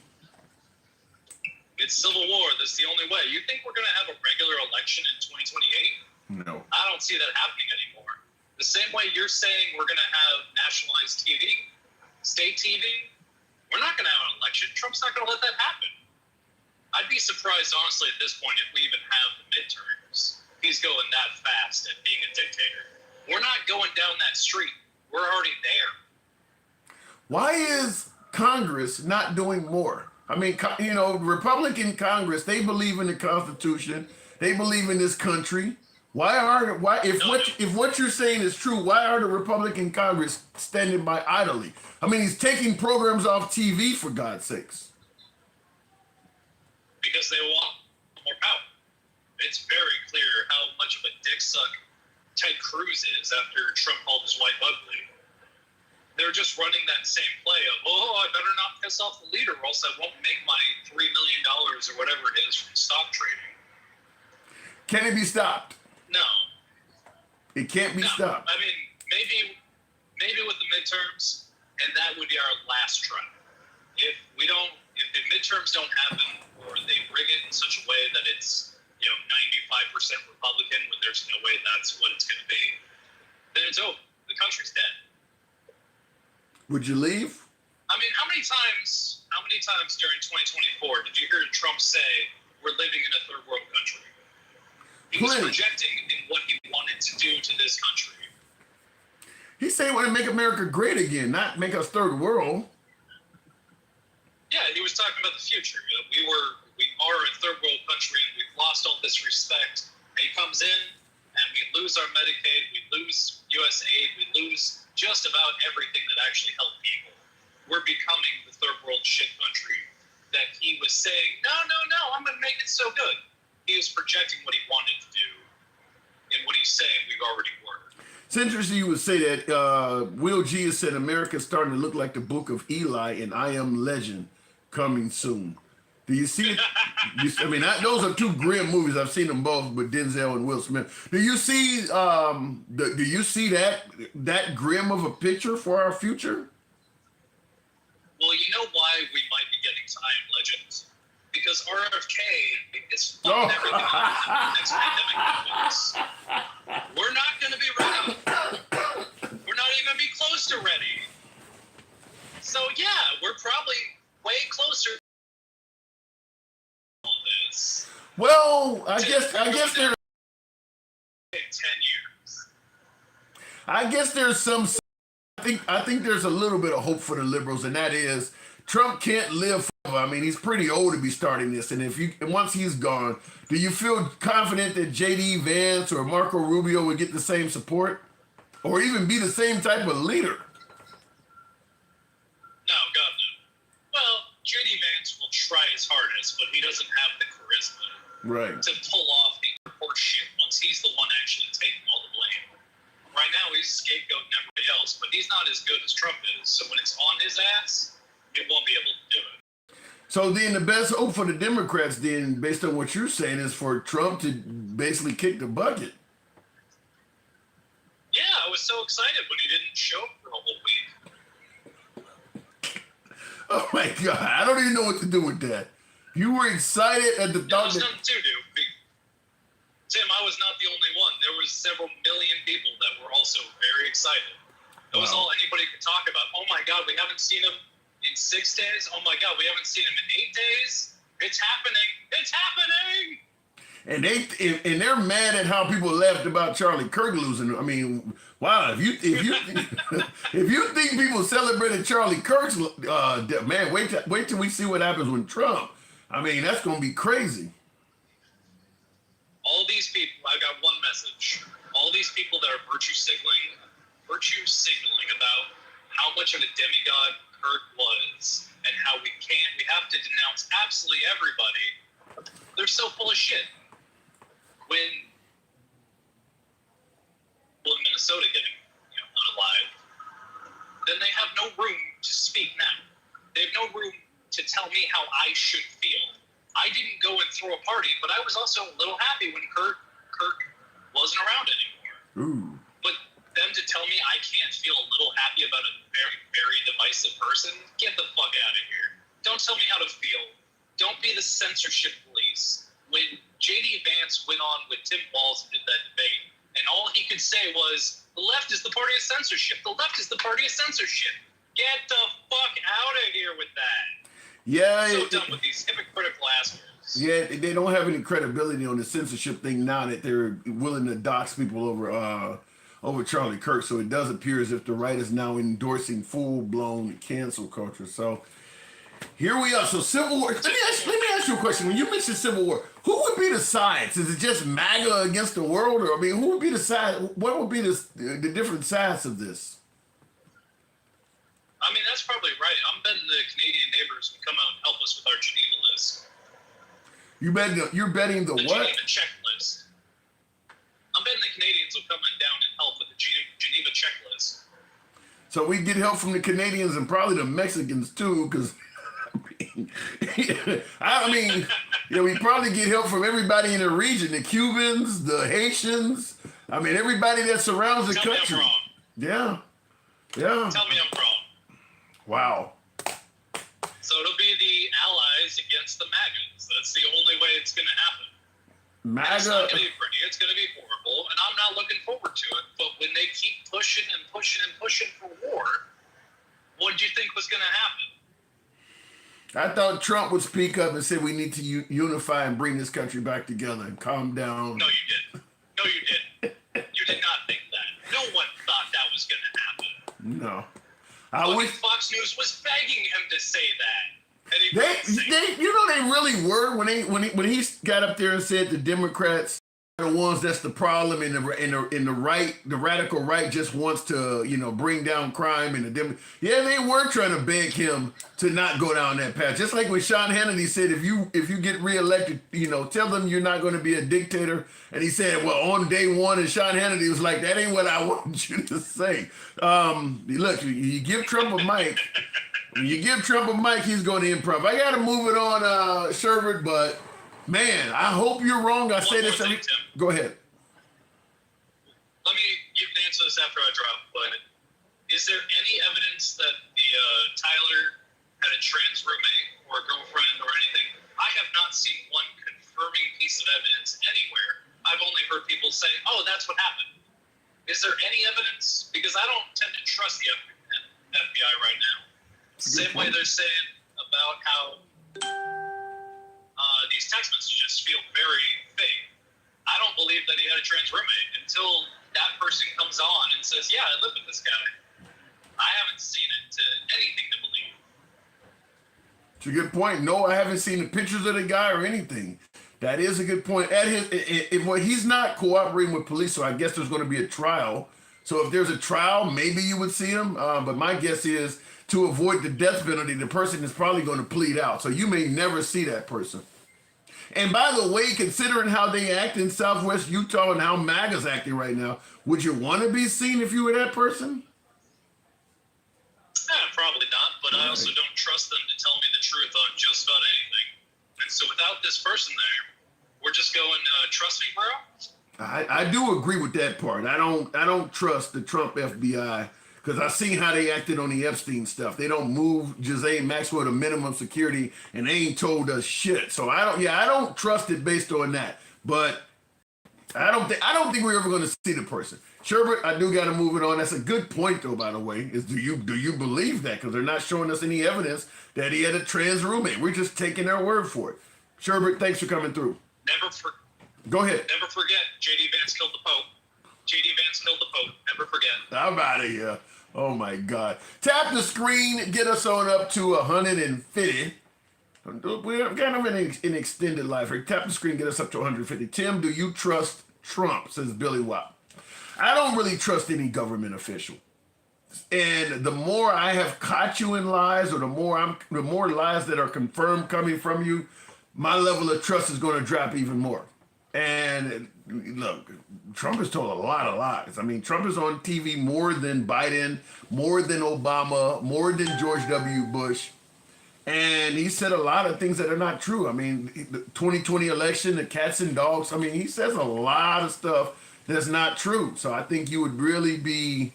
It's civil war. That's the only way. You think we're going to have a regular election in 2028? No. I don't see that happening anymore. The same way you're saying we're going to have nationalized TV, state TV, we're not going to have an election. Trump's not going to let that happen. I'd be surprised, honestly, at this point, if we even have the midterms. He's going that fast at being a dictator. We're not going down that street. We're already there. Why is Congress not doing more? I mean, Republican Congress, they believe in the Constitution. They believe in this country. If what you're saying is true, why are the Republican Congress standing by idly? I mean, he's taking programs off TV, for God's sakes. Because they want more power. It's very clear how much of a dick suck Ted Cruz is after Trump called his wife ugly. They're just running that same play of, I better not piss off the leader or else I won't make my $3 million or whatever it is from stock trading. Can it be stopped? No. It can't be stopped. I mean, maybe with the midterms, and that would be our last try. If the midterms don't happen, or they rig it in such a way that it's 95% Republican when there's no way that's what it's going to be, then it's over. The country's dead. Would you leave? I mean, how many times during 2024 did you hear Trump say we're living in a third world country? He was projecting in what he wanted to do to this country. He said he wanted to make America great again, not make us third world. Yeah, he was talking about the future. We are a third world country, and we've lost all this respect. And he comes in, and we lose our Medicaid, we lose USAID, we lose just about everything that actually helped people. We're becoming the third world shit country that he was saying, no, I'm going to make it so good. He was projecting what he wanted to do and what he's saying we've already were. It's interesting you would say that. Will G has said America's starting to look like the book of Eli and I Am Legend coming soon. Do you see it? Those are two grim movies. I've seen them both with Denzel and Will Smith. Do you see that grim of a picture for our future? Well, you know why we might be getting to I Am Legend? Because RFK is fucking everything up in the next pandemic happens. We're not going to be ready. We're not even going to be close to ready. So yeah, we're probably way closer to all this. Well, I guess there. 10 years. I guess there's some. I think there's a little bit of hope for the liberals, and that is Trump can't live forever. I mean, he's pretty old to be starting this, and once he's gone, do you feel confident that J.D. Vance or Marco Rubio would get the same support, or even be the same type of leader? No, God no. Well, J.D. Vance will try his hardest, but he doesn't have the charisma to pull off the horse shit once he's the one actually taking all the blame. Right now, he's scapegoating everybody else, but he's not as good as Trump is. So when it's on his ass, he won't be able to do it. So then the best hope for the Democrats, then, based on what you're saying, is for Trump to basically kick the bucket. Yeah, I was so excited when he didn't show up for a whole week. Oh my God, I don't even know what to do with that. You were excited at the thought There's that... nothing to do. Tim, I was not the only one. There was several million people that were also very excited. That was all anybody could talk about. Oh my God, we haven't seen him in 6 days. Oh my God, we haven't seen him in 8 days. It's happening. It's happening. And they're mad at how people laughed about Charlie Kirk losing. I mean, wow! If you if you think people celebrated Charlie Kirk's death, man, wait till we see what happens with Trump. I mean, that's gonna be crazy. All these people, I got one message. All these people that are virtue signaling about how much of a demigod Kirk was and how we have to denounce absolutely everybody. They're so full of shit. When people in Minnesota getting unalive, then they have no room to speak now. They have no room to tell me how I should feel. I didn't go and throw a party, but I was also a little happy when Kirk wasn't around anymore. Ooh. But them to tell me I can't feel a little happy about a very, very divisive person, get the fuck out of here. Don't tell me how to feel. Don't be the censorship police. When J.D. Vance went on with Tim Walz and did that debate, and all he could say was, the left is the party of censorship. The left is the party of censorship. Get the fuck out of here with that. Yeah, so done with these hypocritical assholes. Yeah, they don't have any credibility on the censorship thing now that they're willing to dox people over Charlie Kirk. So it does appear as if the right is now endorsing full-blown cancel culture. So here we are. So Civil War. Let me ask you a question. When you mentioned Civil War, who would be the sides? Is it just MAGA against the world, or I mean, who would be the side? What would be the different sides of this? I mean, that's probably right. I'm betting the Canadian neighbors will come out and help us with our Geneva list. You're betting the what? Geneva checklist. I'm betting the Canadians will come down and help with the Geneva checklist. So we get help from the Canadians and probably the Mexicans too, because I mean, we probably get help from everybody in the region, the Cubans, the Haitians. I mean, everybody that surrounds the country. Tell me I'm wrong. Yeah. Tell me I'm wrong. Wow. So it'll be the allies against the MAGAs. That's the only way it's going to happen. MAGA. It's not going to be pretty. It's going to be horrible, and I'm not looking forward to it. But when they keep pushing and pushing and pushing for war, what did you think was going to happen? I thought Trump would speak up and say we need to unify and bring this country back together and calm down. No, you didn't. No, you didn't. You did not think that. No one thought that was going to happen. No. Fox News was begging him to say that. And he they really were when he got up there and said the Democrats are the ones that's the problem, and the right, the radical right just wants to bring down crime, and they were trying to beg him to not go down that path. Just like when Sean Hannity said, if you get reelected, tell them you're not going to be a dictator. And he said, well, on day one, and Sean Hannity was like, that ain't what I want you to say. Look, you give Trump a mic. When you give Trump a mic, he's going to improv. I got to move it on, Sherwood, but man, I hope you're wrong. I say this every time. Go ahead. You can answer this after I drop, but is there any evidence that the Tyler had a trans roommate or a girlfriend or anything? I have not seen one confirming piece of evidence anywhere. I've only heard people say, oh, that's what happened. Is there any evidence? Because I don't tend to trust the FBI right now. Same way they're saying about how these text messages feel very fake. I don't believe that he had a trans roommate until that person comes on and says, yeah, I live with this guy. I haven't seen it to anything to believe. It's a good point. No, I haven't seen the pictures of the guy or anything. That is a good point. Well, he's not cooperating with police, so I guess there's going to be a trial. So if there's a trial, maybe you would see him. But my guess is to avoid the death penalty, the person is probably going to plead out. So you may never see that person. And by the way, considering how they act in Southwest Utah and how MAGA's acting right now, would you want to be seen if you were that person? Probably not, but I also don't trust them to tell me the truth on just about anything. And so without this person there, we're just going, trust me, bro? I do agree with that part. I don't trust the Trump FBI because I've seen how they acted on the Epstein stuff. They don't move Ghislaine Maxwell to minimum security, and they ain't told us shit. So I don't trust it based on that. But I don't think we're ever going to see the person. Sherbert, I do got to move it on. That's a good point, though. By the way, is do you believe that? Because they're not showing us any evidence that he had a trans roommate. We're just taking their word for it. Sherbert, thanks for coming through. Go ahead. Never forget, J.D. Vance killed the Pope. J.D. Vance killed the Pope. Never forget. I'm out of here. Oh my God. Tap the screen. Get us on up to 150. We're kind of in an extended life here. Tap the screen. Get us up to 150. Tim, do you trust Trump? Says Billy Watt. I don't really trust any government official. And the more I have caught you in lies, or the more lies that are confirmed coming from you, my level of trust is going to drop even more. And look, Trump has told a lot of lies. I mean, Trump is on TV more than Biden, more than Obama, more than George W. Bush. And he said a lot of things that are not true. I mean, the 2020 election, the cats and dogs. I mean, he says a lot of stuff that's not true. So I think you would really be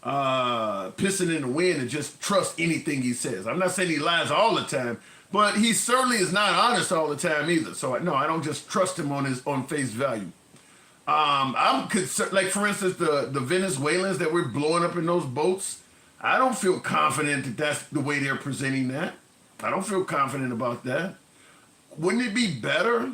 pissing in the wind and just trust anything he says. I'm not saying he lies all the time, but he certainly is not honest all the time either. So no, I don't just trust him on face value. I'm concerned, like for instance, the Venezuelans that we're blowing up in those boats. I don't feel confident that that's the way they're presenting that. I don't feel confident about that. Wouldn't it be better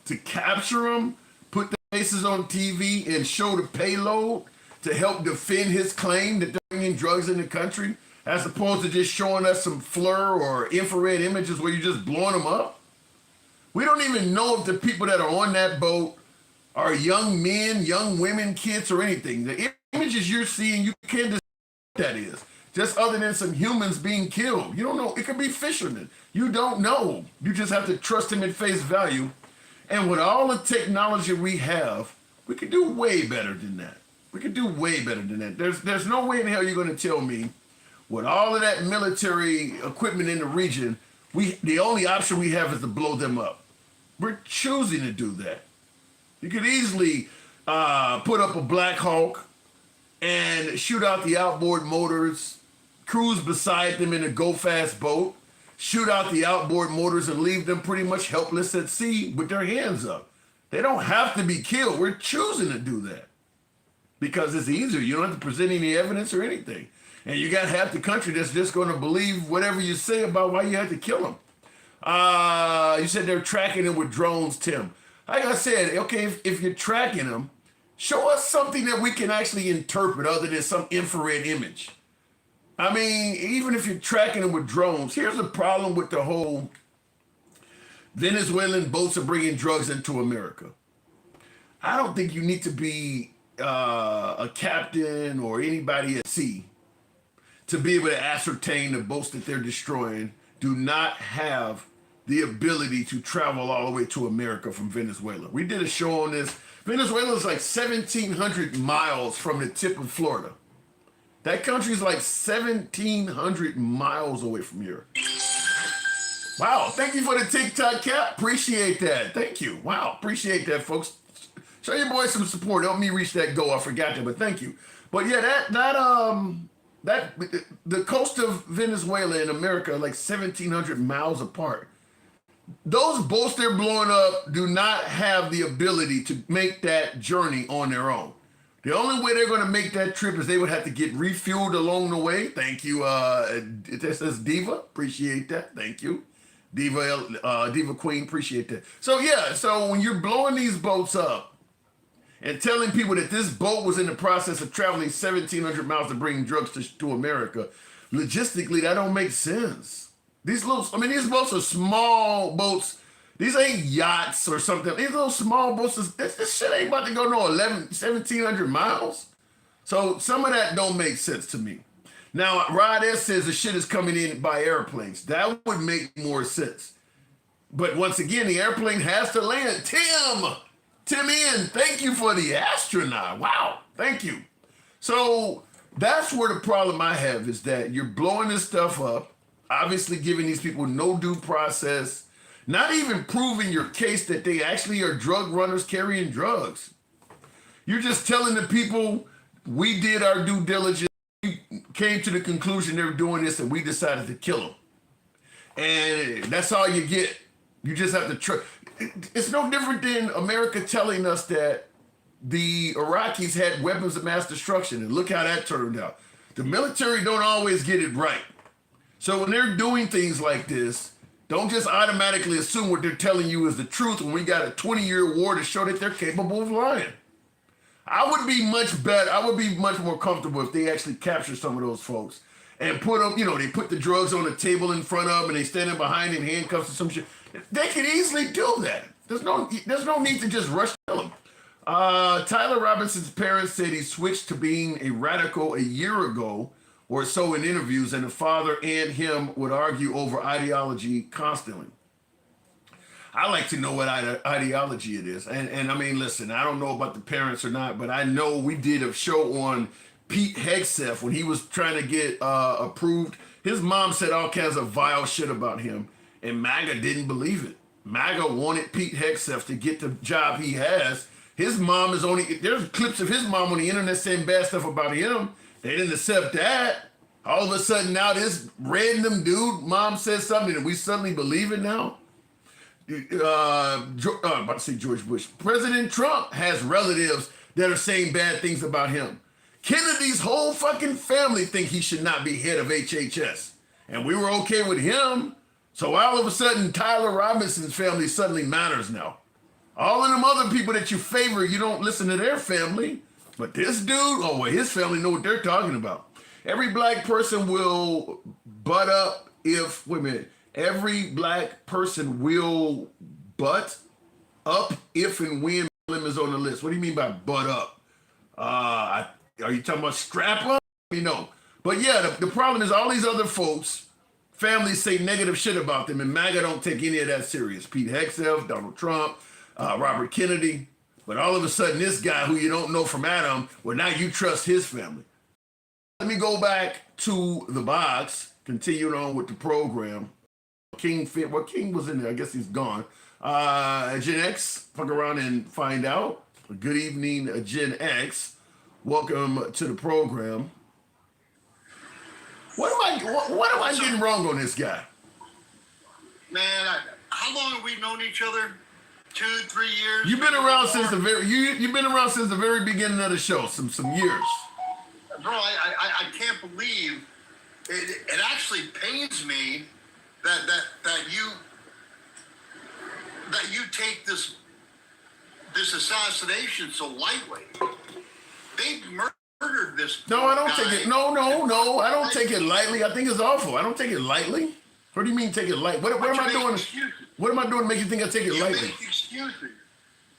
to capture them, put the faces on TV, and show the payload to help defend his claim that they're bringing drugs in the country, as opposed to just showing us some FLIR or infrared images where you're just blowing them up? We don't even know if the people that are on that boat are young men, young women, kids, or anything. The images you're seeing, you can't decide what that is. Just other than some humans being killed. You don't know. It could be fishermen. You don't know. You just have to trust him at face value. And with all the technology we have, we could do way better than that. We could do way better than that. There's no way in hell you're going to tell me, with all of that military equipment in the region, the only option we have is to blow them up. We're choosing to do that. You could easily put up a Black Hawk and shoot out the outboard motors, cruise beside them in a go-fast boat, shoot out the outboard motors and leave them pretty much helpless at sea with their hands up. They don't have to be killed. We're choosing to do that because it's easier. You don't have to present any evidence or anything. And you got half the country that's just going to believe whatever you say about why you had to kill them. You said they're tracking them with drones, Tim. Like I said, okay, if you're tracking them, show us something that we can actually interpret other than some infrared image. I mean, even if you're tracking them with drones, here's the problem with the whole Venezuelan boats are bringing drugs into America. I don't think you need to be a captain or anybody at sea to be able to ascertain the boats that they're destroying do not have the ability to travel all the way to America from Venezuela. We did a show on this. Venezuela is like 1,700 miles from the tip of Florida. That country is like 1,700 miles away from here. Wow, thank you for the TikTok cap. Appreciate that. Thank you. Wow, appreciate that, folks. Show your boys some support. Help me reach that goal. I forgot that, but thank you. But yeah, the coast of Venezuela and America are like 1,700 miles apart. Those boats they're blowing up do not have the ability to make that journey on their own. The only way they're going to make that trip is they would have to get refueled along the way. Thank you. It says Diva. Appreciate that. Thank you. Diva Queen. Appreciate that. So, yeah. So when you're blowing these boats up and telling people that this boat was in the process of traveling 1,700 miles to bring drugs to America, logistically, that don't make sense. These boats are small boats. These ain't yachts or something. These little small boats, this shit ain't about to go no 1,700 miles. So some of that don't make sense to me. Now, Rod S says the shit is coming in by airplanes. That would make more sense. But once again, the airplane has to land. Tim in, thank you for the astronaut. Wow, thank you. So that's where the problem I have is that you're blowing this stuff up, obviously giving these people no due process, not even proving your case that they actually are drug runners carrying drugs. You're just telling the people, we did our due diligence, we came to the conclusion they were doing this and we decided to kill them. And that's all you get. You just have to it's no different than America telling us that the Iraqis had weapons of mass destruction, and look how that turned out. The military don't always get it right. So when they're doing things like this, don't just automatically assume what they're telling you is the truth when we got a 20-year war to show that they're capable of lying. I would be much more comfortable if they actually capture some of those folks and put them, they put the drugs on the table in front of them and they standing behind in handcuffs or some shit. They could easily do that. There's no need to just rush to them. Tyler Robinson's parents said he switched to being a radical a year ago or so in interviews, and the father and him would argue over ideology constantly. I like to know what ideology it is. And I mean, listen, I don't know about the parents or not, but I know we did a show on Pete Hegseth when he was trying to get approved. His mom said all kinds of vile shit about him, and MAGA didn't believe it. MAGA wanted Pete Hegseth to get the job he has. His mom there's clips of his mom on the internet saying bad stuff about him. They didn't accept that. All of a sudden now this random dude, mom says something and we suddenly believe it now. I'm about to say George Bush. President Trump has relatives that are saying bad things about him. Kennedy's whole fucking family think he should not be head of HHS. And we were okay with him. So all of a sudden, Tyler Robinson's family suddenly matters now. All of them other people that you favor, you don't listen to their family. But this dude, his family know what they're talking about. Every black person will butt up every black person will butt up if and when Muslim is on the list. What do you mean by butt up? Are you talking about strap up? No. But yeah, the problem is all these other folks, families say negative shit about them, and MAGA don't take any of that serious. Pete Hegseth, Donald Trump, Robert Kennedy. But all of a sudden, this guy who you don't know from Adam, well, now you trust his family. Let me go back to the box, continuing on with the program. King was in there. I guess he's gone. Gen X, fuck around and find out. Good evening, Gen X. Welcome to the program. What am I getting wrong on this guy? Man, how long have we known each other? 2, 3 years? You've been around since you've been around since the very beginning of the show, some years. Bro, I can't believe it actually pains me that you take this assassination so lightly. They murdered this. No, I don't take it. No. I don't take it lightly. I think it's awful. I don't take it lightly. What do you mean take it lightly? What am I doing? What am I doing to make you think I take it lightly? You make excuses.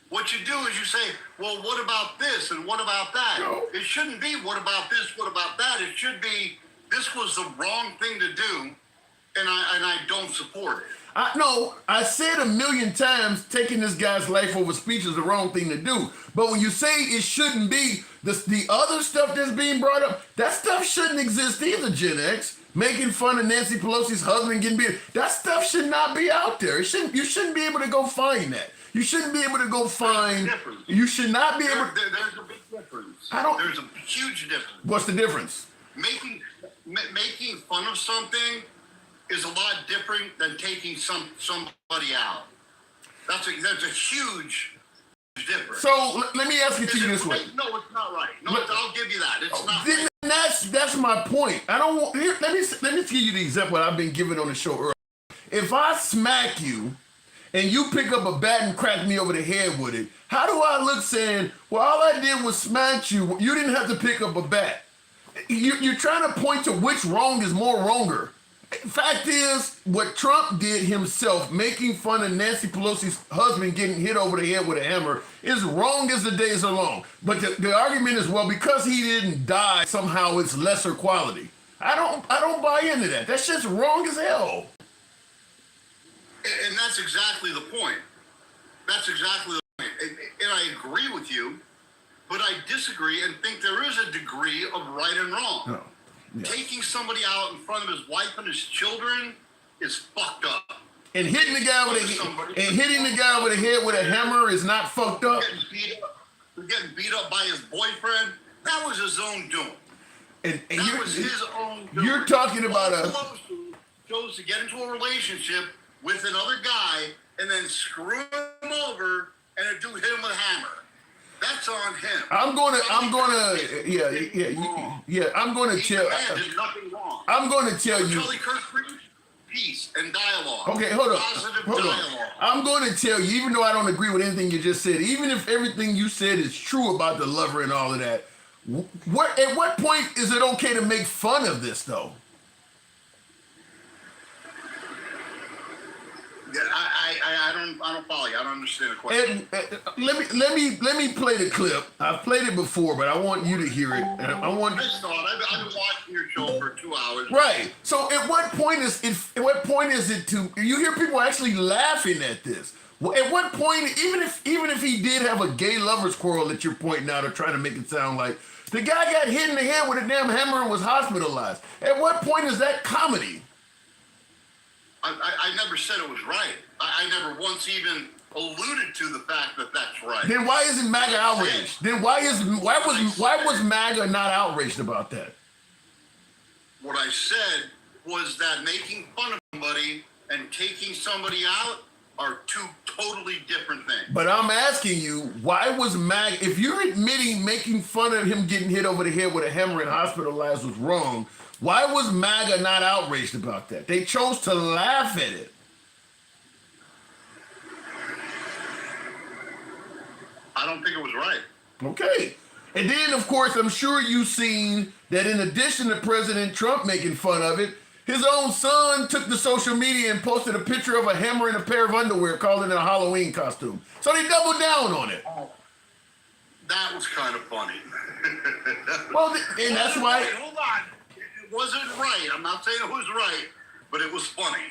What you do is you say, well, what about this and what about that? No. It shouldn't be what about this, what about that. It should be this was the wrong thing to do, and I don't support it. I said a million times taking this guy's life over speech is the wrong thing to do. But when you say it shouldn't be, the other stuff that's being brought up, that stuff shouldn't exist either, Gen X. Making fun of Nancy Pelosi's husband getting beat. That stuff should not be out there. You shouldn't be able to go find that. You shouldn't be able to go find. You should not be able. There's a big difference. There's a huge difference. What's the difference? Making fun of something is a lot different than taking somebody out. That's a huge different. So let me ask it to you this way. No, it's not right. No, I'll give you that. It's not Then right. that's my point. I don't want. Here, let me give you the example I've been giving on the show earlier. If I smack you and you pick up a bat and crack me over the head with it, how do I look saying, well, all I did was smack you. You didn't have to pick up a bat. You're trying to point to which wrong is more wronger. Fact is, what Trump did himself, making fun of Nancy Pelosi's husband getting hit over the head with a hammer, is wrong as the days are long. But the argument is, well, because he didn't die, somehow it's lesser quality. I don't buy into that. That's just wrong as hell. And that's exactly the point. That's exactly the point. And I agree with you, but I disagree and think there is a degree of right and wrong. No. Yeah. Taking somebody out in front of his wife and his children is fucked up. And hitting the guy with a head with a hammer is not fucked up. Getting beat up by his boyfriend, that was his own doing. And that was his own doing. You're talking about chose to get into a relationship with another guy and then screw him over and do hit him with a hammer. That's on him. I'm gonna tell. There's nothing wrong. I'm gonna tell you. Charlie Kirk preached peace and dialogue. Okay, hold on. Hold on. I'm going to tell you, even though I don't agree with anything you just said, even if everything you said is true about the lover and all of that, at what point is it okay to make fun of this, though? Yeah, I don't follow you. I don't understand the question. Let me play the clip. I've played it before, but I want you to hear it. And I've been watching your show for 2 hours. Right. So at what point is it to you hear people actually laughing at this? At what point, even if he did have a gay lover's quarrel that you're pointing out or trying to make it sound like the guy got hit in the head with a damn hammer and was hospitalized. At what point is that comedy? I never said it was right. I never once even alluded to the fact that that's right. Then why isn't MAGA outraged? Then why was MAGA not outraged about that? What I said was that making fun of somebody and taking somebody out are two totally different things. But I'm asking you, why was MAGA, if you're admitting making fun of him getting hit over the head with a hammer and hospitalized was wrong, why was MAGA not outraged about that? They chose to laugh at it. I don't think it was right. Okay. And then, of course, I'm sure you've seen that in addition to President Trump making fun of it, his own son took to social media and posted a picture of a hammer and a pair of underwear, calling it a Halloween costume. So they doubled down on it. That was kind of funny. Well, and that's why... Hold on. It wasn't right. I'm not saying it was right, but it was funny.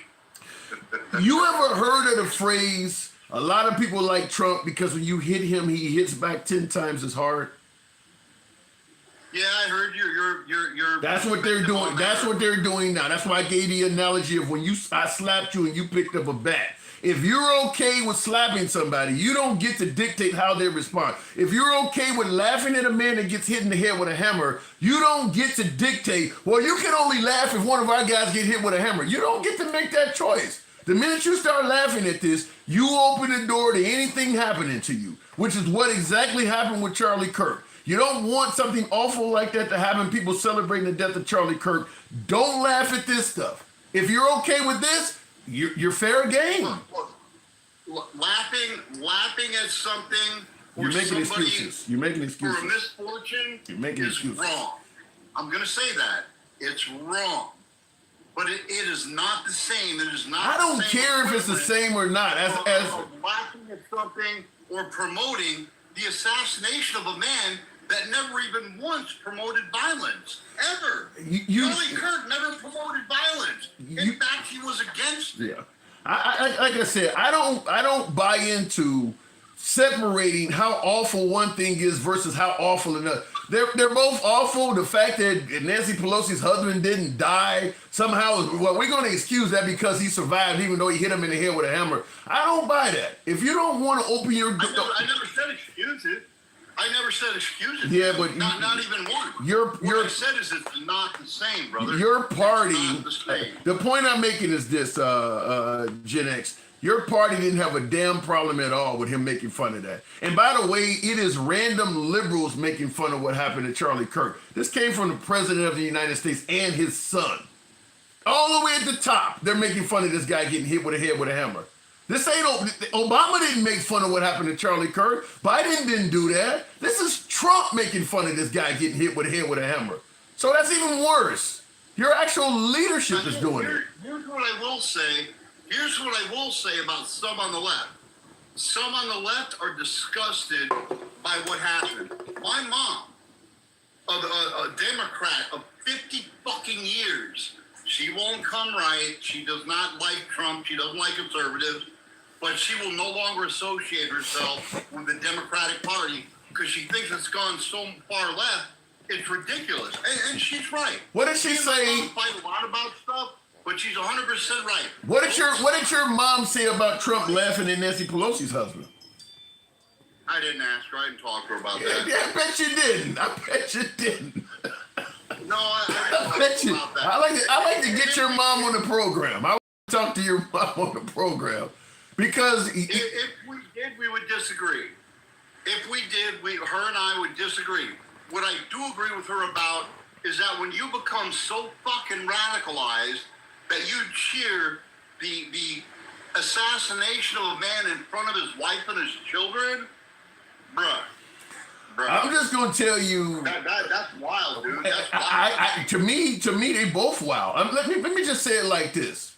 You ever heard of the phrase, a lot of people like Trump because when you hit him, he hits back 10 times as hard? Yeah, I heard you're. That's what they're doing. That's what they're doing now. That's why I gave the analogy of when I slapped you and you picked up a bat. If you're okay with slapping somebody, you don't get to dictate how they respond. If you're okay with laughing at a man that gets hit in the head with a hammer, you don't get to dictate, well, you can only laugh if one of our guys get hit with a hammer. You don't get to make that choice. The minute you start laughing at this, you open the door to anything happening to you, which is what exactly happened with Charlie Kirk. You don't want something awful like that to happen, people celebrating the death of Charlie Kirk. Don't laugh at this stuff. If you're okay with this, you're fair game. Laughing at something You're making excuses. You're making excuses. For a misfortune is wrong. I'm going to say that. It's wrong. But it is not the same. It is not I don't care if it's the same or not. As laughing at something or promoting the assassination of a man that never even once promoted violence, ever. Charlie Kirk never promoted violence. In fact, he was against it. Yeah, like I said, I don't buy into separating how awful one thing is versus how awful another. They're both awful. The fact that Nancy Pelosi's husband didn't die somehow, well, we're going to excuse that because he survived even though he hit him in the head with a hammer. I don't buy that. If you don't want to open your... I never said excuse it. I never said excuses. Yeah, but not even one. What I said is it's not the same, brother. Your party. It's not the same. The point I'm making is this, Gen X. Your party didn't have a damn problem at all with him making fun of that. And by the way, it is random liberals making fun of what happened to Charlie Kirk. This came from the president of the United States and his son. All the way at the top, they're making fun of this guy getting hit with a head with a hammer. This ain't Obama didn't make fun of what happened to Charlie Kirk. Biden didn't do that. This is Trump making fun of this guy getting hit with a head with a hammer. So that's even worse. Your actual leadership is doing it. Here's what I will say. Here's what I will say about some on the left. Some on the left are disgusted by what happened. My mom, a Democrat of 50 fucking years, she won't come right. She does not like Trump. She doesn't like conservatives. But she will no longer associate herself with the Democratic Party because she thinks it's gone so far left. It's ridiculous. And she's right. What did she say? We fight a lot about stuff, but she's 100% right. What did your mom say about Trump laughing at Nancy Pelosi's husband? I didn't ask her. I didn't talk to her about that. Yeah, I bet you didn't. I bet you didn't. No, I bet you. About that. I like to get your mom on the program. I want to talk to your mom on the program because if we did, we would disagree. If we did, her and I would disagree. What I do agree with her about is that when you become so fucking radicalized that you cheer the assassination of a man in front of his wife and his children, bruh. I'm just gonna tell you. That's wild, dude. That's wild. To me, they both wild. Let me just say it like this: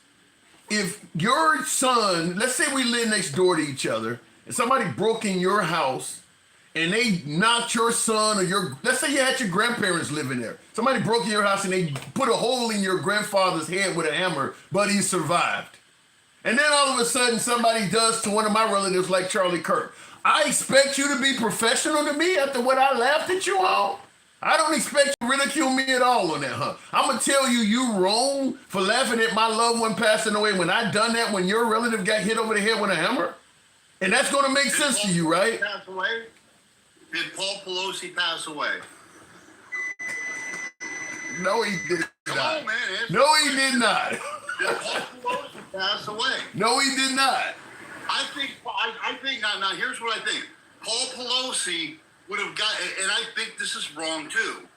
if your son, let's say we live next door to each other, and somebody broke in your house, and they knocked your son or let's say you had your grandparents living there. Somebody broke in your house and they put a hole in your grandfather's head with a hammer, but he survived. And then all of a sudden, somebody does to one of my relatives like Charlie Kirk. I expect you to be professional to me after what I laughed at you on. I don't expect you to ridicule me at all on that, huh? I'm going to tell you wrong for laughing at my loved one passing away when I done that when your relative got hit over the head with a hammer? And that's going to make sense to you, right? Pass away? Did Paul Pelosi pass away? No, he did not. Come on, man. No, he did not. Did Paul Pelosi pass away? No, he did not. I think now here's what I think. Paul Pelosi would have got, and I think this is wrong too.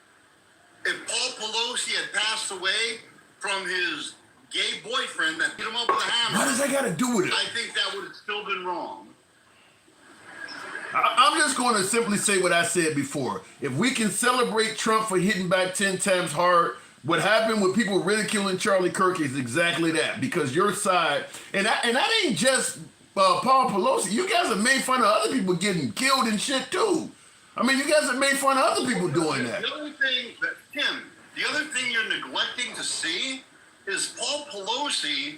If Paul Pelosi had passed away from his gay boyfriend that hit him up with a hammer, what does that got to do with it? I think that would have still been wrong. I'm just going to simply say what I said before. If we can celebrate Trump for hitting back 10 times hard, what happened with people ridiculing Charlie Kirk is exactly that. Because your side, and that ain't just Paul Pelosi. You guys have made fun of other people getting killed and shit too. I mean, you guys have made fun of other people doing that. The other thing, Tim, the other thing you're neglecting to see is Paul Pelosi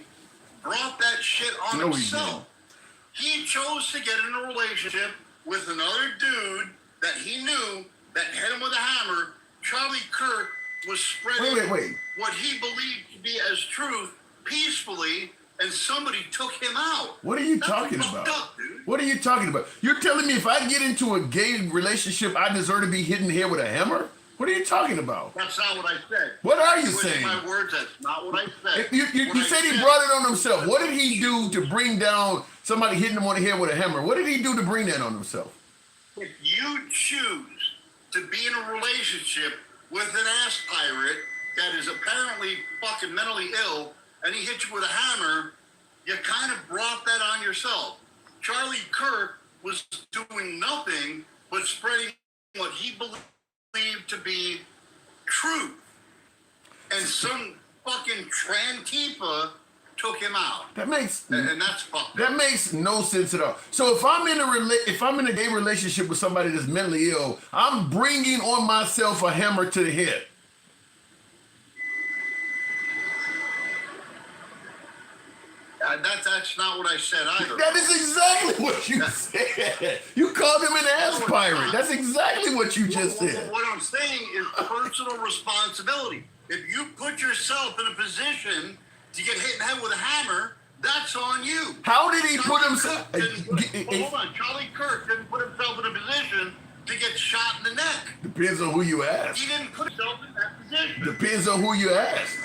brought that shit on himself. He chose to get in a relationship with another dude that he knew that hit him with a hammer. Charlie Kirk was spreading what he believed to be as truth peacefully, and somebody took him out. What are you talking about? What are you talking about? You're telling me if I get into a gay relationship, I deserve to be hit in the head with a hammer? What are you talking about? That's not what I said. What are you saying? My words, that's not what I said. You said he brought it on himself. What did he do to bring down somebody hitting him on the head with a hammer? What did he do to bring that on himself? If you choose to be in a relationship with an ass pirate that is apparently fucking mentally ill, and he hit you with a hammer, you kind of brought that on yourself. Charlie Kirk was doing nothing but spreading what he believed to be truth. And some fucking Trantifa took him out. And that's fucked up. That makes no sense at all. So if I'm in a gay relationship with somebody that's mentally ill, I'm bringing on myself a hammer to the head. That's not what I said either. That is exactly what you said. You called him an ass pirate. That's exactly what you just said. What I'm saying is personal responsibility. If you put yourself in a position to get hit in the head with a hammer, that's on you. How did he put himself? Hold on. Charlie Kirk didn't put himself in a position to get shot in the neck. Depends on who you ask. He didn't put himself in that position. Depends on who you ask.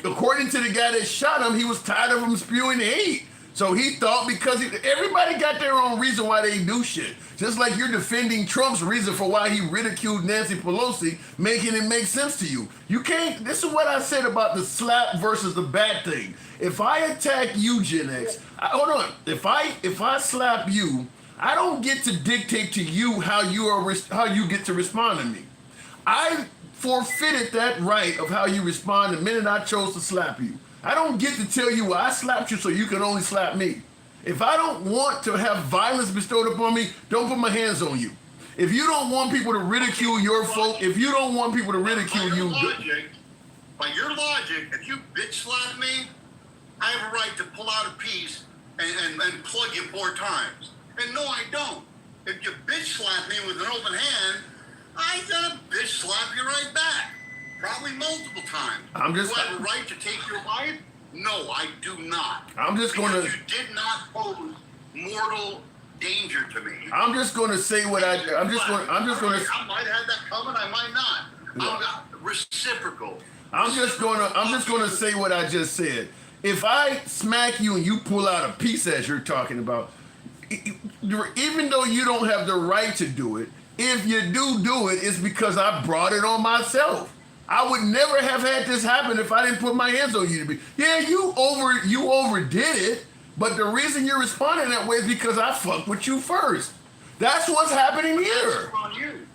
According to the guy that shot him, he was tired of him spewing hate. So he thought because everybody got their own reason why they do shit. Just like you're defending Trump's reason for why he ridiculed Nancy Pelosi, making it make sense to you. You can't, this is what I said about the slap versus the bat thing. If I attack you, Gen X, hold on. If I slap you, I don't get to dictate to you how you get to respond to me. I forfeited that right of how you respond the minute I chose to slap you. I don't get to tell you, well, I slapped you so you can only slap me. If I don't want to have violence bestowed upon me, don't put my hands on you. If you don't want people to ridicule your folk, if you don't want people to ridicule you. By your logic, if you bitch slap me, I have a right to pull out a piece and plug you 4 times. And no, I don't. If you bitch slap me with an open hand, I gotta bitch slap you right back. Probably multiple times. Do I have a right to take your life? No, I do not. I'm just going to. You did not pose mortal danger to me. I'm just going to say what I'm just going to. I might have that coming. I might not. I'm reciprocal. I'm just going to say what I just said. If I smack you and you pull out a piece as you're talking about, even though you don't have the right to do it, if you do it, it's because I brought it on myself. I would never have had this happen if I didn't put my hands on you. Yeah, you overdid it, but the reason you're responding that way is because I fucked with you first. That's what's happening here. That's on you.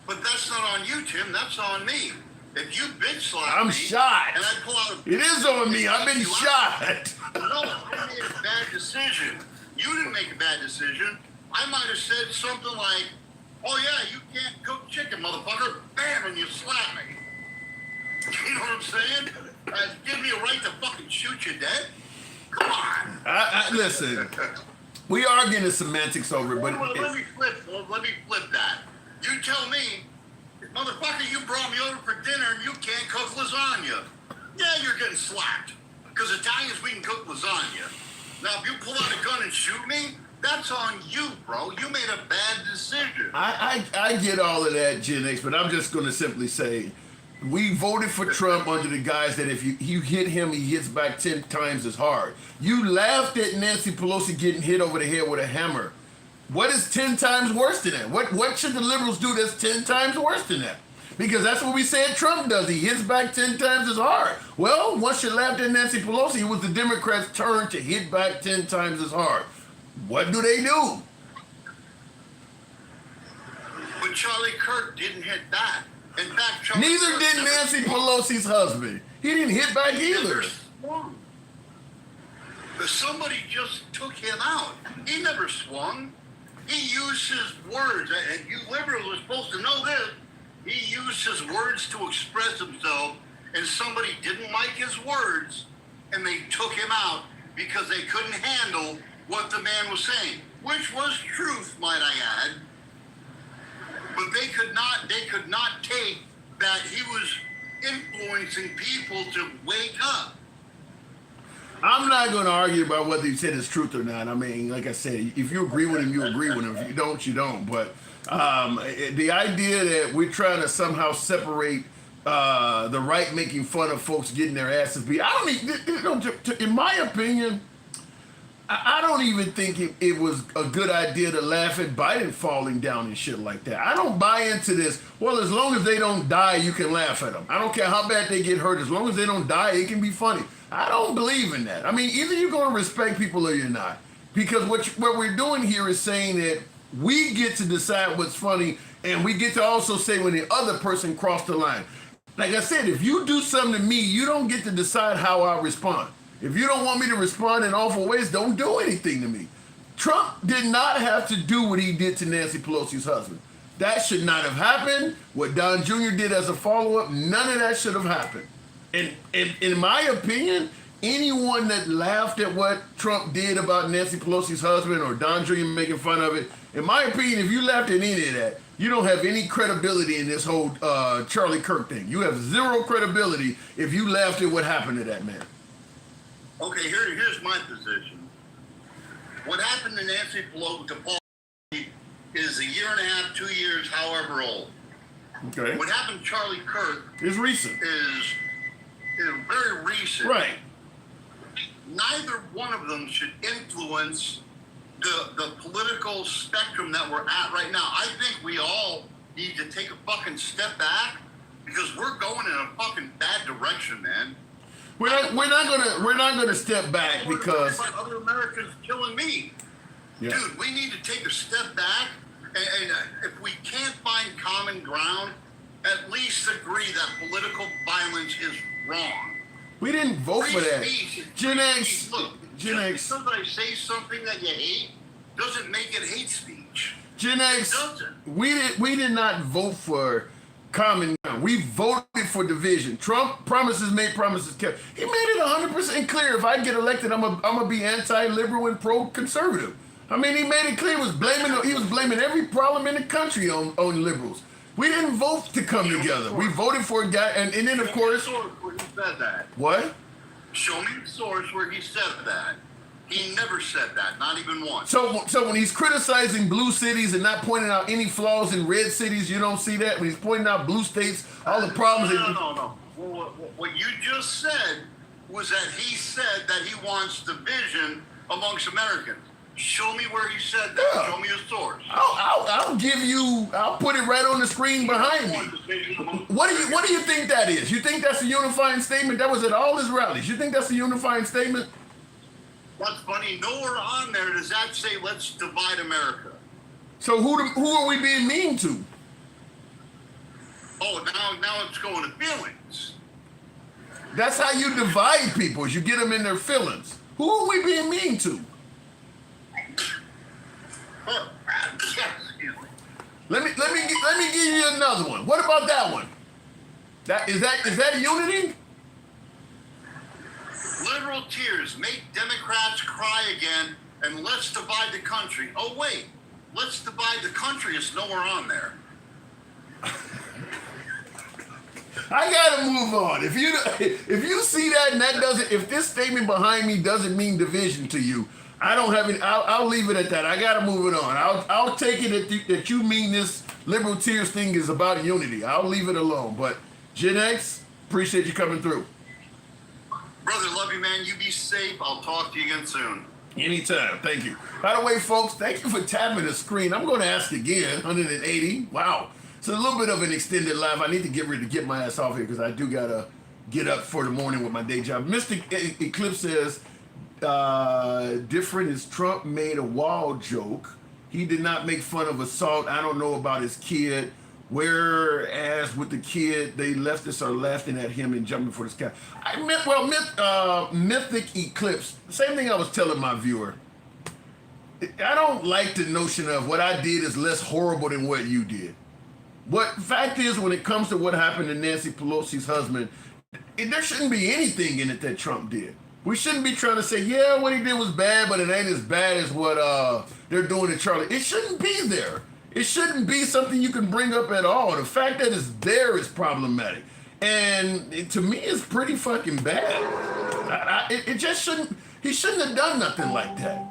But that's not on you, Tim. That's on me. If you bitch slap I'm me, shot. and I pull out a it is on me. I've been shot. No, I made a bad decision. You didn't make a bad decision. I might have said something like, "Oh yeah, you can't cook chicken, motherfucker." Bam, and you slap me. You know what I'm saying? Give me a right to fucking shoot you dead? Come on. Listen, we are getting semantics over it, but let me flip that. You tell me, motherfucker, you brought me over for dinner and you can't cook lasagna. Yeah, you're getting slapped. Because Italians, we can cook lasagna. Now, if you pull out a gun and shoot me, that's on you, bro. You made a bad decision. I get all of that, Gen X, but I'm just going to simply say, we voted for Trump under the guise that if you hit him, he hits back 10 times as hard. You laughed at Nancy Pelosi getting hit over the head with a hammer. What is 10 times worse than that? What should the liberals do that's 10 times worse than that? Because that's what we said Trump does. He hits back 10 times as hard. Well, once you laughed at Nancy Pelosi, it was the Democrats' turn to hit back 10 times as hard. What do they do? But Charlie Kirk didn't hit back. In fact, neither did Nancy Pelosi's husband. He didn't hit back either. Somebody just took him out. He never swung. He used his words, and you liberals are supposed to know this. He used his words to express himself, and somebody didn't like his words, and they took him out because they couldn't handle what the man was saying, which was truth, might I add. But they could not take that he was influencing people to wake up. I'm not going to argue about whether he said it's truth or not. I mean, like I said, if you agree with him, you agree with him. If you don't, you don't. But the idea that we're trying to somehow separate the right making fun of folks getting their asses beat, I don't even, in my opinion, I don't even think it was a good idea to laugh at Biden falling down and shit like that. I don't buy into this. Well, as long as they don't die, you can laugh at them. I don't care how bad they get hurt. As long as they don't die, it can be funny. I don't believe in that. I mean, either you're going to respect people or you're not. Because what we're doing here is saying that we get to decide what's funny, and we get to also say when the other person crossed the line. Like I said, if you do something to me, you don't get to decide how I respond. If you don't want me to respond in awful ways, don't do anything to me. Trump did not have to do what he did to Nancy Pelosi's husband. That should not have happened. What Don Jr. did as a follow-up, none of that should have happened. And in my opinion, anyone that laughed at what Trump did about Nancy Pelosi's husband or Don Jr. making fun of it, in my opinion, if you laughed at any of that, you don't have any credibility in this whole Charlie Kirk thing. You have zero credibility if you laughed at what happened to that man. Okay, here's my position. What happened to Nancy Pelosi is a year and a half, 2 years, however old. Okay. What happened to Charlie Kirk is recent. Is very recent. Right. Neither one of them should influence the political spectrum that we're at right now. I think we all need to take a fucking step back because we're going in a fucking bad direction, man. We're not gonna step back because other Americans killing me. Yeah. Dude, we need to take a step back, and if we can't find common ground, at least agree that political violence is wrong. We didn't vote for that. Gen X. Look, Gen X. just because I say something that you hate doesn't make it hate speech. Gen X. We did not vote for common ground. We voted for division. Trump promises made, promises kept. He made it 100% clear. If I get elected, I'm gonna be anti-liberal and pro-conservative. I mean, he made it clear. He was blaming every problem in the country on liberals. We didn't vote to come together. We voted for a guy, and then of course. Show me the source where he said that. What? Show me the source where he said that. He never said that, not even once. So when he's criticizing blue cities and not pointing out any flaws in red cities, you don't see that? When he's pointing out blue states, all the problems. No. What you just said was that he said that he wants division amongst Americans. Show me where he said that. Yeah. Show me a source. I'll put it right on the screen behind me. What do you think that is? You think that's a unifying statement? That was at all his rallies. You think that's a unifying statement? What's funny, nowhere on there does that say let's divide America. So who are we being mean to? Oh, now it's going to feelings. That's how you divide people, is you get them in their feelings. Who are we being mean to? Let me give you another one. What about that one? Is that unity? Liberal tears make Democrats cry again, and let's divide the country. Oh wait, let's divide the country is nowhere on there. I gotta move on. If you see that and that doesn't, if this statement behind me doesn't mean division to you, I don't have any. I'll leave it at that. I gotta move it on. I'll take it that you mean this liberal tears thing is about unity. I'll leave it alone. But Gen X, appreciate you coming through. Brother, love you, man. You be safe. I'll talk to you again soon. Anytime. Thank you. By the way, folks, thank you for tapping the screen. I'm going to ask again. 180. Wow. It's a little bit of an extended live. I need to get my ass off here because I do gotta get up for the morning with my day job. Mr. Eclipse says. Different is Trump made a wall joke. He did not make fun of assault. I don't know about his kid. Whereas with the kid, they leftists are laughing at him and jumping for the sky. Mythic Eclipse. Same thing I was telling my viewer. I don't like the notion of what I did is less horrible than what you did. What fact is, when it comes to what happened to Nancy Pelosi's husband, there shouldn't be anything in it that Trump did. We shouldn't be trying to say, yeah, what he did was bad, but it ain't as bad as what they're doing to Charlie. It shouldn't be there. It shouldn't be something you can bring up at all. The fact that it's there is problematic. And to me, it's pretty fucking bad. It just shouldn't, he shouldn't have done nothing like that.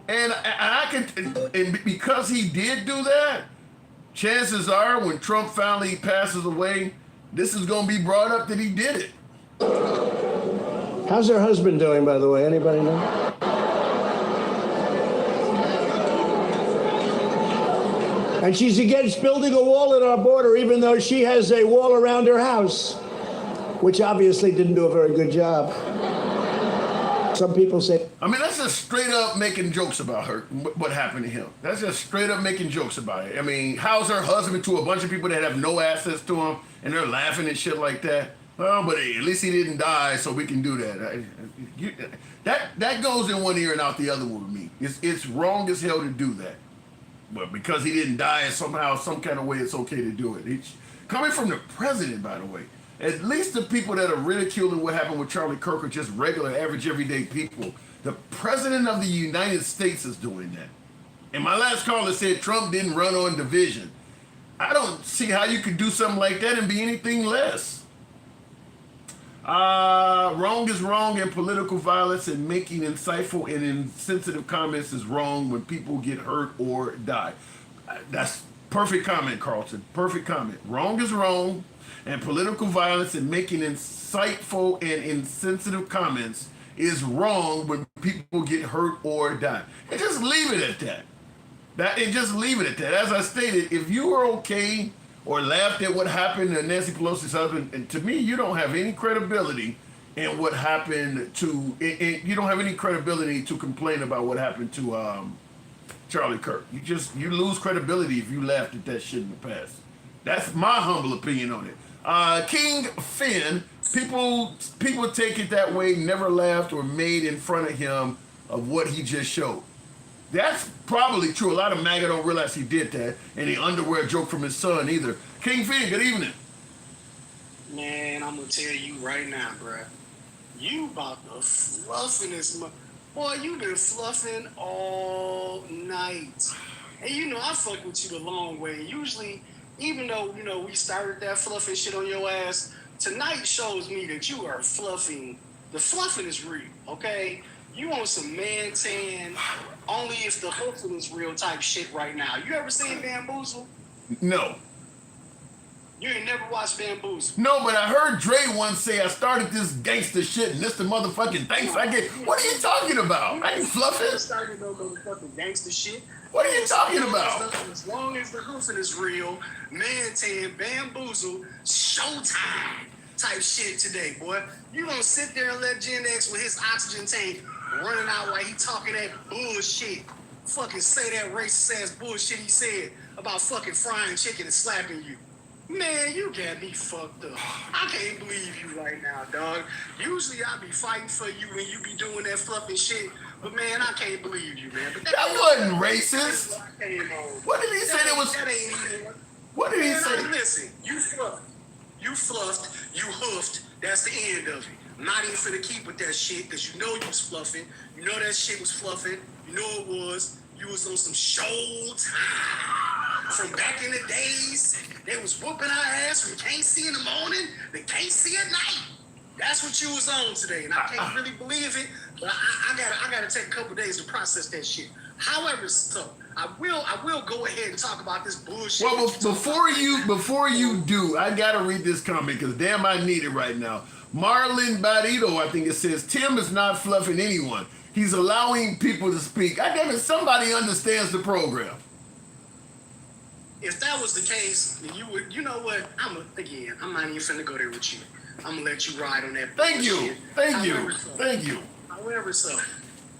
And because he did do that, chances are when Trump finally passes away, this is going to be brought up that he did it. How's her husband doing, by the way? Anybody know? And she's against building a wall at our border, even though she has a wall around her house, which obviously didn't do a very good job. Some people say... I mean, that's just straight up making jokes about her, what happened to him. That's just straight up making jokes about it. I mean, how's her husband to a bunch of people that have no access to him, and they're laughing and shit like that? Well, but at least he didn't die, so we can do that. That goes in one ear and out the other with me. It's wrong as hell to do that. But because he didn't die, somehow, some kind of way, it's okay to do it. It's coming from the president, by the way. At least the people that are ridiculing what happened with Charlie Kirk are just regular, average, everyday people. The president of the United States is doing that. And my last caller said Trump didn't run on division. I don't see how you could do something like that and be anything less. Wrong is wrong, and political violence and making insightful and insensitive comments is wrong when people get hurt or die. That's perfect comment, Carlton. Perfect comment. Wrong is wrong, and political violence and making insightful and insensitive comments is wrong when people get hurt or die. And just leave it at that. And just leave it at that. As I stated, if you are okay or laughed at what happened to Nancy Pelosi's husband, and to me, you don't have any credibility in what happened to. You don't have any credibility to complain about what happened to Charlie Kirk. You lose credibility if you laughed at that shit in the past. That's my humble opinion on it. King Finn, people take it that way. Never laughed or made in front of him of what he just showed. That's probably true. A lot of MAGA don't realize he did that, and the underwear joke from his son either. King Finn, good evening. Man, I'm gonna tell you right now, bruh. You about to fluffing this boy. You been fluffing all night, and you know I fuck with you the long way. Usually, even though we started that fluffing shit on your ass, tonight shows me that you are fluffing. The fluffing is real, okay? You on some man tan, only if the hustle is real type shit right now. You ever seen Bamboozle? No. You ain't never watched Bamboozle? No, but I heard Dre once say I started this gangster shit and this the motherfucking thanks I get. What are you talking about? I ain't fluffing. Started no motherfucking gangster shit. What are you talking about? As long as the hoofing is real, man tan, Bamboozle, showtime type shit today, boy. You gonna sit there and let Gen X with his oxygen tank running out while he talking that bullshit. Fucking say that racist ass bullshit he said about fucking frying chicken and slapping you. Man, you got me fucked up. I can't believe you right now, dog. Usually I be fighting for you when you be doing that fluffing shit, but man, I can't believe you, man. But that wasn't racist. What did he say that was? That ain't even. What did he say? Listen, you fluffed, you hoofed. That's the end of it. I'm not even finna keep with that shit because you know you was fluffing. You know that shit was fluffing. You know it was. You was on some showtime from back in the days. They was whooping our ass from can't see in the morning to can't see at night. That's what you was on today, and I can't really believe it. But I gotta take a couple days to process that shit. However, so I will go ahead and talk about this bullshit. Well, before you do, I gotta read this comment because damn, I need it right now. Marlon Barito, I think it says, Tim is not fluffing anyone. He's allowing people to speak. I damn it, somebody understands the program. If that was the case, then you would, you know what? I'm not even finna go there with you. I'm gonna let you ride on that bullshit. Thank you. However so,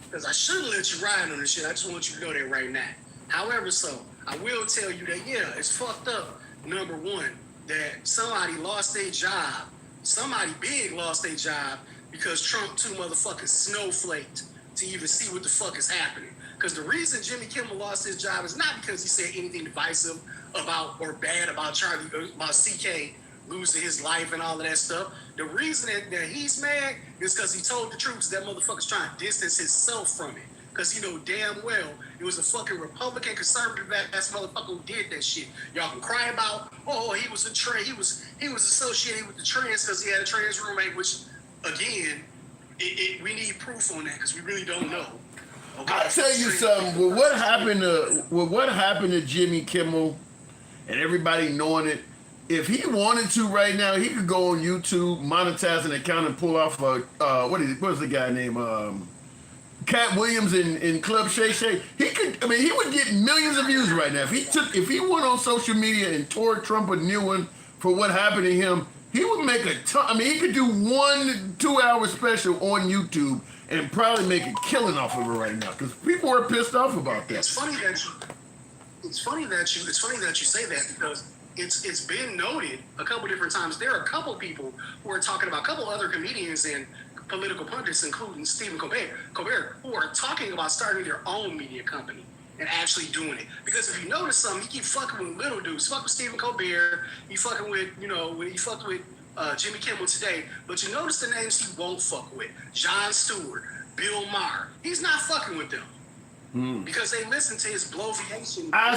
because I shouldn't let you ride on this shit. I just want you to know that right now. However so, I will tell you that, yeah, it's fucked up. Number one, that somebody lost their job. Somebody big lost their job because Trump too motherfucking snowflaked to even see what the fuck is happening. Because the reason Jimmy Kimmel lost his job is not because he said anything divisive about or bad about about CK losing his life and all of that stuff. The reason that he's mad is because he told the troops that motherfucker's trying to distance himself from it. Because he know damn well it was a fucking Republican conservative ass motherfucker who did that shit. Y'all can cry about, oh, he was he was associated with the trans because he had a trans roommate, which again, we need proof on that because we really don't know. Okay? I'll tell you something. With what happened to Jimmy Kimmel and everybody knowing it, if he wanted to right now, he could go on YouTube, monetize an account, and pull off what's the guy named Cat Williams in Club Shay Shay. He would get millions of views right now. If he went on social media and tore Trump a new one for what happened to him, he would make a ton. He could do 1-2 hour special on YouTube and probably make a killing off of it right now because people are pissed off about that. It's funny that you say that because it's been noted a couple different times. There are a couple people who are talking about, a couple other comedians and political pundits, including Stephen Colbert, who are talking about starting their own media company and actually doing it. Because if you notice something, he keep fucking with little dudes. He fuck with Stephen Colbert. He fucking with, he fucked with Jimmy Kimmel today. But you notice the names he won't fuck with. Jon Stewart, Bill Maher. He's not fucking with them. Because they listen to his bloviation. I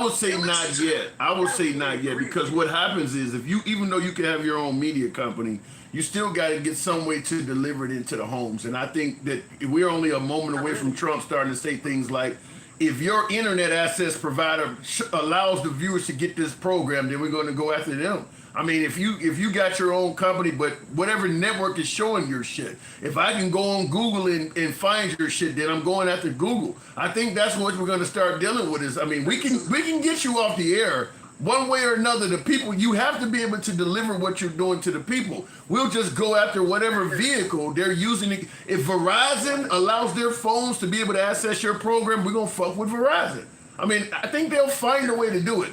would say not yet. I would say not yet because what happens is even though you can have your own media company, you still got to get some way to deliver it into the homes. And I think that we're only a moment away from Trump starting to say things like, if your internet access provider allows the viewers to get this program, then we're going to go after them. I mean, if you got your own company, but whatever network is showing your shit, if I can go on Google and find your shit, then I'm going after Google. I think that's what we're going to start dealing with. Is, I mean, we can get you off the air one way or another. The people, you have to be able to deliver what you're doing to the people. We'll just go after whatever vehicle they're using. If Verizon allows their phones to be able to access your program, we're going to fuck with Verizon. I mean, I think they'll find a way to do it.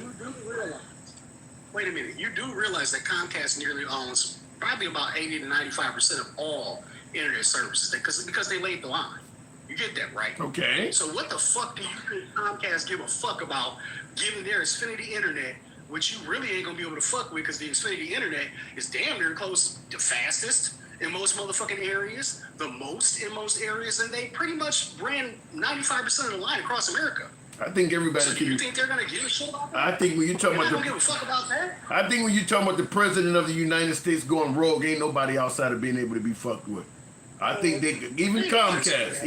Wait a minute. You do realize that Comcast nearly owns probably about 80 to 95% of all internet services because they laid the line. You get that, right? Okay. So what the fuck do you think Comcast give a fuck about giving their Xfinity internet, which you really ain't gonna be able to fuck with because the Xfinity internet is damn near close to fastest in most motherfucking areas, the most in most areas, and they pretty much ran 95% of the line across America. I think everybody so can. You think they're gonna give a shit about that? I think when you're talking they're about not gonna give a fuck about that. I think when you're talking about the president of the United States going rogue, ain't nobody outside of being able to be fucked with. I think they even Comcast.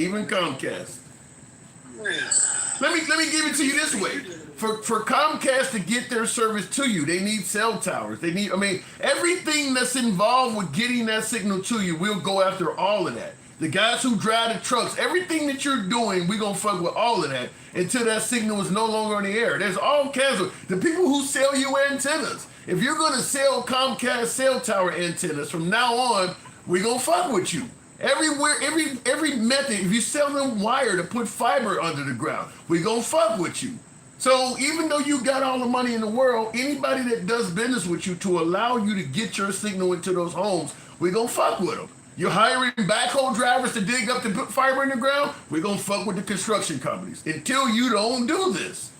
Let me give it to you this way. For Comcast to get their service to you, they need cell towers. They need, I mean, everything that's involved with getting that signal to you, we'll go after all of that. The guys who drive the trucks, everything that you're doing, we're going to fuck with all of that until that signal is no longer on the air. There's all kinds of, the people who sell you antennas, if you're going to sell Comcast cell tower antennas, from now on, we're going to fuck with you. Everywhere, every method, if you sell them wire to put fiber under the ground, we're going to fuck with you. So even though you got all the money in the world, anybody that does business with you to allow you to get your signal into those homes, we're going to fuck with them. You're hiring backhoe drivers to dig up to put fiber in the ground, we're going to fuck with the construction companies until you don't do this.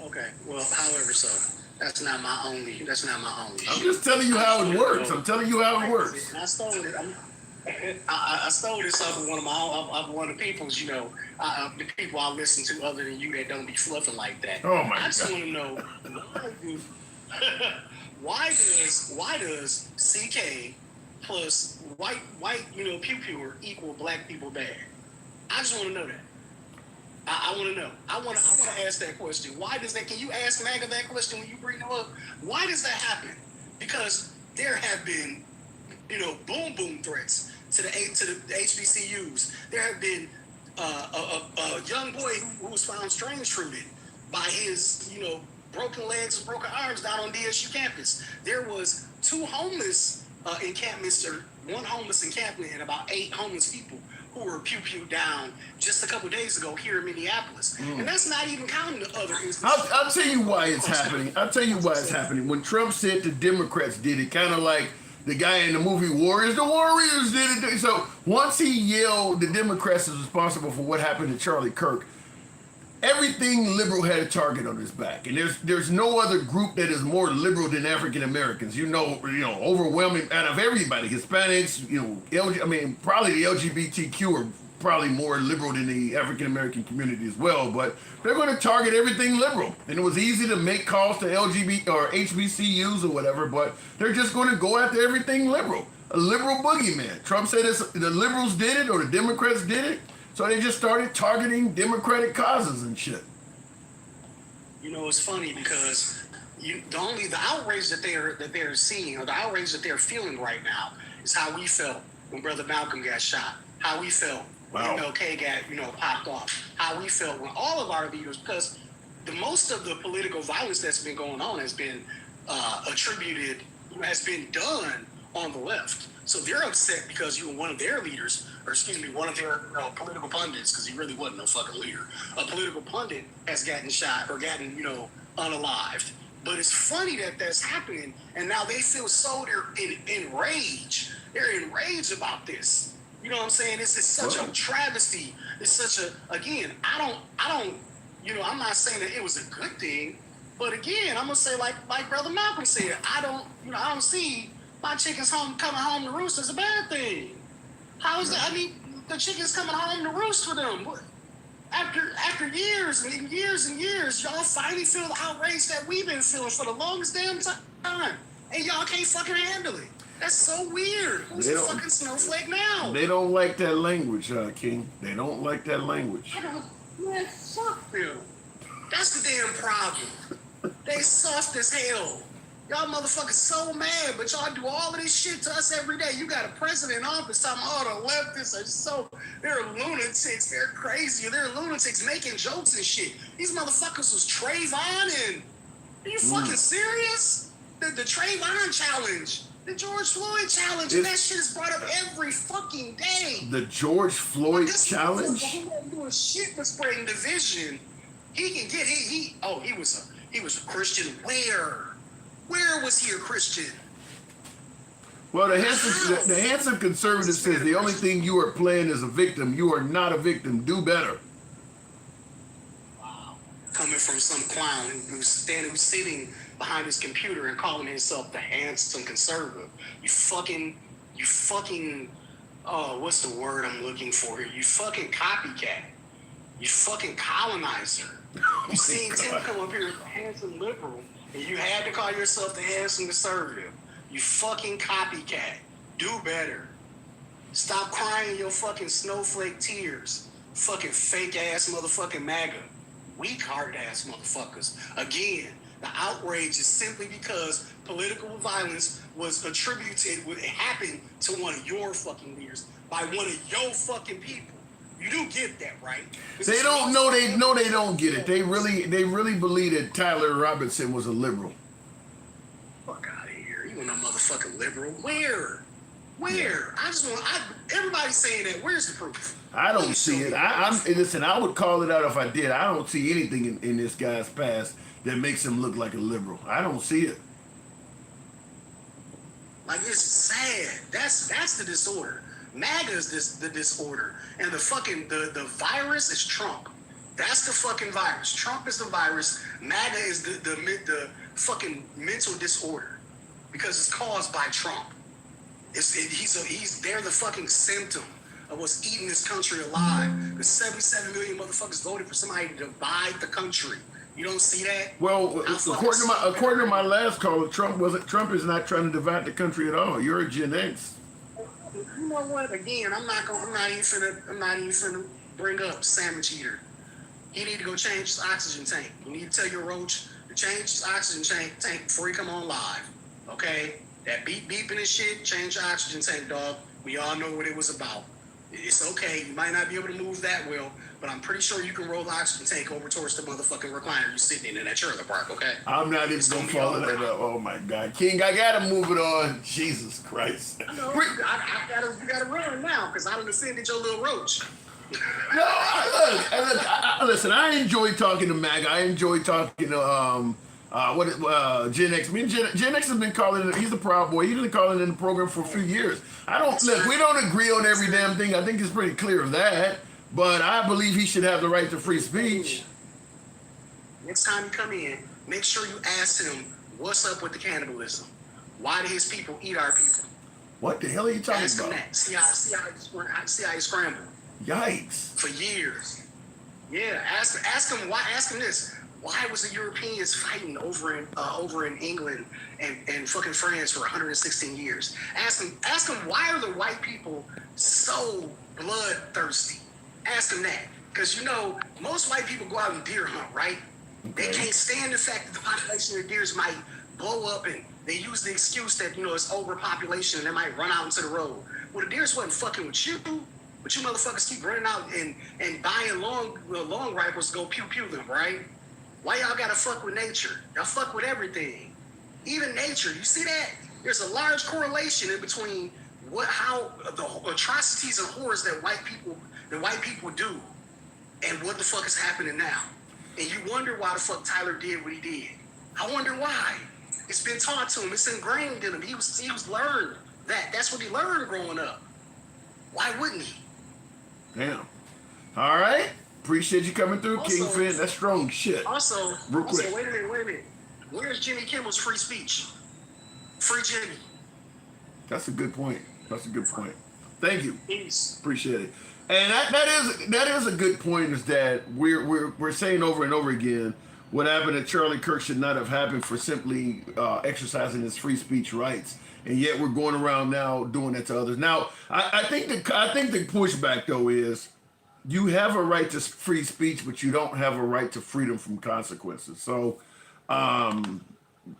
Okay, well, however so. That's not my only. I'm just telling you how it works. I stole it. I stole this off of one of the people's, you know, the people I listen to other than you that don't be fluffing like that. Oh my God. I just want to know why does CK plus white, you know, pew equal black people bad? I just want to know that. I want to know. I want to ask that question. Why does that? Can you ask MAGA that question when you bring them up? Why does that happen? Because there have been, you know, boom threats to the HBCUs. There have been a young boy who was found strange treated by his, you know, broken legs and broken arms down on DSU campus. There was 2 homeless encampments, or 1 homeless encampment, and about 8 homeless people who were pew down just a couple days ago here in Minneapolis. And that's not even counting the other instances. I'll tell you why it's happening. When Trump said the Democrats did it, kind of like the guy in the movie Warriors, the Warriors did it. So once he yelled the Democrats is responsible for what happened to Charlie Kirk, everything liberal had a target on his back. And there's no other group that is more liberal than African Americans. You know, overwhelming out of everybody, Hispanics, you know, probably the LGBTQ are probably more liberal than the African American community as well, but they're going to target everything liberal. And it was easy to make calls to LGBT or HBCUs or whatever, but they're just going to go after everything liberal. A liberal boogeyman. Trump said the liberals did it or the Democrats did it. So they just started targeting Democratic causes and shit. You know, it's funny because the outrage that they're seeing, or the outrage that they're feeling right now, is how we felt when Brother Malcolm got shot. How we felt when MLK got, you know, popped off. How we felt when all of our leaders, because most of the political violence that's been going on has been has been done on the left. So they're upset because one of their leaders, or one of their political pundits, because he really wasn't no fucking leader, a political pundit has gotten shot or gotten, you know, unalived. But it's funny that that's happening, and now they feel so enraged. They're enraged about this. You know what I'm saying? It's such a travesty. It's such a, again, I don't, you know, I'm not saying that it was a good thing, but again, I'm gonna say like Brother Malcolm said, I don't see my chickens coming home to roost is a bad thing. How is that? I mean, the chickens coming home to roost for them. After years and years and years, y'all finally feel the outrage that we've been feeling for the longest damn time. And y'all can't fucking handle it. That's so weird. Who's a fucking snowflake now? They don't like that language, King. They don't like that language. Man, fuck them. That's the damn problem. They soft as hell. Y'all motherfuckers so mad, but y'all do all of this shit to us every day. You got a president in office talking about, the leftists are they're lunatics, they're crazy, they're lunatics making jokes and shit. These motherfuckers was Trayvon and are you fucking serious? The Trayvon challenge, the George Floyd challenge, and that shit is brought up every fucking day. The George Floyd challenge? He wasn't doing shit but spreading division. He can get he was a Christian. Where was he a Christian? Well, the handsome conservative says the only thing you are playing is a victim. You are not a victim. Do better. Wow. Coming from some clown who's sitting behind his computer and calling himself the handsome conservative. You fucking, what's the word I'm looking for here? You fucking copycat. You fucking colonizer. You seen Tim come up here as a handsome liberal, and you had to call yourself the handsome conservative. You fucking copycat. Do better. Stop crying your fucking snowflake tears. Fucking fake ass motherfucking MAGA. Weak heart ass motherfuckers. Again, the outrage is simply because political violence was attributed, it happened to one of your fucking leaders by one of your fucking people. You do get that, right? They don't know. They don't get it. They really believe that Tyler Robinson was a liberal. Fuck out of here. You ain't no motherfucking liberal. Where? Everybody's saying that. Where's the proof? I don't see it. Listen, I would call it out if I did. I don't see anything in this guy's past that makes him look like a liberal. I don't see it. Like, it's sad. That's the disorder. MAGA is the disorder, and the virus is Trump. That's the fucking virus. Trump is the virus. MAGA is the fucking mental disorder because it's caused by Trump. They're the fucking symptom of what's eating this country alive. The 77 million motherfuckers voted for somebody to divide the country. You don't see that? Well, according to my last caller, Trump is not trying to divide the country at all. You're a Gen X. You know what? Again, I'm not even finna bring up Sandwich Eater. He need to go change his oxygen tank. You need to tell your roach to change his oxygen tank before he come on live. Okay? That beeping and shit, change your oxygen tank, dog. We all know what it was about. It's okay. You might not be able to move that well, but I'm pretty sure you can roll the oxygen tank over towards the motherfucking recliner you're sitting in that trailer park, okay? I'm not even gonna follow that up. Oh my God. King, I gotta move it on. Jesus Christ. I know. You gotta run now, because I done offended your little roach. No, listen, I enjoy talking to MAGA. I enjoy talking to Gen X. I mean, Gen X has been calling it, he's a Proud Boy. He's been calling it in the program for a few years. We don't agree on every damn thing. I think it's pretty clear of that. But I believe he should have the right to free speech. Next time you come in, make sure you ask him, what's up with the cannibalism? Why do his people eat our people? What the hell are you talking ask about? Him that. See how he scrambled. Yikes. For years. Yeah, ask him why. Ask him this. Why was the Europeans fighting over in England and fucking France for 116 years? Ask him why are the white people so bloodthirsty? Ask him that. Because, most white people go out and deer hunt, right? Okay. They can't stand the fact that the population of deers might blow up, and they use the excuse that, it's overpopulation and they might run out into the road. Well, the deers wasn't fucking with you, but you motherfuckers keep running out and buying long rifles to go pew-pew them, right? Why y'all gotta fuck with nature? Y'all fuck with everything. Even nature, you see that? There's a large correlation in between how the atrocities and horrors that white people do and what the fuck is happening now. And you wonder why the fuck Tyler did what he did. I wonder why. It's been taught to him. It's ingrained in him. He was learned that. That's what he learned growing up. Why wouldn't he? Damn. All right. Appreciate you coming through, King Finn. That's strong shit. Also, quick. Wait a minute. Where's Jimmy Kimmel's free speech? Free Jimmy. That's a good point. Thank you. Peace. Appreciate it. And that is a good point, is that we're saying over and over again what happened at Charlie Kirk should not have happened for simply exercising his free speech rights. And yet we're going around now doing that to others. Now, I think the pushback though is you have a right to free speech, but you don't have a right to freedom from consequences. So,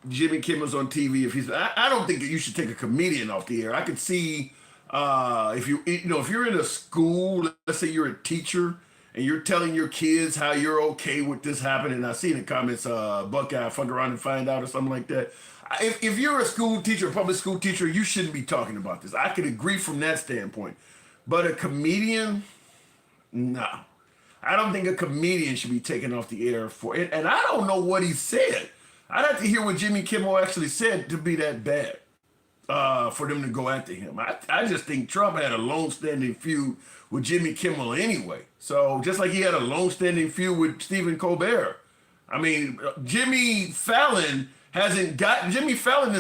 Jimmy Kimmel's on TV. I don't think that you should take a comedian off the air. I could see if you're in a school, let's say you're a teacher and you're telling your kids how you're okay with this happening. I see in the comments, Buckeye, fuck around and find out or something like that. If you're a school teacher, a public school teacher, you shouldn't be talking about this. I could agree from that standpoint. But a comedian, no. I don't think a comedian should be taken off the air for it. And I don't know what he said. I'd have to hear what Jimmy Kimmel actually said to be that bad for them to go after him. I just think Trump had a long-standing feud with Jimmy Kimmel anyway. So just like he had a long-standing feud with Stephen Colbert. I mean, Jimmy Fallon has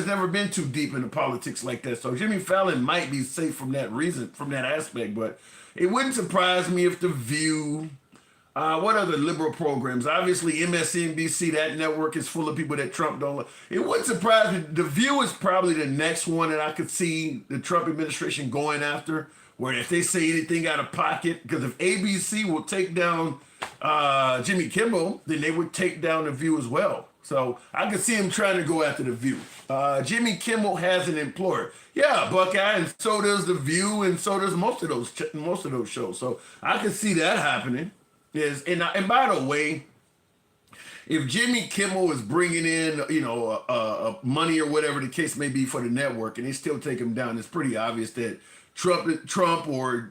never been too deep into politics like that. So Jimmy Fallon might be safe from that reason, from that aspect. But it wouldn't surprise me if The View, what other liberal programs? Obviously, MSNBC, that network is full of people that Trump don't like. It wouldn't surprise me. The View is probably the next one that I could see the Trump administration going after, where if they say anything out of pocket, because if ABC will take down Jimmy Kimmel, then they would take down The View as well. So I could see him trying to go after The View. Jimmy Kimmel has an employer. Yeah, Buckeye, and so does The View, and so does most of those shows. So I could see that happening. And by the way, if Jimmy Kimmel is bringing in, money or whatever the case may be for the network, and they still take him down, it's pretty obvious that Trump or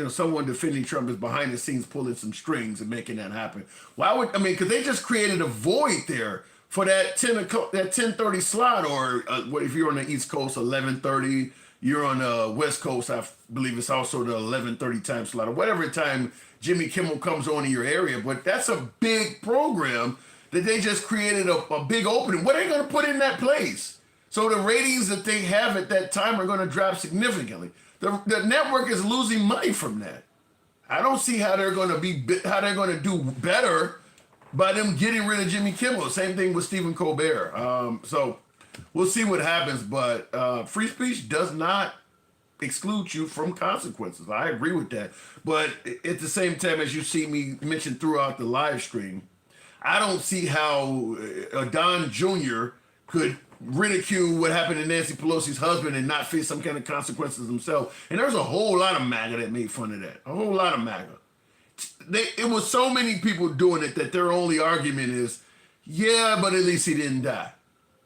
someone defending Trump is behind the scenes pulling some strings and making that happen. Because they just created a void there for that 10:30 slot, or if you're on the East Coast, 11:30. You're on the West Coast, I believe it's also the 11:30 time slot, or whatever time Jimmy Kimmel comes on in your area. But that's a big program that they just created a big opening. What are they going to put in that place? So the ratings that they have at that time are going to drop significantly. The network is losing money from that. I don't see how they're going to do better by them getting rid of Jimmy Kimmel. Same thing with Stephen Colbert. So we'll see what happens, but free speech does not exclude you from consequences. I agree with that. But at the same time, as you see me mention throughout the live stream, I don't see how Don Jr. could ridicule what happened to Nancy Pelosi's husband and not face some kind of consequences himself. And there's a whole lot of MAGA that made fun of that. A whole lot of MAGA. It was so many people doing it that their only argument is, yeah, but at least he didn't die.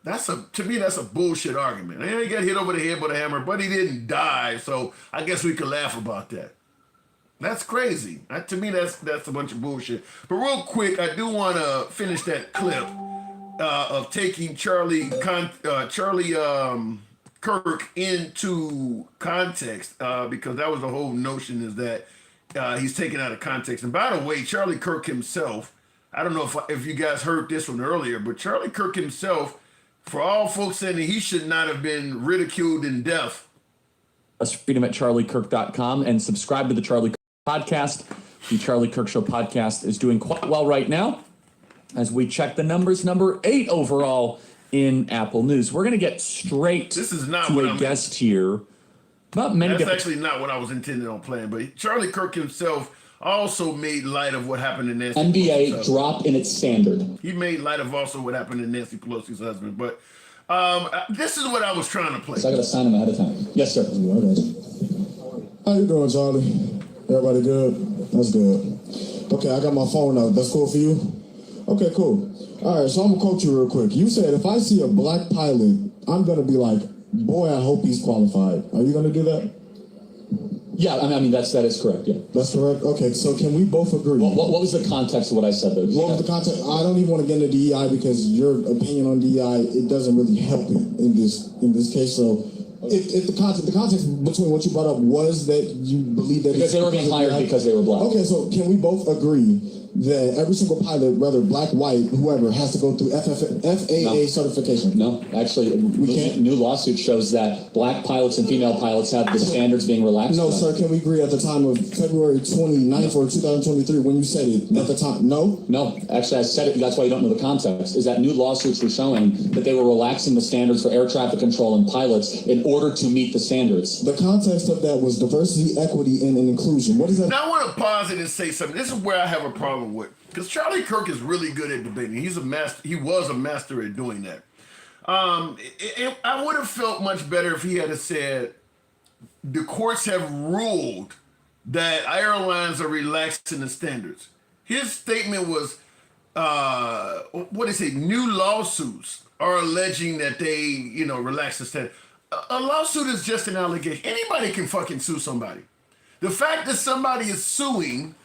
To me, that's a bullshit argument. He got hit over the head with a hammer, but he didn't die, so I guess we could laugh about that. That's crazy. To me, that's a bunch of bullshit. But real quick, I do want to finish that clip of taking Charlie Kirk into context, because that was the whole notion, is that he's taken out of context. And by the way, Charlie Kirk himself, I don't know if you guys heard this one earlier, but Charlie Kirk himself, for all folks saying that he should not have been ridiculed in death. Freedom at charliekirk.com, and subscribe to the Charlie Kirk podcast. The Charlie Kirk Show podcast is doing quite well right now as we check the numbers. Number 8 overall in Apple News. We're going to get straight to a guest here. That's actually not what I was intending on playing, but Charlie Kirk himself also made light of what happened to Nancy NBA Pelosi's drop in its standard. He made light of also what happened to Nancy Pelosi's husband. But this is what I was trying to play. So I got to sign him ahead of time. Yes, sir. How you doing, Charlie? Everybody good? That's good. Okay, I got my phone out. That's cool for you? Okay, cool. All right, so I'm going to quote you real quick. You said, if I see a black pilot, I'm going to be like, boy, I hope he's qualified. Are you going to do that? Yeah, I mean, that is correct, yeah. That's correct? Okay, so can we both agree? What was the context of what I said, though? What was the context? I don't even want to get into DEI because your opinion on DEI, it doesn't really help you in this case. So if the context between what you brought up was that you believe that... Because they were being hired because they were black. Okay, so can we both agree that every single pilot, whether black, white, whoever, has to go through FAA certification? No, actually, new lawsuit shows that black pilots and female pilots have the standards being relaxed. No, sir, can we agree at the time of February 29th or 2023 when you said it at the time? No? No, actually, I said it, that's why you don't know the context, is that new lawsuits were showing that they were relaxing the standards for air traffic control and pilots in order to meet the standards. The context of that was diversity, equity, and inclusion. What is that? Now I want to pause it and say something. This is where I have a problem with, because Charlie Kirk is really good at debating. He was a master at doing that. I would have felt much better if he had said, the courts have ruled that airlines are relaxing the standards. His statement was, new lawsuits are alleging that they, relax the standard. A lawsuit is just an allegation. Anybody can fucking sue somebody. The fact that somebody is suing,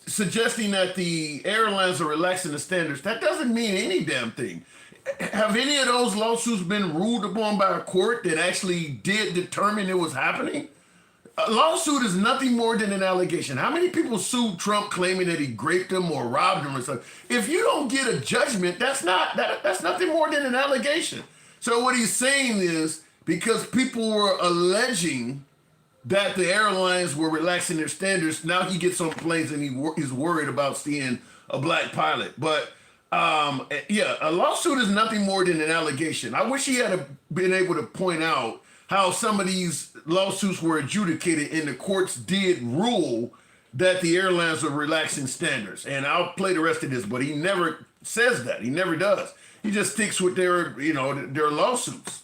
suggesting that the airlines are relaxing the standards, that doesn't mean any damn thing. Have any of those lawsuits been ruled upon by a court that actually did determine it was happening? A lawsuit is nothing more than an allegation. How many people sued Trump claiming that he raped them or robbed them or something? If you don't get a judgment, that's nothing more than an allegation. So what he's saying is, because people were alleging that the airlines were relaxing their standards, now he gets on planes and he's worried about seeing a black pilot. But a lawsuit is nothing more than an allegation. I wish he had been able to point out how some of these lawsuits were adjudicated and the courts did rule that the airlines were relaxing standards. And I'll play the rest of this, but he never says that. He never does. He just sticks with their lawsuits.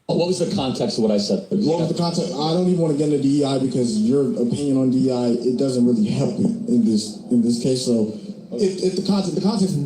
What was the context of what I said? What was the context? I don't even want to get into DEI because your opinion on DEI, it doesn't really help me in this case. So if the context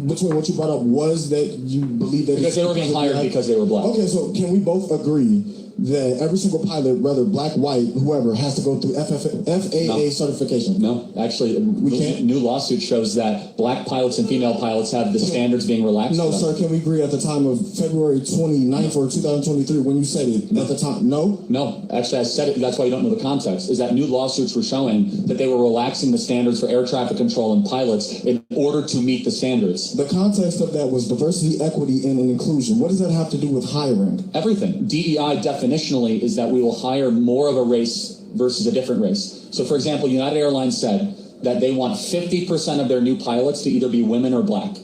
between what you brought up was that you believe that because they were being hired because they were black. Okay, so can we both agree that every single pilot, whether black, white, whoever, has to go through FAA certification? No, actually, new lawsuit shows that black pilots and female pilots have the standards being relaxed. No, sir, can we agree at the time of February 29th or 2023 when you said it at the time? No? No, actually, I said it, that's why you don't know the context, is that new lawsuits were showing that they were relaxing the standards for air traffic control and pilots in order to meet the standards. The context of that was diversity, equity, and inclusion. What does that have to do with hiring? Everything. DEI definitionally is that we will hire more of a race versus a different race. So, for example, United Airlines said that they want 50% of their new pilots to either be women or black.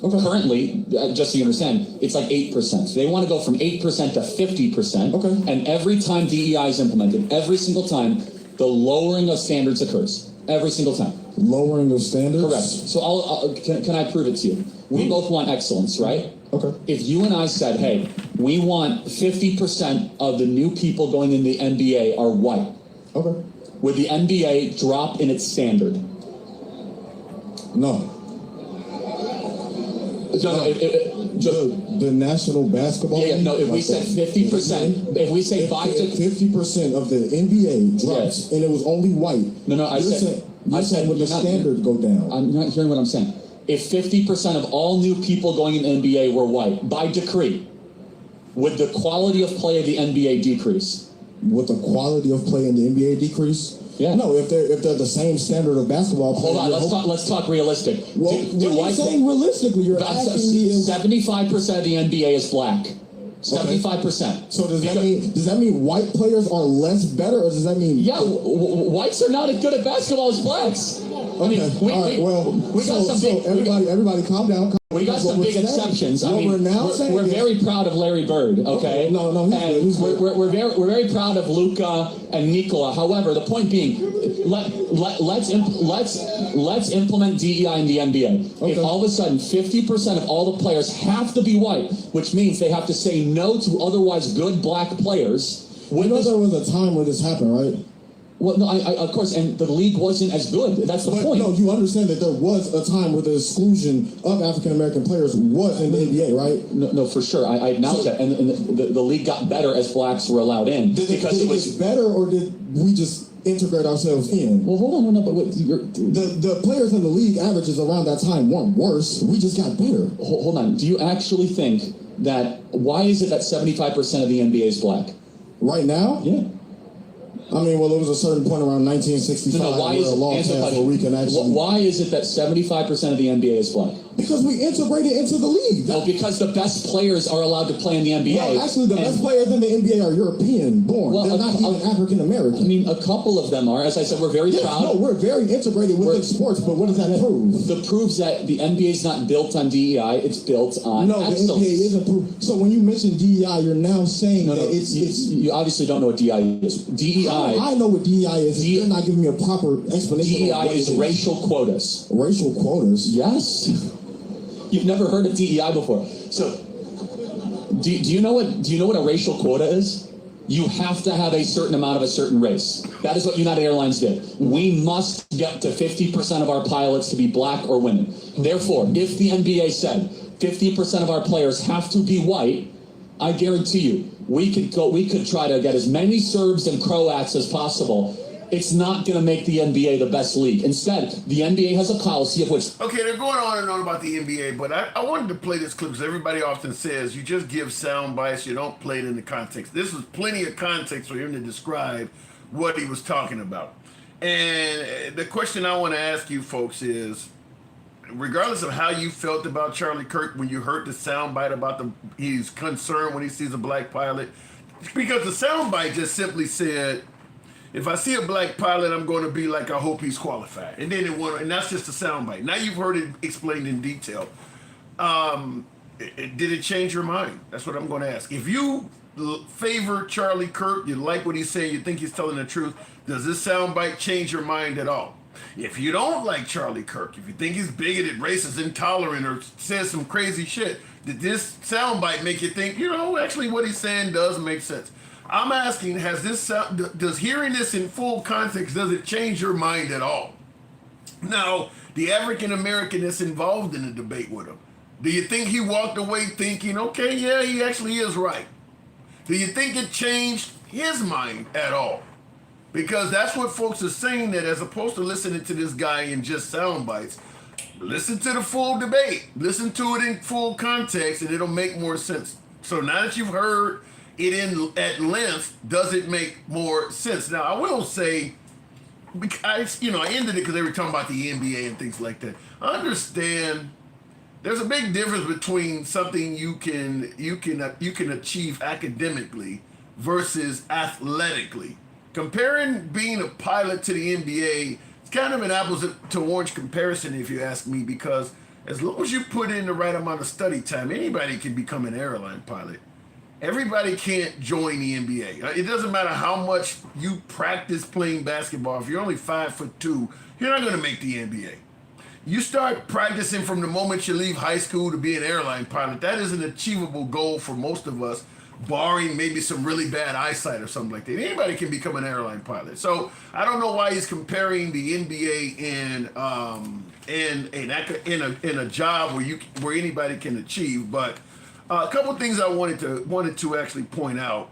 Okay. Currently, just so you understand, it's like 8%. So they want to go from 8% to 50%. Okay. And every time DEI is implemented, every single time, the lowering of standards occurs. Every single time. Lowering of standards? Correct. So can I prove it to you? We both want excellence, right? Okay. If you and I said, hey, we want 50% of the new people going in the NBA are white. Okay. Would the NBA drop in its standard? No. The National Basketball League? No, if we said 50%, if we say 50% of the NBA drops, and it was only white. No, I said would the standard go down? I'm not hearing what I'm saying. If 50% of all new people going in the NBA were white, by decree, would the quality of play of the NBA decrease? Would the quality of play in the NBA decrease? Yeah. No, if they're the same standard of basketball play. Hold on, let's talk realistic. Well, what are you saying realistically? You're asking me. 75% of the NBA is black. 75%. So does that mean white players are less better, or does that mean whites are not as good at basketball as blacks? Everybody calm down. We got some big exceptions. We're very proud of Larry Bird. Okay. No, he's good. We're very proud of Luka and Nikola. However, the point being, let's implement DEI in the NBA. Okay. If all of a sudden 50% of all the players have to be white, which means they have to say no to otherwise good black players. There was a time where this happened, right? Well, no, of course, and the league wasn't as good. That's the point. No, you understand that there was a time where the exclusion of African-American players was in the NBA, right? No, for sure. I acknowledge that. And the league got better as blacks were allowed in. Did it get better, or did we just integrate ourselves in? Well, hold on. No, but the players in the league averages around that time weren't worse. We just got better. Hold on. Do you actually think that, why is it that 75% of the NBA is black? Right now? Yeah. I mean, well, it was a certain point around 1965 why where is a law answer passed question. where we can actually... Why is it that 75% of the NBA is black? Because we integrated into the league. No, because the best players are allowed to play in the NBA. Well, actually, the best players in the NBA are European born. Well, they're not even African American. I mean, a couple of them are. As I said, we're very proud. No, we're very integrated within sports, but what does that prove? That proves that the NBA is not built on DEI, it's built on No, excellence. the NBA isn't proof. So when you mention DEI, you're now saying that it's... You obviously don't know what DEI is. DEI... I know what DEI is. You're not giving me a proper explanation. DEI is racial quotas. Racial quotas? Yes. You've never heard of DEI before. So, do you know what a racial quota is? You have to have a certain amount of a certain race. That is what United Airlines did. We must get to 50% of our pilots to be black or women. Therefore, if the NBA said 50% of our players have to be white, I guarantee you, we could try to get as many Serbs and Croats as possible. It's not going to make the NBA the best league. Instead, the NBA has a policy of which... Okay, they're going on and on about the NBA, but I wanted to play this clip because everybody often says you just give sound bites, you don't play it in the context. This was plenty of context for him to describe what he was talking about. And the question I want to ask you folks is, regardless of how you felt about Charlie Kirk when you heard the sound bite about he's concerned when he sees a black pilot, because the sound bite just simply said, if I see a black pilot, I'm going to be like, I hope he's qualified. And then and that's just a soundbite. Now you've heard it explained in detail. Did it change your mind? That's what I'm going to ask. If you favor Charlie Kirk, you like what he's saying, you think he's telling the truth, does this soundbite change your mind at all? If you don't like Charlie Kirk, if you think he's bigoted, racist, intolerant, or says some crazy shit, did this soundbite make you think, actually what he's saying does make sense? I'm asking, does hearing this in full context, does it change your mind at all? Now, the African American that's involved in the debate with him, do you think he walked away thinking, okay, yeah, he actually is right? Do you think it changed his mind at all? Because that's what folks are saying, that as opposed to listening to this guy in just sound bites, listen to the full debate, listen to it in full context, and it'll make more sense. So now that you've heard it at length, does it make more sense? Now, I will say, I ended it because they were talking about the NBA and things like that. I understand there's a big difference between something you can achieve academically versus athletically. Comparing being a pilot to the NBA, it's kind of an apples to orange comparison, if you ask me, because as long as you put in the right amount of study time, anybody can become an airline pilot. Everybody can't join the NBA. It doesn't matter how much you practice playing basketball. If you're only 5'2", you're not going to make the NBA. You start practicing from the moment you leave high school to be an airline pilot. That is an achievable goal for most of us, barring maybe some really bad eyesight or something like that. Anybody can become an airline pilot. So I don't know why he's comparing the NBA in a job where anybody can achieve, but. A couple of things I wanted to actually point out.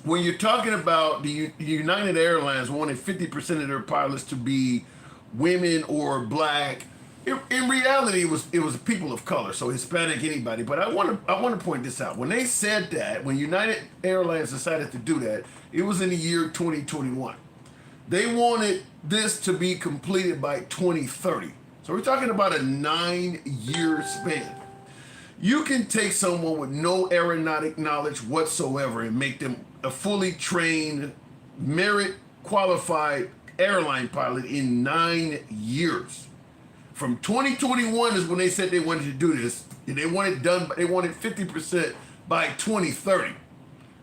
When you're talking about the United Airlines wanted 50% of their pilots to be women or black, in reality it was people of color, so Hispanic, anybody. But I want to point this out. When they said that, when United Airlines decided to do that, it was in the year 2021. They wanted this to be completed by 2030. So we're talking about a 9-year span. You can take someone with no aeronautic knowledge whatsoever and make them a fully trained, merit-qualified airline pilot in 9 years. From 2021 is when they said they wanted to do this. And they wanted 50% by 2030.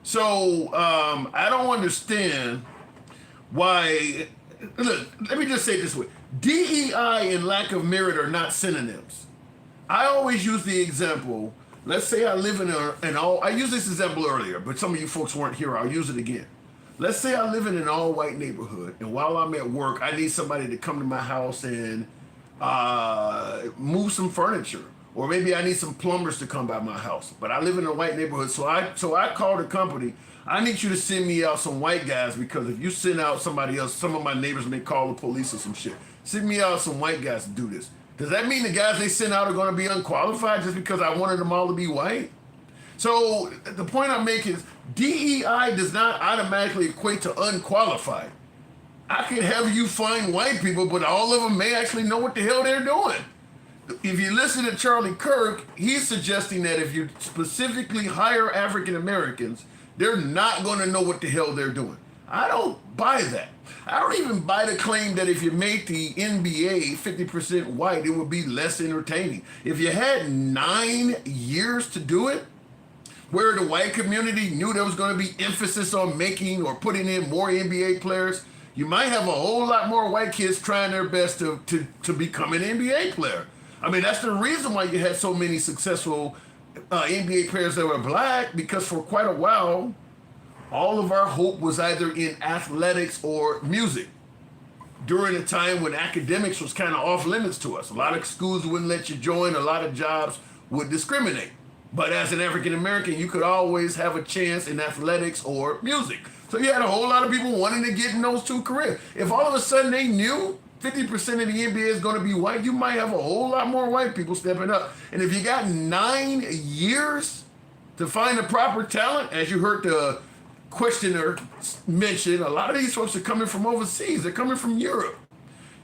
So I don't understand why. Look, let me just say it this way. DEI and lack of merit are not synonyms. I always use the example, let's say I live I used this example earlier, but some of you folks weren't here, I'll use it again. Let's say I live in an all-white neighborhood, and while I'm at work, I need somebody to come to my house and move some furniture. Or maybe I need some plumbers to come by my house. But I live in a white neighborhood, so I call the company, I need you to send me out some white guys, because if you send out somebody else, some of my neighbors may call the police or some shit. Send me out some white guys to do this. Does that mean the guys they send out are going to be unqualified just because I wanted them all to be white? So the point I'm making is DEI does not automatically equate to unqualified. I can have you find white people, but all of them may actually know what the hell they're doing. If you listen to Charlie Kirk, he's suggesting that if you specifically hire African Americans, they're not going to know what the hell they're doing. I don't buy that. I don't even buy the claim that if you made the NBA 50% white, it would be less entertaining. If you had 9 years to do it, where the white community knew there was going to be emphasis on making or putting in more NBA players, you might have a whole lot more white kids trying their best to become an NBA player. I mean, that's the reason why you had so many successful NBA players that were black, because for quite a while, all of our hope was either in athletics or music. During a time when academics was kind of off limits to us. A lot of schools wouldn't let you join, a lot of jobs would discriminate. But as an African American, you could always have a chance in athletics or music. So you had a whole lot of people wanting to get in those two careers. If all of a sudden they knew 50% of the NBA is going to be white, you might have a whole lot more white people stepping up. And if you got 9 years to find the proper talent, as you heard the questioner mention, a lot of these folks are coming from overseas. They're coming from Europe.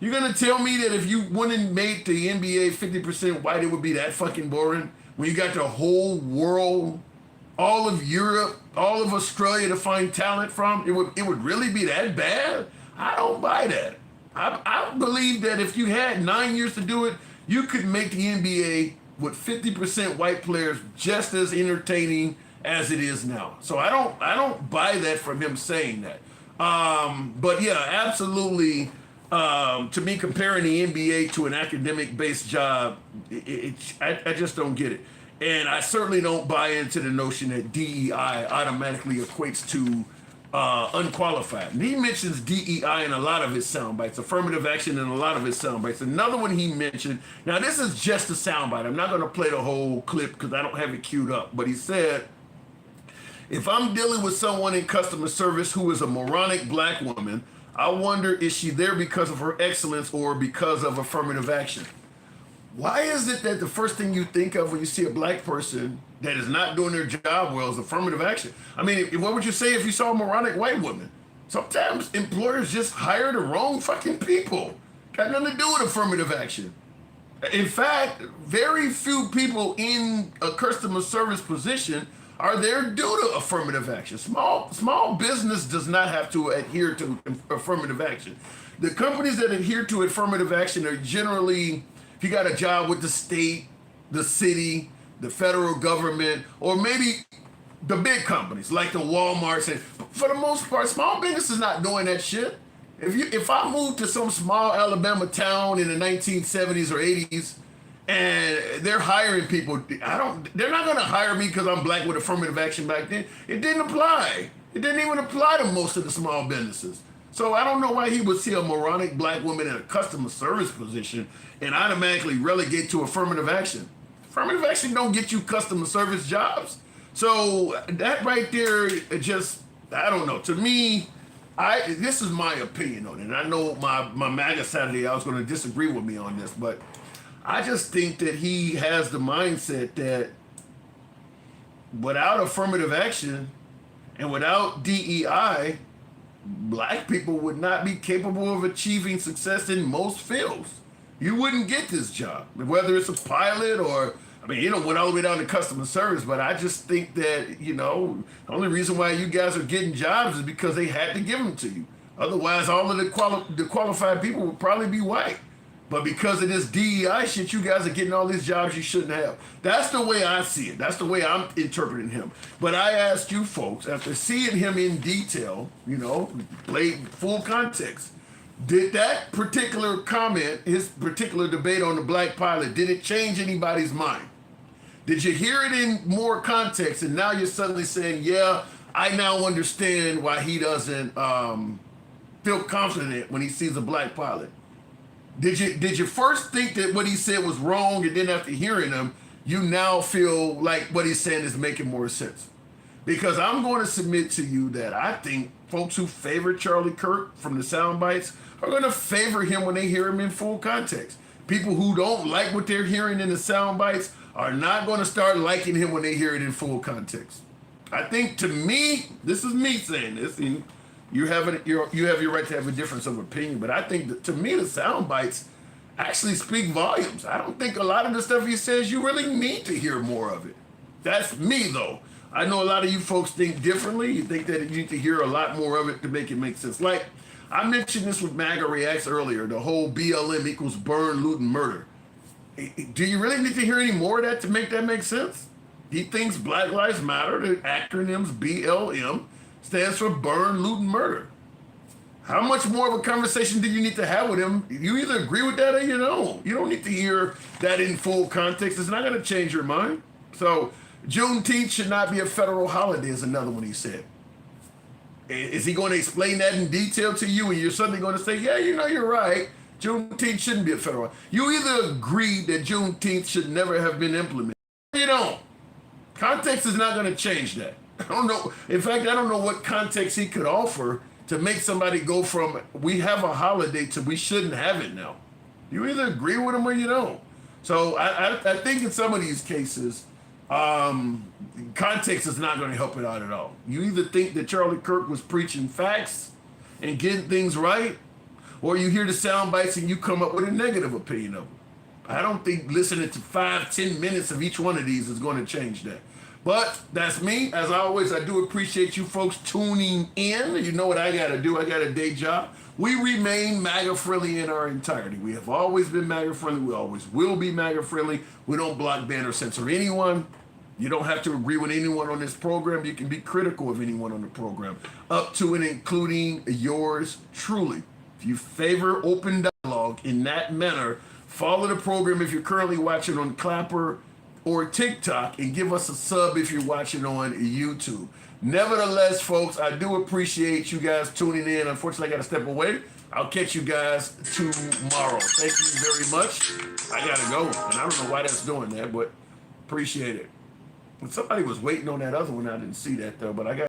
You're going to tell me that if you went and made the NBA 50% white, it would be that fucking boring? When you got the whole world, all of Europe, all of Australia to find talent from, it would really be that bad? I don't buy that. I believe that if you had 9 years to do it, you could make the NBA with 50% white players just as entertaining as it is now. So I don't buy that from him saying that. But yeah, absolutely. To me, comparing the NBA to an academic-based job, I just don't get it. And I certainly don't buy into the notion that DEI automatically equates to unqualified. And he mentions DEI in a lot of his sound bites, affirmative action in a lot of his sound bites. Another one he mentioned, now this is just a sound bite. I'm not going to play the whole clip because I don't have it queued up. But he said, if I'm dealing with someone in customer service who is a moronic black woman, I wonder, is she there because of her excellence or because of affirmative action? Why is it that the first thing you think of when you see a black person that is not doing their job well is affirmative action? I mean, what would you say if you saw a moronic white woman? Sometimes employers just hire the wrong fucking people. Got nothing to do with affirmative action. In fact, very few people in a customer service position are there due to affirmative action. Small business does not have to adhere to affirmative action. The companies that adhere to affirmative action are generally, if you got a job with the state, the city, the federal government, or maybe the big companies like the Walmarts. And for the most part, small business is not doing that shit. If I moved to some small Alabama town in the 1970s or 80s, and they're hiring people, they're not going to hire me because I'm black with affirmative action back then. It didn't apply. It didn't even apply to most of the small businesses. So I don't know why he would see a moronic black woman in a customer service position and automatically relegate to affirmative action. Affirmative action don't get you customer service jobs. So that right there, just, I don't know. To me, this is my opinion on it. And I know my MAGA Saturday, I was going to disagree with me on this, but I just think that he has the mindset that without affirmative action and without DEI, black people would not be capable of achieving success in most fields. You wouldn't get this job, whether it's a pilot or, I mean, went all the way down to customer service, but I just think that, the only reason why you guys are getting jobs is because they had to give them to you. Otherwise, all of the qualified people would probably be white. But because of this DEI shit, you guys are getting all these jobs you shouldn't have. That's the way I see it. That's the way I'm interpreting him. But I ask you folks, after seeing him in detail, played full context, did that particular comment, his particular debate on the black pilot, did it change anybody's mind? Did you hear it in more context and now you're suddenly saying, yeah, I now understand why he doesn't feel confident when he sees a black pilot? Did you first think that what he said was wrong, and then after hearing him, you now feel like what he's saying is making more sense? Because I'm going to submit to you that I think folks who favor Charlie Kirk from the sound bites are going to favor him when they hear him in full context. People who don't like what they're hearing in the sound bites are not going to start liking him when they hear it in full context. I think, to me, this is me saying this, and you have your right to have a difference of opinion, but I think that, to me, the sound bites actually speak volumes. I don't think a lot of the stuff he says you really need to hear more of it. That's me, though. I know a lot of you folks think differently. You think that you need to hear a lot more of it to make it make sense. Like, I mentioned this with MAGA Reacts earlier, the whole BLM equals burn, loot, and murder. Do you really need to hear any more of that to make that make sense? He thinks Black Lives Matter, the acronyms BLM, stands for burn, loot, and murder. How much more of a conversation do you need to have with him? You either agree with that or you don't. You don't need to hear that in full context. It's not going to change your mind. So Juneteenth should not be a federal holiday is another one he said. Is he going to explain that in detail to you and you're suddenly going to say, yeah, you know, you're right. Juneteenth shouldn't be a federal holiday. You either agree that Juneteenth should never have been implemented or you don't. Context is not going to change that. I don't know. In fact, I don't know what context he could offer to make somebody go from we have a holiday to we shouldn't have it now. You either agree with him or you don't. So I think in some of these cases, context is not going to help it out at all. You either think that Charlie Kirk was preaching facts and getting things right, or you hear the sound bites and you come up with a negative opinion of them. I don't think listening to 5-10 minutes of each one of these is going to change that. But that's me. As always, I do appreciate you folks tuning in. You know what I got to do. I got a day job. We remain MAGA friendly in our entirety. We have always been MAGA friendly. We always will be MAGA friendly. We don't block, ban, or censor anyone. You don't have to agree with anyone on this program. You can be critical of anyone on the program, up to and including yours truly. If you favor open dialogue in that manner, follow the program if you're currently watching on Clapper or TikTok, and give us a sub if you're watching on YouTube. Nevertheless, folks, I do appreciate you guys tuning in. Unfortunately, I got to step away. I'll catch you guys tomorrow. Thank you very much. I got to go, and I don't know why that's doing that, but appreciate it. Somebody was waiting on that other one. I didn't see that, though, but I got